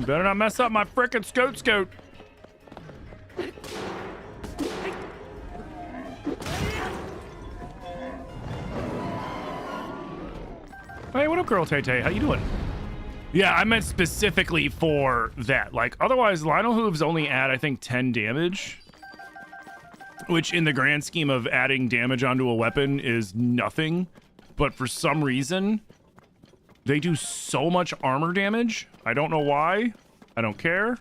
Better not mess up my frickin' scoot. Hey, what up, girl Tay-Tay? How you doing? Yeah, I meant specifically for that. Like, otherwise, Lionel Hooves only add, I think, 10 damage. Which, in the grand scheme of adding damage onto a weapon, is nothing. But for some reason, they do so much armor damage. I don't know why. I don't care.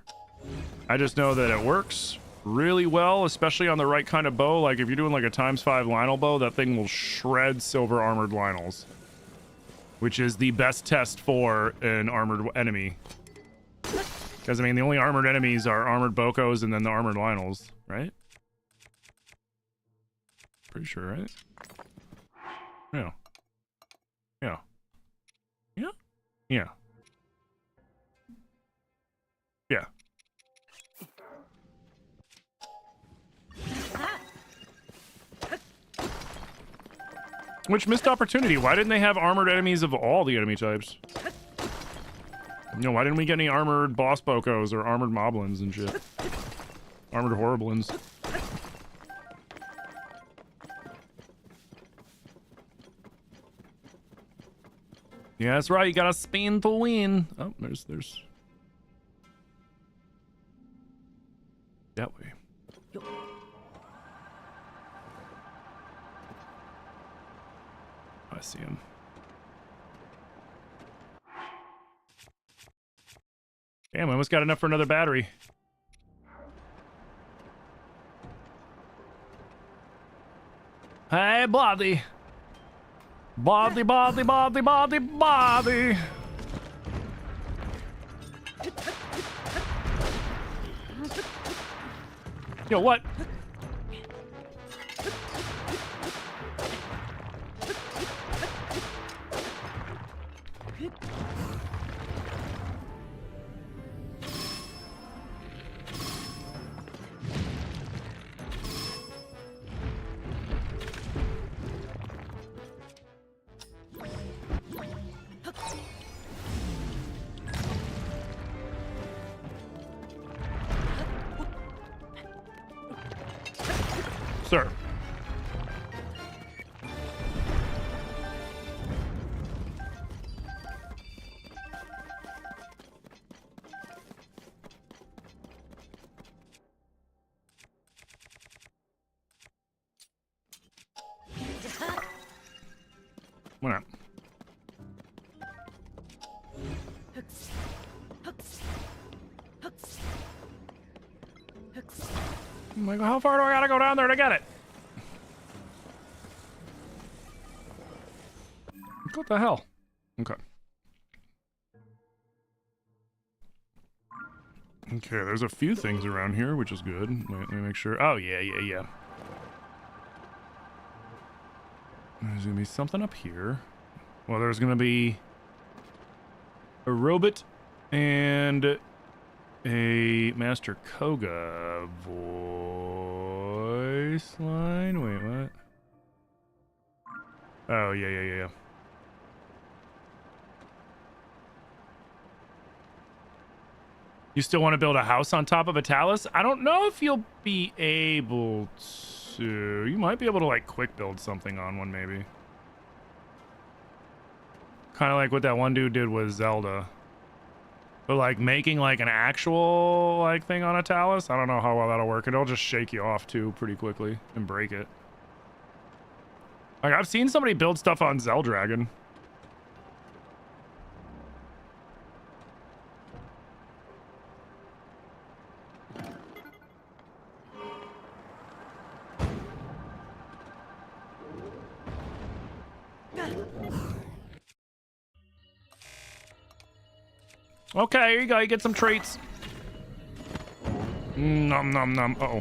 I just know that it works really well, especially on the right kind of bow. Like, if you're doing, like, a ×5 Lionel bow, that thing will shred silver armored Lionels. Which is the best test for an armored enemy. Because, I mean, the only armored enemies are armored Bokos and then the armored Lionels, right? Pretty sure, right? Yeah. Yeah. Yeah? Yeah. Yeah. Which missed opportunity. Why didn't they have armored enemies of all the enemy types? You know, why didn't we get any armored boss Bokos or armored Moblins and shit? Armored Horriblins. Yeah, that's right. You gotta spin to win. Oh, there's that way. I see him. Damn, I almost got enough for another battery. Hey, body. Body. Yo, what? sir. What up? I'm like, how far do I gotta go down there to get it? What the hell? Okay. Okay, there's a few things around here, which is good. Wait, let me make sure. Oh, yeah. There's gonna be something up here. Well, there's gonna be a robot and a Master Koga voice line. Wait, what? Oh, yeah. You still want to build a house on top of a talus? I don't know if you'll be able to. You might be able to, like, quick build something on one, maybe. Kind of like what that one dude did with Zelda. But, like, making, like, an actual, like, thing on a talus, I don't know how well that'll work. It'll just shake you off, too, pretty quickly and break it. Like, I've seen somebody build stuff on Zeldragon. Okay, here you go. You get some treats. Nom nom nom. Uh-oh.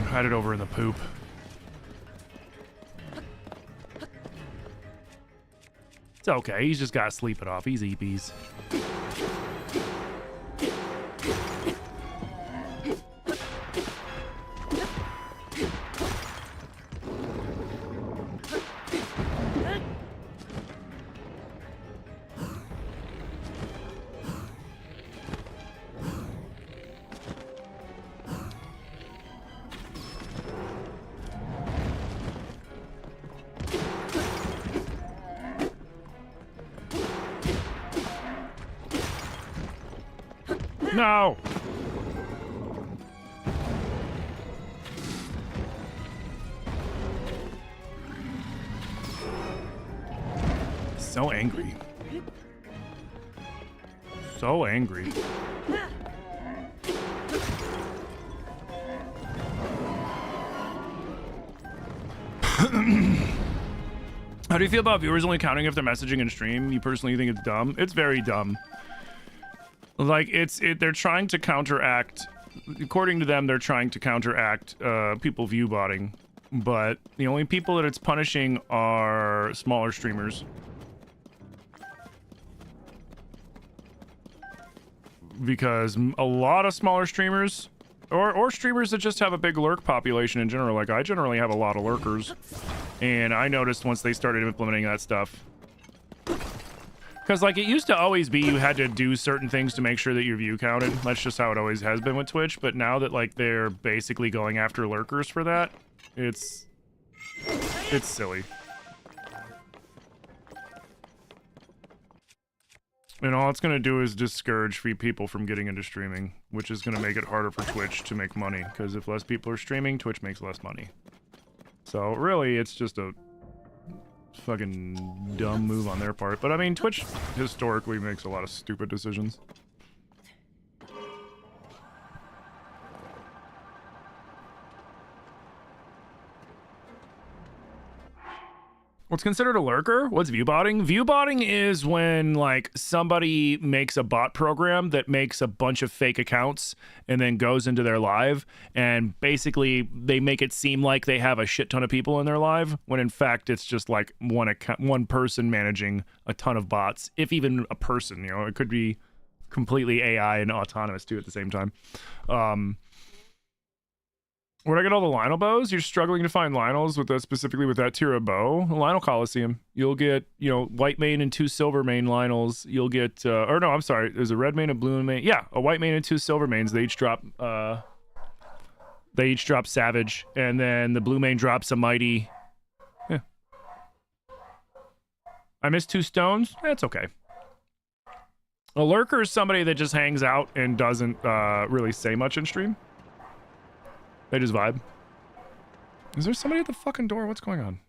Hide it over in the poop. It's okay. He's just got to sleep it off. He's EPs. No! So angry. So angry. How do you feel about viewers only counting if they're messaging in stream? You personally think it's dumb? It's very dumb. Like, they're trying to counteract, according to them, they're trying to counteract people view botting, but the only people that it's punishing are smaller streamers. Because a lot of smaller streamers, or streamers that just have a big lurk population in general, like I generally have a lot of lurkers, and I noticed once they started implementing that stuff, because, like, it used to always be you had to do certain things to make sure that your view counted. That's just how it always has been with Twitch. But now that, like, they're basically going after lurkers for that, it's silly. And all it's going to do is discourage free people from getting into streaming, which is going to make it harder for Twitch to make money. Because if less people are streaming, Twitch makes less money. So, really, it's just a fucking dumb move on their part. But I mean, Twitch historically makes a lot of stupid decisions. What's considered a lurker? What's viewbotting? Viewbotting is when, like, somebody makes a bot program that makes a bunch of fake accounts and then goes into their live, and basically they make it seem like they have a shit ton of people in their live, when in fact it's just like one person managing a ton of bots, if even a person. You know, it could be completely AI and autonomous too at the same time. Where'd I get all the Lionel bows? You're struggling to find Lionels with that, specifically with that tier of bow. Lionel Coliseum. You'll get, you know, white main and 2 silver main Lionels. You'll get, or no, I'm sorry. There's a red main, a blue main. Yeah, a white main and 2 silver mains. They each drop Savage, and then the blue main drops a Mighty. Yeah. I missed 2 stones. That's okay. A lurker is somebody that just hangs out and doesn't really say much in stream. They just vibe. Is there somebody at the fucking door? What's going on?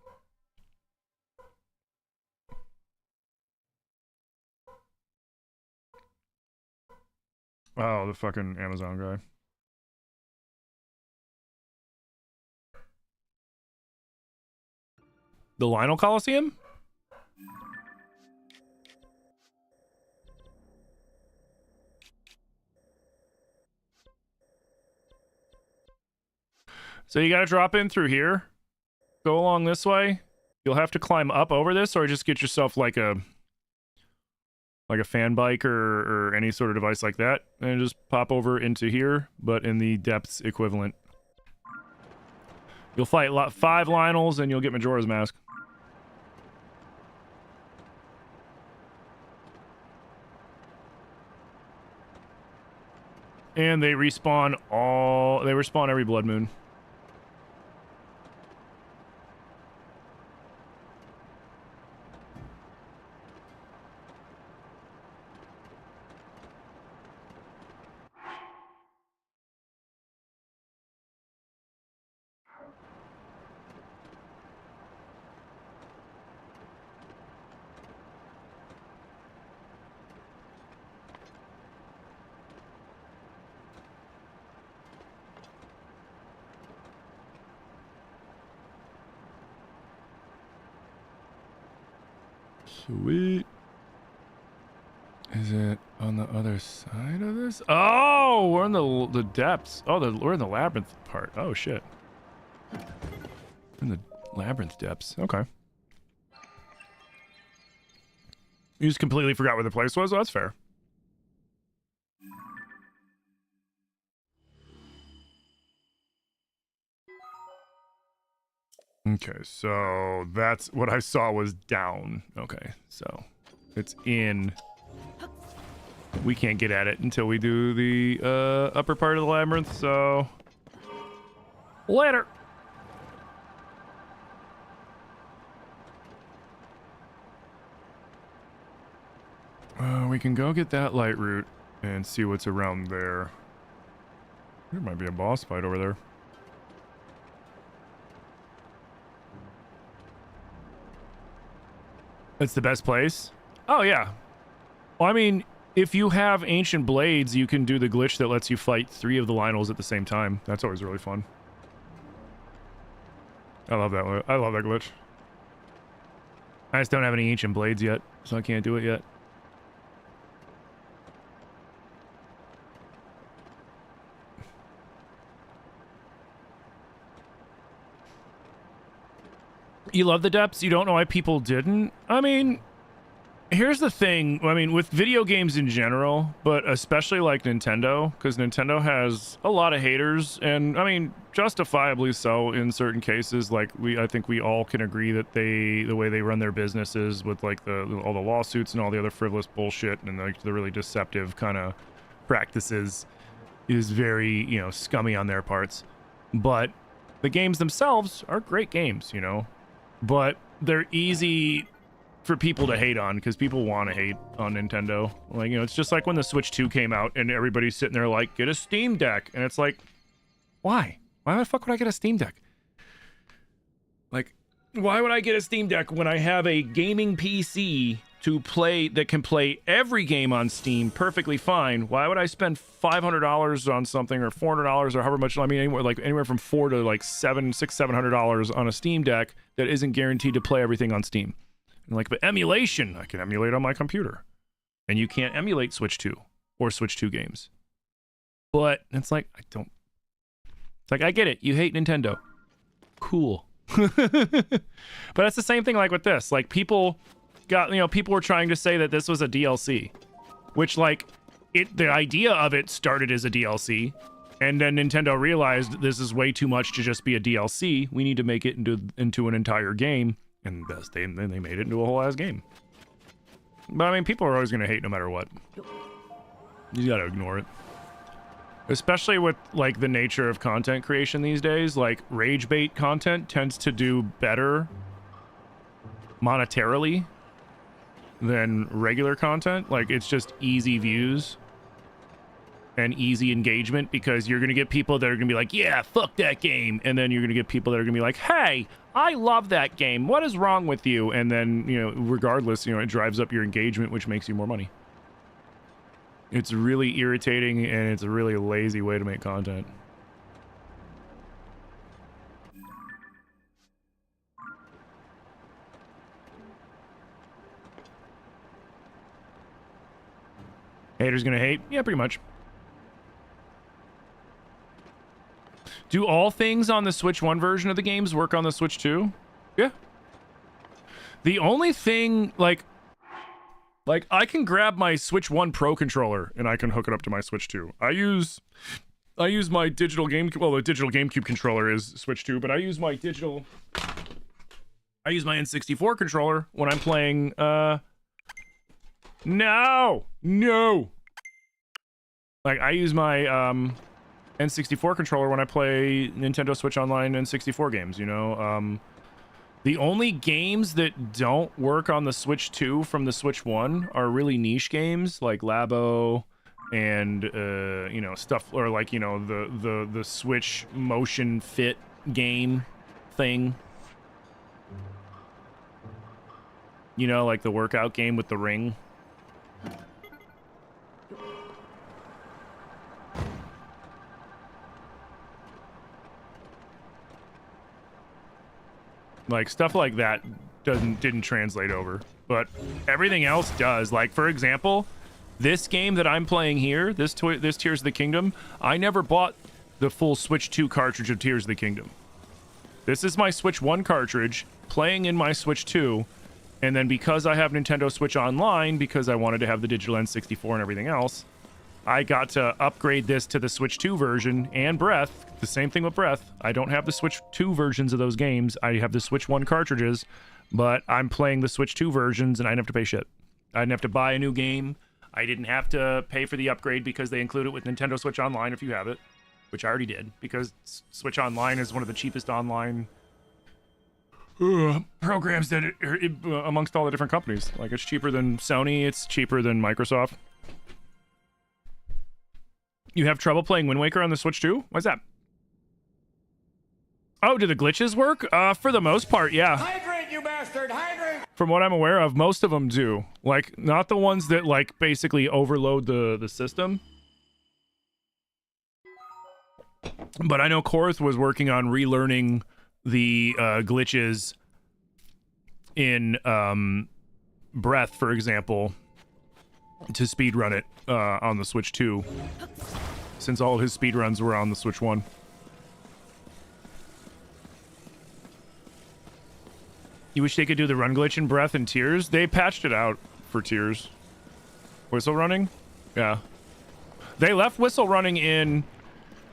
Oh, the fucking Amazon guy. The Lionel Coliseum? So you gotta drop in through here. Go along this way. You'll have to climb up over this, or just get yourself like a fan bike or any sort of device like that, and just pop over into here, but in the depths equivalent. You'll fight 5 Lionels, and you'll get Majora's Mask. And they respawn every blood moon. Sweet. Is it on the other side of this? Oh, we're in the depths. Oh, we're in the labyrinth part. Oh, shit. In the labyrinth depths. Okay. You just completely forgot where the place was? Well, that's fair. Okay, so that's what I saw was down. Okay, so it's in. We can't get at it until we do the upper part of the labyrinth, so later. We can go get that light route and see what's around there. There might be a boss fight over there. It's the best place? Oh, yeah. Well, I mean, if you have Ancient Blades, you can do the glitch that lets you fight 3 of the Lionels at the same time. That's always really fun. I love that. I love that glitch. I just don't have any Ancient Blades yet, so I can't do it yet. You love the depths? You don't know why people didn't? I mean, here's the thing. I mean, with video games in general, but especially like Nintendo, because Nintendo has a lot of haters, and I mean, justifiably so in certain cases. Like, I think we all can agree that the way they run their businesses with like all the lawsuits and all the other frivolous bullshit and like the really deceptive kind of practices is very, you know, scummy on their parts. But the games themselves are great games, you know. But they're easy for people to hate on because people want to hate on Nintendo. Like, you know, it's just like when the Switch 2 came out and everybody's sitting there like, get a Steam Deck. And it's like, why? Why the fuck would I get a Steam Deck? Like, why would I get a Steam Deck when I have a gaming PC to play that can play every game on Steam perfectly fine? Why would I spend $500 on something or $400 or however much? I mean, anywhere from $400 to like $700 on a Steam Deck that isn't guaranteed to play everything on Steam. And like, but emulation, I can emulate on my computer, and you can't emulate Switch 2 or Switch 2 games. But it's like, it's like, I get it. You hate Nintendo. Cool. But that's the same thing like with this. Like, people were trying to say that this was a DLC, which like the idea of it started as a DLC, And then Nintendo realized this is way too much to just be a DLC. We need to make it into an entire game. And thus they made it into a whole ass game. But I mean, people are always going to hate no matter what. You got to ignore it. Especially with like the nature of content creation these days, like rage bait content tends to do better monetarily than regular content. Like it's just easy views and easy engagement because you're going to get people that are going to be like, yeah, fuck that game. And then you're going to get people that are going to be like, hey, I love that game. What is wrong with you? And then, you know, regardless, you know, it drives up your engagement, which makes you more money. It's really irritating and it's a really lazy way to make content. Haters gonna hate? Yeah, pretty much. Do all things on the Switch 1 version of the games work on the Switch 2? Yeah. The only thing, like I can grab my Switch 1 Pro controller and I can hook it up to my Switch 2. I use my digital GameCube, well, the digital GameCube controller is Switch 2, but I use my N64 controller when I'm playing, no! Like, I use my, N64 controller when I play Nintendo Switch Online N64 games, you know? The only games that don't work on the Switch 2 from the Switch 1 are really niche games, like Labo and, you know, stuff, or like, you know, the Switch motion fit game thing. You know, like the workout game with the ring. Like stuff like that didn't translate over, but everything else does. Like for example, this game that I'm playing here, this Tears of the Kingdom, I never bought the full Switch 2 cartridge of Tears of the Kingdom. This is my Switch 1 cartridge playing in my Switch 2, and then because I have Nintendo Switch Online, because I wanted to have the digital N64 and everything else, I got to upgrade this to the Switch 2 version and Breath. The same thing with Breath. I don't have the Switch 2 versions of those games. I have the Switch 1 cartridges, but I'm playing the Switch 2 versions and I didn't have to pay shit. I didn't have to buy a new game. I didn't have to pay for the upgrade because they include it with Nintendo Switch Online if you have it, which I already did because Switch Online is one of the cheapest online programs that amongst all the different companies. Like it's cheaper than Sony, it's cheaper than Microsoft. You have trouble playing Wind Waker on the Switch 2? Why's that? Oh, do the glitches work? For the most part, yeah. Hydrate, you bastard! Hydrate! From what I'm aware of, most of them do. Like, not the ones that, like, basically overload the system. But I know Korth was working on relearning the glitches in Breath, for example, to speedrun it on the Switch 2, since all of his speedruns were on the Switch 1. You wish they could do the run glitch in Breath and Tears? They patched it out for Tears. Whistle running? Yeah. They left whistle running in...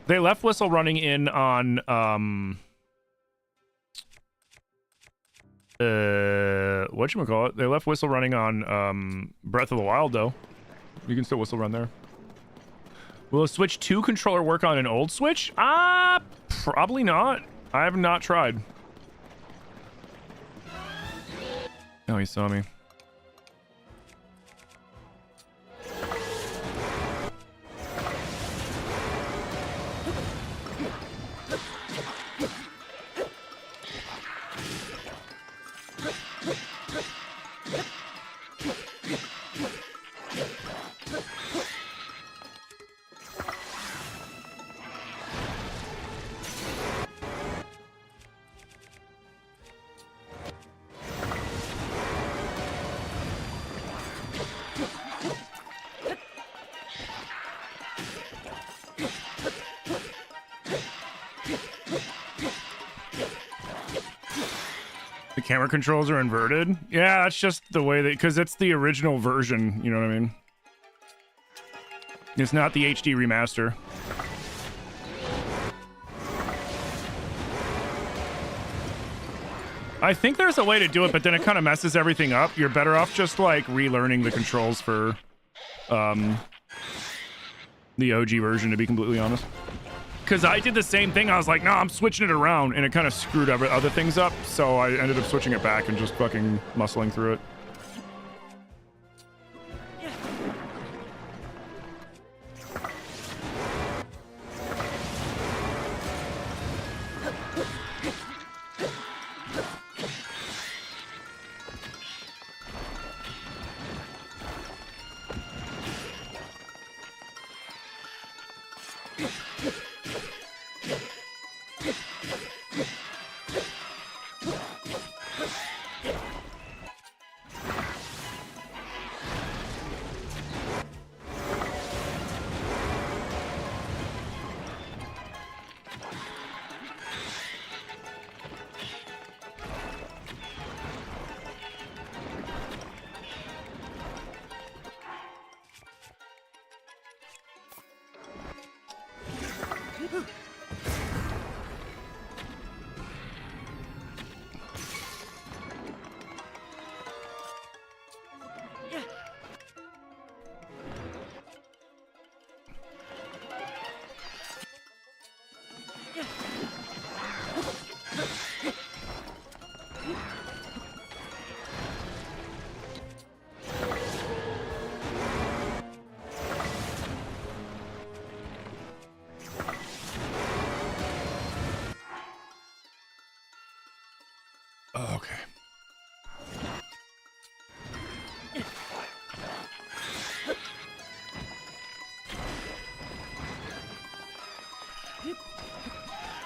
They left whistle running in on, whatchamacallit? They left whistle running on, Breath of the Wild, though. You can still whistle run there. Will a Switch 2 controller work on an old Switch? Probably not. I have not tried. Oh, he saw me. Camera controls are inverted. Yeah, that's just the way that, because it's the original version, you know what I mean? It's not the HD remaster. I think there's a way to do it, but then it kind of messes everything up. You're better off just like relearning the controls for the OG version, to be completely honest. Because I did the same thing. I was like, no, I'm switching it around, and it kind of screwed other things up. So I ended up switching it back and just fucking muscling through it. Okay.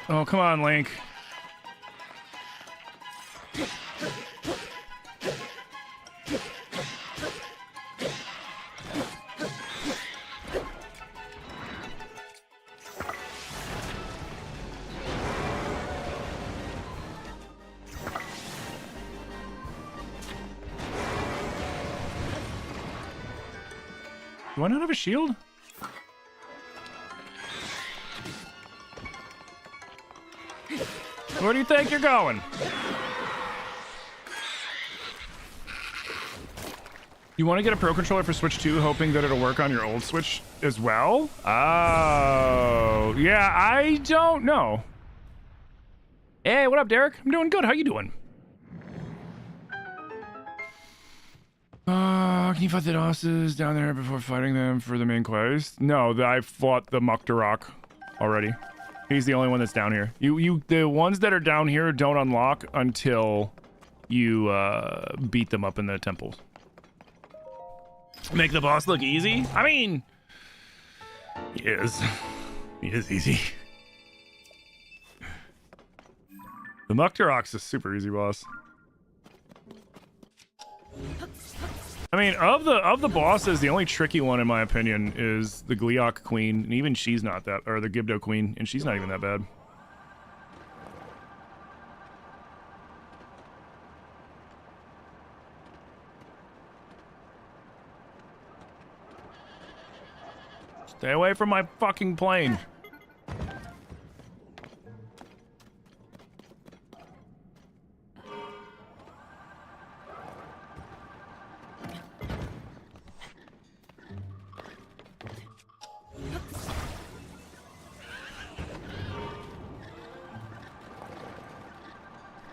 Oh, come on, Link. Do I not have a shield? Where do you think you're going? You want to get a Pro Controller for Switch 2, hoping that it'll work on your old Switch as well? Oh, yeah, I don't know. Hey, what up, Derek? I'm doing good. How you doing? Can you fight the bosses down there before fighting them for the main quest? No, I fought the Muktarok already. He's the only one that's down here. The ones that are down here don't unlock until you beat them up in the temples. Make the boss look easy? I mean, he is. He is easy. The Muktarok's a super easy boss. I mean, of the bosses, the only tricky one, in my opinion, is the Gliok Queen, and even she's not that, or the Gibdo Queen, and she's not even that bad. Stay away from my fucking plane.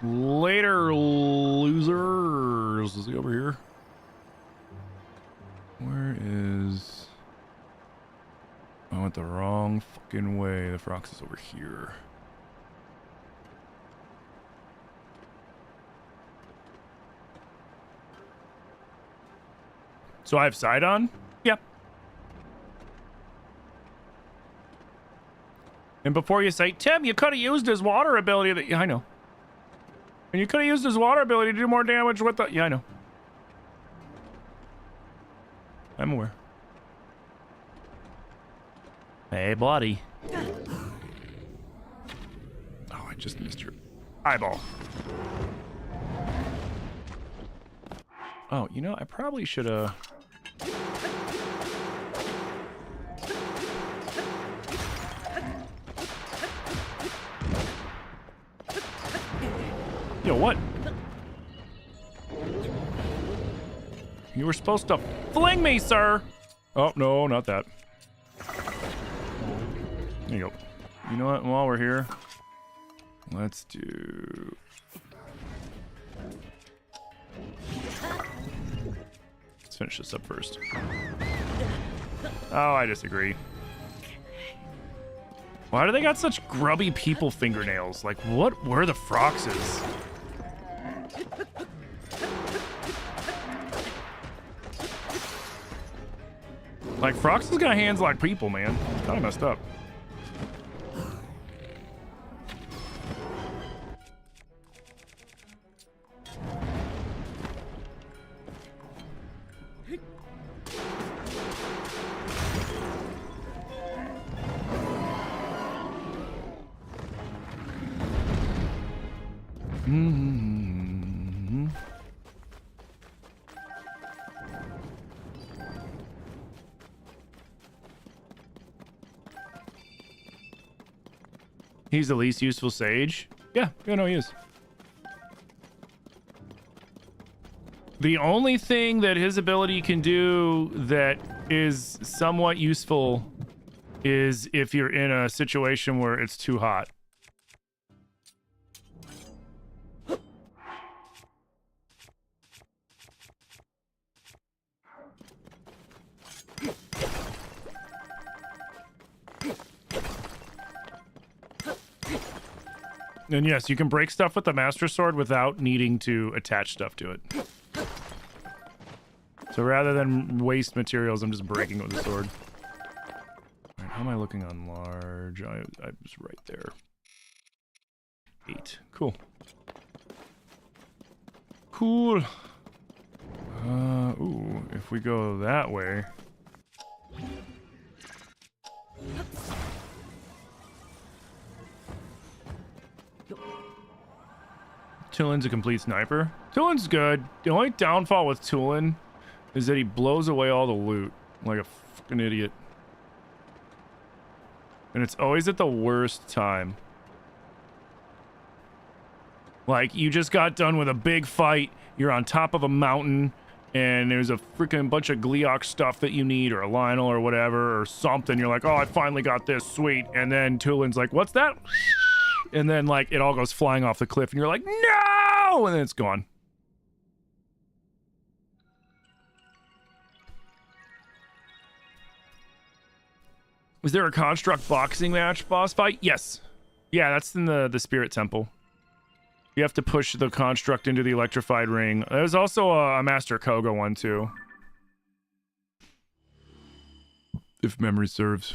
Later, losers. Is he over here? Where is... I went the wrong fucking way. The Frox is over here. So I have Sidon? Yeah. And before you say, Tim, you could have used his water ability that... Yeah, I know. And you could have used his water ability to do more damage with the... Yeah, I know. I'm aware. Hey, buddy. Oh, I just missed your eyeball. Oh, you know, I probably should have... Yo, what? You were supposed to fling me, sir. Oh, no, not that. There you go. You know what? While we're here, let's do... Let's finish this up first. Oh, I disagree. Why do they got such grubby people fingernails? Like, what were the Froxes? Like, Froxes got hands like people, man. Kind of messed up. He's the least useful sage? Yeah, no, he is. The only thing that his ability can do that is somewhat useful is if you're in a situation where it's too hot. And yes, you can break stuff with the Master Sword without needing to attach stuff to it. So rather than waste materials, I'm just breaking it with the sword. All right, how am I looking on large? I was right there. 8. Cool. Cool. Ooh, if we go that way... Tulin's a complete sniper. Tulin's good. The only downfall with Tulin is that he blows away all the loot like a fucking idiot. And it's always at the worst time. Like, you just got done with a big fight, you're on top of a mountain, and there's a freaking bunch of Gleeok stuff that you need, or a Lionel or whatever, or something. You're like, oh, I finally got this, sweet. And then Tulin's like, what's that? And then, like, it all goes flying off the cliff, and you're like, no! And then it's gone. Is there a Construct boxing match boss fight? Yes. Yeah, that's in the Spirit Temple. You have to push the Construct into the electrified ring. There's also a Master Koga one, too. If memory serves.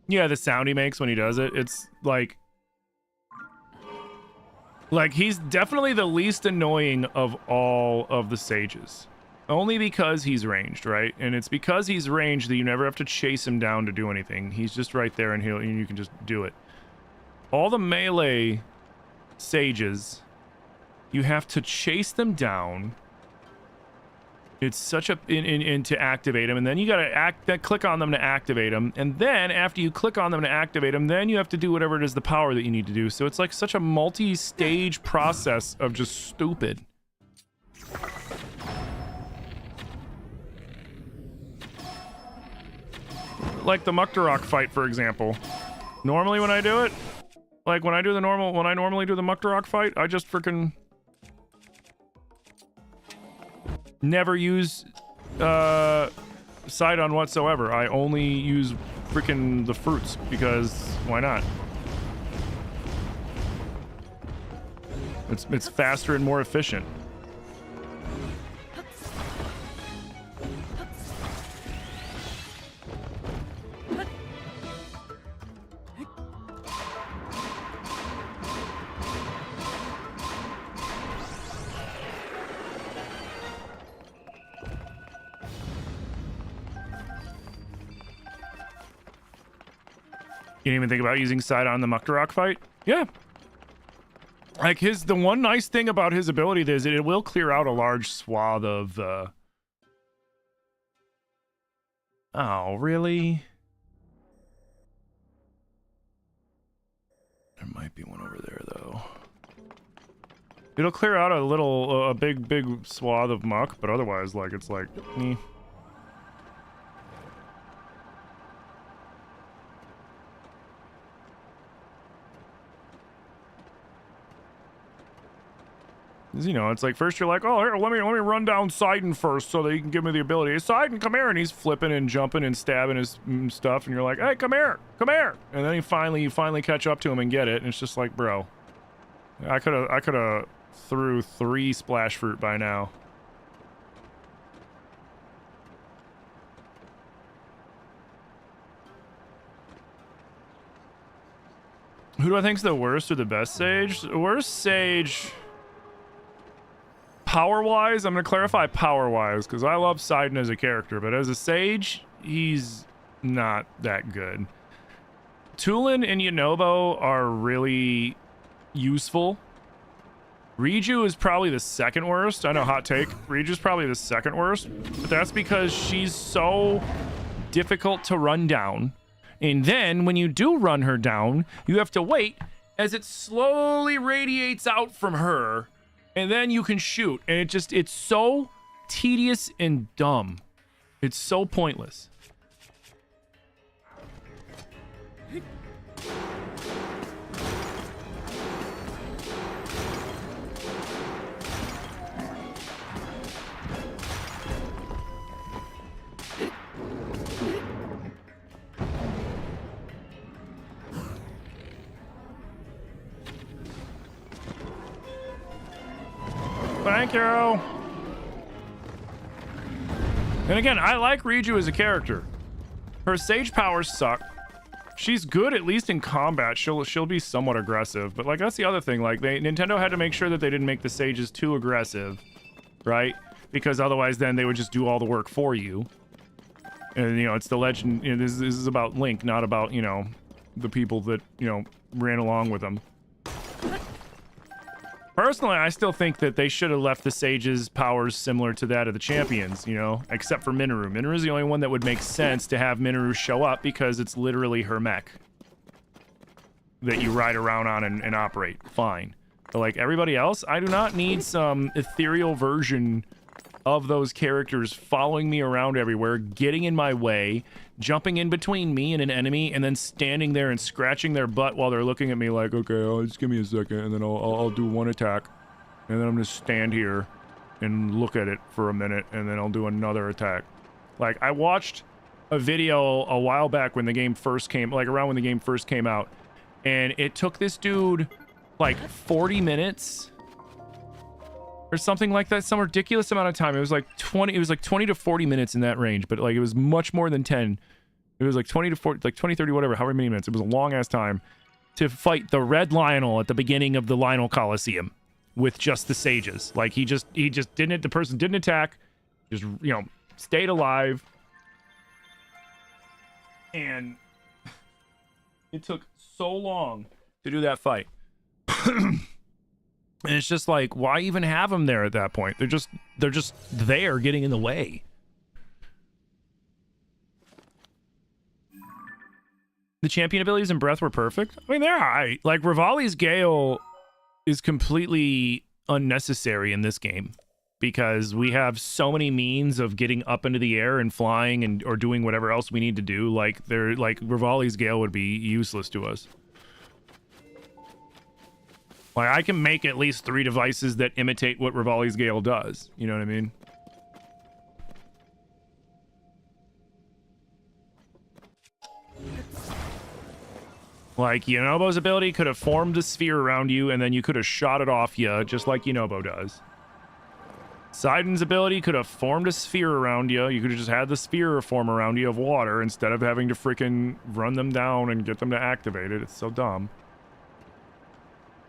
Yeah, the sound he makes when he does it, it's like he's definitely the least annoying of all of the sages. Only because he's ranged, right? And it's because he's ranged that you never have to chase him down to do anything. He's just right there and you can just do it. All the melee sages, you have to chase them down. It's such a to activate them, and then you gotta click on them to activate them, and then after you click on them to activate them, then you have to do whatever it is the power that you need to do. So it's like such a multi-stage process of just stupid. Like the Muktarok fight, for example. Normally when I do it, like when I normally do the Muktarok fight, I just freaking never use Sidon whatsoever. I only use freaking the fruits because why not? It's faster and more efficient. You didn't even think about using Sidon in the Muktarok fight? Yeah. Like, the one nice thing about his ability is it will clear out a large swath of, Oh, really? There might be one over there, though. It'll clear out a big swath of muck, but otherwise, like, it's like, eh. You know, it's like first you're like, oh, here, let me run down Sidon first so that he can give me the ability. Hey, Sidon, come here, and he's flipping and jumping and stabbing his stuff, and you're like, hey, come here, and then you finally catch up to him and get it, and it's just like, bro, I could have threw 3 splash fruit by now. Who do I think's the worst or the best sage? The worst sage. Power-wise, I'm going to clarify power-wise, because I love Sidon as a character, but as a sage, he's not that good. Tulin and Yunobo are really useful. Riju is probably the second worst. I know, hot take. Riju's probably the second worst, but that's because she's so difficult to run down. And then, when you do run her down, you have to wait as it slowly radiates out from her, and then you can shoot, and it's so tedious and dumb. It's so pointless. Thank you. And again, I like Riju as a character. Her sage powers suck. She's good, at least in combat. She'll be somewhat aggressive, but like that's the other thing. Like Nintendo had to make sure that they didn't make the sages too aggressive, right? Because otherwise, then they would just do all the work for you. And you know, it's the legend. You know, this is about Link, not about the people that ran along with him. Personally, I still think that they should have left the sages' powers similar to that of the champions, except for Minoru. Minoru's the only one that would make sense to have Minoru show up because it's literally her mech that you ride around on and operate. Fine. But like everybody else, I do not need some ethereal version of those characters following me around everywhere, getting in my way, jumping in between me and an enemy, and then standing there and scratching their butt while they're looking at me like, okay, just give me a second, and then I'll do one attack, and then I'm gonna stand here and look at it for a minute, and then I'll do another attack. Like, I watched a video a while back when the game first came, like around when the game first came out, and it took this dude like 40 minutes or something like that, some ridiculous amount of time. It was like 20 to 40 minutes in that range, but like it was much more than 10. It was like 20 to 40, like 20, 30, whatever, however many minutes. It was a long ass time to fight the Red Lionel at the beginning of the Lionel Coliseum with just the sages. Like he just didn't, the person didn't attack, just, stayed alive. And it took so long to do that fight. And it's just like, why even have them there at that point? They're just there getting in the way. The champion abilities in Breath were perfect. I mean, they're alright. Like, Rivali's Gale is completely unnecessary in this game because we have so many means of getting up into the air and flying or doing whatever else we need to do. Like, Rivali's Gale would be useless to us. Like, I can make at least 3 devices that imitate what Rivali's Gale does. You know what I mean? Like, Yunobo's ability could have formed a sphere around you, and then you could have shot it off you, just like Yunobo does. Sidon's ability could have formed a sphere around you. You could have just had the sphere form around you of water instead of having to freaking run them down and get them to activate it. It's so dumb.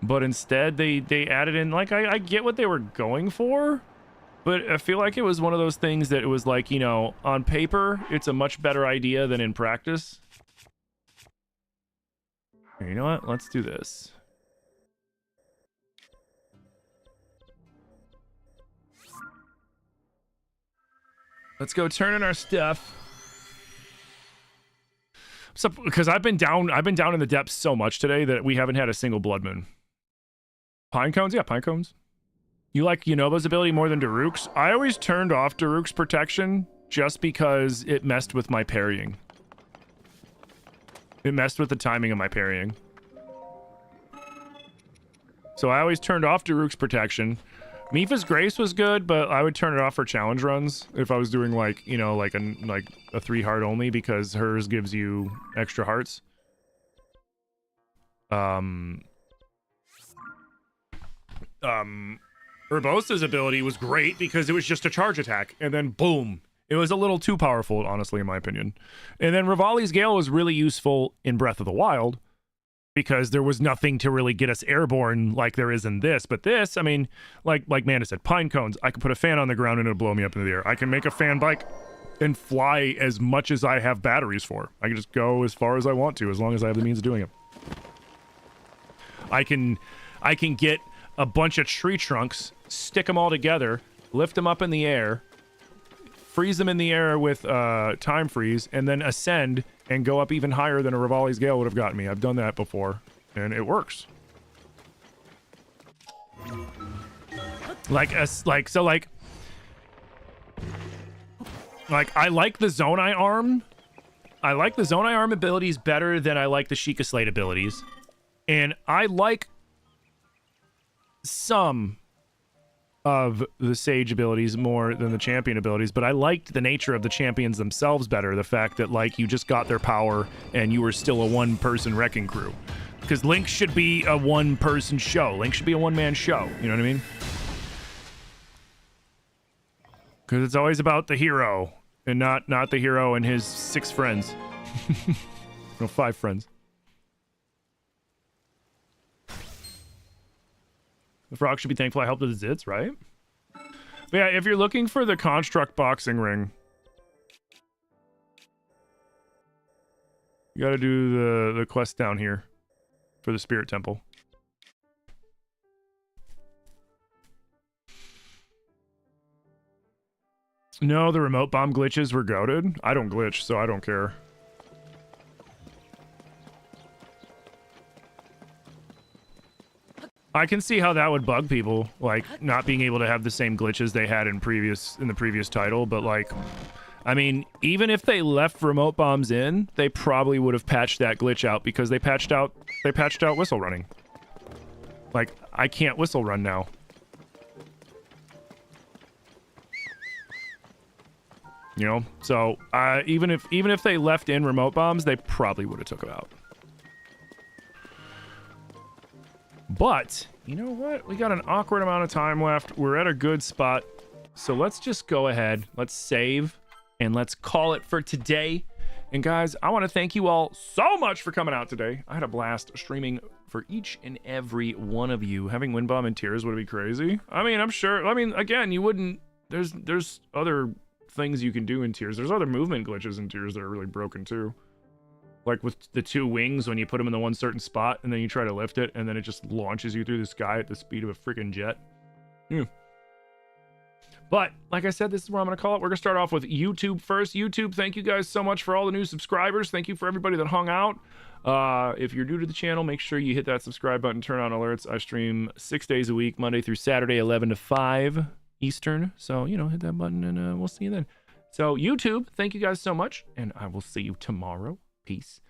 But instead, they added in, like, I get what they were going for, but I feel like it was one of those things that it was like, on paper, it's a much better idea than in practice. Here, you know what? Let's do this. Let's go turn in our stuff. So, because I've been down in the depths so much today that we haven't had a single blood moon. Pine cones? Yeah, pine cones. You like Yunoba's ability more than Daruk's? I always turned off Daruk's protection just because it messed with my parrying. It messed with the timing of my parrying. So I always turned off Daruk's protection. Mifa's Grace was good, but I would turn it off for challenge runs if I was doing like, you know, like a 3 heart only, because hers gives you extra hearts. Urbosa's ability was great because it was just a charge attack, and then boom. It was a little too powerful, honestly, in my opinion. And then Rivali's Gale was really useful in Breath of the Wild, because there was nothing to really get us airborne like there is in this. But this, I mean, like Manda said, pine cones. I can put a fan on the ground and it'll blow me up into the air. I can make a fan bike and fly as much as I have batteries for. I can just go as far as I want to, as long as I have the means of doing it. I can get a bunch of tree trunks, stick them all together, lift them up in the air, freeze them in the air with time freeze, and then ascend and go up even higher than a Rivali's Gale would have gotten me. I've done that before, and it works. Like I like the Zonai arm. I like the Zonai arm abilities better than I like the Sheikah Slate abilities. And I like some of the Sage abilities more than the champion abilities, but I liked the nature of the champions themselves better. The fact that, like, you just got their power and you were still a one-person wrecking crew. Because Link should be a one-person show. Link should be a one-man show. You know what I mean? Because it's always about the hero and not the hero and his 6 friends. No, 5 friends. The frog should be thankful I helped with the zits, right? But yeah, if you're looking for the Construct boxing ring, you gotta do the quest down here for the Spirit Temple. No, the remote bomb glitches were goated. I don't glitch, so I don't care. I can see how that would bug people, like not being able to have the same glitches they had in the previous title, but like, I mean, even if they left remote bombs in, they probably would have patched that glitch out, because they patched out whistle running. Like, I can't whistle run now. You know, so even if they left in remote bombs, they probably would have took it out. But, you know what? We got an awkward amount of time left. We're at a good spot. So let's just go ahead. Let's save. And let's call it for today. And guys, I want to thank you all so much for coming out today. I had a blast streaming for each and every one of you. Having Windbomb and Tears would be crazy. I mean, I'm sure. I mean, again, you wouldn't. There's other things you can do in Tears. There's other movement glitches in Tears that are really broken too. Like with the 2 wings, when you put them in the one certain spot and then you try to lift it and then it just launches you through the sky at the speed of a freaking jet. Yeah. But like I said, this is where I'm going to call it. We're going to start off with YouTube first. YouTube, thank you guys so much for all the new subscribers. Thank you for everybody that hung out. If you're new to the channel, make sure you hit that subscribe button, turn on alerts. I stream 6 days a week, Monday through Saturday, 11 to 5 Eastern. So, you know, hit that button and we'll see you then. So YouTube, thank you guys so much. And I will see you tomorrow. Peace.